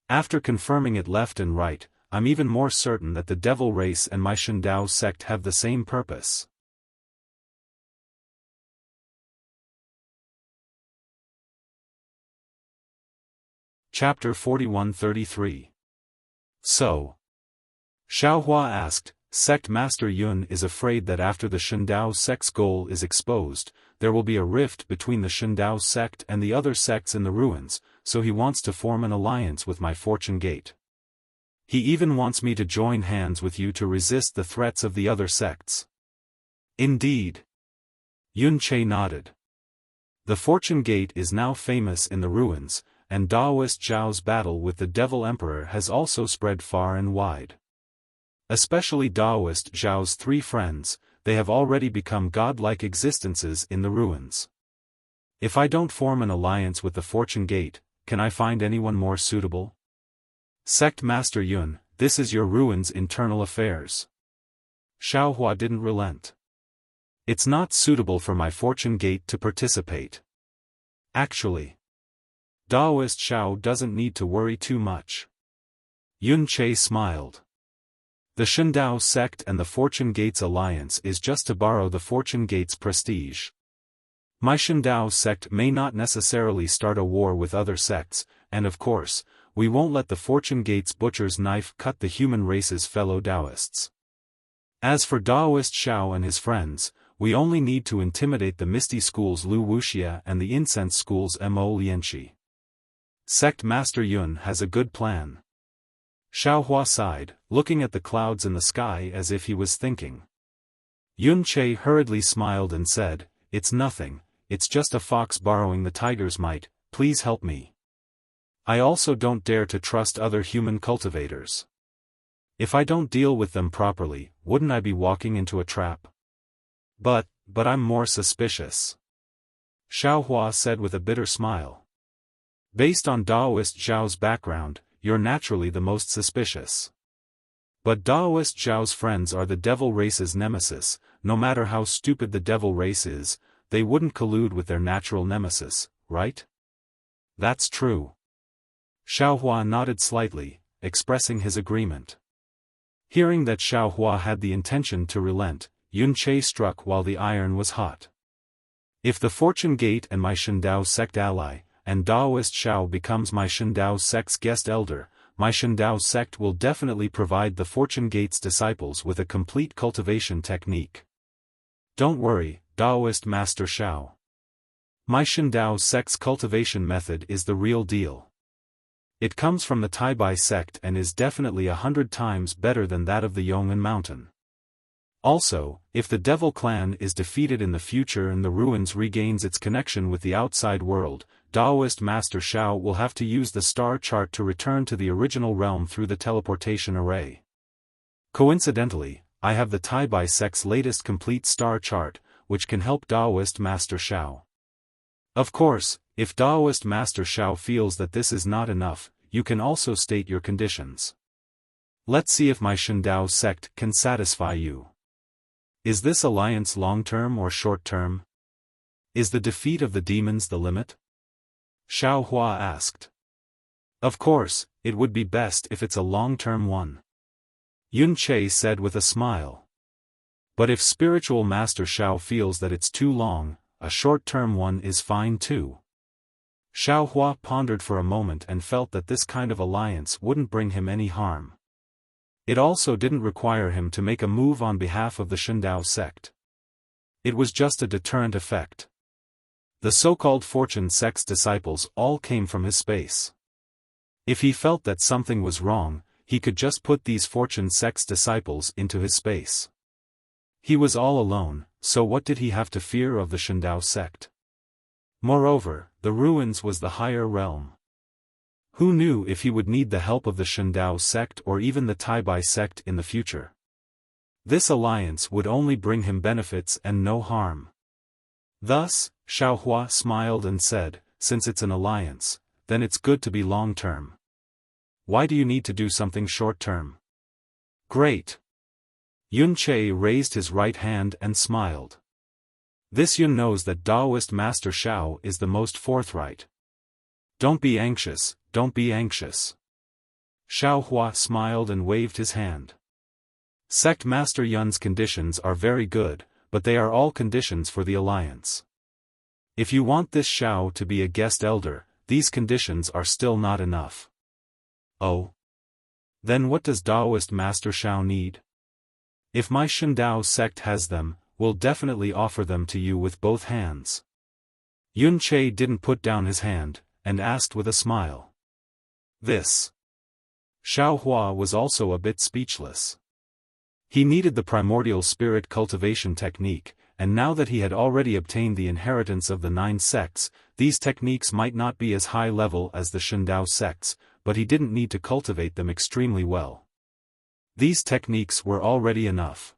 After confirming it left and right, I'm even more certain that the devil race and my Shindao sect have the same purpose. Chapter 41-33. So. Xiaohua asked, Sect Master Yun is afraid that after the Shindao sect's goal is exposed, there will be a rift between the Shindao sect and the other sects in the ruins, so he wants to form an alliance with my Fortune Gate. He even wants me to join hands with you to resist the threats of the other sects. Indeed. Yun Che nodded. The Fortune Gate is now famous in the ruins, and Daoist Zhao's battle with the Devil Emperor has also spread far and wide. Especially Daoist Zhao's 3 friends, they have already become godlike existences in the ruins. If I don't form an alliance with the Fortune Gate, can I find anyone more suitable? Sect Master Yun, this is your ruins' internal affairs. Xiaohua didn't relent. It's not suitable for my Fortune Gate to participate. Actually, Daoist Xiao doesn't need to worry too much. Yun Che smiled. The Shindao sect and the Fortune Gate's alliance is just to borrow the Fortune Gate's prestige. My Shindao sect may not necessarily start a war with other sects, and of course, we won't let the Fortune Gate's butcher's knife cut the human race's fellow Daoists. As for Daoist Xiao and his friends, we only need to intimidate the Misty School's Lu Wuxia and the Incense School's Mo Lianqi. Sect Master Yun has a good plan. Xiaohua sighed, looking at the clouds in the sky as if he was thinking. Yun Che hurriedly smiled and said, It's nothing, it's just a fox borrowing the tiger's might, please help me. I also don't dare to trust other human cultivators. If I don't deal with them properly, wouldn't I be walking into a trap? But I'm more suspicious. Xiaohua said with a bitter smile. Based on Daoist Zhao's background, you're naturally the most suspicious. But Daoist Zhao's friends are the devil race's nemesis. No matter how stupid the devil race is, they wouldn't collude with their natural nemesis, right? That's true. Xiaohua nodded slightly, expressing his agreement. Hearing that Xiaohua had the intention to relent, Yun Che struck while the iron was hot. If the Fortune Gate and my Shindao sect ally, and Daoist Xiao becomes my Shindao sect's guest elder, my Shindao sect will definitely provide the Fortune Gate's disciples with a complete cultivation technique. Don't worry, Daoist Master Xiao. My Shindao sect's cultivation method is the real deal. It comes from the Taibai sect and is definitely 100 times better than that of the Yong'an Mountain. Also, if the Devil Clan is defeated in the future and the ruins regains its connection with the outside world, Daoist Master Xiao will have to use the star chart to return to the original realm through the teleportation array. Coincidentally, I have the Taibai sect's latest complete star chart, which can help Daoist Master Xiao. Of course, if Daoist Master Xiao feels that this is not enough, you can also state your conditions. Let's see if my Shindao sect can satisfy you. Is this alliance long-term or short-term? Is the defeat of the demons the limit? Xiao Hua asked. Of course, it would be best if it's a long-term one. Yun Che said with a smile. But if spiritual Master Xiao feels that it's too long, a short-term one is fine too. Xiao Hua pondered for a moment and felt that this kind of alliance wouldn't bring him any harm. It also didn't require him to make a move on behalf of the Shindao sect. It was just a deterrent effect. The so-called Fortune sect's disciples all came from his space. If he felt that something was wrong, he could just put these Fortune sect's disciples into his space. He was all alone, so what did he have to fear of the Shindao sect? Moreover, the ruins was the higher realm. Who knew if he would need the help of the Shindao sect or even the Taibai sect in the future? This alliance would only bring him benefits and no harm. Thus, Xiao Hua smiled and said, since it's an alliance, then it's good to be long-term. Why do you need to do something short-term? Great. Yun Che raised his right hand and smiled. This Yun knows that Daoist Master Xiao is the most forthright. Don't be anxious, don't be anxious. Xiao Hua smiled and waved his hand. Sect Master Yun's conditions are very good, but they are all conditions for the alliance. If you want this Xiao to be a guest elder, these conditions are still not enough. Oh? Then what does Daoist Master Xiao need? If my Shindao sect has them, we'll definitely offer them to you with both hands. Yun Che didn't put down his hand, and asked with a smile. This. Xiao Hua was also a bit speechless. He needed the primordial spirit cultivation technique, and now that he had already obtained the inheritance of the 9 sects, these techniques might not be as high level as the Shindao sects, but he didn't need to cultivate them extremely well. These techniques were already enough.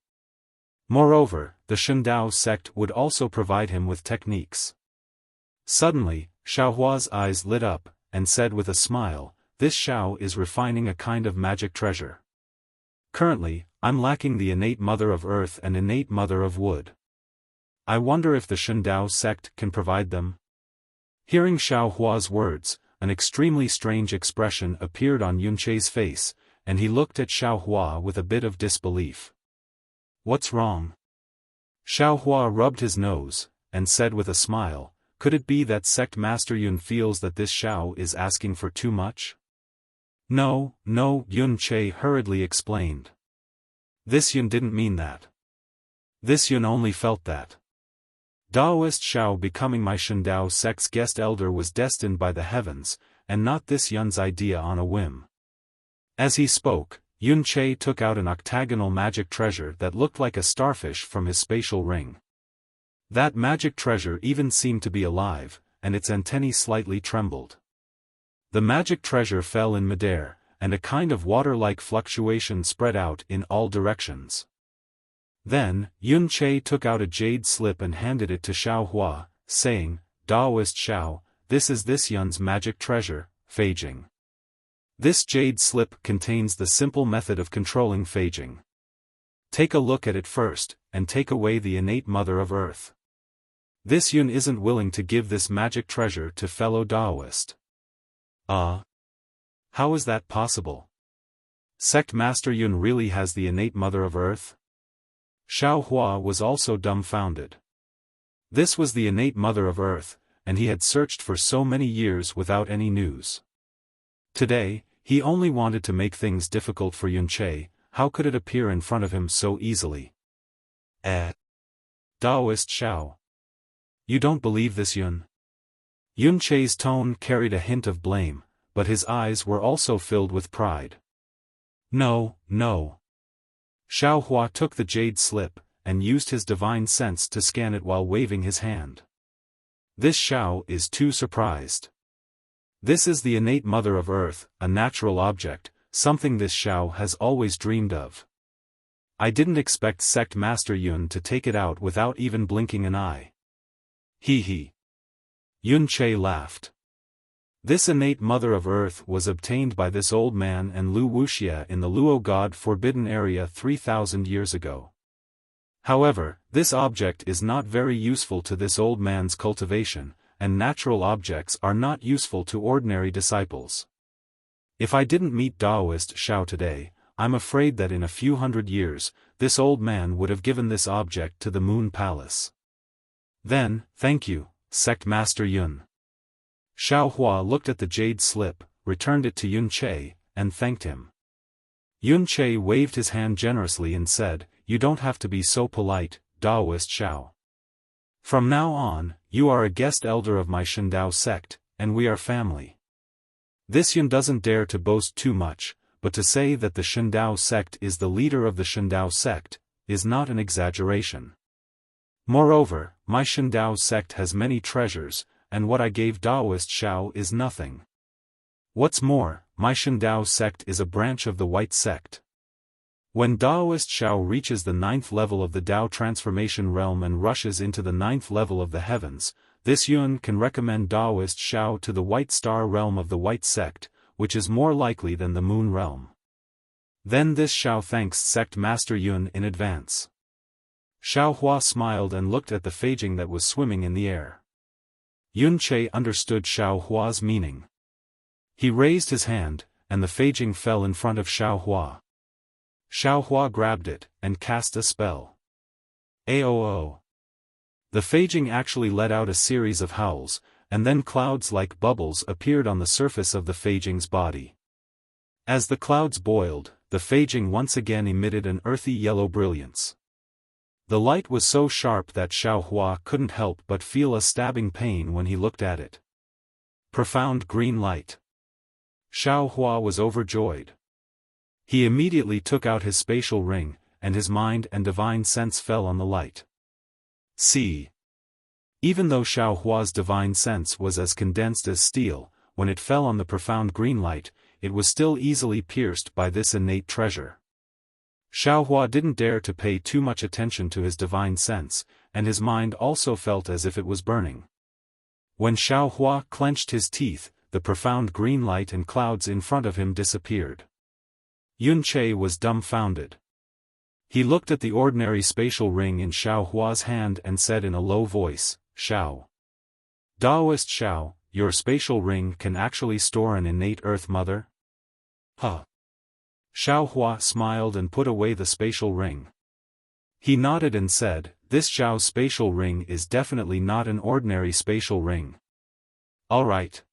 Moreover, the Shindao sect would also provide him with techniques. Suddenly, Xiao Hua's eyes lit up, and said with a smile, this Xiao is refining a kind of magic treasure. Currently, I'm lacking the innate mother of earth and innate mother of wood. I wonder if the Shindao sect can provide them? Hearing Xiao Hua's words, an extremely strange expression appeared on Yun Che's face, and he looked at Xiao Hua with a bit of disbelief. What's wrong? Xiao Hua rubbed his nose, and said with a smile, could it be that Sect Master Yun feels that this Xiao is asking for too much? No, Yun Che hurriedly explained. This Yun didn't mean that. This Yun only felt that. Daoist Xiao becoming my Shindao sect's guest elder was destined by the heavens, and not this Yun's idea on a whim. As he spoke, Yun Che took out an octagonal magic treasure that looked like a starfish from his spatial ring. That magic treasure even seemed to be alive, and its antennae slightly trembled. The magic treasure fell in midair, and a kind of water-like fluctuation spread out in all directions. Then, Yun Che took out a jade slip and handed it to Xiao Hua, saying, Daoist Xiao, this is this Yun's magic treasure, Feijing. This jade slip contains the simple method of controlling Feijing. Take a look at it first, and take away the innate mother of earth. This Yun isn't willing to give this magic treasure to fellow Daoist. How is that possible? Sect Master Yun really has the innate mother of earth? Xiao Hua was also dumbfounded. This was the innate mother of earth, and he had searched for so many years without any news. Today, he only wanted to make things difficult for Yunche. How could it appear in front of him so easily? Taoist Xiao. You don't believe this, Yun? Yunche's tone carried a hint of blame, but his eyes were also filled with pride. No, no. Xiao Hua took the jade slip, and used his divine sense to scan it while waving his hand. This Xiao is too surprised. This is the innate mother of earth, a natural object, something this Xiao has always dreamed of. I didn't expect Sect Master Yun to take it out without even blinking an eye. Hee hee. Yunche laughed. This innate mother of earth was obtained by this old man and Lu Wuxia in the Luo God Forbidden Area 3,000 years ago. However, this object is not very useful to this old man's cultivation, and natural objects are not useful to ordinary disciples. If I didn't meet Taoist Xiao today, I'm afraid that in a few hundred years, this old man would have given this object to the Moon Palace. Then, thank you, Sect Master Yun. Xiao Hua looked at the jade slip, returned it to Yunche, and thanked him. Yunche waved his hand generously and said, "You don't have to be so polite, Taoist Xiao. From now on, you are a guest elder of my Shindao sect, and we are family." This Yun doesn't dare to boast too much, but to say that the Shindao sect is the leader of the Shindao sect, is not an exaggeration. Moreover, my Shindao sect has many treasures, and what I gave Taoist Xiao is nothing. What's more, my Shindao sect is a branch of the White sect. When Taoist Xiao reaches the 9th level of the Tao transformation realm and rushes into the 9th level of the heavens, this Yun can recommend Taoist Xiao to the White Star realm of the White sect, which is more likely than the Moon realm. Then this Xiao thanks Sect Master Yun in advance. Xiao Hua smiled and looked at the Feijing that was swimming in the air. Yunche understood Xiao Hua's meaning. He raised his hand, and the Feijing fell in front of Xiao Hua. Xiao Hua grabbed it, and cast a spell. Aoo. The Feijing actually let out a series of howls, and then clouds like bubbles appeared on the surface of the Feijing's body. As the clouds boiled, the Feijing once again emitted an earthy yellow brilliance. The light was so sharp that Xiao Hua couldn't help but feel a stabbing pain when he looked at it. Profound green light. Xiao Hua was overjoyed. He immediately took out his spatial ring, and his mind and divine sense fell on the light. See. Even though Xiao Hua's divine sense was as condensed as steel, when it fell on the profound green light, it was still easily pierced by this innate treasure. Xiao Hua didn't dare to pay too much attention to his divine sense, and his mind also felt as if it was burning. When Xiao Hua clenched his teeth, the profound green light and clouds in front of him disappeared. Yunche was dumbfounded. He looked at the ordinary spatial ring in Xiao Hua's hand and said in a low voice, "Xiao. Taoist Xiao, your spatial ring can actually store an innate Earth Mother?" Huh. Xiao Hua smiled and put away the spatial ring. He nodded and said, "This Xiao's spatial ring is definitely not an ordinary spatial ring." Alright.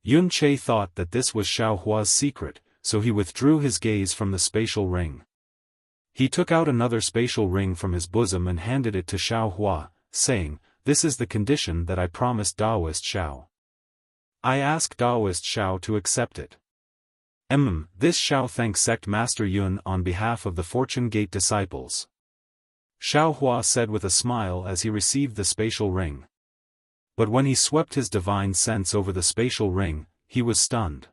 Yunche thought that this was Xiao Hua's secret, so he withdrew his gaze from the spatial ring. He took out another spatial ring from his bosom and handed it to Xiao Hua, saying, "This is the condition that I promised Taoist Xiao. I ask Taoist Xiao to accept it." This Xiao thanks Sect Master Yun on behalf of the Fortune Gate disciples. Xiao Hua said with a smile as he received the spatial ring. But when he swept his divine sense over the spatial ring, he was stunned.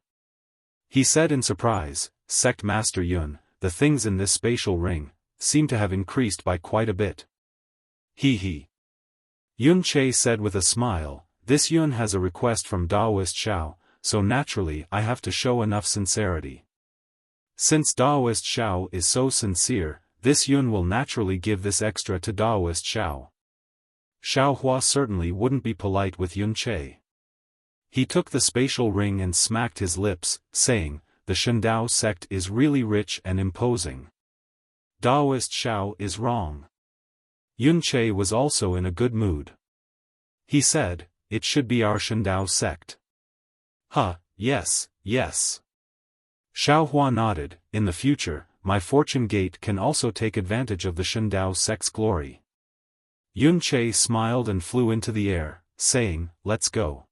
He said in surprise, "Sect Master Yun, the things in this spatial ring seem to have increased by quite a bit." Hee hee. Yunche said with a smile, "This Yun has a request from Taoist Xiao, so naturally I have to show enough sincerity. Since Taoist Xiao is so sincere, this Yun will naturally give this extra to Taoist Xiao." Xiao Hua certainly wouldn't be polite with Yunche. He took the spatial ring and smacked his lips, saying, "The Shindao sect is really rich and imposing. Taoist Xiao is wrong." Yunche was also in a good mood. He said, "It should be our Shindao sect." "Huh, yes, yes." Xiaohua nodded. "In the future, my fortune gate can also take advantage of the Shindao sect's glory." Yun Che smiled and flew into the air, saying, "Let's go.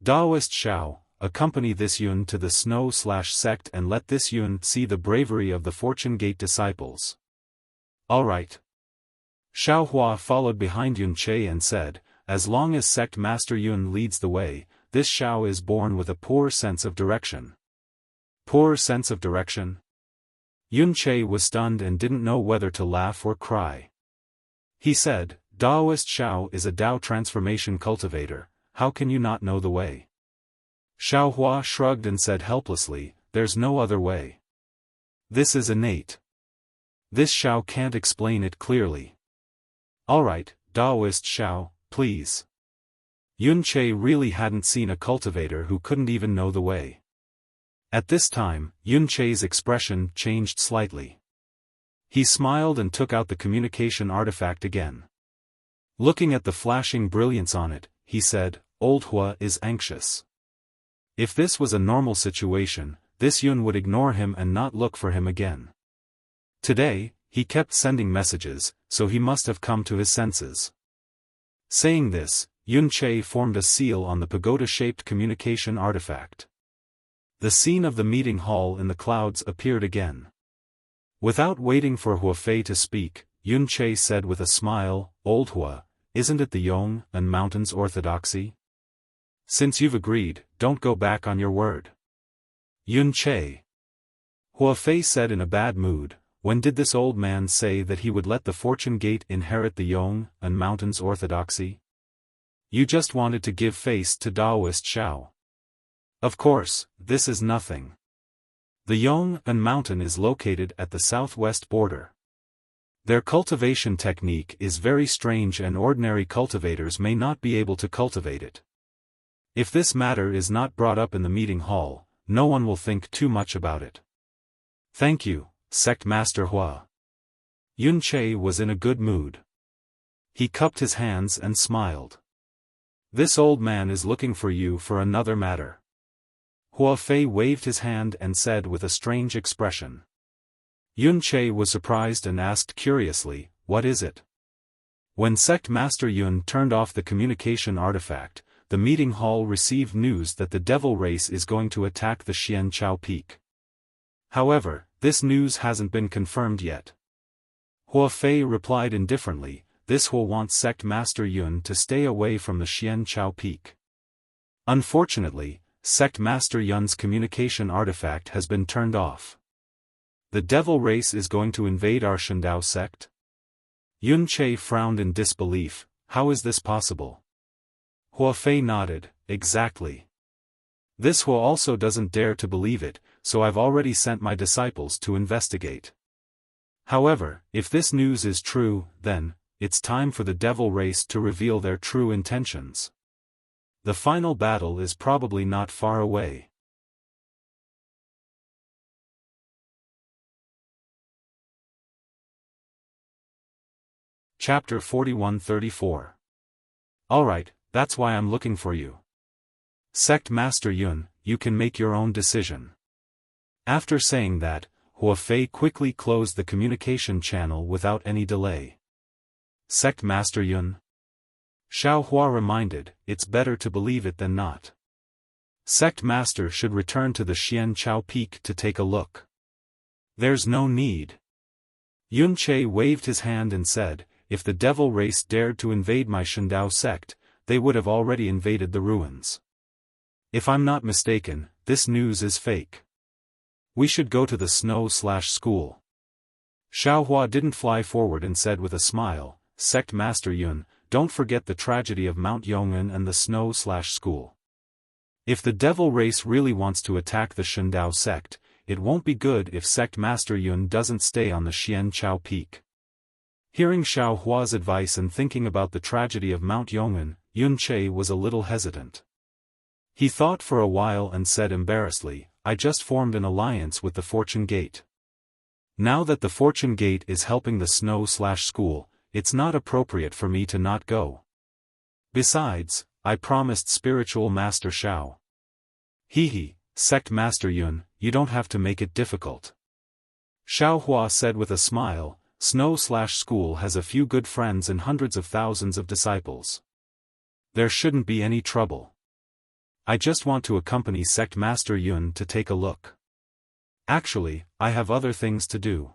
Daoist Xiao, accompany this Yun to the snow/sect and let this Yun see the bravery of the fortune gate disciples." "All right." Xiaohua followed behind Yun Che and said, "As long as sect master Yun leads the way, this Xiao is born with a poor sense of direction." Poor sense of direction? Yun Che was stunned and didn't know whether to laugh or cry. He said, "Daoist Xiao is a Dao transformation cultivator, how can you not know the way?" Xiaohua shrugged and said helplessly, "There's no other way. This is innate. This Xiao can't explain it clearly." "Alright, Daoist Xiao, please." Yun Che really hadn't seen a cultivator who couldn't even know the way. At this time, Yun Che's expression changed slightly. He smiled and took out the communication artifact again. Looking at the flashing brilliance on it, he said, "Old Hua is anxious." If this was a normal situation, this Yun would ignore him and not look for him again. Today, he kept sending messages, so he must have come to his senses. Saying this, Yun Che formed a seal on the pagoda-shaped communication artifact. The scene of the meeting hall in the clouds appeared again. Without waiting for Hua Fei to speak, Yun Che said with a smile, "Old Hua, isn't it the Yong and Mountains orthodoxy? Since you've agreed, don't go back on your word." Yun Che. Hua Fei said in a bad mood, "When did this old man say that he would let the fortune gate inherit the Yong and Mountains orthodoxy? You just wanted to give face to Daoist Xiao. Of course, this is nothing. The Yong and Mountain is located at the southwest border. Their cultivation technique is very strange and ordinary cultivators may not be able to cultivate it. If this matter is not brought up in the meeting hall, no one will think too much about it. Thank you, Sect Master Hua." Yun Che was in a good mood. He cupped his hands and smiled. "This old man is looking for you for another matter." Hua Fei waved his hand and said with a strange expression. Yun Che was surprised and asked curiously, "What is it?" When Sect Master Yun turned off the communication artifact, the meeting hall received news that the devil race is going to attack the Xian Chao Peak. However, this news hasn't been confirmed yet. Hua Fei replied indifferently, "This Hua wants Sect Master Yun to stay away from the Xian Chao Peak." Unfortunately, Sect Master Yun's communication artifact has been turned off. The devil race is going to invade our Shindao sect? Yun Che frowned in disbelief. How is this possible? Hua Fei nodded, "Exactly. This Hua also doesn't dare to believe it, so I've already sent my disciples to investigate. However, if this news is true, then, it's time for the devil race to reveal their true intentions. The final battle is probably not far away." Chapter 41-34. Alright, that's why I'm looking for you. Sect Master Yun, you can make your own decision. After saying that, Hua Fei quickly closed the communication channel without any delay. Sect Master Yun? Xiao Hua reminded, "It's better to believe it than not. Sect Master should return to the Xian Chao Peak to take a look." "There's no need." Yun Che waved his hand and said, "If the devil race dared to invade my Shindao sect, they would have already invaded the ruins. If I'm not mistaken, this news is fake. We should go to the snow/school." Xiao Hua didn't fly forward and said with a smile, "Sect Master Yun, don't forget the tragedy of Mount Yong'an and the snow/school. If the devil race really wants to attack the Shindao sect, it won't be good if Sect Master Yun doesn't stay on the Xian Chao Peak." Hearing Xiao Hua's advice and thinking about the tragedy of Mount Yong'an, Yun Che was a little hesitant. He thought for a while and said embarrassedly, "I just formed an alliance with the Fortune Gate. Now that the Fortune Gate is helping the snow/school, it's not appropriate for me to not go. Besides, I promised spiritual master Xiao. He, sect master Yun, you don't have to make it difficult. Xiaohua said with a smile, Snow/School has a few good friends and hundreds of thousands of disciples. There shouldn't be any trouble. I just want to accompany sect master Yun to take a look. Actually, I have other things to do.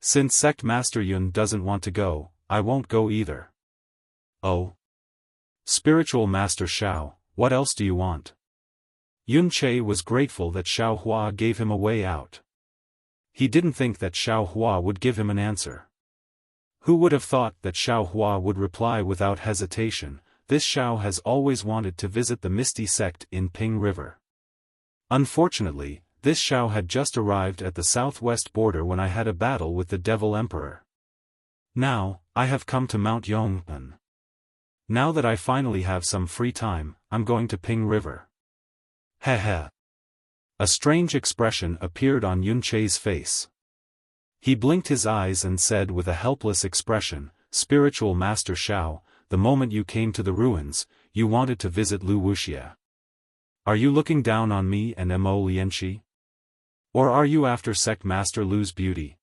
Since sect master Yun doesn't want to go, I won't go either. Oh? Spiritual master Xiao, what else do you want? Yun Che was grateful that Xiaohua gave him a way out. He didn't think that Xiaohua would give him an answer. Who would have thought that Xiaohua would reply without hesitation, this Xiao has always wanted to visit the Misty Sect in Ping River. Unfortunately, this Xiao had just arrived at the southwest border when I had a battle with the Devil Emperor. Now, I have come to Mount Yong'an. Now that I finally have some free time, I'm going to Ping River. Heh. A strange expression appeared on Yun Che's face. He blinked his eyes and said with a helpless expression, Spiritual Master Xiao, the moment you came to the ruins, you wanted to visit Lu Wuxia. Are you looking down on me and Mo Lianqi? Or are you after sect master Lu's beauty?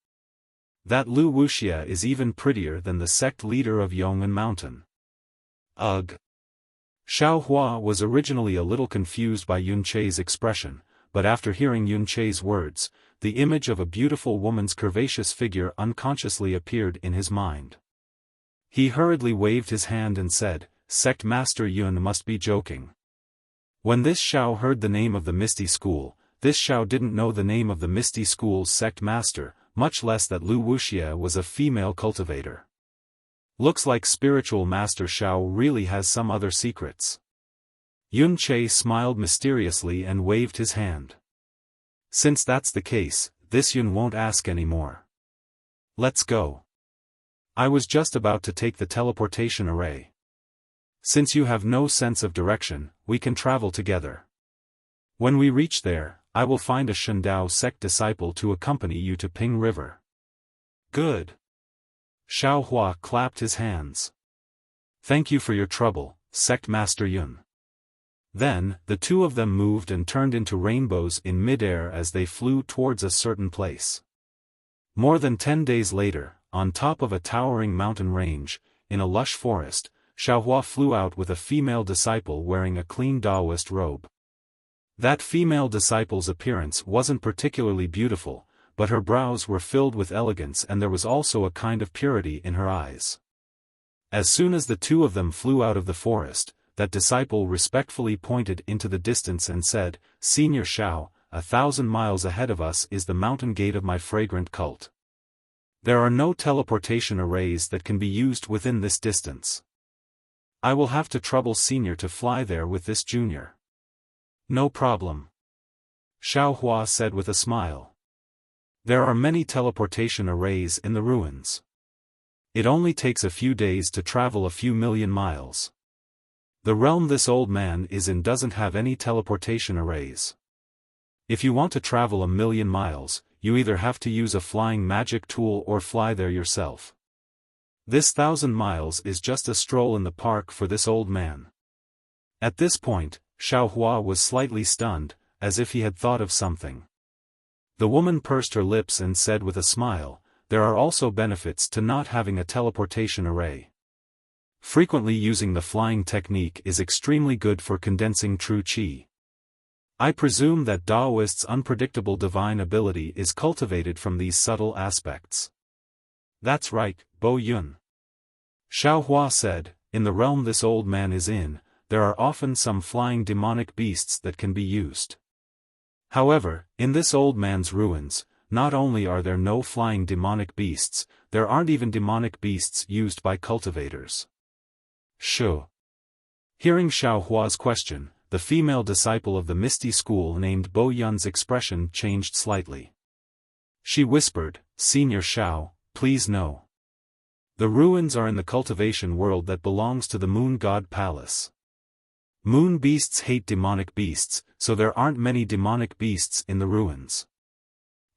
That Lu Wuxia is even prettier than the sect leader of Yong'an Mountain. Ugh. Xiaohua was originally a little confused by Yun Che's expression, but after hearing Yun Che's words, the image of a beautiful woman's curvaceous figure unconsciously appeared in his mind. He hurriedly waved his hand and said, Sect Master Yun must be joking. When this Xiao heard the name of the Misty School, this Xiao didn't know the name of the Misty School's sect master, much less that Lu Wuxia was a female cultivator. Looks like spiritual master Xiao really has some other secrets. Yun Che smiled mysteriously and waved his hand. Since that's the case, this Yun won't ask anymore. Let's go. I was just about to take the teleportation array. Since you have no sense of direction, we can travel together. When we reach there, I will find a Shendao sect disciple to accompany you to Ping River. Good. Xiaohua clapped his hands. Thank you for your trouble, Sect Master Yun. Then, the two of them moved and turned into rainbows in midair as they flew towards a certain place. More than 10 days later, on top of a towering mountain range, in a lush forest, Xiaohua flew out with a female disciple wearing a clean Taoist robe. That female disciple's appearance wasn't particularly beautiful, but her brows were filled with elegance and there was also a kind of purity in her eyes. As soon as the two of them flew out of the forest, that disciple respectfully pointed into the distance and said, Senior Xiao, 1,000 miles ahead of us is the mountain gate of my fragrant cult. There are no teleportation arrays that can be used within this distance. I will have to trouble Senior to fly there with this junior. No problem. Xiaohua said with a smile. There are many teleportation arrays in the ruins. It only takes a few days to travel a few million miles. The realm this old man is in doesn't have any teleportation arrays. If you want to travel 1,000,000 miles, you either have to use a flying magic tool or fly there yourself. This 1,000 miles is just a stroll in the park for this old man. At this point, Xiaohua was slightly stunned, as if he had thought of something. The woman pursed her lips and said with a smile, there are also benefits to not having a teleportation array. Frequently using the flying technique is extremely good for condensing true qi. I presume that Taoist's unpredictable divine ability is cultivated from these subtle aspects. That's right, Bo Yun. Xiaohua said, in the realm this old man is in, there are often some flying demonic beasts that can be used. However, in this old man's ruins, not only are there no flying demonic beasts, there aren't even demonic beasts used by cultivators. Sure. Hearing Xiaohua's question, the female disciple of the Misty School named Bo Yun's expression changed slightly. She whispered, Senior Xiao, please no. The ruins are in the cultivation world that belongs to the Moon God Palace. Moon beasts hate demonic beasts, so there aren't many demonic beasts in the ruins.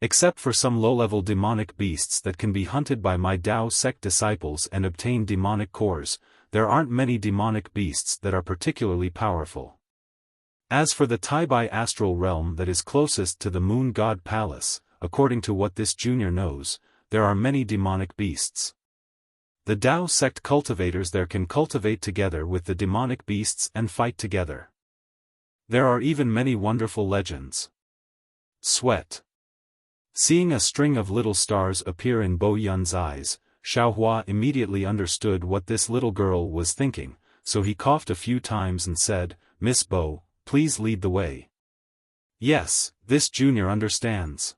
Except for some low-level demonic beasts that can be hunted by my Dao sect disciples and obtain demonic cores, there aren't many demonic beasts that are particularly powerful. As for the Taibai astral realm that is closest to the Moon God Palace, according to what this junior knows, there are many demonic beasts. The Tao sect cultivators there can cultivate together with the demonic beasts and fight together. There are even many wonderful legends. Sweat. Seeing a string of little stars appear in Bo Yun's eyes, Xiaohua immediately understood what this little girl was thinking, so he coughed a few times and said, "Miss Bo, please lead the way." Yes, this junior understands.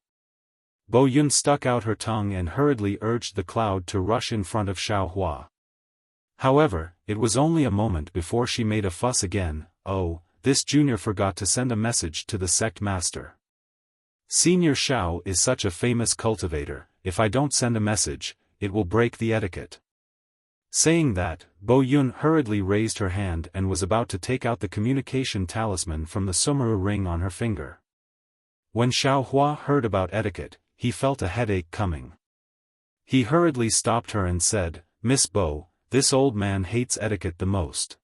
Bo Yun stuck out her tongue and hurriedly urged the cloud to rush in front of Xiaohua. However, it was only a moment before she made a fuss again. Oh, this junior forgot to send a message to the sect master. Senior Xiao is such a famous cultivator, if I don't send a message, it will break the etiquette. Saying that, Bo Yun hurriedly raised her hand and was about to take out the communication talisman from the Sumeru ring on her finger. When Xiaohua heard about etiquette, he felt a headache coming. He hurriedly stopped her and said, "Miss Bo, this old man hates etiquette the most.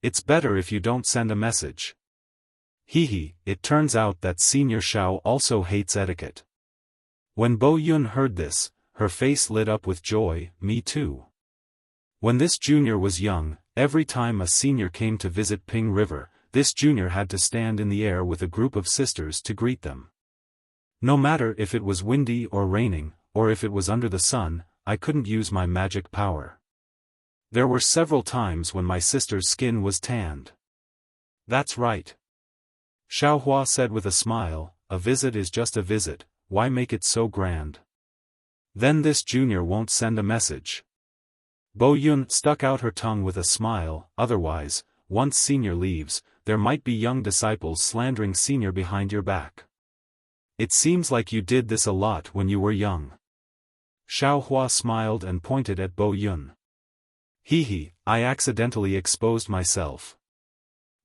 It's better if you don't send a message." It turns out that Senior Xiao also hates etiquette. When Bo Yun heard this, her face lit up with joy. Me too. When this junior was young, every time a senior came to visit Ping River, this junior had to stand in the air with a group of sisters to greet them. No matter if it was windy or raining, or if it was under the sun, I couldn't use my magic power. There were several times when my sister's skin was tanned. That's right. Xiaohua said with a smile, "A visit is just a visit, why make it so grand? Then this junior won't send a message." Bo Yun stuck out her tongue with a smile. Otherwise, once senior leaves, there might be young disciples slandering senior behind your back. It seems like you did this a lot when you were young. Xiaohua smiled and pointed at Bo Yun. I accidentally exposed myself.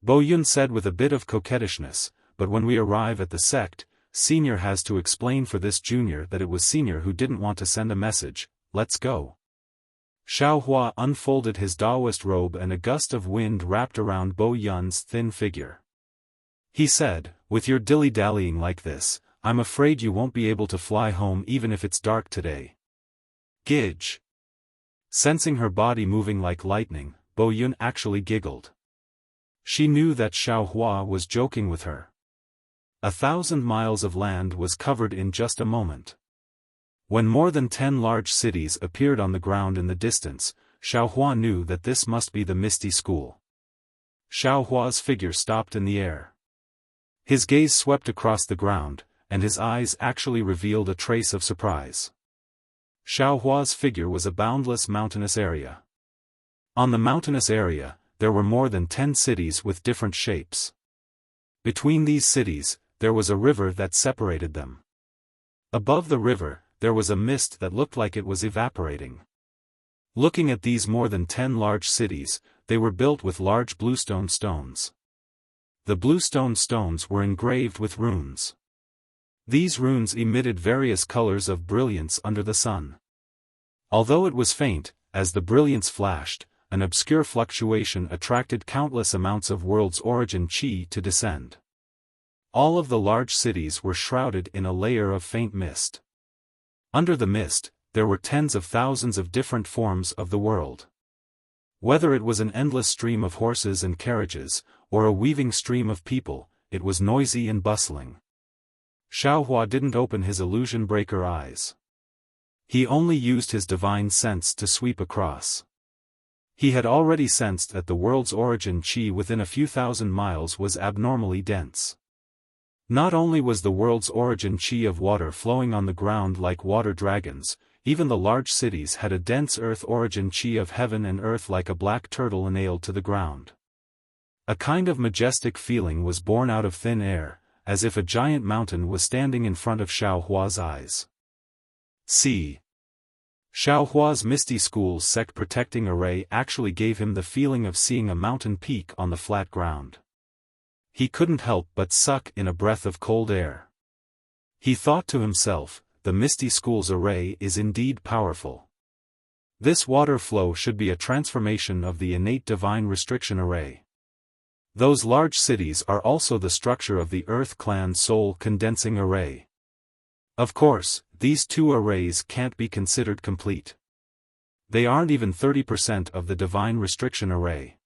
Bo Yun said with a bit of coquettishness, but when we arrive at the sect, senior has to explain for this junior that it was senior who didn't want to send a message. Let's go. Xiaohua unfolded his Taoist robe and a gust of wind wrapped around Bo Yun's thin figure. He said, "With your dilly-dallying like this, I'm afraid you won't be able to fly home even if it's dark today." Gidge. Sensing her body moving like lightning, Bo Yun actually giggled. She knew that Xiaohua was joking with her. 1,000 miles of land was covered in just a moment. When more than 10 large cities appeared on the ground in the distance, Xiaohua knew that this must be the Misty School. Xiaohua's figure stopped in the air. His gaze swept across the ground, and his eyes actually revealed a trace of surprise. Xiaohua's figure was a boundless mountainous area. On the mountainous area, there were more than 10 cities with different shapes. Between these cities, there was a river that separated them. Above the river, there was a mist that looked like it was evaporating. Looking at these more than 10 large cities, they were built with large bluestone stones. The bluestone stones were engraved with runes. These runes emitted various colors of brilliance under the sun. Although it was faint, as the brilliance flashed, an obscure fluctuation attracted countless amounts of world's origin chi to descend. All of the large cities were shrouded in a layer of faint mist. Under the mist, there were tens of thousands of different forms of the world. Whether it was an endless stream of horses and carriages, or a weaving stream of people, it was noisy and bustling. Xiaohua didn't open his illusion breaker eyes. He only used his divine sense to sweep across. He had already sensed that the world's origin chi within a few thousand miles was abnormally dense. Not only was the world's origin chi of water flowing on the ground like water dragons, even the large cities had a dense earth origin chi of heaven and earth like a black turtle nailed to the ground. A kind of majestic feeling was born out of thin air, as if a giant mountain was standing in front of Xiaohua's eyes. See. Xiaohua's Misty School's sect protecting array actually gave him the feeling of seeing a mountain peak on the flat ground. He couldn't help but suck in a breath of cold air. He thought to himself, the Misty School's array is indeed powerful. This water flow should be a transformation of the innate divine restriction array. Those large cities are also the structure of the Earth Clan Soul Condensing Array. Of course, these two arrays can't be considered complete. They aren't even 30% of the divine restriction array.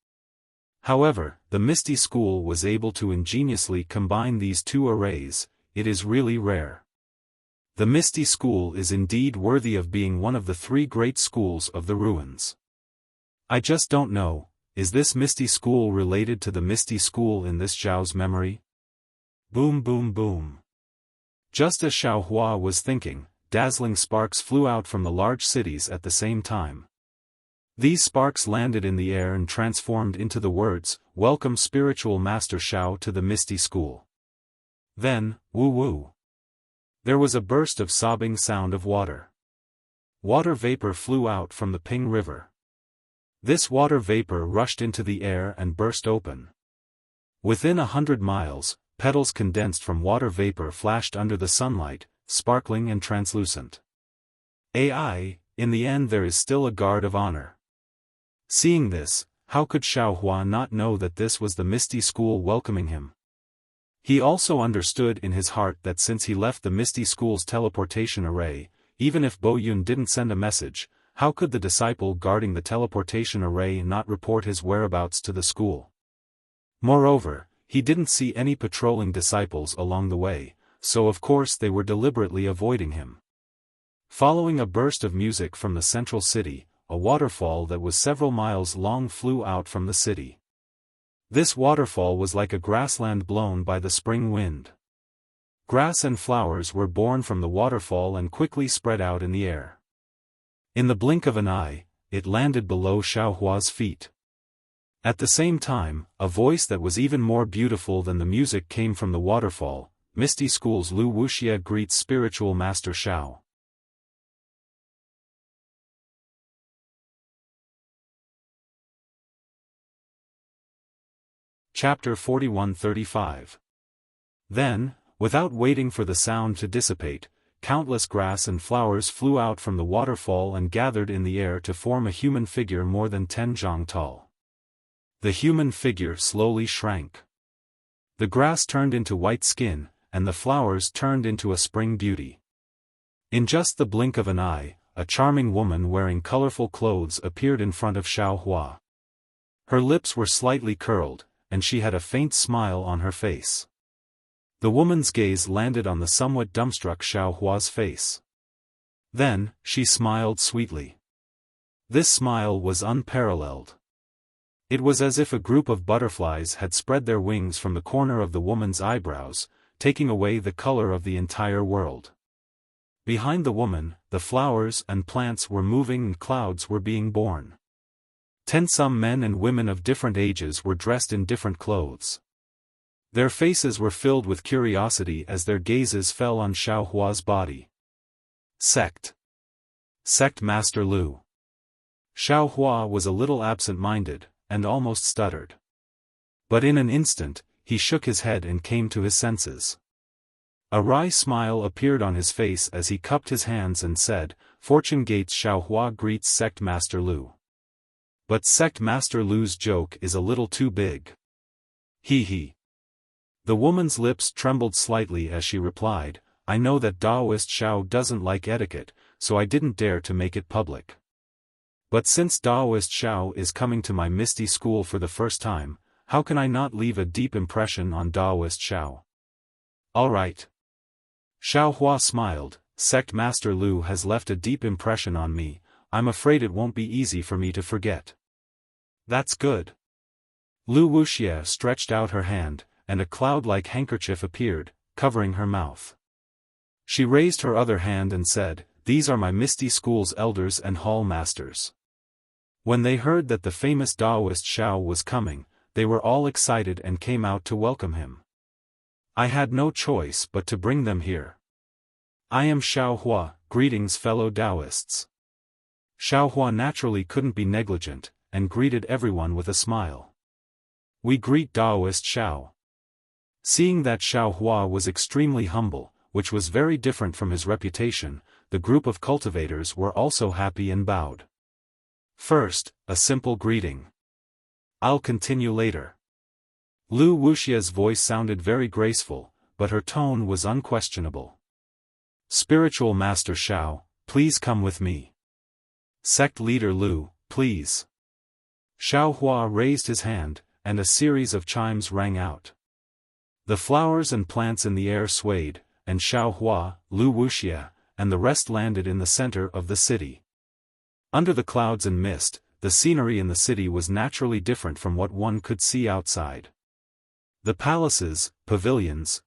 However, the Misty School was able to ingeniously combine these two arrays. It is really rare. The Misty School is indeed worthy of being one of the three great schools of the ruins. I just don't know, is this Misty School related to the Misty School in this Zhao's memory? Boom boom boom. Just as Xiao Hua was thinking, dazzling sparks flew out from the large cities at the same time. These sparks landed in the air and transformed into the words, "Welcome Spiritual Master Xiao to the Misty School." Then, woo-woo. There was a burst of sobbing sound of water. Water vapor flew out from the Ping River. This water vapor rushed into the air and burst open. Within 100 miles, petals condensed from water vapor flashed under the sunlight, sparkling and translucent. In the end there is still a guard of honor. Seeing this, how could Xiao Hua not know that this was the Misty School welcoming him? He also understood in his heart that since he left the Misty School's teleportation array, even if Bo Yun didn't send a message, how could the disciple guarding the teleportation array not report his whereabouts to the school? Moreover, he didn't see any patrolling disciples along the way, so of course they were deliberately avoiding him. Following a burst of music from the central city, a waterfall that was several miles long flew out from the city. This waterfall was like a grassland blown by the spring wind. Grass and flowers were born from the waterfall and quickly spread out in the air. In the blink of an eye, it landed below Xiao Hua's feet. At the same time, a voice that was even more beautiful than the music came from the waterfall. Misty School's Lu Wuxia greets Spiritual Master Xiao. Chapter 41-35. Then, without waiting for the sound to dissipate, countless grass and flowers flew out from the waterfall and gathered in the air to form a human figure more than 10 zhang tall. The human figure slowly shrank. The grass turned into white skin, and the flowers turned into a spring beauty. In just the blink of an eye, a charming woman wearing colorful clothes appeared in front of Xiao Hua. Her lips were slightly curled, and she had a faint smile on her face. The woman's gaze landed on the somewhat dumbstruck Xiao Hua's face. Then, she smiled sweetly. This smile was unparalleled. It was as if a group of butterflies had spread their wings from the corner of the woman's eyebrows, taking away the color of the entire world. Behind the woman, the flowers and plants were moving and clouds were being born. Some men and women of different ages were dressed in different clothes. Their faces were filled with curiosity as their gazes fell on Xiao Hua's body. Sect Master Lu. Xiao Hua was a little absent-minded, and almost stuttered. But in an instant, he shook his head and came to his senses. A wry smile appeared on his face as he cupped his hands and said, "Fortune Gates Xiao Hua greets Sect Master Lu. But Sect Master Lu's joke is a little too big. He. The woman's lips trembled slightly as she replied, "I know that Daoist Xiao doesn't like etiquette, so I didn't dare to make it public. But since Daoist Xiao is coming to my Misty School for the first time, how can I not leave a deep impression on Daoist Xiao?" "All right." Xiao Hua smiled, "Sect Master Lu has left a deep impression on me. I'm afraid it won't be easy for me to forget." "That's good." Lu Wuxia stretched out her hand, and a cloud-like handkerchief appeared, covering her mouth. She raised her other hand and said, "These are my Misty School's elders and hall masters." When they heard that the famous Daoist Xiao was coming, they were all excited and came out to welcome him. I had no choice but to bring them here. I am Xiao Hua, greetings fellow Taoists. Xiao Hua naturally couldn't be negligent, and greeted everyone with a smile. "We greet Daoist Xiao." Seeing that Xiao Hua was extremely humble, which was very different from his reputation, the group of cultivators were also happy and bowed. First, a simple greeting. I'll continue later. Lu Wuxia's voice sounded very graceful, but her tone was unquestionable. Spiritual Master Xiao, please come with me. Sect Leader Lu, please. Xiao Hua raised his hand, and a series of chimes rang out. The flowers and plants in the air swayed, and Xiao Hua, Lu Wuxia, and the rest landed in the center of the city. Under the clouds and mist, the scenery in the city was naturally different from what one could see outside. The palaces, pavilions,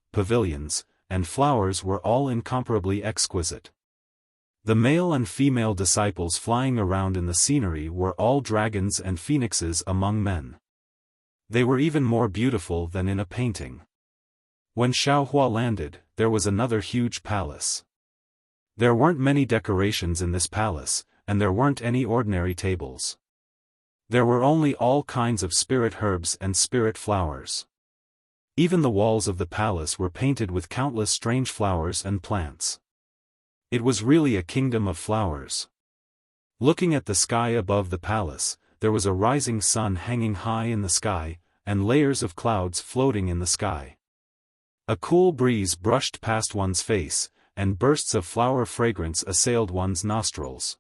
and flowers were all incomparably exquisite. The male and female disciples flying around in the scenery were all dragons and phoenixes among men. They were even more beautiful than in a painting. When Xiao Hua landed, there was another huge palace. There weren't many decorations in this palace, and there weren't any ordinary tables. There were only all kinds of spirit herbs and spirit flowers. Even the walls of the palace were painted with countless strange flowers and plants. It was really a kingdom of flowers. Looking at the sky above the palace, there was a rising sun hanging high in the sky, and layers of clouds floating in the sky. A cool breeze brushed past one's face, and bursts of flower fragrance assailed one's nostrils.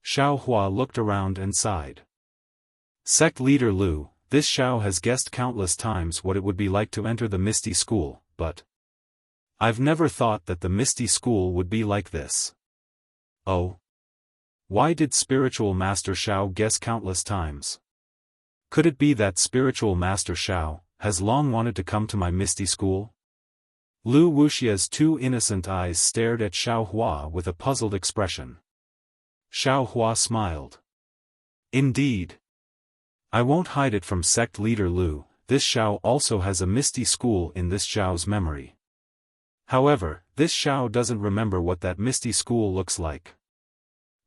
Xiao Hua looked around and sighed. Sect Leader Lu, this Xiao has guessed countless times what it would be like to enter the Misty School, but I've never thought that the Misty School would be like this. Oh. Why did Spiritual Master Xiao guess countless times? Could it be that Spiritual Master Xiao has long wanted to come to my Misty School? Lu Wuxia's two innocent eyes stared at Xiao Hua with a puzzled expression. Xiao Hua smiled. Indeed. I won't hide it from Sect Leader Lu, this Xiao also has a Misty School in this Xiao's memory. However, this Xiao doesn't remember what that Misty School looks like.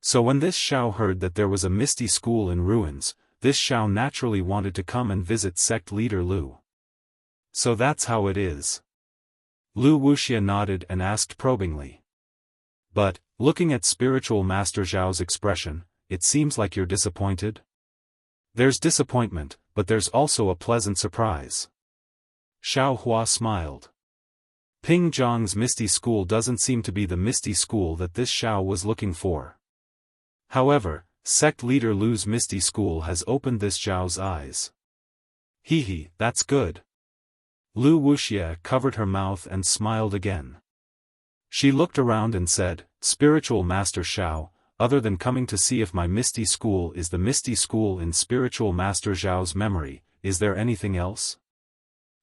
So when this Xiao heard that there was a Misty School in ruins, this Xiao naturally wanted to come and visit Sect Leader Lu. So that's how it is. Lu Wuxia nodded and asked probingly. But, looking at Spiritual Master Xiao's expression, it seems like you're disappointed? There's disappointment, but there's also a pleasant surprise. Xiao Hua smiled. Ping Zhang's Misty School doesn't seem to be the Misty School that this Xiao was looking for. However, Sect Leader Lu's Misty School has opened this Xiao's eyes. Hee, that's good. Lu Wuxia covered her mouth and smiled again. She looked around and said, Spiritual Master Xiao, other than coming to see if my Misty School is the Misty School in Spiritual Master Xiao's memory, is there anything else?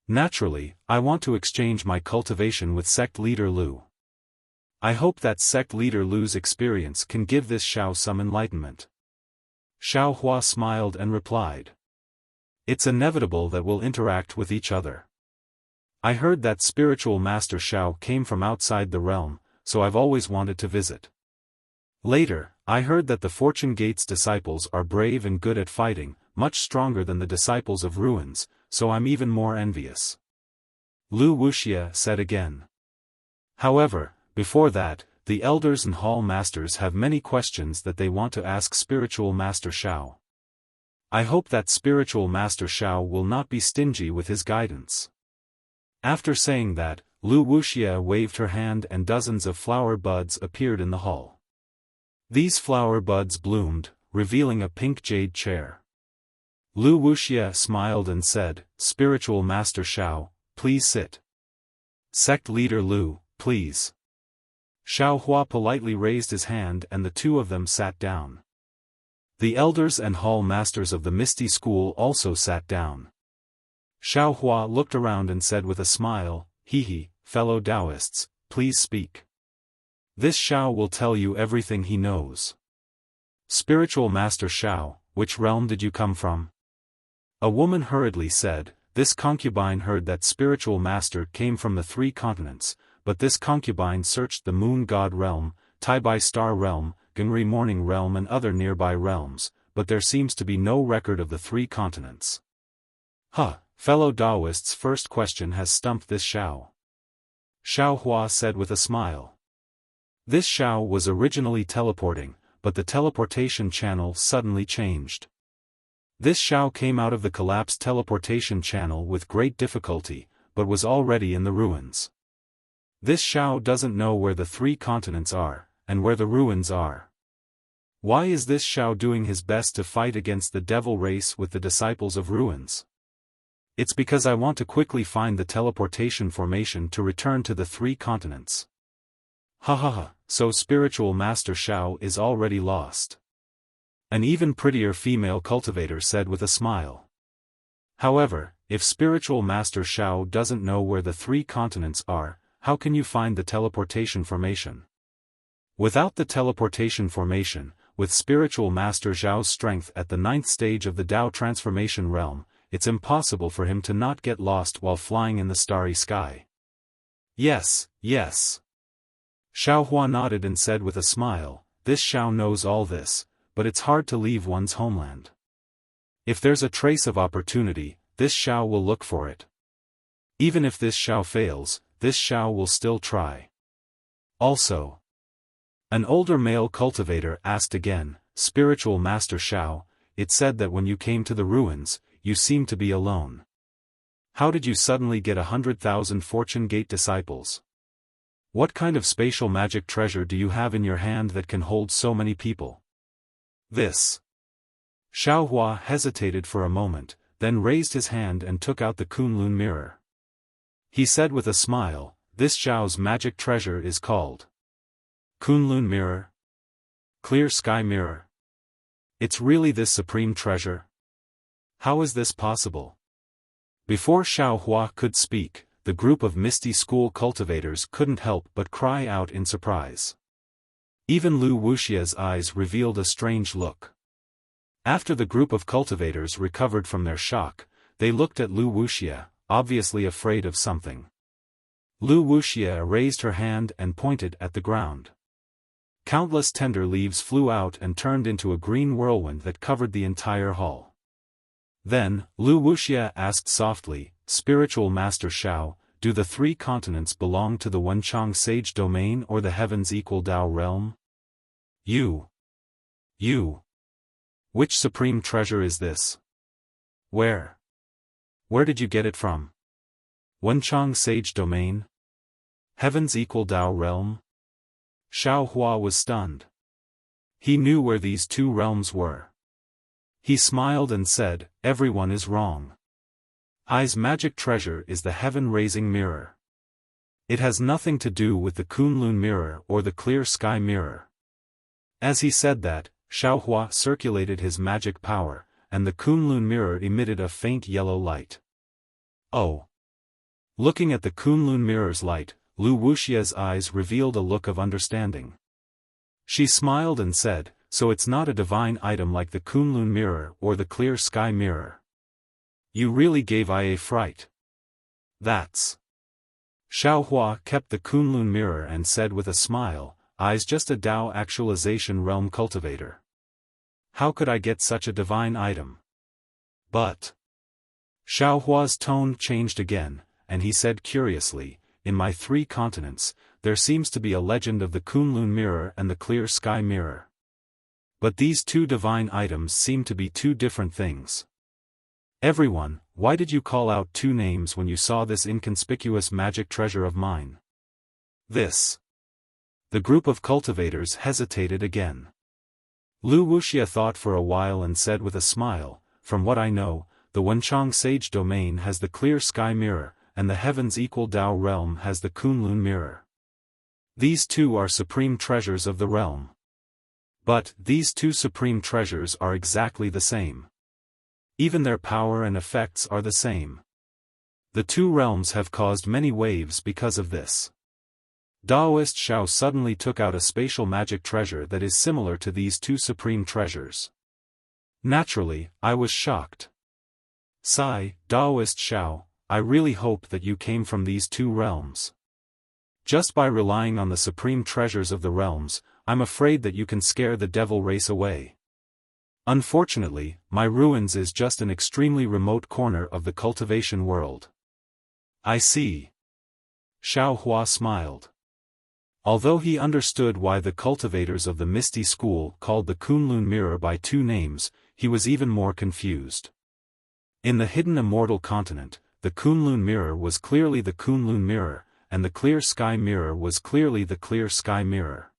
Naturally, I want to exchange my cultivation with Sect Leader Lu. I hope that Sect Leader Lu's experience can give this Xiao some enlightenment. Xiao Hua smiled and replied. It's inevitable that we'll interact with each other. I heard that Spiritual Master Xiao came from outside the realm, so I've always wanted to visit. Later, I heard that the Fortune Gate's disciples are brave and good at fighting, much stronger than the disciples of ruins, so I'm even more envious. Lu Wuxia said again. However, before that, the elders and hall masters have many questions that they want to ask Spiritual Master Xiao. I hope that Spiritual Master Xiao will not be stingy with his guidance. After saying that, Lu Wuxia waved her hand and dozens of flower buds appeared in the hall. These flower buds bloomed, revealing a pink jade chair. Lu Wuxia smiled and said, Spiritual Master Xiao, please sit. Sect Leader Lu, please. Xiao Hua politely raised his hand and the two of them sat down. The elders and hall masters of the Misty School also sat down. Xiao Hua looked around and said with a smile, Hee, fellow Taoists, please speak. This Xiao will tell you everything he knows. Spiritual Master Xiao, which realm did you come from? A woman hurriedly said, this concubine heard that Spiritual Master came from the 3 continents, but this concubine searched the Moon God realm, Taibai Star realm, Gengri Morning realm and other nearby realms, but there seems to be no record of the 3 continents. Fellow Taoists' first question has stumped this Xiao. Xiao Hua said with a smile. This Xiao was originally teleporting, but the teleportation channel suddenly changed. This Xiao came out of the collapsed teleportation channel with great difficulty, but was already in the ruins. This Xiao doesn't know where the 3 continents are, and where the ruins are. Why is this Xiao doing his best to fight against the devil race with the disciples of ruins? It's because I want to quickly find the teleportation formation to return to the 3 continents. Ha ha ha, so spiritual Master Xiao is already lost. An even prettier female cultivator said with a smile. However, if spiritual Master Xiao doesn't know where the 3 continents are, how can you find the teleportation formation? Without the teleportation formation, with spiritual Master Xiao's strength at the 9th stage of the Dao transformation realm, it's impossible for him to not get lost while flying in the starry sky. Yes, yes. Xiaohua nodded and said with a smile, this Xiao knows all this, but it's hard to leave one's homeland. If there's a trace of opportunity, this Xiao will look for it. Even if this Xiao fails, this Xiao will still try. Also, an older male cultivator asked again, Spiritual Master Xiao, it said that when you came to the ruins, you seemed to be alone. How did you suddenly get 100,000 Fortune Gate disciples? What kind of spatial magic treasure do you have in your hand that can hold so many people? This. Xiaohua hesitated for a moment, then raised his hand and took out the Kunlun mirror. He said with a smile, this Xiao's magic treasure is called Kunlun mirror. Clear sky mirror. It's really this supreme treasure? How is this possible? Before Xiaohua could speak, the group of Misty School cultivators couldn't help but cry out in surprise. Even Lu Wuxia's eyes revealed a strange look. After the group of cultivators recovered from their shock, they looked at Lu Wuxia, obviously afraid of something. Lu Wuxia raised her hand and pointed at the ground. Countless tender leaves flew out and turned into a green whirlwind that covered the entire hall. Then, Lu Wuxia asked softly, Spiritual Master Xiao, do the 3 continents belong to the Wenchang Sage Domain or the Heavens Equal Dao Realm? You. Which supreme treasure is this? Where did you get it from? Wenchang Sage Domain? Heavens Equal Dao Realm? Xiaohua was stunned. He knew where these 2 realms were. He smiled and said, everyone is wrong. I's magic treasure is the heaven-raising mirror. It has nothing to do with the Kunlun mirror or the clear sky mirror. As he said that, Xiaohua circulated his magic power, and the Kunlun mirror emitted a faint yellow light. Oh! Looking at the Kunlun mirror's light, Lu Wuxia's eyes revealed a look of understanding. She smiled and said, so it's not a divine item like the Kunlun mirror or the clear sky mirror. You really gave I a fright. That's. Xiaohua kept the Kunlun mirror and said with a smile, I's just a Dao actualization realm cultivator. How could I get such a divine item? But. Xiaohua's tone changed again, and he said curiously, in my 3 continents, there seems to be a legend of the Kunlun mirror and the clear sky mirror. But these 2 divine items seem to be 2 different things. Everyone, why did you call out 2 names when you saw this inconspicuous magic treasure of mine? This. The group of cultivators hesitated again. Lu Wuxia thought for a while and said with a smile, from what I know, the Wenchang Sage Domain has the clear sky mirror, and the Heavens Equal Dao Realm has the Kunlun mirror. These 2 are supreme treasures of the realm. But, these 2 supreme treasures are exactly the same. Even their power and effects are the same. The 2 realms have caused many waves because of this. Daoist Xiao suddenly took out a spatial magic treasure that is similar to these 2 supreme treasures. Naturally, I was shocked. Sigh, Daoist Xiao, I really hope that you came from these 2 realms. Just by relying on the supreme treasures of the realms, I'm afraid that you can scare the devil race away. Unfortunately, my ruins is just an extremely remote corner of the cultivation world. I see. Xiaohua smiled. Although he understood why the cultivators of the Misty School called the Kunlun Mirror by two names, he was even more confused. In the hidden immortal continent, the Kunlun Mirror was clearly the Kunlun Mirror, and the Clear Sky Mirror was clearly the Clear Sky Mirror.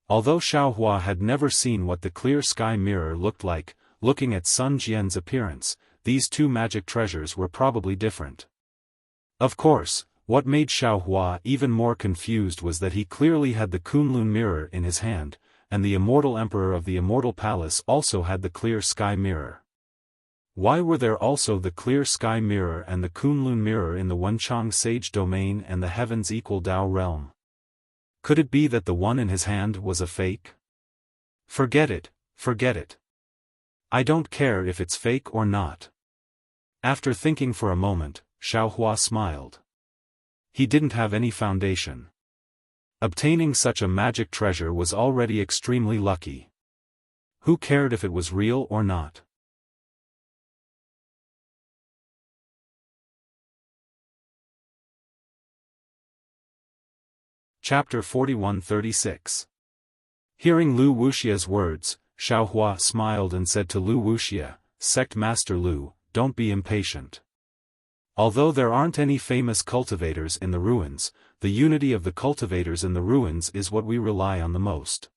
Although Xiaohua had never seen what the Clear Sky Mirror looked like, looking at Sun Jian's appearance, these two magic treasures were probably different. Of course, what made Xiaohua even more confused was that he clearly had the Kunlun Mirror in his hand, and the immortal emperor of the Immortal Palace also had the Clear Sky Mirror. Why were there also the Clear Sky Mirror and the Kunlun Mirror in the Wenchang Sage Domain and the Heavens Equal Dao realm? Could it be that the one in his hand was a fake? Forget it, forget it. I don't care if it's fake or not. After thinking for a moment, Xiaohua smiled. He didn't have any foundation. Obtaining such a magic treasure was already extremely lucky. Who cared if it was real or not? Chapter 41-36. Hearing Lu Wuxia's words, Xiaohua smiled and said to Lu Wuxia, "Sect Master Lu, don't be impatient. Although there aren't any famous cultivators in the ruins, the unity of the cultivators in the ruins is what we rely on the most.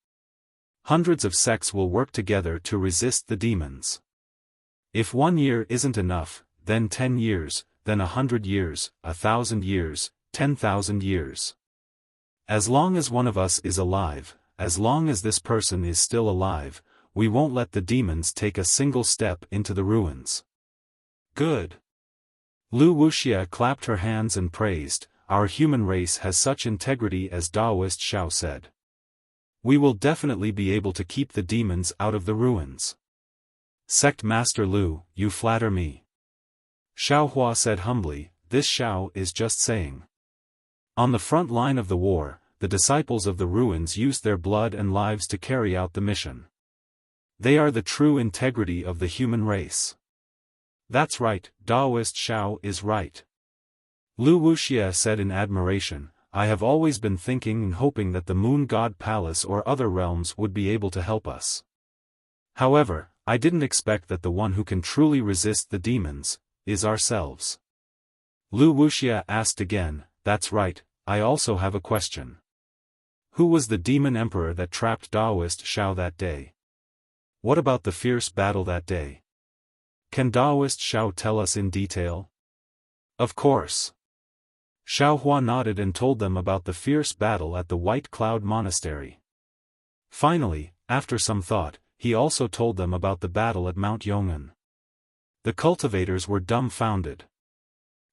Hundreds of sects will work together to resist the demons. If 1 year isn't enough, then 10 years, then 100 years, 1,000 years, 10,000 years. As long as one of us is alive, as long as this person is still alive, we won't let the demons take a single step into the ruins." Good. Lu Wuxia clapped her hands and praised, "Our human race has such integrity, as Taoist Xiao said. We will definitely be able to keep the demons out of the ruins." "Sect Master Lu, you flatter me." Xiaohua said humbly, "This Xiao is just saying." On the front line of the war, the disciples of the ruins used their blood and lives to carry out the mission. They are the true integrity of the human race. That's right, Taoist Xiao is right. Lu Wuxia said in admiration, "I have always been thinking and hoping that the Moon God Palace or other realms would be able to help us. However, I didn't expect that the one who can truly resist the demons is ourselves." Lu Wuxia asked again, "That's right, I also have a question. Who was the demon emperor that trapped Taoist Xiao that day? What about the fierce battle that day? Can Taoist Xiao tell us in detail?" "Of course." Xiaohua nodded and told them about the fierce battle at the White Cloud Monastery. Finally, after some thought, he also told them about the battle at Mount Yong'an. The cultivators were dumbfounded.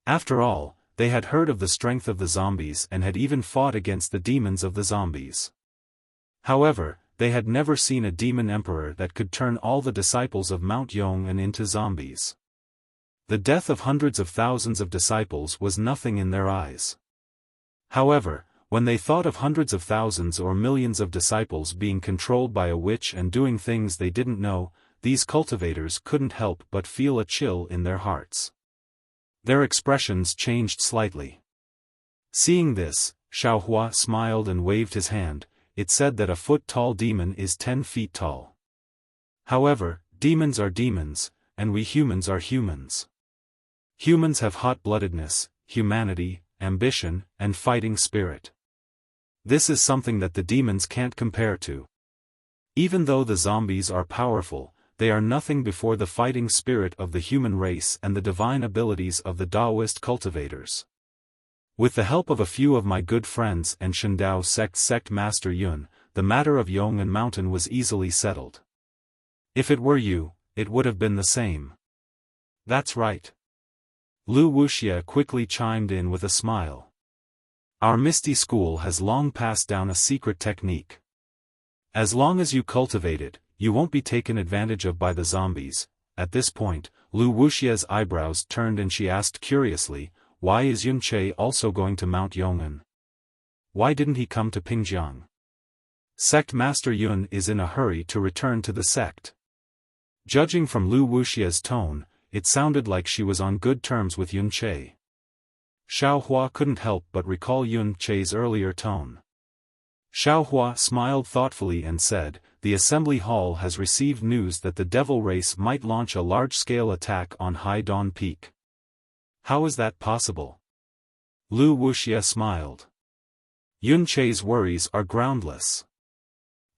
After all, they had heard of the strength of the zombies and had even fought against the demons of the zombies. However, they had never seen a demon emperor that could turn all the disciples of Mount Yong'an into zombies. The death of hundreds of thousands of disciples was nothing in their eyes. However, when they thought of hundreds of thousands or millions of disciples being controlled by a witch and doing things they didn't know, these cultivators couldn't help but feel a chill in their hearts. Their expressions changed slightly. Seeing this, Xiaohua smiled and waved his hand. "It said that a foot-tall demon is 10 feet tall. However, demons are demons, and we humans are humans. Humans have hot-bloodedness, humanity, ambition, and fighting spirit. This is something that the demons can't compare to. Even though the zombies are powerful, they are nothing before the fighting spirit of the human race and the divine abilities of the Taoist cultivators. With the help of a few of my good friends and Shendao Sect Master Yun, the matter of Yong'an Mountain was easily settled. If it were you, it would have been the same." "That's right." Lu Wuxia quickly chimed in with a smile. "Our Misty School has long passed down a secret technique. As long as you cultivate it, you won't be taken advantage of by the zombies." At this point, Lu Wuxia's eyebrows turned and she asked curiously, "Why is Yun Che also going to Mount Yong'an? Why didn't he come to Pingjiang?" Sect Master Yun is in a hurry to return to the sect. Judging from Lu Wuxia's tone, it sounded like she was on good terms with Yun Che. Xiaohua couldn't help but recall Yun Che's earlier tone. Xiaohua smiled thoughtfully and said, "The assembly hall has received news that the devil race might launch a large-scale attack on High Dawn Peak." "How is that possible?" Lu Wuxia smiled. "Yun Chei's worries are groundless.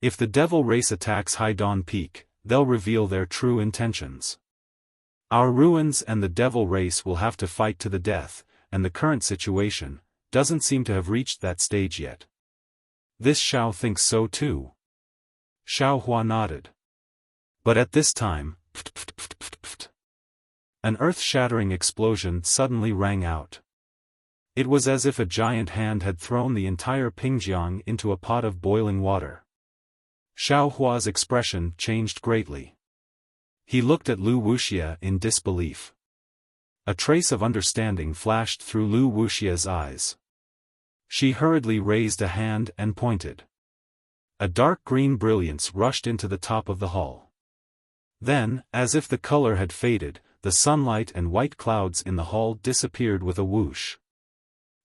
If the devil race attacks High Dawn Peak, they'll reveal their true intentions. Our ruins and the devil race will have to fight to the death, and the current situation doesn't seem to have reached that stage yet." "This Xiao thinks so too." Xiaohua nodded. But at this time, an earth-shattering explosion suddenly rang out. It was as if a giant hand had thrown the entire Pingjiang into a pot of boiling water. Xiaohua's expression changed greatly. He looked at Lu Wuxia in disbelief. A trace of understanding flashed through Lu Wuxia's eyes. She hurriedly raised a hand and pointed. A dark green brilliance rushed into the top of the hall. Then, as if the color had faded, the sunlight and white clouds in the hall disappeared with a whoosh.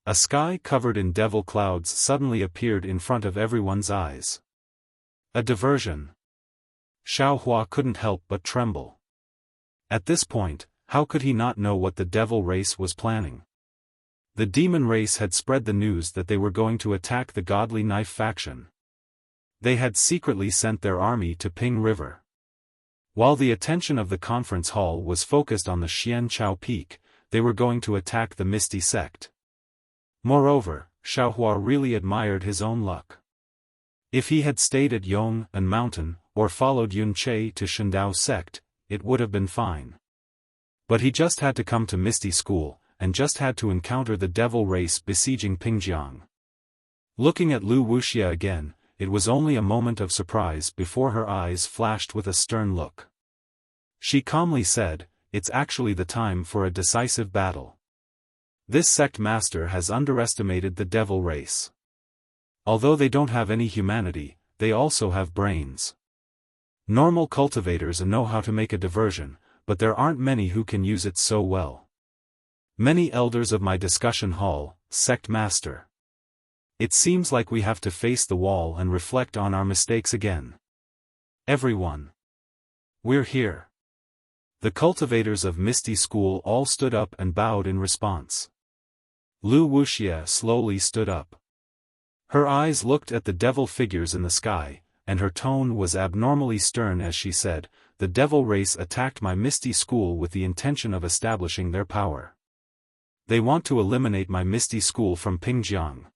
A sky covered in devil clouds suddenly appeared in front of everyone's eyes. A diversion. Xiaohua couldn't help but tremble. At this point, how could he not know what the devil race was planning? The demon race had spread the news that they were going to attack the godly knife faction. They had secretly sent their army to Ping River. While the attention of the conference hall was focused on the Xian Chao Peak, they were going to attack the Misty Sect. Moreover, Xiaohua really admired his own luck. If he had stayed at Yong and Mountain, or followed Yun Che to Shendao Sect, it would have been fine. But he just had to come to Misty School, and just had to encounter the devil race besieging Pingjiang. Looking at Lu Wuxia again, it was only a moment of surprise before her eyes flashed with a stern look. She calmly said, "It's actually the time for a decisive battle. This sect master has underestimated the devil race. Although they don't have any humanity, they also have brains. Normal cultivators know how to make a diversion, but there aren't many who can use it so well. Many elders of my discussion hall, sect master. It seems like we have to face the wall and reflect on our mistakes again. Everyone. We're here." The cultivators of Misty School all stood up and bowed in response. Lu Wuxia slowly stood up. Her eyes looked at the devil figures in the sky, and her tone was abnormally stern as she said, "The devil race attacked my Misty School with the intention of establishing their power. They want to eliminate my Misty School from Pingjiang.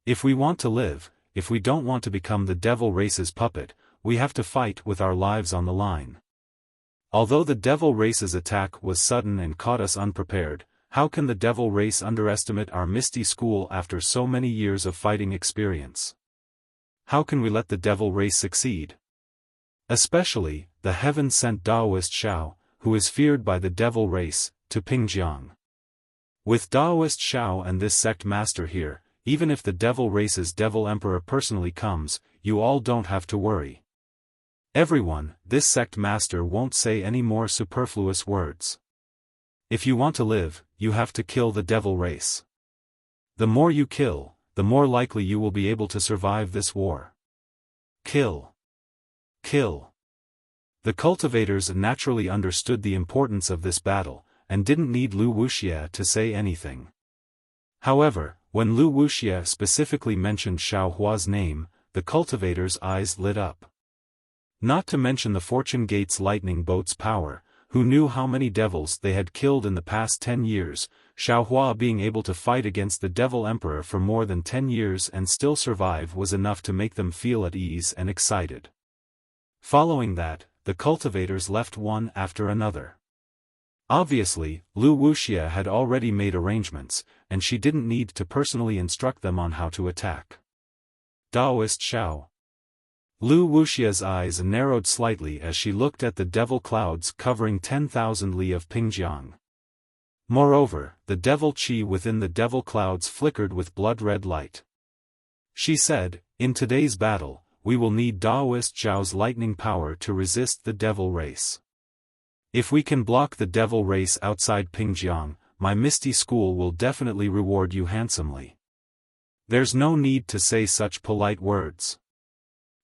If we want to live, if we don't want to become the devil race's puppet, we have to fight with our lives on the line. Although the devil race's attack was sudden and caught us unprepared, how can the devil race underestimate our Misty School after so many years of fighting experience? How can we let the devil race succeed? Especially, the heaven-sent Daoist Xiao, who is feared by the devil race, to Pingjiang. With Daoist Xiao and this sect master here, even if the devil race's devil emperor personally comes, you all don't have to worry. Everyone, this sect master won't say any more superfluous words. If you want to live, you have to kill the devil race. The more you kill, the more likely you will be able to survive this war. Kill. Kill." The cultivators naturally understood the importance of this battle, and didn't need Lu Wuxia to say anything. However, when Lu Wuxia specifically mentioned Xiaohua's name, the cultivators' eyes lit up. Not to mention the Fortune Gate's lightning boat's power, who knew how many devils they had killed in the past 10 years, Xiaohua being able to fight against the Devil Emperor for more than 10 years and still survive was enough to make them feel at ease and excited. Following that, the cultivators left one after another. Obviously, Lu Wuxia had already made arrangements, and she didn't need to personally instruct them on how to attack. Daoist Xiao. Lu Wuxia's eyes narrowed slightly as she looked at the devil clouds covering 10,000 li of Pingjiang. Moreover, the devil chi within the devil clouds flickered with blood-red light. She said, "In today's battle, we will need Daoist Xiao's lightning power to resist the devil race. If we can block the devil race outside Pingjiang, my Misty School will definitely reward you handsomely." There's no need to say such polite words.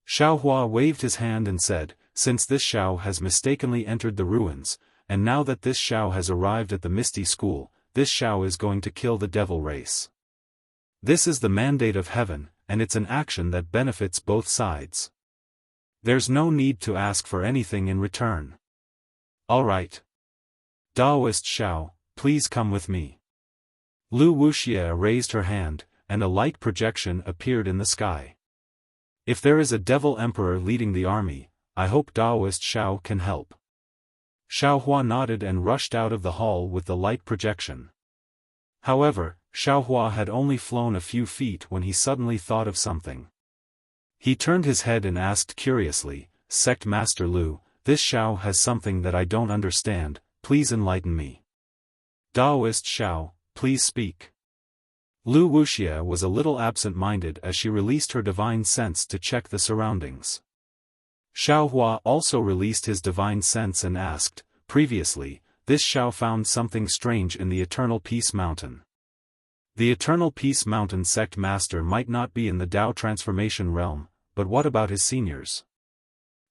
Xiaohua waved his hand and said, since this Xiao has mistakenly entered the ruins, and now that this Xiao has arrived at the Misty School, this Xiao is going to kill the devil race. This is the mandate of heaven, and it's an action that benefits both sides. There's no need to ask for anything in return. All right. Taoist Xiao, please come with me. Wuxia raised her hand, and a light projection appeared in the sky. If there is a devil emperor leading the army, I hope Taoist Xiao can help. Xiaohua nodded and rushed out of the hall with the light projection. However, Xiaohua had only flown a few feet when he suddenly thought of something. He turned his head and asked curiously, Sect Master Lu, this Xiao has something that I don't understand, please enlighten me. Taoist Xiao, please speak. Wuxia was a little absent-minded as she released her divine sense to check the surroundings. Xiaohua also released his divine sense and asked, previously, this Xiao found something strange in the Eternal Peace Mountain. The Eternal Peace Mountain Sect Master might not be in the Tao Transformation Realm, but what about his seniors?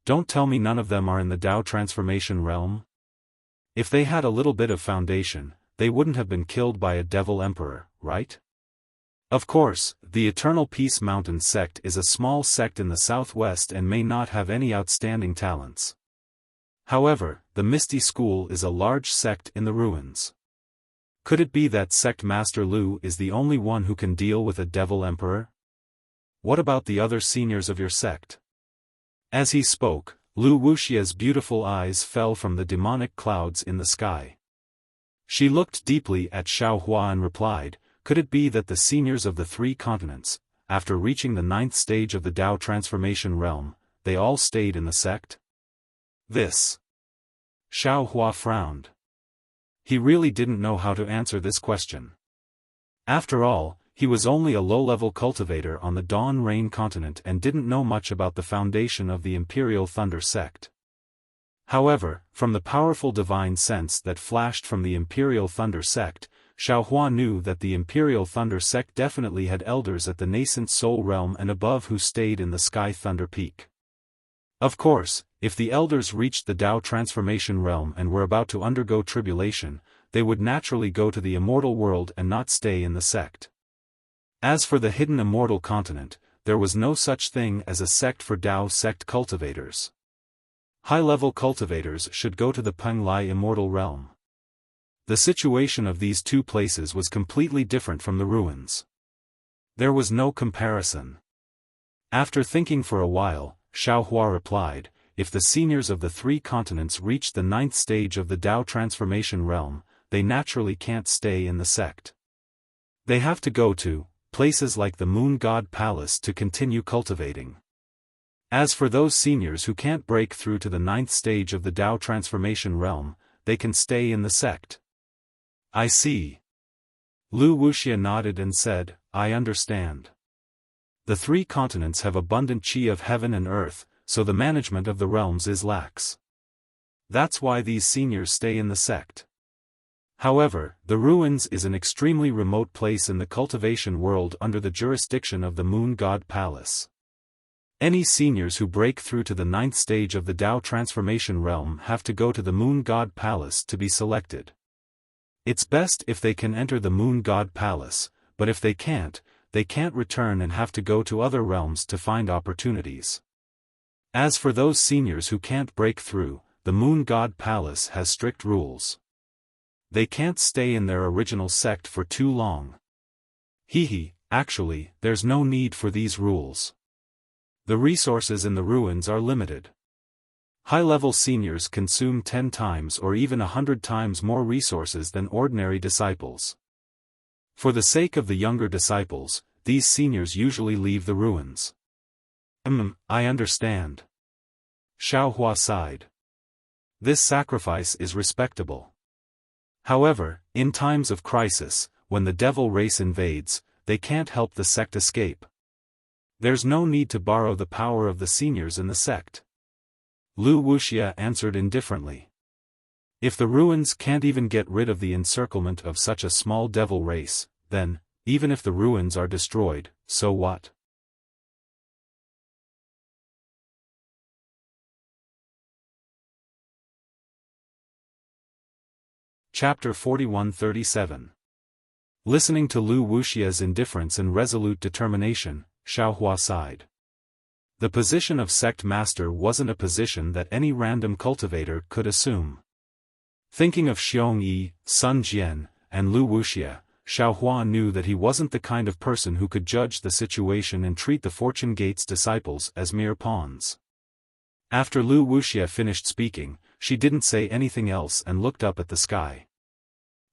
Don't tell me none of them are in the Tao Transformation Realm? If they had a little bit of foundation, they wouldn't have been killed by a devil emperor, right? Of course, the Eternal Peace Mountain sect is a small sect in the southwest and may not have any outstanding talents. However, the Misty School is a large sect in the ruins. Could it be that Sect Master Lu is the only one who can deal with a devil emperor? What about the other seniors of your sect? As he spoke, Wuxia's beautiful eyes fell from the demonic clouds in the sky. She looked deeply at Xiaohua and replied, could it be that the seniors of the three continents, after reaching the 9th stage of the Tao Transformation Realm, they all stayed in the sect? This. Xiaohua frowned. He really didn't know how to answer this question. After all, he was only a low-level cultivator on the Dawn Rain continent and didn't know much about the foundation of the Imperial Thunder sect. However, from the powerful divine sense that flashed from the Imperial Thunder sect, Xiaohua knew that the Imperial Thunder sect definitely had elders at the nascent Soul Realm and above who stayed in the Sky Thunder Peak. Of course, if the elders reached the Tao Transformation Realm and were about to undergo tribulation, they would naturally go to the immortal world and not stay in the sect. As for the hidden immortal continent, there was no such thing as a sect for Tao sect cultivators. High-level cultivators should go to the Penglai immortal realm. The situation of these two places was completely different from the ruins. There was no comparison. After thinking for a while, Xiaohua replied, if the seniors of the three continents reach the 9th stage of the Tao Transformation Realm, they naturally can't stay in the sect. They have to go to places like the Moon God Palace to continue cultivating. As for those seniors who can't break through to the 9th stage of the Tao Transformation Realm, they can stay in the sect. I see. Wuxia nodded and said, I understand. The three continents have abundant qi of heaven and earth, so the management of the realms is lax. That's why these seniors stay in the sect. However, the ruins is an extremely remote place in the cultivation world under the jurisdiction of the Moon God Palace. Any seniors who break through to the 9th stage of the Tao Transformation Realm have to go to the Moon God Palace to be selected. It's best if they can enter the Moon God Palace, but if they can't return and have to go to other realms to find opportunities. As for those seniors who can't break through, the Moon God Palace has strict rules. They can't stay in their original sect for too long. Actually, there's no need for these rules. The resources in the ruins are limited. High-level seniors consume 10 times or even 100 times more resources than ordinary disciples. For the sake of the younger disciples, these seniors usually leave the ruins. I understand. Xiaohua sighed. This sacrifice is respectable. However, in times of crisis, when the devil race invades, they can't help the sect escape. There's no need to borrow the power of the seniors in the sect. Wuxia answered indifferently. If the ruins can't even get rid of the encirclement of such a small devil race, then, even if the ruins are destroyed, so what? Chapter 41-37. Listening to Lu Wuxia's indifference and resolute determination, Xiaohua sighed. The position of sect master wasn't a position that any random cultivator could assume. Thinking of Xiong Yi, Sun Jian, and Lu Wuxia, Xiaohua knew that he wasn't the kind of person who could judge the situation and treat the Fortune Gate's disciples as mere pawns. After Lu Wuxia finished speaking, she didn't say anything else and looked up at the sky.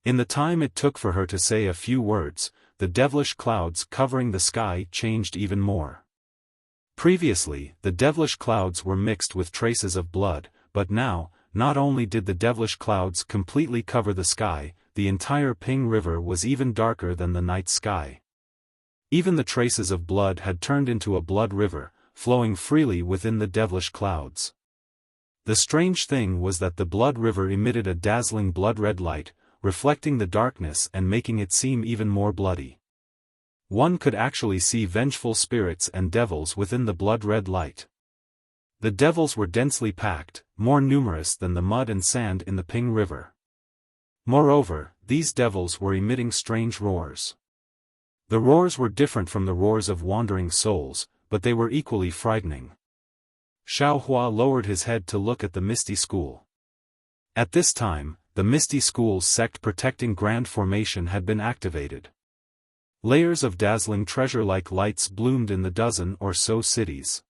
In the time it took for her to say a few words, the devilish clouds covering the sky changed even more. Previously, the devilish clouds were mixed with traces of blood, but now, not only did the devilish clouds completely cover the sky, the entire Ping River was even darker than the night sky. Even the traces of blood had turned into a blood river, flowing freely within the devilish clouds. The strange thing was that the blood river emitted a dazzling blood-red light, reflecting the darkness and making it seem even more bloody. One could actually see vengeful spirits and devils within the blood-red light. The devils were densely packed, more numerous than the mud and sand in the Ping River. Moreover, these devils were emitting strange roars. The roars were different from the roars of wandering souls, but they were equally frightening. Xiaohua lowered his head to look at the Misty School. At this time, the Misty School's sect protecting Grand Formation had been activated. Layers of dazzling treasure-like lights bloomed in the dozen or so cities.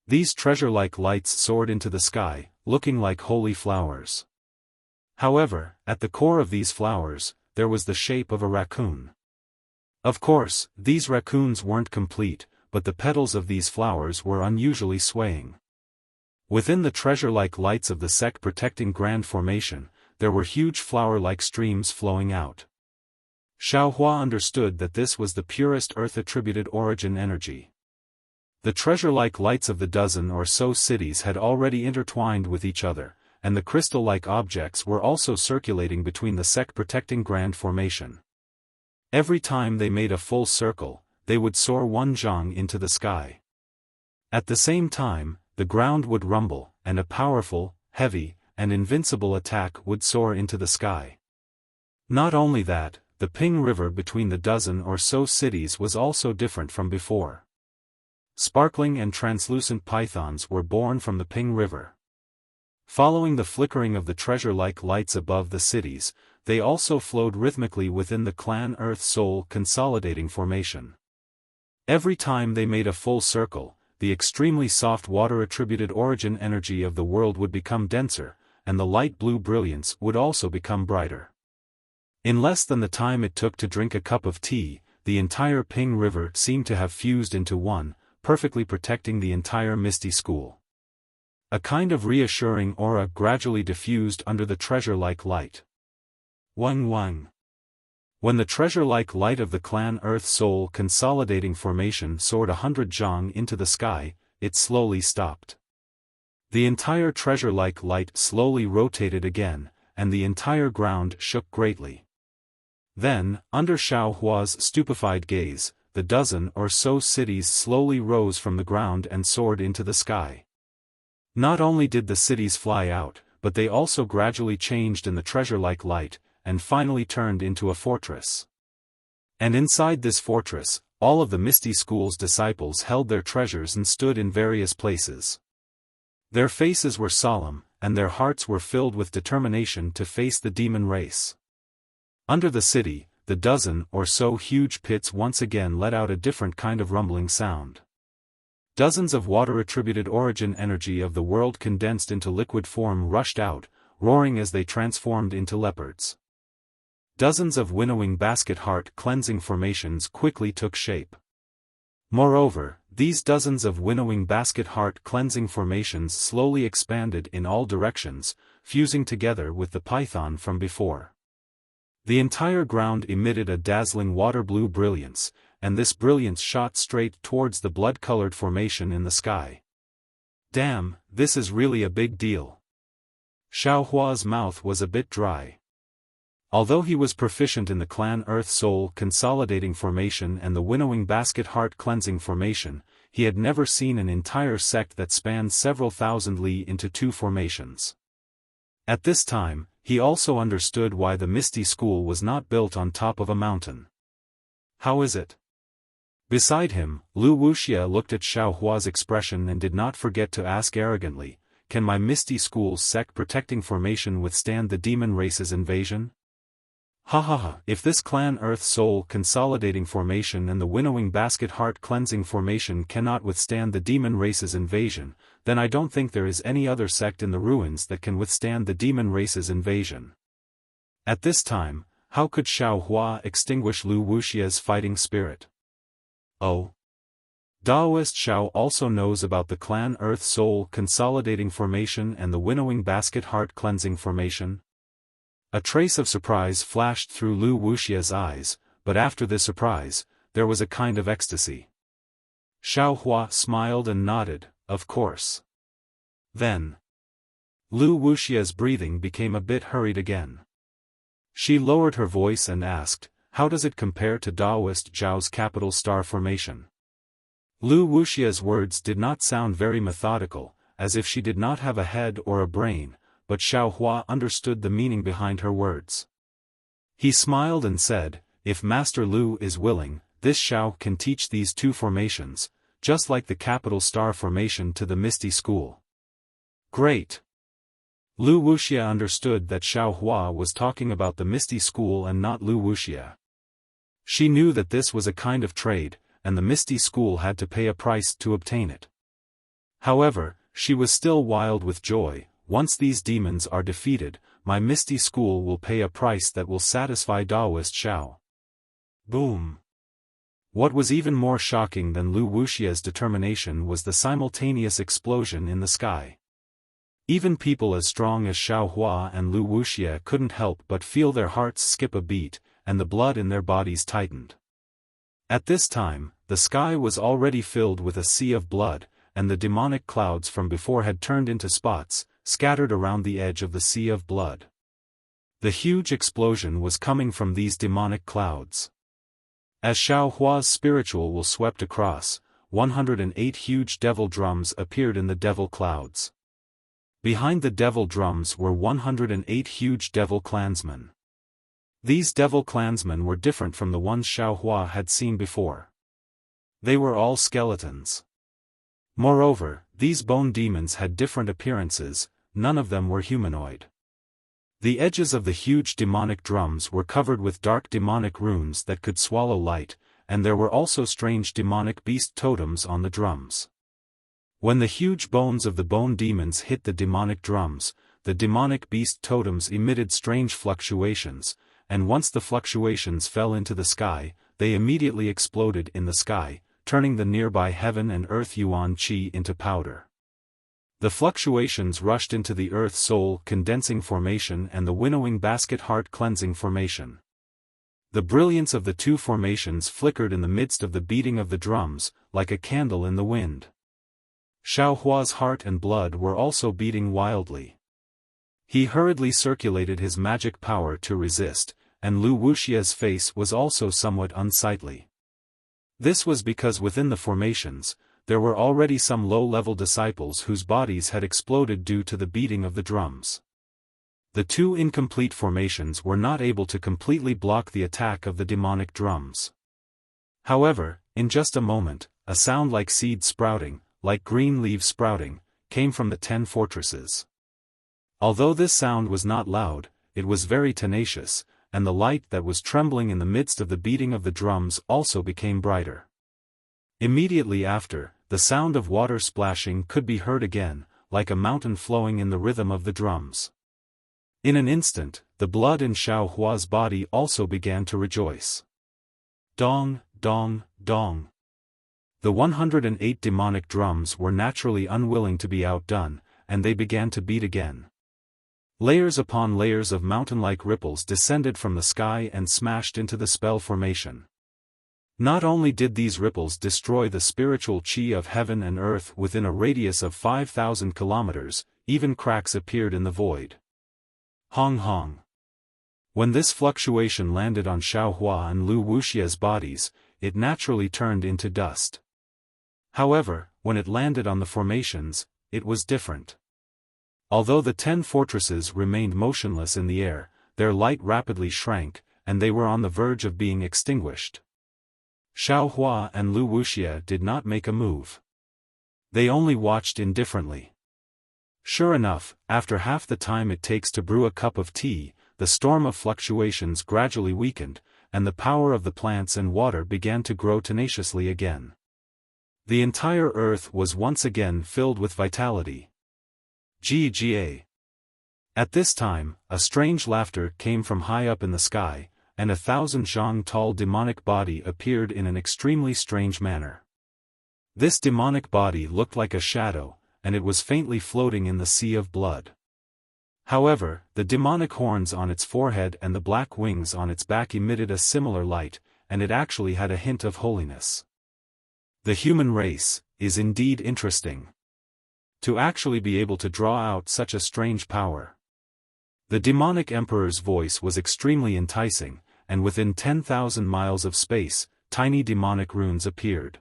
These treasure-like lights soared into the sky, looking like holy flowers. However, at the core of these flowers, there was the shape of a raccoon. Of course, these raccoons weren't complete, but the petals of these flowers were unusually swaying. Within the treasure-like lights of the sect protecting Grand Formation, there were huge flower-like streams flowing out. Xiaohua understood that this was the purest earth-attributed origin energy. The treasure-like lights of the dozen or so cities had already intertwined with each other, and the crystal-like objects were also circulating between the sect protecting Grand Formation. Every time they made a full circle, they would soar one zhang into the sky. At the same time, the ground would rumble, and a powerful, heavy, and invincible attack would soar into the sky. Not only that, the Ping River between the dozen or so cities was also different from before. Sparkling and translucent pythons were born from the Ping River. Following the flickering of the treasure-like lights above the cities, they also flowed rhythmically within the Clan Earth-Soul consolidating formation. Every time they made a full circle, the extremely soft water-attributed origin energy of the world would become denser, and the light blue brilliance would also become brighter. In less than the time it took to drink a cup of tea, the entire Ping River seemed to have fused into one, perfectly protecting the entire Misty School. A kind of reassuring aura gradually diffused under the treasure-like light. Wang Wang. When the treasure-like light of the Clan Earth-Soul consolidating formation soared 100 zhang into the sky, it slowly stopped. The entire treasure-like light slowly rotated again, and the entire ground shook greatly. Then, under Xiaohua's stupefied gaze, the dozen or so cities slowly rose from the ground and soared into the sky. Not only did the cities fly out, but they also gradually changed in the treasure-like light, and finally turned into a fortress. And inside this fortress, all of the Misty School's disciples held their treasures and stood in various places. Their faces were solemn, and their hearts were filled with determination to face the demon race. Under the city, the dozen or so huge pits once again let out a different kind of rumbling sound. Dozens of water-attributed origin energy of the world condensed into liquid form rushed out, roaring as they transformed into leopards. Dozens of winnowing basket heart cleansing formations quickly took shape. Moreover, these dozens of winnowing basket heart cleansing formations slowly expanded in all directions, fusing together with the python from before. The entire ground emitted a dazzling water-blue brilliance, and this brilliance shot straight towards the blood-colored formation in the sky. Damn, this is really a big deal. Xiaohua's mouth was a bit dry. Although he was proficient in the clan Earth Soul Consolidating Formation and the Winnowing Basket Heart Cleansing Formation, he had never seen an entire sect that spanned several thousand li into two formations. At this time, he also understood why the Misty School was not built on top of a mountain. How is it? Beside him, Lu Wuxia looked at Xiao Hua's expression and did not forget to ask arrogantly, "Can my Misty School's sect protecting formation withstand the demon race's invasion?" Ha ha ha, if this clan Earth Soul Consolidating Formation and the Winnowing Basket Heart Cleansing Formation cannot withstand the demon race's invasion, then I don't think there is any other sect in the ruins that can withstand the demon race's invasion. At this time, how could Xiao Hua extinguish Lu Wuxia's fighting spirit? Oh. Daoist Xiao also knows about the clan Earth Soul Consolidating Formation and the Winnowing Basket Heart Cleansing Formation? A trace of surprise flashed through Lu Wuxia's eyes, but after this surprise, there was a kind of ecstasy. Xiao Hua smiled and nodded, of course. Then, Lu Wuxia's breathing became a bit hurried again. She lowered her voice and asked, "How does it compare to Daoist Zhao's capital star formation?" Lu Wuxia's words did not sound very methodical, as if she did not have a head or a brain, but Xiao Hua understood the meaning behind her words. He smiled and said, "If Master Lu is willing, this Xiao can teach these two formations, just like the capital star formation to the Misty School." Great! Lu Wuxia understood that Xiao Hua was talking about the Misty School and not Lu Wuxia. She knew that this was a kind of trade, and the Misty School had to pay a price to obtain it. However, she was still wild with joy. Once these demons are defeated, my Misty School will pay a price that will satisfy Daoist Xiao. Boom! What was even more shocking than Lu Wuxia's determination was the simultaneous explosion in the sky. Even people as strong as Xiao Hua and Lu Wuxia couldn't help but feel their hearts skip a beat, and the blood in their bodies tightened. At this time, the sky was already filled with a sea of blood, and the demonic clouds from before had turned into spots, scattered around the edge of the sea of blood. The huge explosion was coming from these demonic clouds. As Xiao Hua's spiritual will swept across, 108 huge devil drums appeared in the devil clouds. Behind the devil drums were 108 huge devil clansmen. These devil clansmen were different from the ones Xiao Hua had seen before. They were all skeletons. Moreover, these bone demons had different appearances, none of them were humanoid. The edges of the huge demonic drums were covered with dark demonic runes that could swallow light, and there were also strange demonic beast totems on the drums. When the huge bones of the bone demons hit the demonic drums, the demonic beast totems emitted strange fluctuations, and once the fluctuations fell into the sky, they immediately exploded in the sky, turning the nearby heaven and earth yuan qi into powder. The fluctuations rushed into the Earth Soul Condensing Formation and the Winnowing Basket Heart Cleansing Formation. The brilliance of the two formations flickered in the midst of the beating of the drums, like a candle in the wind. Xiao Hua's heart and blood were also beating wildly. He hurriedly circulated his magic power to resist, and Lu Wuxia's face was also somewhat unsightly. This was because within the formations, there were already some low-level disciples whose bodies had exploded due to the beating of the drums. The two incomplete formations were not able to completely block the attack of the demonic drums. However, in just a moment, a sound like seed sprouting, like green leaves sprouting, came from the 10 fortresses. Although this sound was not loud, it was very tenacious, and the light that was trembling in the midst of the beating of the drums also became brighter. Immediately after, the sound of water splashing could be heard again, like a mountain flowing in the rhythm of the drums. In an instant, the blood in Xiao Hua's body also began to rejoice. Dong, dong, dong. The 108 demonic drums were naturally unwilling to be outdone, and they began to beat again. Layers upon layers of mountain-like ripples descended from the sky and smashed into the spell formation. Not only did these ripples destroy the spiritual chi of heaven and earth within a radius of 5,000 kilometers, even cracks appeared in the void. Hong hong. When this fluctuation landed on Xiaohua and Lu Wuxia's bodies, it naturally turned into dust. However, when it landed on the formations, it was different. Although the 10 fortresses remained motionless in the air, their light rapidly shrank, and they were on the verge of being extinguished. Xiaohua and Lu Wuxia did not make a move. They only watched indifferently. Sure enough, after half the time it takes to brew a cup of tea, the storm of fluctuations gradually weakened, and the power of the plants and water began to grow tenaciously again. The entire earth was once again filled with vitality. Ga. At this time, a strange laughter came from high up in the sky, and 1,000 zhang tall demonic body appeared in an extremely strange manner. This demonic body looked like a shadow, and it was faintly floating in the sea of blood. However, the demonic horns on its forehead and the black wings on its back emitted a similar light, and it actually had a hint of holiness. The human race is indeed interesting. To actually be able to draw out such a strange power. The demonic emperor's voice was extremely enticing, and within 10,000 miles of space, tiny demonic runes appeared.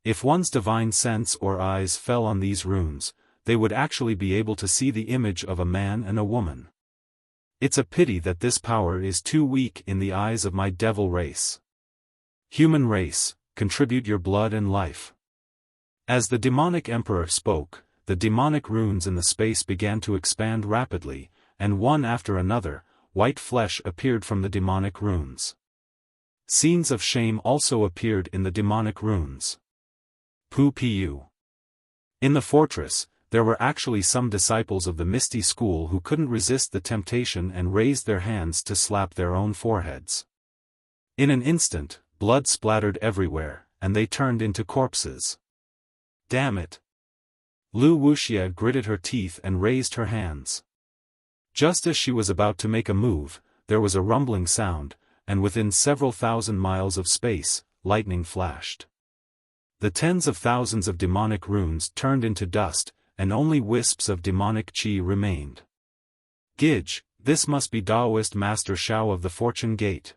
If one's divine sense or eyes fell on these runes, they would actually be able to see the image of a man and a woman. It's a pity that this power is too weak in the eyes of my devil race. Human race, contribute your blood and life. As the demonic emperor spoke, the demonic runes in the space began to expand rapidly, and one after another, white flesh appeared from the demonic runes. Scenes of shame also appeared in the demonic runes. Pu. In the fortress, there were actually some disciples of the Misty School who couldn't resist the temptation and raised their hands to slap their own foreheads. In an instant, blood splattered everywhere, and they turned into corpses. Damn it! Lu Wuxia gritted her teeth and raised her hands. Just as she was about to make a move, there was a rumbling sound, and within several thousand miles of space, lightning flashed. The tens of thousands of demonic runes turned into dust, and only wisps of demonic qi remained. Gij, this must be Taoist Master Xiao of the Fortune Gate.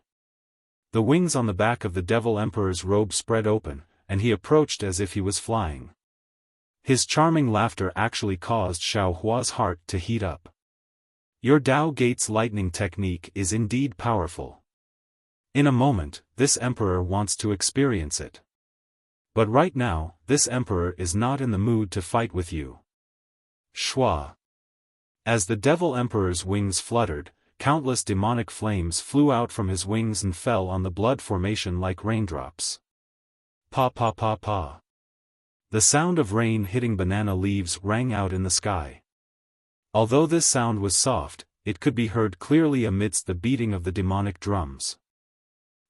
The wings on the back of the Devil Emperor's robe spread open, and he approached as if he was flying. His charming laughter actually caused Xiaohua's heart to heat up. Your Dao Gate's lightning technique is indeed powerful. In a moment, this emperor wants to experience it. But right now, this emperor is not in the mood to fight with you. Shua. As the Devil Emperor's wings fluttered, countless demonic flames flew out from his wings and fell on the blood formation like raindrops. Pa pa pa pa. The sound of rain hitting banana leaves rang out in the sky. Although this sound was soft, it could be heard clearly amidst the beating of the demonic drums.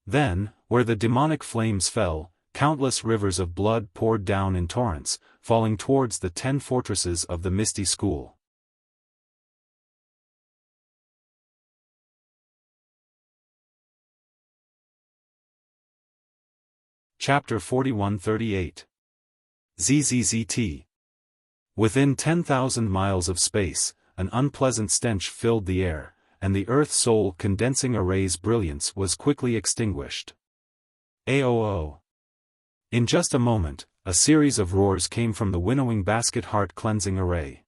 Then, where the demonic flames fell, countless rivers of blood poured down in torrents, falling towards the 10 fortresses of the Misty School. Chapter 4138. ZZZT. Within 10,000 miles of space, an unpleasant stench filled the air, and the Earth-Soul condensing array's brilliance was quickly extinguished. AOO. In just a moment, a series of roars came from the winnowing basket heart cleansing array.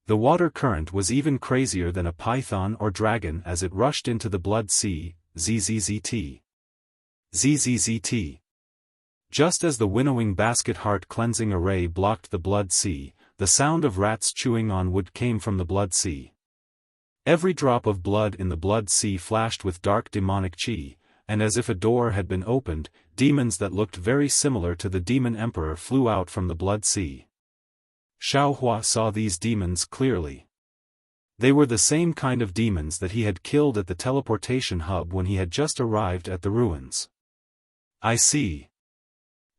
The water current was even crazier than a python or dragon as it rushed into the blood sea. ZZZT. ZZZT. Just as the winnowing basket heart cleansing array blocked the blood sea, the sound of rats chewing on wood came from the blood sea. Every drop of blood in the blood sea flashed with dark demonic qi, and as if a door had been opened, demons that looked very similar to the demon emperor flew out from the blood sea. Xiaohua saw these demons clearly. They were the same kind of demons that he had killed at the teleportation hub when he had just arrived at the ruins. I see.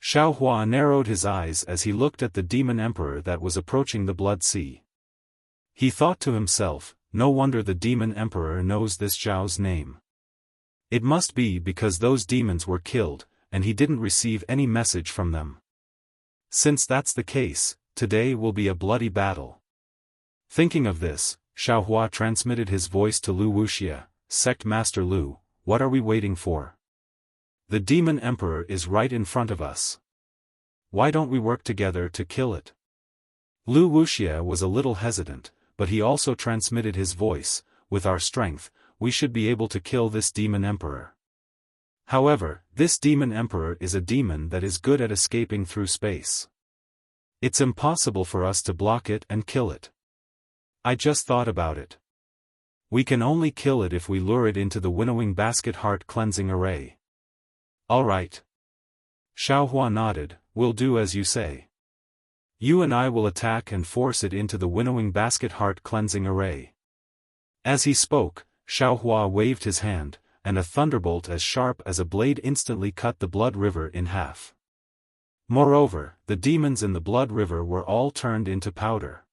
Xiaohua narrowed his eyes as he looked at the demon emperor that was approaching the blood sea. He thought to himself, no wonder the demon emperor knows this Zhao's name. It must be because those demons were killed, and he didn't receive any message from them. Since that's the case, today will be a bloody battle. Thinking of this, Xiaohua transmitted his voice to Lu Wuxia, Sect Master Lu, what are we waiting for? The Demon Emperor is right in front of us. Why don't we work together to kill it? Lu Wuxia was a little hesitant, but he also transmitted his voice, with our strength, we should be able to kill this Demon Emperor. However, this Demon Emperor is a demon that is good at escaping through space. It's impossible for us to block it and kill it. I just thought about it. We can only kill it if we lure it into the winnowing basket heart cleansing array. Alright. Xiaofan nodded, we'll do as you say. You and I will attack and force it into the winnowing basket heart cleansing array. As he spoke, Xiaofan waved his hand, and a thunderbolt as sharp as a blade instantly cut the blood river in half. Moreover, the demons in the blood river were all turned into powder.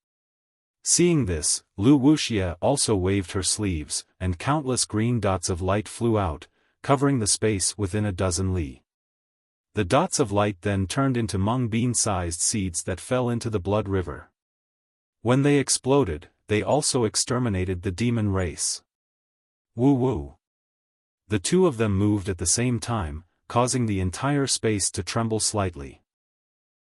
Seeing this, Lu Wuxia also waved her sleeves, and countless green dots of light flew out, covering the space within a dozen li. The dots of light then turned into mung bean-sized seeds that fell into the blood river. When they exploded, they also exterminated the demon race. Woo-woo. The two of them moved at the same time, causing the entire space to tremble slightly.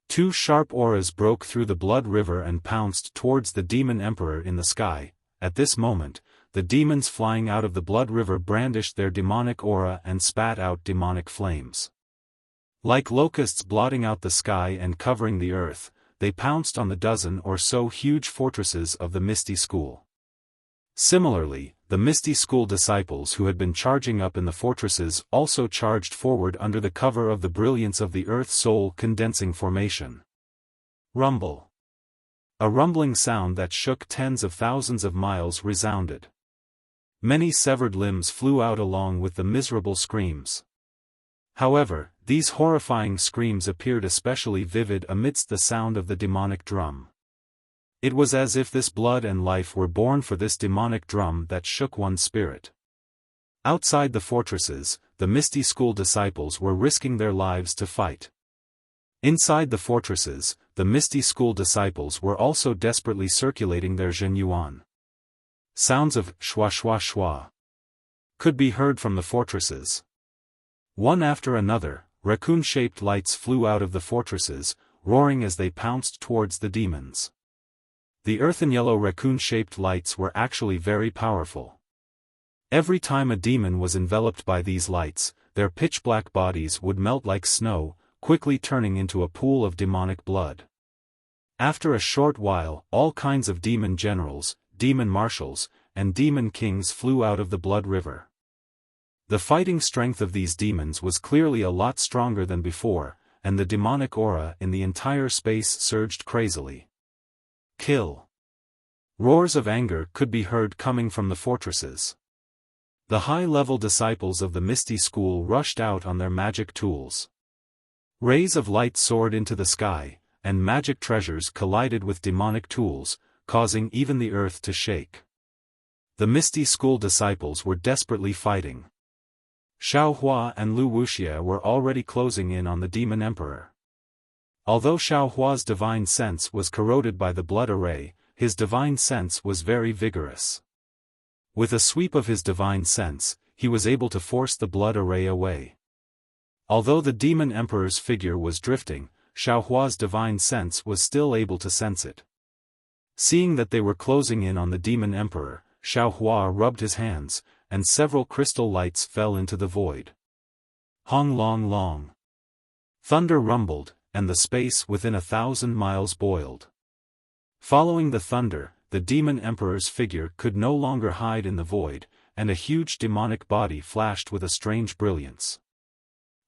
Two sharp auras broke through the blood river and pounced towards the Demon Emperor in the sky. At this moment, the demons flying out of the blood river brandished their demonic aura and spat out demonic flames. Like locusts blotting out the sky and covering the earth, they pounced on the dozen or so huge fortresses of the Misty School. Similarly, the Misty School disciples who had been charging up in the fortresses also charged forward under the cover of the brilliance of the Earth Soul Condensing Formation. Rumble. A rumbling sound that shook tens of thousands of miles resounded. Many severed limbs flew out along with the miserable screams. However, these horrifying screams appeared especially vivid amidst the sound of the demonic drum. It was as if this blood and life were born for this demonic drum that shook one's spirit. Outside the fortresses, the Misty School disciples were risking their lives to fight. Inside the fortresses, the Misty School disciples were also desperately circulating their zhenyuan. Sounds of shwa shwa shwa could be heard from the fortresses. One after another, raccoon-shaped lights flew out of the fortresses, roaring as they pounced towards the demons. The earthen-yellow raccoon-shaped lights were actually very powerful. Every time a demon was enveloped by these lights, their pitch-black bodies would melt like snow, quickly turning into a pool of demonic blood. After a short while, all kinds of demon generals, demon marshals, and demon kings flew out of the blood river. The fighting strength of these demons was clearly a lot stronger than before, and the demonic aura in the entire space surged crazily. Kill! Roars of anger could be heard coming from the fortresses. The high-level disciples of the Misty School rushed out on their magic tools. Rays of light soared into the sky, and magic treasures collided with demonic tools, causing even the earth to shake. The Misty School disciples were desperately fighting. Xiaofan and Lu Wuxia were already closing in on the Demon Emperor. Although Xiaohua's divine sense was corroded by the blood array, his divine sense was very vigorous. With a sweep of his divine sense, he was able to force the blood array away. Although the Demon Emperor's figure was drifting, Xiaohua's divine sense was still able to sense it. Seeing that they were closing in on the Demon Emperor, Xiaohua rubbed his hands, and several crystal lights fell into the void. Hong long long. Thunder rumbled, and the space within 1,000 miles boiled. Following the thunder, the Demon Emperor's figure could no longer hide in the void, and a huge demonic body flashed with a strange brilliance.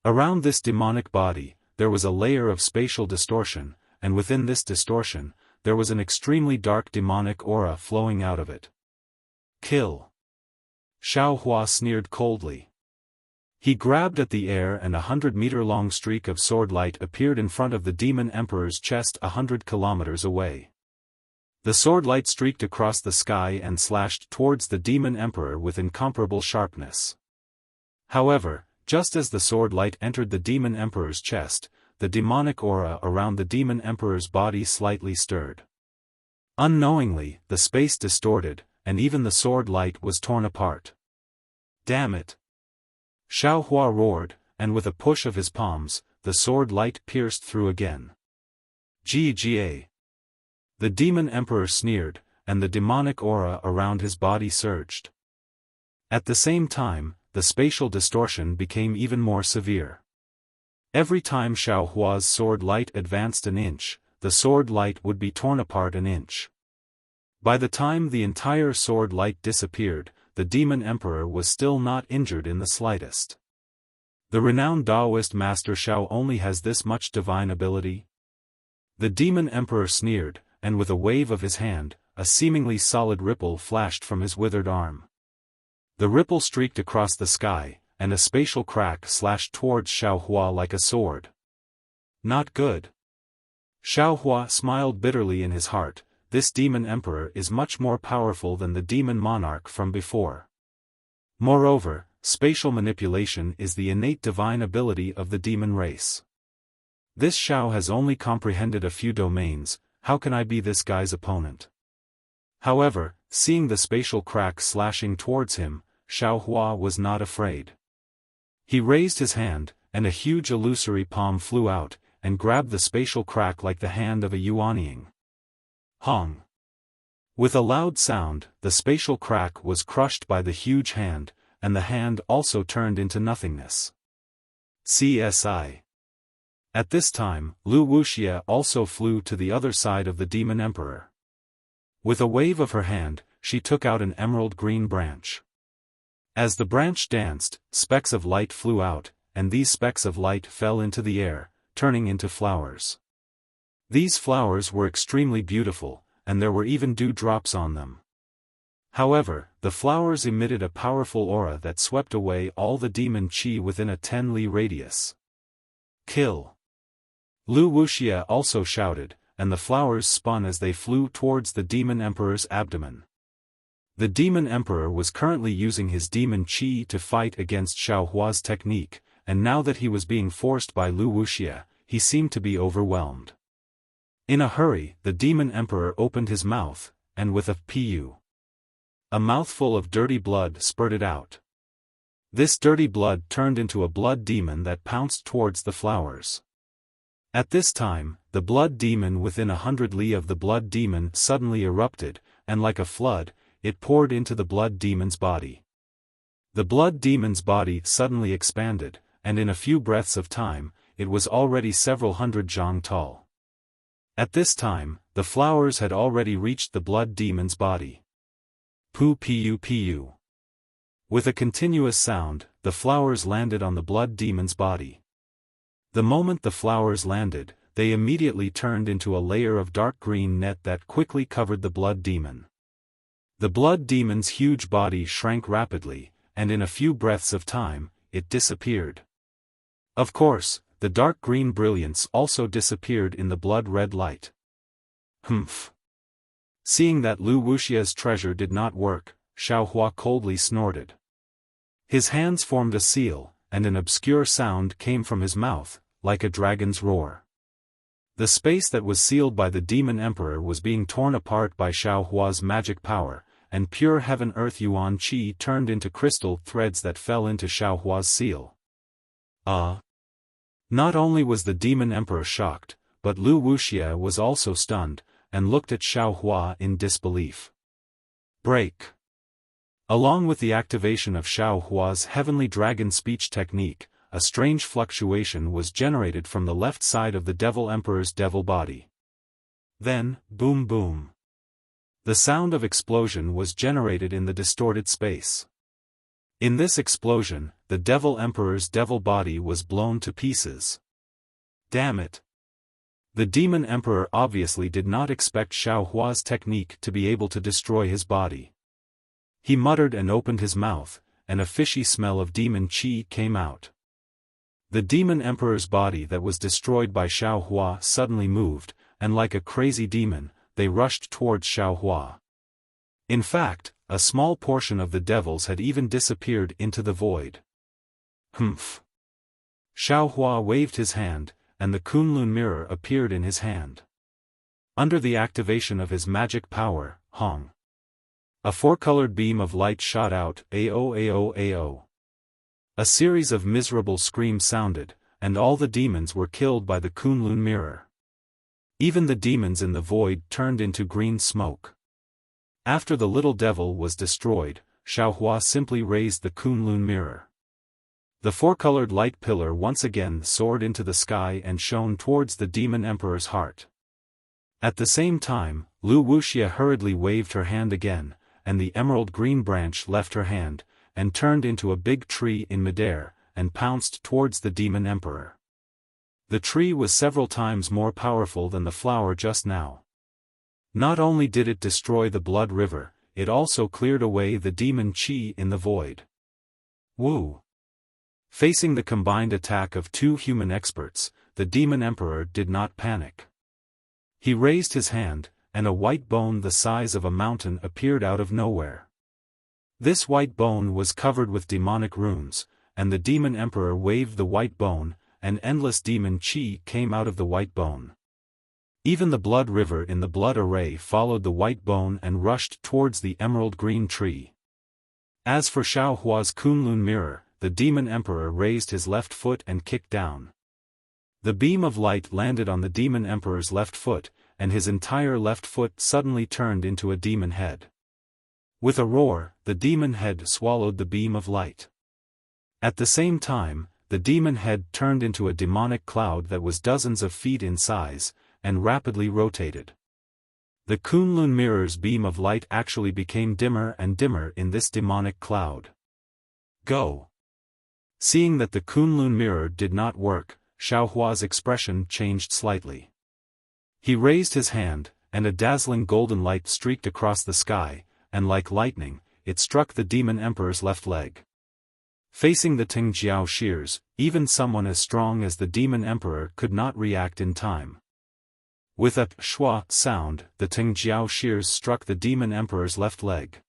Around this demonic body, there was a layer of spatial distortion, and within this distortion, there was an extremely dark demonic aura flowing out of it. Kill! Xiaohua sneered coldly. He grabbed at the air and 100-meter-long streak of sword light appeared in front of the Demon Emperor's chest 100 kilometers away. The sword light streaked across the sky and slashed towards the Demon Emperor with incomparable sharpness. However, just as the sword light entered the Demon Emperor's chest, the demonic aura around the Demon Emperor's body slightly stirred. Unknowingly, the space distorted, and even the sword light was torn apart. Damn it! Xiaohua roared, and with a push of his palms, the sword light pierced through again. Gga! The demon emperor sneered, and the demonic aura around his body surged. At the same time, the spatial distortion became even more severe. Every time Xiaohua's sword light advanced an inch, the sword light would be torn apart an inch. By the time the entire sword light disappeared, the demon emperor was still not injured in the slightest. The renowned Taoist master Xiao only has this much divine ability? The demon emperor sneered, and with a wave of his hand, a seemingly solid ripple flashed from his withered arm. The ripple streaked across the sky, and a spatial crack slashed towards Xiaohua like a sword. Not good. Xiaohua smiled bitterly in his heart. This demon emperor is much more powerful than the demon monarch from before. Moreover, spatial manipulation is the innate divine ability of the demon race. This Xiao has only comprehended a few domains. How can I be this guy's opponent? However, seeing the spatial crack slashing towards him, Xiaohua was not afraid. He raised his hand, and a huge illusory palm flew out, and grabbed the spatial crack like the hand of a Yuanying. Hong! With a loud sound, the spatial crack was crushed by the huge hand, and the hand also turned into nothingness. CSI. At this time, Wuxia also flew to the other side of the demon emperor. With a wave of her hand, she took out an emerald green branch. As the branch danced, specks of light flew out, and these specks of light fell into the air, turning into flowers. These flowers were extremely beautiful, and there were even dewdrops on them. However, the flowers emitted a powerful aura that swept away all the demon qi within a 10-li radius. Kill! Wuxia also shouted, and the flowers spun as they flew towards the demon emperor's abdomen. The demon emperor was currently using his demon qi to fight against Xiaohua's technique, and now that he was being forced by Wuxia, he seemed to be overwhelmed. In a hurry, the demon emperor opened his mouth, and with a pu, a mouthful of dirty blood spurted out. This dirty blood turned into a blood demon that pounced towards the flowers. At this time, the blood demon within 100 li of the blood demon suddenly erupted, and like a flood, it poured into the blood demon's body. The blood demon's body suddenly expanded, and in a few breaths of time, it was already several hundred zhang tall. At this time, the flowers had already reached the blood demon's body. Pu. With a continuous sound, the flowers landed on the blood demon's body. The moment the flowers landed, they immediately turned into a layer of dark green net that quickly covered the blood demon. The blood demon's huge body shrank rapidly, and in a few breaths of time, it disappeared. Of course, the dark green brilliance also disappeared in the blood-red light. Humph! Seeing that Wuxia's treasure did not work, Xiaohua coldly snorted. His hands formed a seal, and an obscure sound came from his mouth, like a dragon's roar. The space that was sealed by the demon emperor was being torn apart by Xiaohua's magic power, and pure heaven-earth yuan qi turned into crystal threads that fell into Xiaohua's seal. Not only was the demon emperor shocked, but Wuxia was also stunned, and looked at Xiaohua in disbelief. Break! Along with the activation of Xiaohua's heavenly dragon speech technique, a strange fluctuation was generated from the left side of the devil emperor's devil body. Then, boom boom. The sound of explosion was generated in the distorted space. In this explosion, the devil emperor's devil body was blown to pieces. Damn it! The demon emperor obviously did not expect Xiaohua's technique to be able to destroy his body. He muttered and opened his mouth, and a fishy smell of demon qi came out. The demon emperor's body that was destroyed by Xiaohua suddenly moved, and like a crazy demon, they rushed towards Xiaohua. In fact, a small portion of the devils had even disappeared into the void. Humph! Xiaohua waved his hand, and the Kunlun mirror appeared in his hand. Under the activation of his magic power, Hong. A four-colored beam of light shot out, "Ao Ao Ao." A series of miserable screams sounded, and all the demons were killed by the Kunlun mirror. Even the demons in the void turned into green smoke. After the little devil was destroyed, Xiaohua simply raised the Kunlun mirror. The four-colored light pillar once again soared into the sky and shone towards the demon emperor's heart. At the same time, Lu Wuxia hurriedly waved her hand again, and the emerald green branch left her hand, and turned into a big tree in midair, and pounced towards the demon emperor. The tree was several times more powerful than the flower just now. Not only did it destroy the blood river, it also cleared away the demon qi in the void. Wu. Facing the combined attack of two human experts, the demon emperor did not panic. He raised his hand, and a white bone the size of a mountain appeared out of nowhere. This white bone was covered with demonic runes, and the demon emperor waved the white bone, and endless demon qi came out of the white bone. Even the blood river in the blood array followed the white bone and rushed towards the emerald green tree. As for Xiaohua's Kunlun mirror, the demon emperor raised his left foot and kicked down. The beam of light landed on the demon emperor's left foot, and his entire left foot suddenly turned into a demon head. With a roar, the demon head swallowed the beam of light. At the same time, the demon head turned into a demonic cloud that was dozens of feet in size, and rapidly rotated. The Kunlun mirror's beam of light actually became dimmer and dimmer in this demonic cloud. Go! Seeing that the Kunlun mirror did not work, Xiaohua's expression changed slightly. He raised his hand, and a dazzling golden light streaked across the sky, and like lightning, it struck the demon emperor's left leg. Facing the Tingjiao shears, even someone as strong as the demon emperor could not react in time. With a shwa sound, the Tingjiao shears struck the demon emperor's left leg.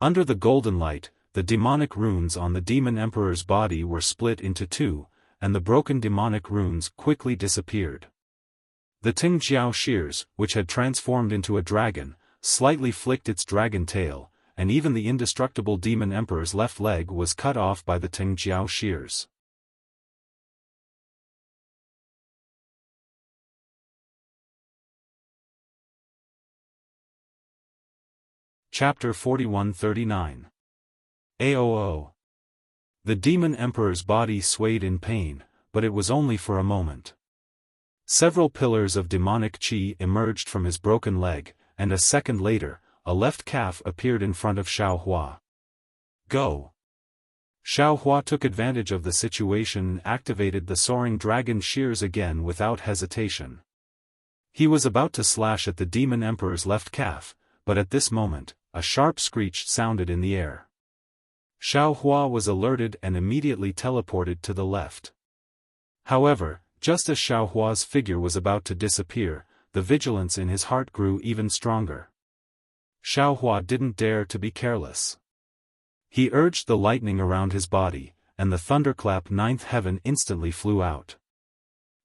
Under the golden light, the demonic runes on the demon emperor's body were split into two, and the broken demonic runes quickly disappeared. The Tingjiao shears, which had transformed into a dragon, slightly flicked its dragon tail, and even the indestructible demon emperor's left leg was cut off by the Tingjiao shears. Chapter 41-39. AOO. The demon emperor's body swayed in pain, but it was only for a moment. Several pillars of demonic qi emerged from his broken leg, and a second later, a left calf appeared in front of Xiaohua. Go! Xiaohua took advantage of the situation and activated the soaring dragon shears again without hesitation. He was about to slash at the demon emperor's left calf, but at this moment, a sharp screech sounded in the air. Xiaohua was alerted and immediately teleported to the left. However, just as Xiaohua's figure was about to disappear, the vigilance in his heart grew even stronger. Xiaohua didn't dare to be careless. He urged the lightning around his body, and the thunderclap ninth heaven instantly flew out.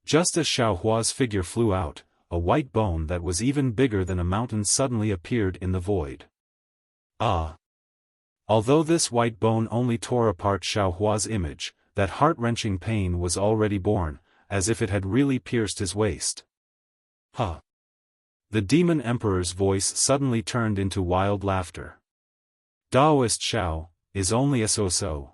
Just as Xiaohua's figure flew out, a white bone that was even bigger than a mountain suddenly appeared in the void. Ah! Although this white bone only tore apart Xiaohua's image, that heart-wrenching pain was already born, as if it had really pierced his waist. Huh! The demon emperor's voice suddenly turned into wild laughter. Daoist Xiao, is only a so-so.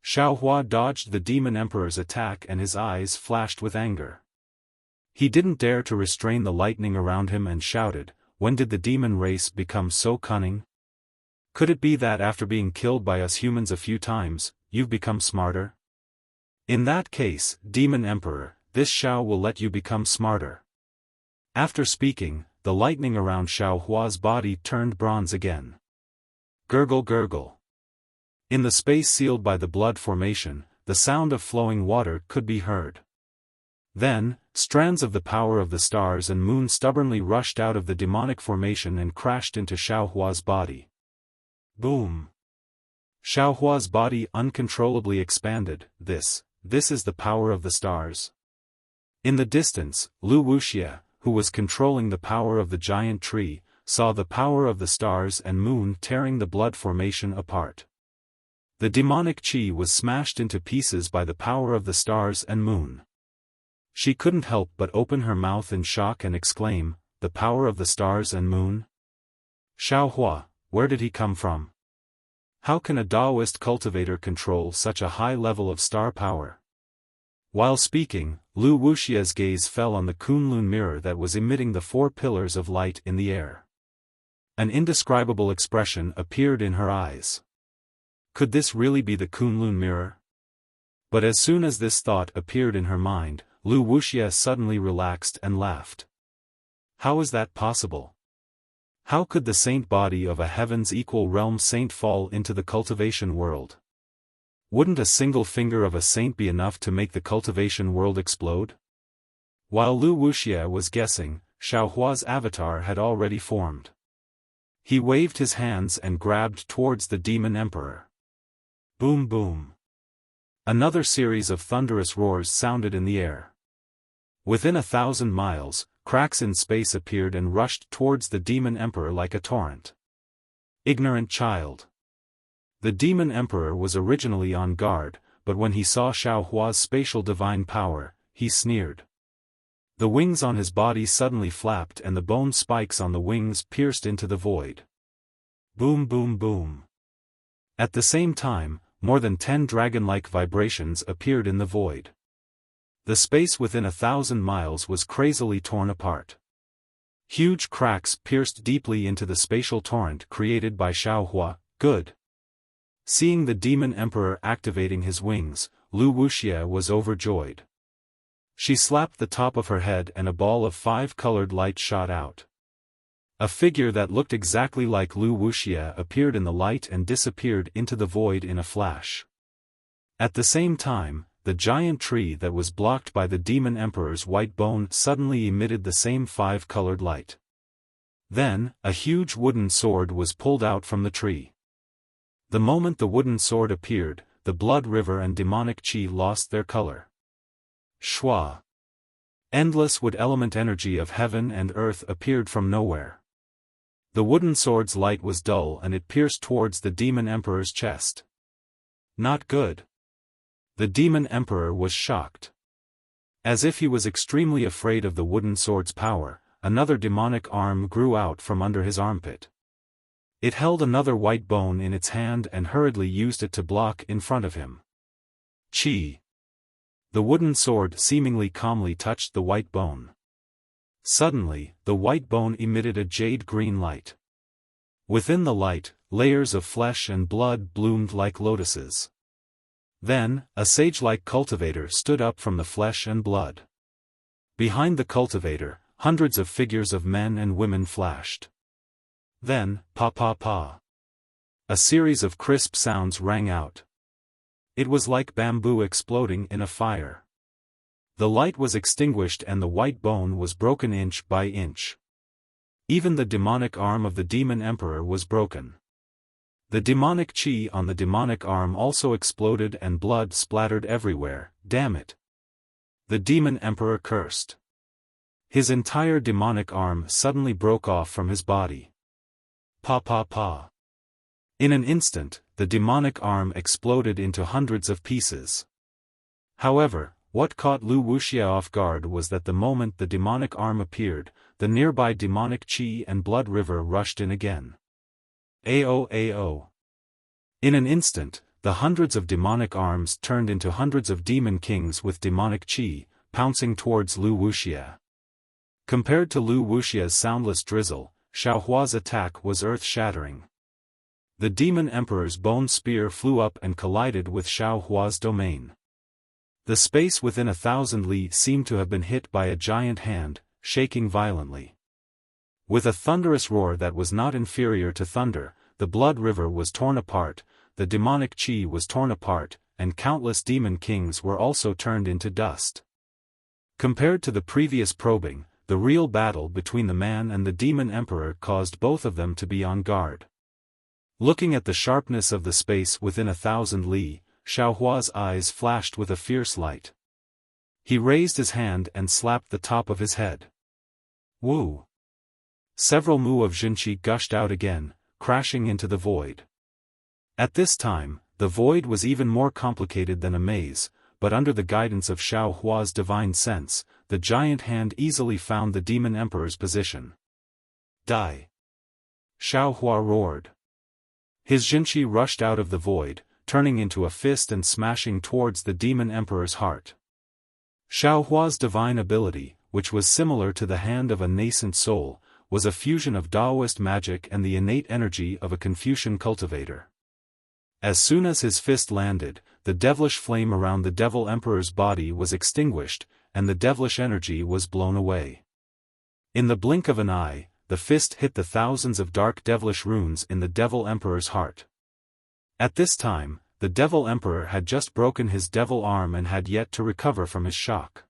Xiaohua dodged the demon emperor's attack and his eyes flashed with anger. He didn't dare to restrain the lightning around him and shouted, "When did the demon race become so cunning? Could it be that after being killed by us humans a few times, you've become smarter? In that case, Demon Emperor, this Xiao will let you become smarter." After speaking, the lightning around Xiaohua's body turned bronze again. Gurgle gurgle. In the space sealed by the blood formation, the sound of flowing water could be heard. Then, strands of the power of the stars and moon stubbornly rushed out of the demonic formation and crashed into Xiaohua's body. Boom! Xiaohua's body uncontrollably expanded. This is the power of the stars. In the distance, Lu Wuxia, who was controlling the power of the giant tree, saw the power of the stars and moon tearing the blood formation apart. The demonic chi was smashed into pieces by the power of the stars and moon. She couldn't help but open her mouth in shock and exclaim, "The power of the stars and moon? Xiaohua, where did he come from? How can a Taoist cultivator control such a high level of star power?" While speaking, Lu Wuxia's gaze fell on the Kunlun mirror that was emitting the 4 pillars of light in the air. An indescribable expression appeared in her eyes. Could this really be the Kunlun mirror? But as soon as this thought appeared in her mind, Lu Wuxia suddenly relaxed and laughed. How is that possible? How could the saint body of a heaven's equal realm saint fall into the cultivation world? Wouldn't a single finger of a saint be enough to make the cultivation world explode? While Lu Wuxia was guessing, Xiaohua's avatar had already formed. He waved his hands and grabbed towards the demon emperor. Boom boom. Another series of thunderous roars sounded in the air. Within 1,000 miles, cracks in space appeared and rushed towards the demon emperor like a torrent. Ignorant child. The demon emperor was originally on guard, but when he saw Xiaohua's spatial divine power, he sneered. The wings on his body suddenly flapped and the bone spikes on the wings pierced into the void. Boom boom boom. At the same time, more than 10 dragon-like vibrations appeared in the void. The space within 1,000 miles was crazily torn apart. Huge cracks pierced deeply into the spatial torrent created by Xiaohua. Good. Seeing the demon emperor activating his wings, Lu Wuxia was overjoyed. She slapped the top of her head and a ball of 5-colored light shot out. A figure that looked exactly like Lu Wuxia appeared in the light and disappeared into the void in a flash. At the same time, the giant tree that was blocked by the demon emperor's white bone suddenly emitted the same 5-colored light. Then, a huge wooden sword was pulled out from the tree. The moment the wooden sword appeared, the blood river and demonic chi lost their color. Shua. Endless wood element energy of heaven and earth appeared from nowhere. The wooden sword's light was dull and it pierced towards the demon emperor's chest. Not good. The demon emperor was shocked. As if he was extremely afraid of the wooden sword's power, another demonic arm grew out from under his armpit. It held another white bone in its hand and hurriedly used it to block in front of him. Chi. The wooden sword seemingly calmly touched the white bone. Suddenly, the white bone emitted a jade-green light. Within the light, layers of flesh and blood bloomed like lotuses. Then, a sage-like cultivator stood up from the flesh and blood. Behind the cultivator, hundreds of figures of men and women flashed. Then, pa. A series of crisp sounds rang out. It was like bamboo exploding in a fire. The light was extinguished and the white bone was broken inch by inch. Even the demonic arm of the demon emperor was broken. The demonic chi on the demonic arm also exploded and blood splattered everywhere. Damn it. The demon emperor cursed. His entire demonic arm suddenly broke off from his body. Pa. In an instant, the demonic arm exploded into hundreds of pieces. However, what caught Lu Wuxia off guard was that the moment the demonic arm appeared, the nearby demonic chi and blood river rushed in again. Ao. In an instant, the hundreds of demonic arms turned into hundreds of demon kings with demonic chi, pouncing towards Lu Wuxia. Compared to Lu Wuxia's soundless drizzle, Xiaohua's attack was earth-shattering. The demon emperor's bone spear flew up and collided with Xiaohua's domain. The space within 1,000 li seemed to have been hit by a giant hand, shaking violently. With a thunderous roar that was not inferior to thunder, the blood river was torn apart, the demonic chi was torn apart, and countless demon kings were also turned into dust. Compared to the previous probing, the real battle between the man and the demon emperor caused both of them to be on guard. Looking at the sharpness of the space within 1,000 li, Xiaohua's eyes flashed with a fierce light. He raised his hand and slapped the top of his head. Woo! several mu of Jinqi gushed out again, crashing into the void. At this time, the void was even more complicated than a maze, but under the guidance of Xiao Hua's divine sense, the giant hand easily found the demon emperor's position. Die! Xiao Hua roared. His Jinqi rushed out of the void, turning into a fist and smashing towards the demon emperor's heart. Xiao Hua's divine ability, which was similar to the hand of a nascent soul, was a fusion of Taoist magic and the innate energy of a Confucian cultivator. As soon as his fist landed, the devilish flame around the devil emperor's body was extinguished, and the devilish energy was blown away. In the blink of an eye, the fist hit the thousands of dark devilish runes in the devil emperor's heart. At this time, the devil emperor had just broken his devil arm and had yet to recover from his shock.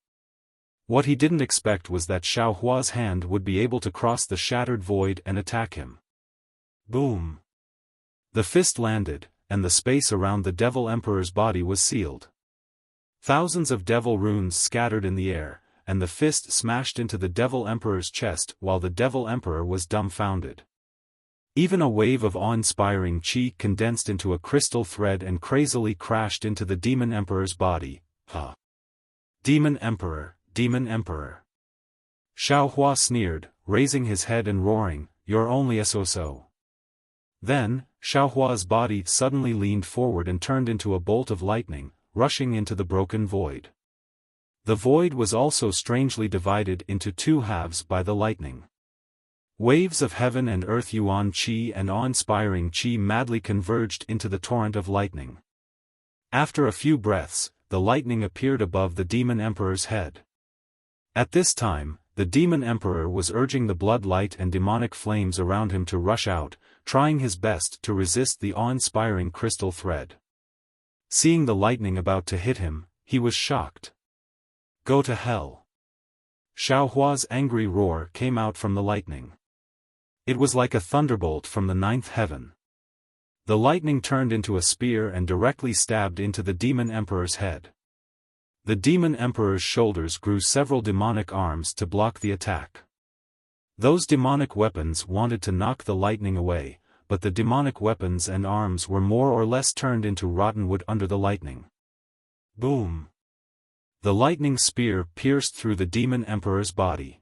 What he didn't expect was that Xiao Hua's hand would be able to cross the shattered void and attack him. Boom! The fist landed, and the space around the devil emperor's body was sealed. Thousands of devil runes scattered in the air, and the fist smashed into the devil emperor's chest while the devil emperor was dumbfounded. Even a wave of awe-inspiring qi condensed into a crystal thread and crazily crashed into the demon emperor's body. Demon Emperor! Demon Emperor! Xiao Hua sneered, raising his head and roaring, "You're only a so-so." Then, Xiao Hua's body suddenly leaned forward and turned into a bolt of lightning, rushing into the broken void. The void was also strangely divided into two halves by the lightning. Waves of heaven and earth yuan qi and awe-inspiring qi madly converged into the torrent of lightning. After a few breaths, the lightning appeared above the demon emperor's head. At this time, the demon emperor was urging the blood light and demonic flames around him to rush out, trying his best to resist the awe-inspiring crystal thread. Seeing the lightning about to hit him, he was shocked. Go to hell! Xiao Hua's angry roar came out from the lightning. It was like a thunderbolt from the ninth heaven. The lightning turned into a spear and directly stabbed into the demon emperor's head. The demon emperor's shoulders grew several demonic arms to block the attack. Those demonic weapons wanted to knock the lightning away, but the demonic weapons and arms were more or less turned into rotten wood under the lightning. Boom! The lightning spear pierced through the demon emperor's body.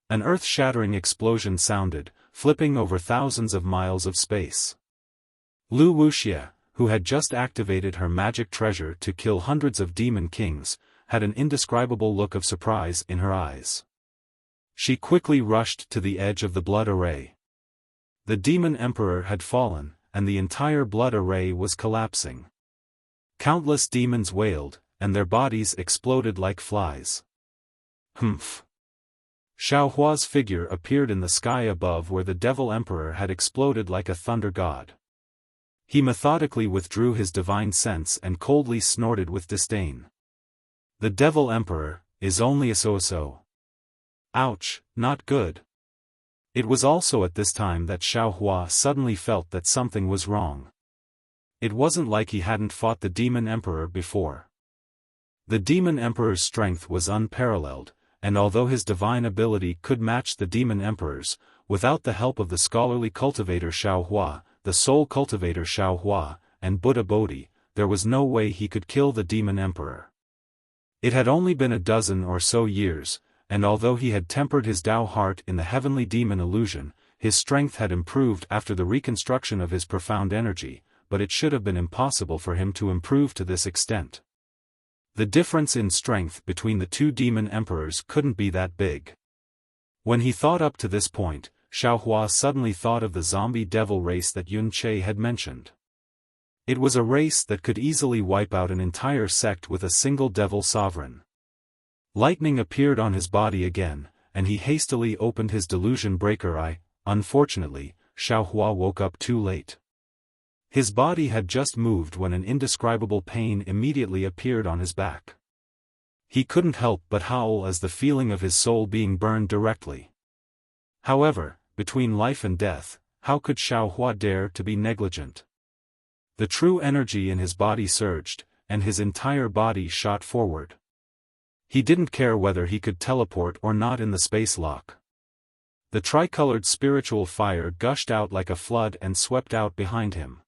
An earth-shattering explosion sounded, flipping over thousands of miles of space. Wuxia, who had just activated her magic treasure to kill hundreds of demon kings, had an indescribable look of surprise in her eyes. She quickly rushed to the edge of the blood array. The demon emperor had fallen, and the entire blood array was collapsing. Countless demons wailed, and their bodies exploded like flies. Humph! Xiao Hua's figure appeared in the sky above where the devil emperor had exploded like a thunder god. He methodically withdrew his divine sense and coldly snorted with disdain. The devil emperor is only a so-so. Ouch, not good. It was also at this time that Xiao Hua suddenly felt that something was wrong. It wasn't like he hadn't fought the demon emperor before. The demon emperor's strength was unparalleled, and although his divine ability could match the demon emperor's, without the help of the scholarly cultivator Xiao Hua, the soul cultivator Xiao Hua, and Buddha Bodhi, there was no way he could kill the demon emperor. It had only been a dozen or so years, and although he had tempered his Tao heart in the heavenly demon illusion, his strength had improved after the reconstruction of his profound energy, but it should have been impossible for him to improve to this extent. The difference in strength between the two demon emperors couldn't be that big. When he thought up to this point, Xiao Hua suddenly thought of the zombie devil race that Yun Che had mentioned. It was a race that could easily wipe out an entire sect with a single devil sovereign. Lightning appeared on his body again, and he hastily opened his delusion breaker eye. Unfortunately, Xiao Hua woke up too late. His body had just moved when an indescribable pain immediately appeared on his back. He couldn't help but howl as the feeling of his soul being burned directly. However, between life and death, how could Xiao Hua dare to be negligent? The true energy in his body surged, and his entire body shot forward. He didn't care whether he could teleport or not in the space lock. The tricolored spiritual fire gushed out like a flood and swept out behind him.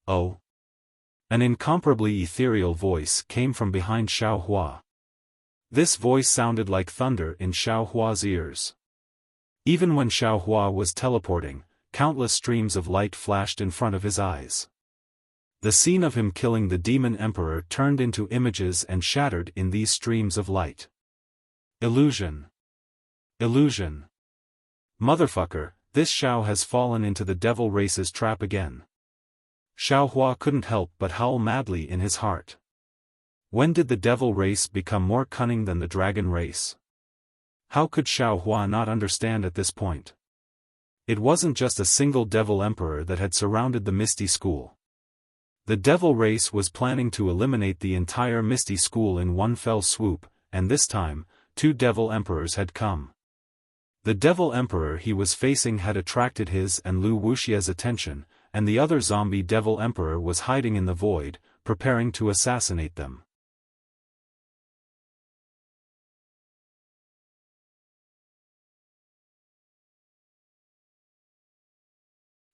Oh! An incomparably ethereal voice came from behind Xiaohua. This voice sounded like thunder in Xiaohua's ears. Even when Xiaohua was teleporting, countless streams of light flashed in front of his eyes. The scene of him killing the demon emperor turned into images and shattered in these streams of light. Illusion. Illusion. Motherfucker, this Xiao has fallen into the devil race's trap again. Xiaohua couldn't help but howl madly in his heart. When did the devil race become more cunning than the dragon race? How could Xiaohua not understand at this point? It wasn't just a single devil emperor that had surrounded the Misty School. The devil race was planning to eliminate the entire Misty School in one fell swoop, and this time, 2 devil emperors had come. The devil emperor he was facing had attracted his and Lu Wuxia's attention, and the other zombie devil emperor was hiding in the void, preparing to assassinate them.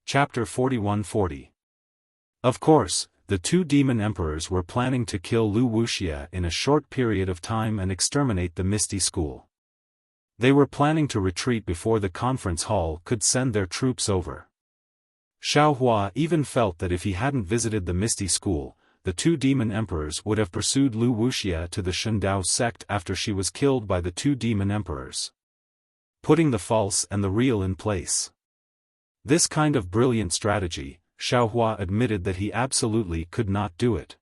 Chapter 41-40. Of course, the 2 demon emperors were planning to kill Lu Wuxia in a short period of time and exterminate the Misty School. They were planning to retreat before the conference hall could send their troops over. Xiaohua even felt that if he hadn't visited the Misty School, the 2 demon emperors would have pursued Lu Wuxia to the Shundao sect after she was killed by the 2 demon emperors. Putting the false and the real in place. This kind of brilliant strategy, Xiaohua admitted that he absolutely could not do it.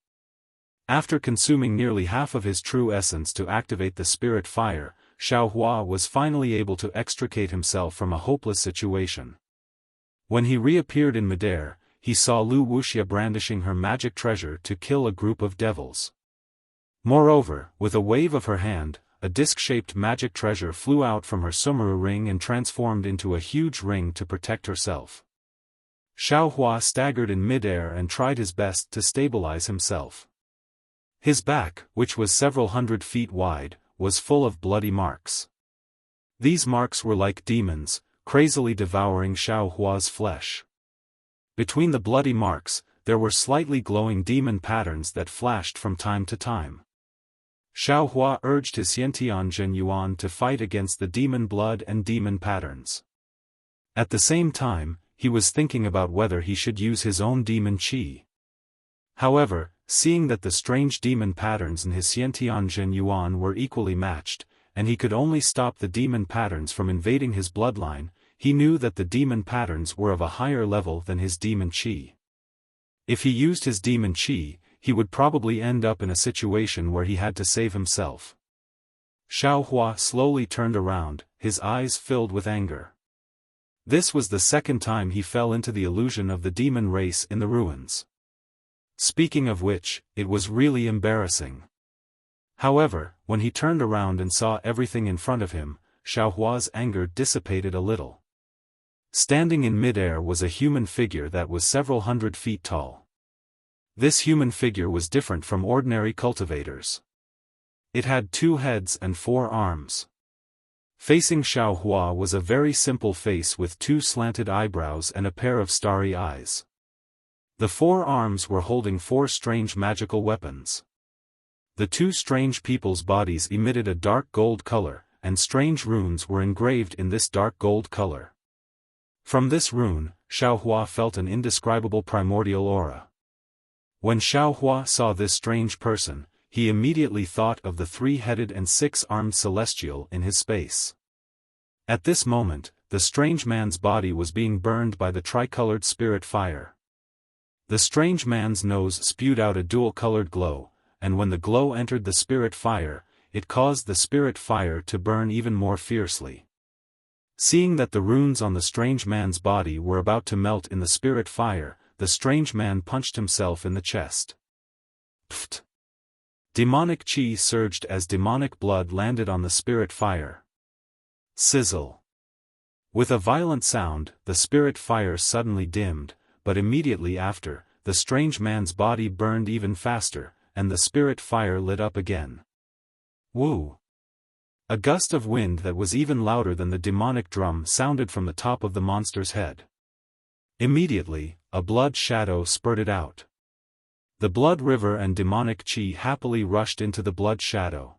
After consuming nearly half of his true essence to activate the spirit fire, Xiaohua was finally able to extricate himself from a hopeless situation. When he reappeared in midair, he saw Lu Wuxia brandishing her magic treasure to kill a group of devils. Moreover, with a wave of her hand, a disc-shaped magic treasure flew out from her Sumeru ring and transformed into a huge ring to protect herself. Xiaohua staggered in midair and tried his best to stabilize himself. His back, which was several hundred feet wide, was full of bloody marks. These marks were like demons, crazily devouring Xiaohua's flesh. Between the bloody marks, there were slightly glowing demon patterns that flashed from time to time. Xiaohua urged his Xiantian Zhenyuan to fight against the demon blood and demon patterns. At the same time, he was thinking about whether he should use his own demon qi. However, seeing that the strange demon patterns in his Xiantian Zhenyuan were equally matched, and he could only stop the demon patterns from invading his bloodline, he knew that the demon patterns were of a higher level than his demon qi. If he used his demon qi, he would probably end up in a situation where he had to save himself. Xiaohua slowly turned around, his eyes filled with anger. This was the second time he fell into the illusion of the demon race in the ruins. Speaking of which, it was really embarrassing. However, when he turned around and saw everything in front of him, Xiaohua's anger dissipated a little. Standing in midair was a human figure that was several hundred feet tall. This human figure was different from ordinary cultivators. It had 2 heads and 4 arms. Facing Xiaohua was a very simple face with 2 slanted eyebrows and a pair of starry eyes. The 4 arms were holding 4 strange magical weapons. The 2 strange people's bodies emitted a dark gold color, and strange runes were engraved in this dark gold color. From this rune, Xiaohua felt an indescribable primordial aura. When Xiaohua saw this strange person, he immediately thought of the 3-headed and 6-armed celestial in his space. At this moment, the strange man's body was being burned by the tricolored spirit fire. The strange man's nose spewed out a dual-colored glow, and when the glow entered the spirit fire, it caused the spirit fire to burn even more fiercely. Seeing that the runes on the strange man's body were about to melt in the spirit fire, the strange man punched himself in the chest. Pfft! Demonic chi surged as demonic blood landed on the spirit fire. Sizzle! With a violent sound, the spirit fire suddenly dimmed, but immediately after, the strange man's body burned even faster, and the spirit fire lit up again. Woo! A gust of wind that was even louder than the demonic drum sounded from the top of the monster's head. Immediately, a blood shadow spurted out. The blood river and demonic chi happily rushed into the blood shadow.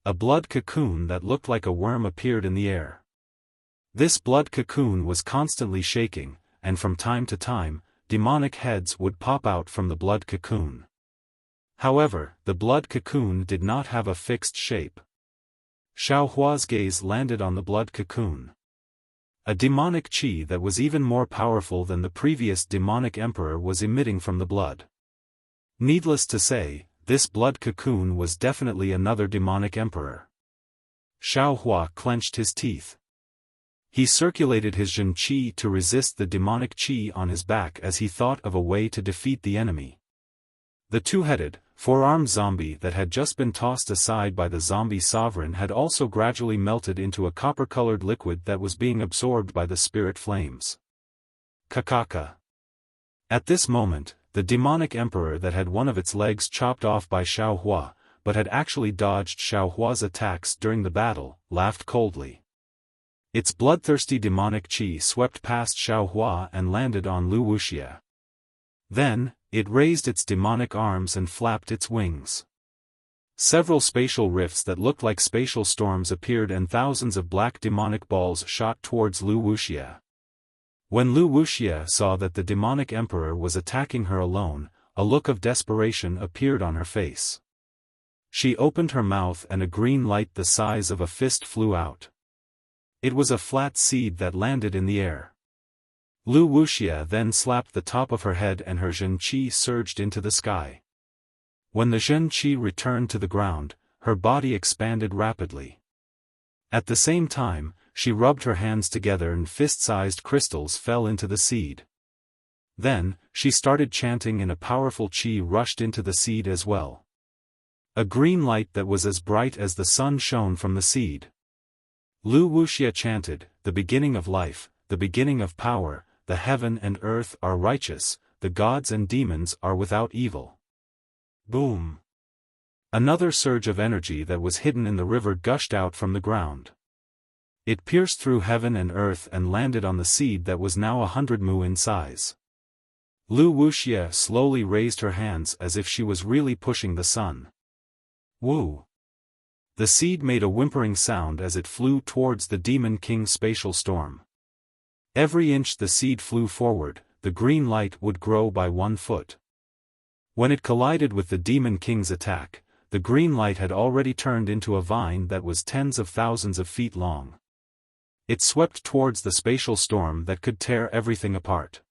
A blood cocoon that looked like a worm appeared in the air. This blood cocoon was constantly shaking, and from time to time, demonic heads would pop out from the blood cocoon. However, the blood cocoon did not have a fixed shape. Xiaohua's gaze landed on the blood cocoon. A demonic chi that was even more powerful than the previous demonic emperor was emitting from the blood. Needless to say, this blood cocoon was definitely another demonic emperor. Xiaohua clenched his teeth. He circulated his Jin Qi to resist the demonic Qi on his back as he thought of a way to defeat the enemy. The two-headed, four-armed zombie that had just been tossed aside by the zombie sovereign had also gradually melted into a copper-colored liquid that was being absorbed by the spirit flames. Kakaka. At this moment, the demonic emperor that had one of its legs chopped off by Xiaohua, but had actually dodged Xiaohua's attacks during the battle, laughed coldly. Its bloodthirsty demonic qi swept past Xiaohua and landed on Wuxia. Then, it raised its demonic arms and flapped its wings. Several spatial rifts that looked like spatial storms appeared and thousands of black demonic balls shot towards Wuxia. When Wuxia saw that the demonic emperor was attacking her alone, a look of desperation appeared on her face. She opened her mouth and a green light the size of a fist flew out. It was a flat seed that landed in the air. Wuxia then slapped the top of her head and her Jin Qi surged into the sky. When the Jin Qi returned to the ground, her body expanded rapidly. At the same time, she rubbed her hands together and fist-sized crystals fell into the seed. Then, she started chanting and a powerful qi rushed into the seed as well. A green light that was as bright as the sun shone from the seed. Wuxia chanted, "The beginning of life, the beginning of power, the heaven and earth are righteous, the gods and demons are without evil." Boom! Another surge of energy that was hidden in the river gushed out from the ground. It pierced through heaven and earth and landed on the seed that was now 100 mu in size. Wuxia slowly raised her hands as if she was really pushing the sun. Woo! The seed made a whimpering sound as it flew towards the Demon King's spatial storm. Every inch the seed flew forward, the green light would grow by 1 foot. When it collided with the Demon King's attack, the green light had already turned into a vine that was tens of thousands of feet long. It swept towards the spatial storm that could tear everything apart.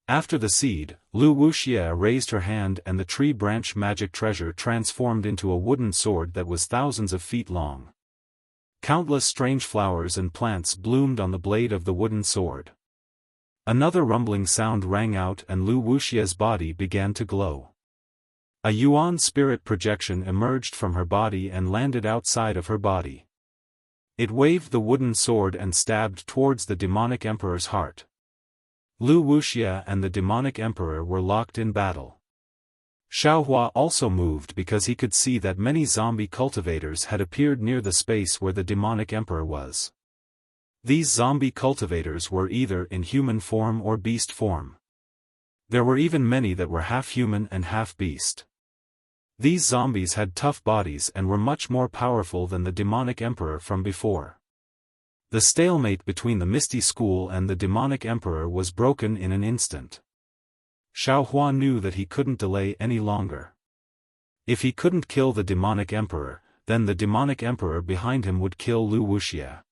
After the seed, Wuxia raised her hand and the tree branch magic treasure transformed into a wooden sword that was thousands of feet long. Countless strange flowers and plants bloomed on the blade of the wooden sword. Another rumbling sound rang out and Wuxia's body began to glow. A yuan spirit projection emerged from her body and landed outside of her body. It waved the wooden sword and stabbed towards the demonic emperor's heart. Wuxia and the demonic emperor were locked in battle. Xiaohua also moved because he could see that many zombie cultivators had appeared near the space where the demonic emperor was. These zombie cultivators were either in human form or beast form. There were even many that were half human and half beast. These zombies had tough bodies and were much more powerful than the demonic emperor from before. The stalemate between the Misty School and the demonic emperor was broken in an instant. Xiaohua knew that he couldn't delay any longer. If he couldn't kill the demonic emperor, then the demonic emperor behind him would kill Wuxia.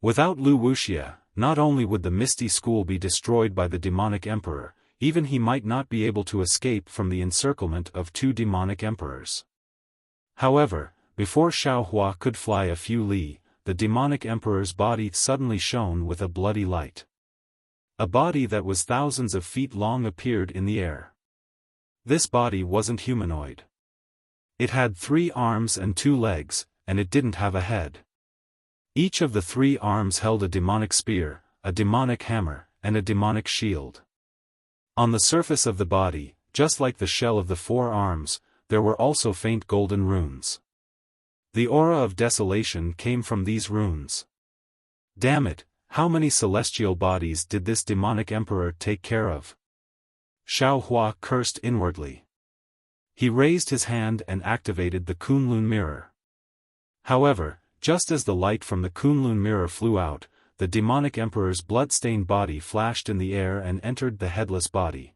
Without Wuxia, not only would the Misty School be destroyed by the demonic emperor, even he might not be able to escape from the encirclement of 2 demonic emperors. However, before Xiaohua could fly a few li, the demonic emperor's body suddenly shone with a bloody light. A body that was thousands of feet long appeared in the air. This body wasn't humanoid. It had 3 arms and 2 legs, and it didn't have a head. Each of the 3 arms held a demonic spear, a demonic hammer, and a demonic shield. On the surface of the body, just like the shell of the 4 arms, there were also faint golden runes. The aura of desolation came from these runes. Damn it, how many celestial bodies did this demonic emperor take care of? Xiaohua cursed inwardly. He raised his hand and activated the Kunlun mirror. However, just as the light from the Kunlun mirror flew out, the demonic emperor's blood-stained body flashed in the air and entered the headless body.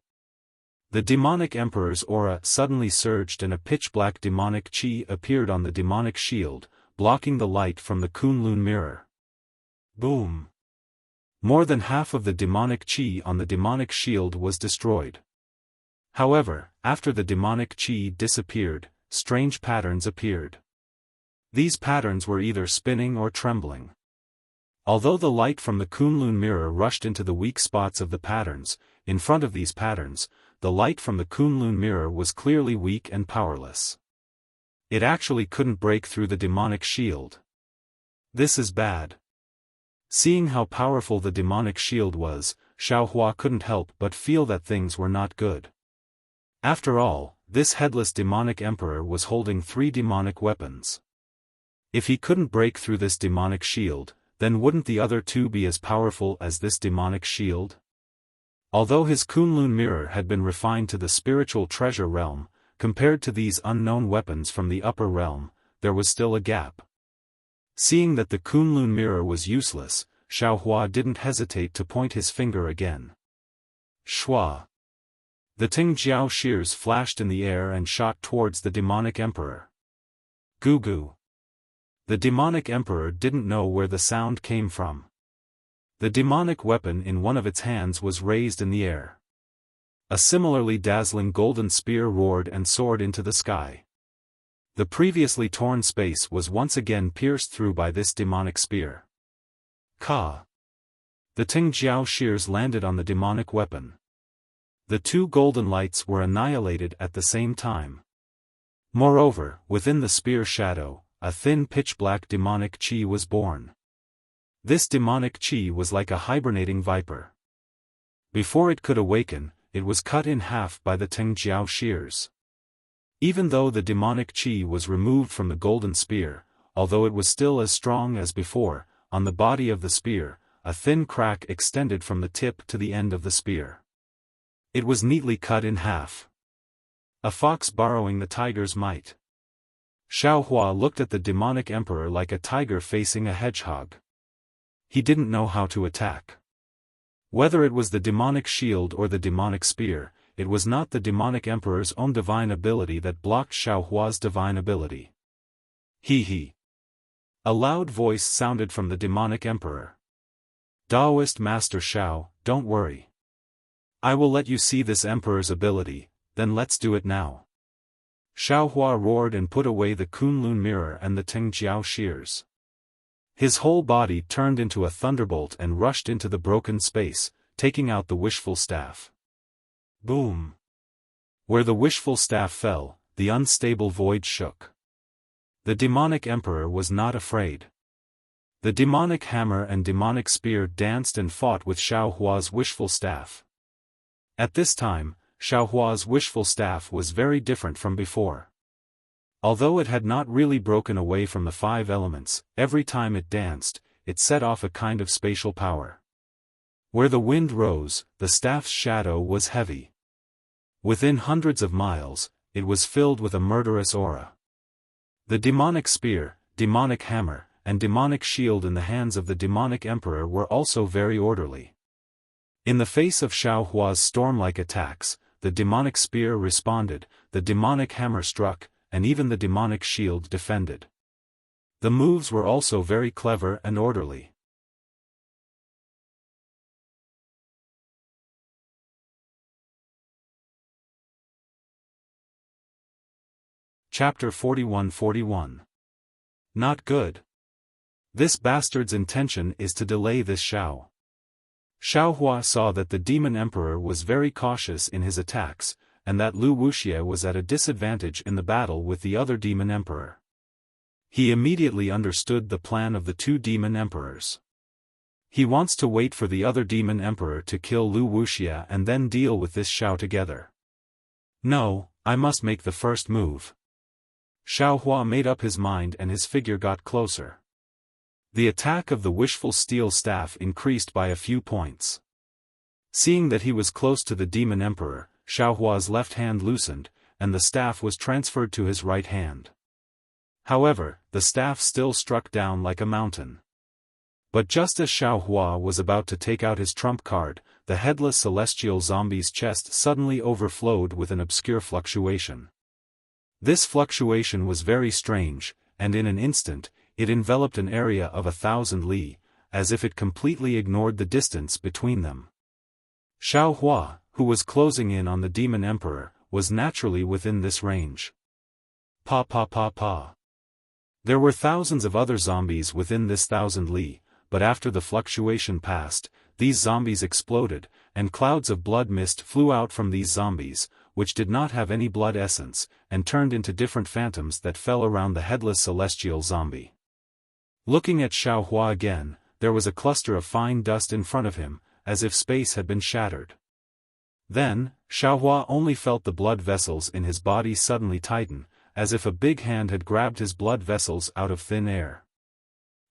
The demonic emperor's aura suddenly surged and a pitch-black demonic chi appeared on the demonic shield, blocking the light from the Kunlun mirror. Boom! More than half of the demonic chi on the demonic shield was destroyed. However, after the demonic chi disappeared, strange patterns appeared. These patterns were either spinning or trembling. Although the light from the Kunlun mirror rushed into the weak spots of the patterns, in front of these patterns, the light from the Kunlun mirror was clearly weak and powerless. It actually couldn't break through the demonic shield. This is bad. Seeing how powerful the demonic shield was, Xiaohua couldn't help but feel that things were not good. After all, this headless demonic emperor was holding 3 demonic weapons. If he couldn't break through this demonic shield, then wouldn't the other 2 be as powerful as this demonic shield? Although his Kunlun mirror had been refined to the spiritual treasure realm, compared to these unknown weapons from the upper realm, there was still a gap. Seeing that the Kunlun mirror was useless, Xiaohua didn't hesitate to point his finger again. Shua! The Tingjiao shears flashed in the air and shot towards the demonic emperor. Goo-goo! The demonic emperor didn't know where the sound came from. The demonic weapon in one of its hands was raised in the air. A similarly dazzling golden spear roared and soared into the sky. The previously torn space was once again pierced through by this demonic spear. Ka! The Tingjiao shears landed on the demonic weapon. The 2 golden lights were annihilated at the same time. Moreover, within the spear shadow, a thin pitch-black demonic chi was born. This demonic chi was like a hibernating viper. Before it could awaken, it was cut in half by the Tingjiao shears. Even though the demonic chi was removed from the golden spear, although it was still as strong as before, on the body of the spear, a thin crack extended from the tip to the end of the spear. It was neatly cut in half. A fox borrowing the tiger's might. Xiaohua looked at the demonic emperor like a tiger facing a hedgehog. He didn't know how to attack. Whether it was the demonic shield or the demonic spear, it was not the demonic emperor's own divine ability that blocked Xiaohua's divine ability. He. A loud voice sounded from the demonic emperor. Taoist Master Xiao, don't worry. I will let you see this emperor's ability, then let's do it now. Xiaohua roared and put away the Kunlun mirror and the Tingjiao shears. His whole body turned into a thunderbolt and rushed into the broken space, taking out the wishful staff. Boom! Where the wishful staff fell, the unstable void shook. The demonic emperor was not afraid. The demonic hammer and demonic spear danced and fought with Xiaohua's wishful staff. At this time, Xiaohua's wishful staff was very different from before. Although it had not really broken away from the 5 elements, every time it danced, it set off a kind of spatial power. Where the wind rose, the staff's shadow was heavy. Within hundreds of miles, it was filled with a murderous aura. The demonic spear, demonic hammer, and demonic shield in the hands of the demonic emperor were also very orderly. In the face of Xiaohua's storm-like attacks, the demonic spear responded, the demonic hammer struck, and even the demonic shield defended. The moves were also very clever and orderly. Chapter 41-41. Not good. This bastard's intention is to delay this Xiao. Xiaohua saw that the demon emperor was very cautious in his attacks, and that Wuxia was at a disadvantage in the battle with the other demon emperor. He immediately understood the plan of the 2 demon emperors. He wants to wait for the other demon emperor to kill Wuxia and then deal with this Xiao together. No, I must make the first move. Xiaohua made up his mind and his figure got closer. The attack of the wishful steel staff increased by a few points. Seeing that he was close to the Demon Emperor, Xiaohua's left hand loosened, and the staff was transferred to his right hand. However, the staff still struck down like a mountain. But just as Xiaohua was about to take out his trump card, the headless celestial zombie's chest suddenly overflowed with an obscure fluctuation. This fluctuation was very strange, and in an instant, it enveloped an area of 1,000 li, as if it completely ignored the distance between them. Xiaohua, who was closing in on the Demon Emperor, was naturally within this range. Pa pa pa pa. There were thousands of other zombies within this 1,000 li, but after the fluctuation passed, these zombies exploded, and clouds of blood mist flew out from these zombies, which did not have any blood essence, and turned into different phantoms that fell around the headless celestial zombie. Looking at Xiaohua again, there was a cluster of fine dust in front of him, as if space had been shattered. Then, Xiaohua only felt the blood vessels in his body suddenly tighten, as if a big hand had grabbed his blood vessels out of thin air.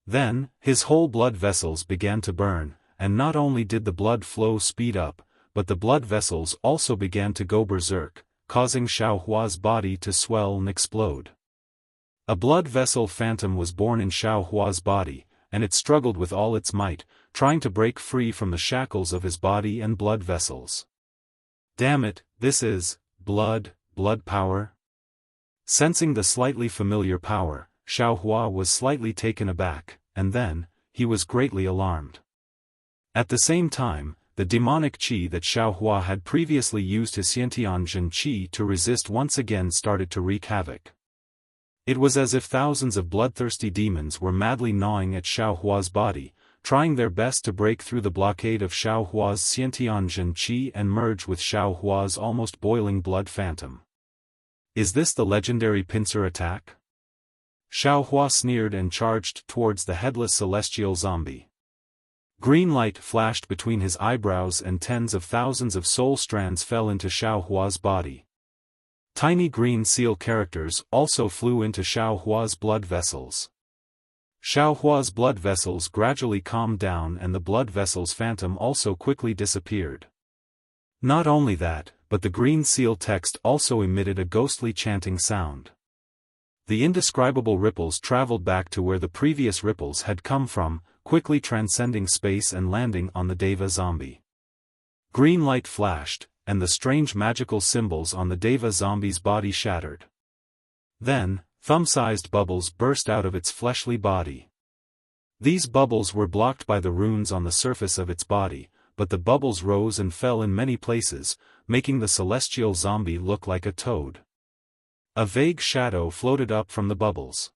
Then, his whole blood vessels began to burn, and not only did the blood flow speed up, but the blood vessels also began to go berserk, causing Xiaohua's body to swell and explode. A blood vessel phantom was born in Xiaohua's body, and it struggled with all its might, trying to break free from the shackles of his body and blood vessels. Damn it, this is blood power? Sensing the slightly familiar power, Xiaohua was slightly taken aback, and then, he was greatly alarmed. At the same time, the demonic qi that Xiaohua had previously used his Xiantianzhen qi to resist once again started to wreak havoc. It was as if thousands of bloodthirsty demons were madly gnawing at Xiaohua's body, trying their best to break through the blockade of Xiaohua's Xiantianzhen qi and merge with Xiaohua's almost boiling blood phantom. Is this the legendary pincer attack? Xiaohua sneered and charged towards the headless celestial zombie. Green light flashed between his eyebrows and tens of thousands of soul strands fell into Xiaohua's body. Tiny green seal characters also flew into Xiaohua's blood vessels. Xiaohua's blood vessels gradually calmed down and the blood vessels phantom also quickly disappeared. Not only that, but the green seal text also emitted a ghostly chanting sound. The indescribable ripples traveled back to where the previous ripples had come from, quickly transcending space and landing on the Deva zombie. Green light flashed, and the strange magical symbols on the Deva zombie's body shattered. Then, thumb-sized bubbles burst out of its fleshly body. These bubbles were blocked by the runes on the surface of its body, but the bubbles rose and fell in many places, making the celestial zombie look like a toad. A vague shadow floated up from the bubbles.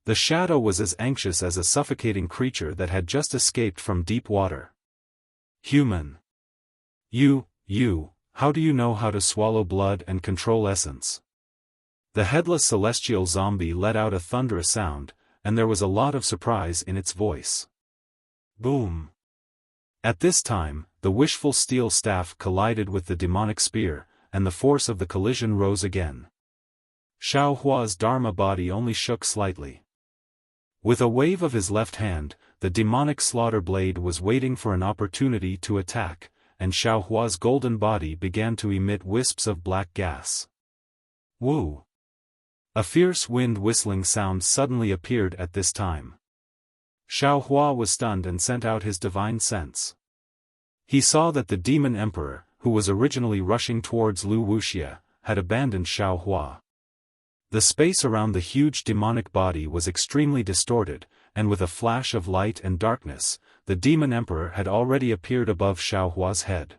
The shadow was as anxious as a suffocating creature that had just escaped from deep water. Human. You, how do you know how to swallow blood and control essence? The headless celestial zombie let out a thunderous sound, and there was a lot of surprise in its voice. Boom! At this time, the wishful steel staff collided with the demonic spear, and the force of the collision rose again. Xiaohua's Dharma body only shook slightly. With a wave of his left hand, the demonic slaughter blade was waiting for an opportunity to attack, and Xiaohua's golden body began to emit wisps of black gas. Woo! A fierce wind whistling sound suddenly appeared at this time. Xiaohua was stunned and sent out his divine sense. He saw that the Demon Emperor, who was originally rushing towards Wuxia, had abandoned Xiaohua. The space around the huge demonic body was extremely distorted, and with a flash of light and darkness, the Demon Emperor had already appeared above Xiaohua's head.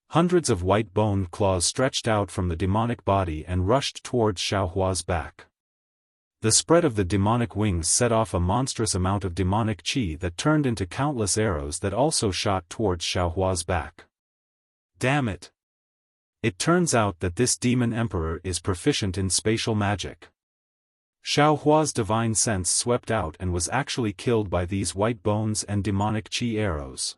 Hundreds of white bone claws stretched out from the demonic body and rushed towards Xiaohua's back. The spread of the demonic wings set off a monstrous amount of demonic qi that turned into countless arrows that also shot towards Xiaohua's back. Damn it! It turns out that this Demon Emperor is proficient in spatial magic. Xiaohua's divine sense swept out and was actually killed by these white bones and demonic qi arrows.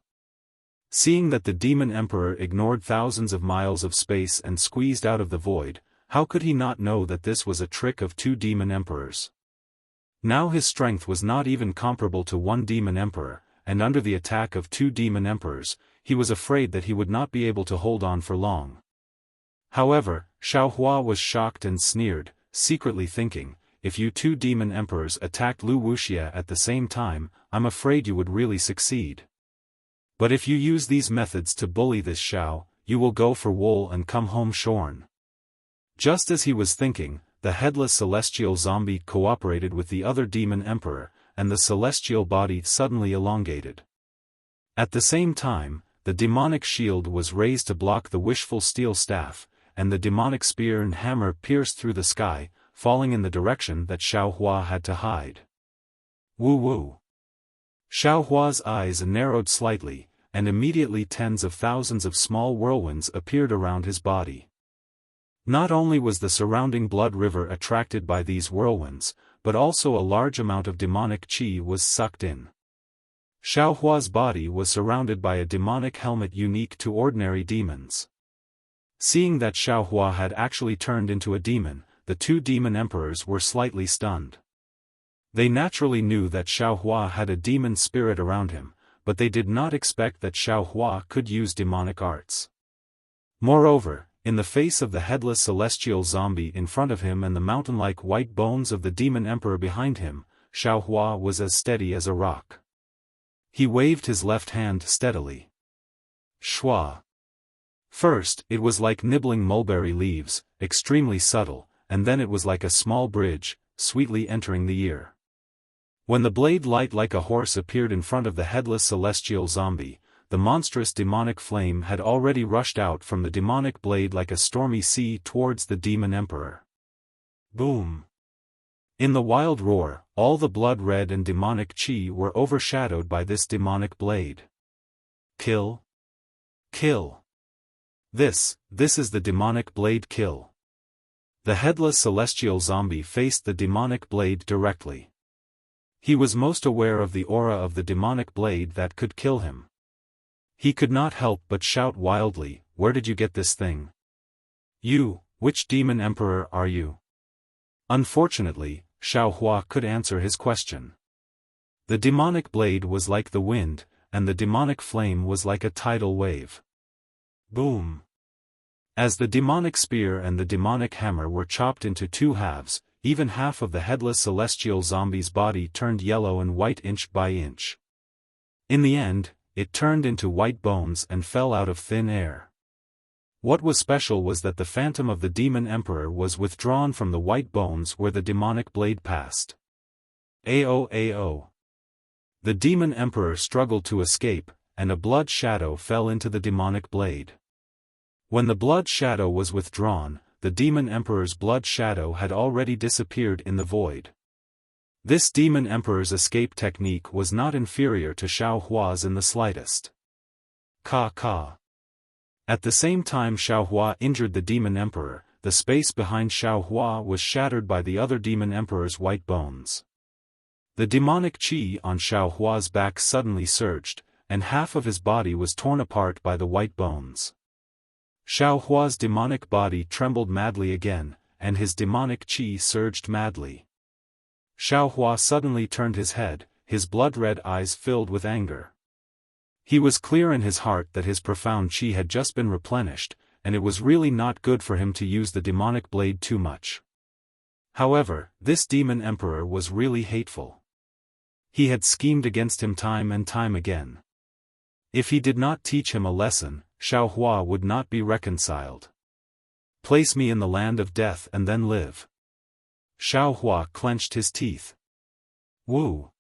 Seeing that the Demon Emperor ignored thousands of miles of space and squeezed out of the void, How could he not know that this was a trick of two demon emperors? Now his strength was not even comparable to one demon emperor, and under the attack of two demon emperors, he was afraid that he would not be able to hold on for long. However, Xiaohua was shocked and sneered, secretly thinking, if you two demon emperors attacked Lu Wuxia at the same time, I'm afraid you would really succeed. But if you use these methods to bully this Xiao, you will go for wool and come home shorn. Just as he was thinking, the headless celestial zombie cooperated with the other demon emperor, and the celestial body suddenly elongated. At the same time, the demonic shield was raised to block the wishful steel staff, and the demonic spear and hammer pierced through the sky, falling in the direction that Xiaohua had to hide. Woo woo. Xiaohua's eyes narrowed slightly, and immediately tens of thousands of small whirlwinds appeared around his body. Not only was the surrounding blood river attracted by these whirlwinds, but also a large amount of demonic qi was sucked in. Xiaohua's body was surrounded by a demonic helmet unique to ordinary demons. Seeing that Xiaohua had actually turned into a demon, the two demon emperors were slightly stunned. They naturally knew that Xiaohua had a demon spirit around him, but they did not expect that Xiaohua could use demonic arts. Moreover, in the face of the headless celestial zombie in front of him and the mountain-like white bones of the demon emperor behind him, Xiaohua was as steady as a rock. He waved his left hand steadily. Shua. First, it was like nibbling mulberry leaves, extremely subtle, and then it was like a small bridge, sweetly entering the ear. When the blade light like a horse appeared in front of the headless celestial zombie, the monstrous demonic flame had already rushed out from the demonic blade like a stormy sea towards the demon emperor. Boom! In the wild roar, all the blood-red and demonic qi were overshadowed by this demonic blade. Kill! Kill! This is the demonic blade kill. The headless celestial zombie faced the demonic blade directly. He was most aware of the aura of the demonic blade that could kill him. He could not help but shout wildly, "Where did you get this thing? You, which demon emperor are you?" Unfortunately, Xiaohua could answer his question. The demonic blade was like the wind, and the demonic flame was like a tidal wave. Boom! As the demonic spear and the demonic hammer were chopped into two halves, even half of the headless celestial zombie's body turned yellow and white inch by inch. In the end, it turned into white bones and fell out of thin air. What was special was that the phantom of the demon emperor was withdrawn from the white bones where the demonic blade passed. Ao. The demon emperor struggled to escape, and a blood shadow fell into the demonic blade. When the blood shadow was withdrawn, the demon emperor's blood shadow had already disappeared in the void. This demon emperor's escape technique was not inferior to Xiaohua's in the slightest. Ka. At the same time Xiaohua injured the demon emperor, the space behind Xiaohua was shattered by the other demon emperor's white bones. The demonic qi on Xiaohua's back suddenly surged, and half of his body was torn apart by the white bones. Xiaohua's demonic body trembled madly again, and his demonic qi surged madly. Xiaohua suddenly turned his head, his blood-red eyes filled with anger. He was clear in his heart that his profound qi had just been replenished, and it was really not good for him to use the demonic blade too much. However, this demon emperor was really hateful. He had schemed against him time and time again. If he did not teach him a lesson, Xiaohua would not be reconciled. Place me in the land of death and then live. Xiaohua clenched his teeth. Woo!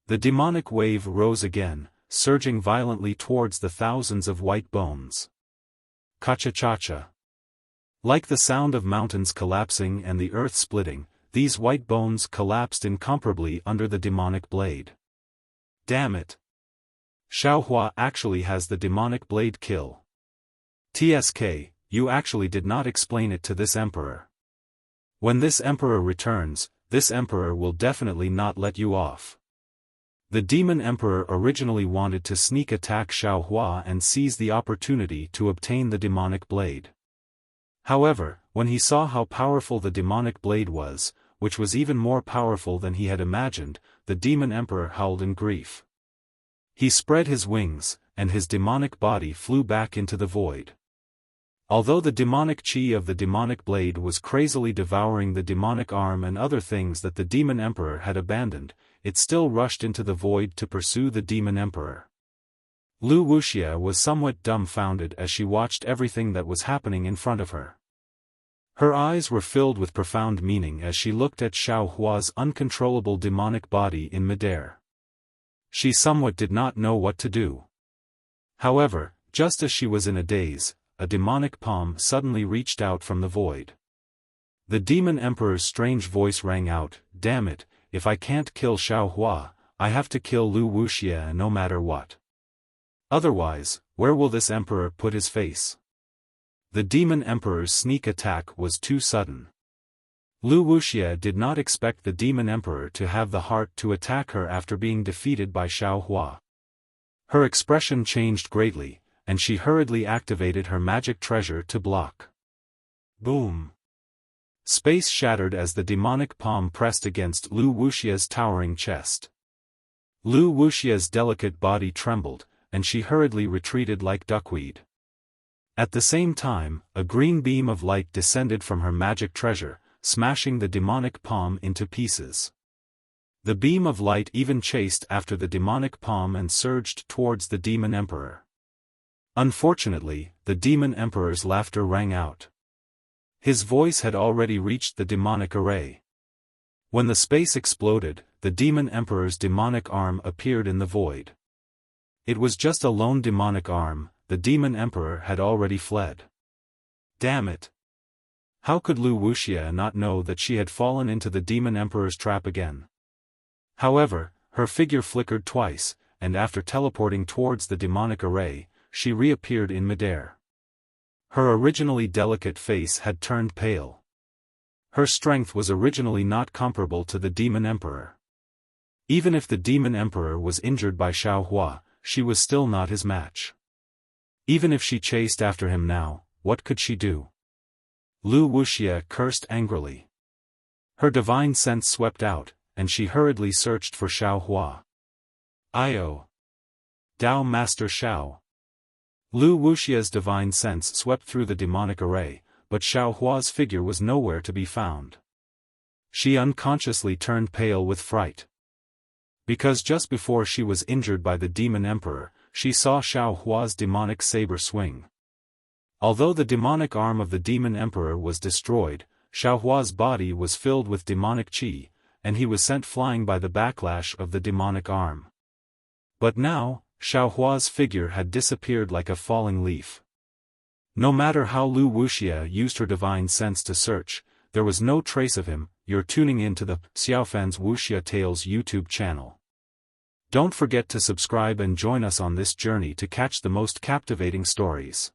The demonic wave rose again, surging violently towards the thousands of white bones. Cha-cha-cha-cha. Like the sound of mountains collapsing and the earth splitting, these white bones collapsed incomparably under the demonic blade. Damn it! Xiaohua actually has the demonic blade kill. TSK, you actually did not explain it to this emperor. When this emperor returns, this emperor will definitely not let you off. The demon emperor originally wanted to sneak attack Xiaohua and seize the opportunity to obtain the demonic blade. However, when he saw how powerful the demonic blade was, which was even more powerful than he had imagined, the demon emperor howled in grief. He spread his wings, and his demonic body flew back into the void. Although the demonic chi of the demonic blade was crazily devouring the demonic arm and other things that the demon emperor had abandoned, it still rushed into the void to pursue the demon emperor. Lu Wuxia was somewhat dumbfounded as she watched everything that was happening in front of her. Her eyes were filled with profound meaning as she looked at Xiao Hua's uncontrollable demonic body in midair. She somewhat did not know what to do. However, just as she was in a daze, a demonic palm suddenly reached out from the void. The demon emperor's strange voice rang out, "Damn it, if I can't kill Xiao Hua, I have to kill Lu Wuxia no matter what. Otherwise, where will this emperor put his face?" The demon emperor's sneak attack was too sudden. Lu Wuxia did not expect the demon emperor to have the heart to attack her after being defeated by Xiao Hua. Her expression changed greatly, and she hurriedly activated her magic treasure to block. Boom! Space shattered as the demonic palm pressed against Lu Wuxia's towering chest. Lu Wuxia's delicate body trembled, and she hurriedly retreated like duckweed. At the same time, a green beam of light descended from her magic treasure, smashing the demonic palm into pieces. The beam of light even chased after the demonic palm and surged towards the demon emperor. Unfortunately, the demon emperor's laughter rang out. His voice had already reached the demonic array. When the space exploded, the demon emperor's demonic arm appeared in the void. It was just a lone demonic arm, the demon emperor had already fled. Damn it! How could Lu Wuxia not know that she had fallen into the demon emperor's trap again? However, her figure flickered twice, and after teleporting towards the demonic array, she reappeared in midair. Her originally delicate face had turned pale. Her strength was originally not comparable to the demon emperor. Even if the demon emperor was injured by Xiao Hua, she was still not his match. Even if she chased after him now, what could she do? Lu Wuxia cursed angrily. Her divine sense swept out, and she hurriedly searched for Xiao Hua. Io! Dao Master Xiao! Lu Wuxia's divine sense swept through the demonic array, but Xiao Hua's figure was nowhere to be found. She unconsciously turned pale with fright. Because just before she was injured by the demon emperor, she saw Xiao Hua's demonic saber swing. Although the demonic arm of the demon emperor was destroyed, Xiao Hua's body was filled with demonic chi, and he was sent flying by the backlash of the demonic arm. But now, Xiao Hua's figure had disappeared like a falling leaf. No matter how Lu Wuxia used her divine sense to search, there was no trace of him. You're tuning in to the Xiaofan's Wuxia Tales YouTube channel. Don't forget to subscribe and join us on this journey to catch the most captivating stories.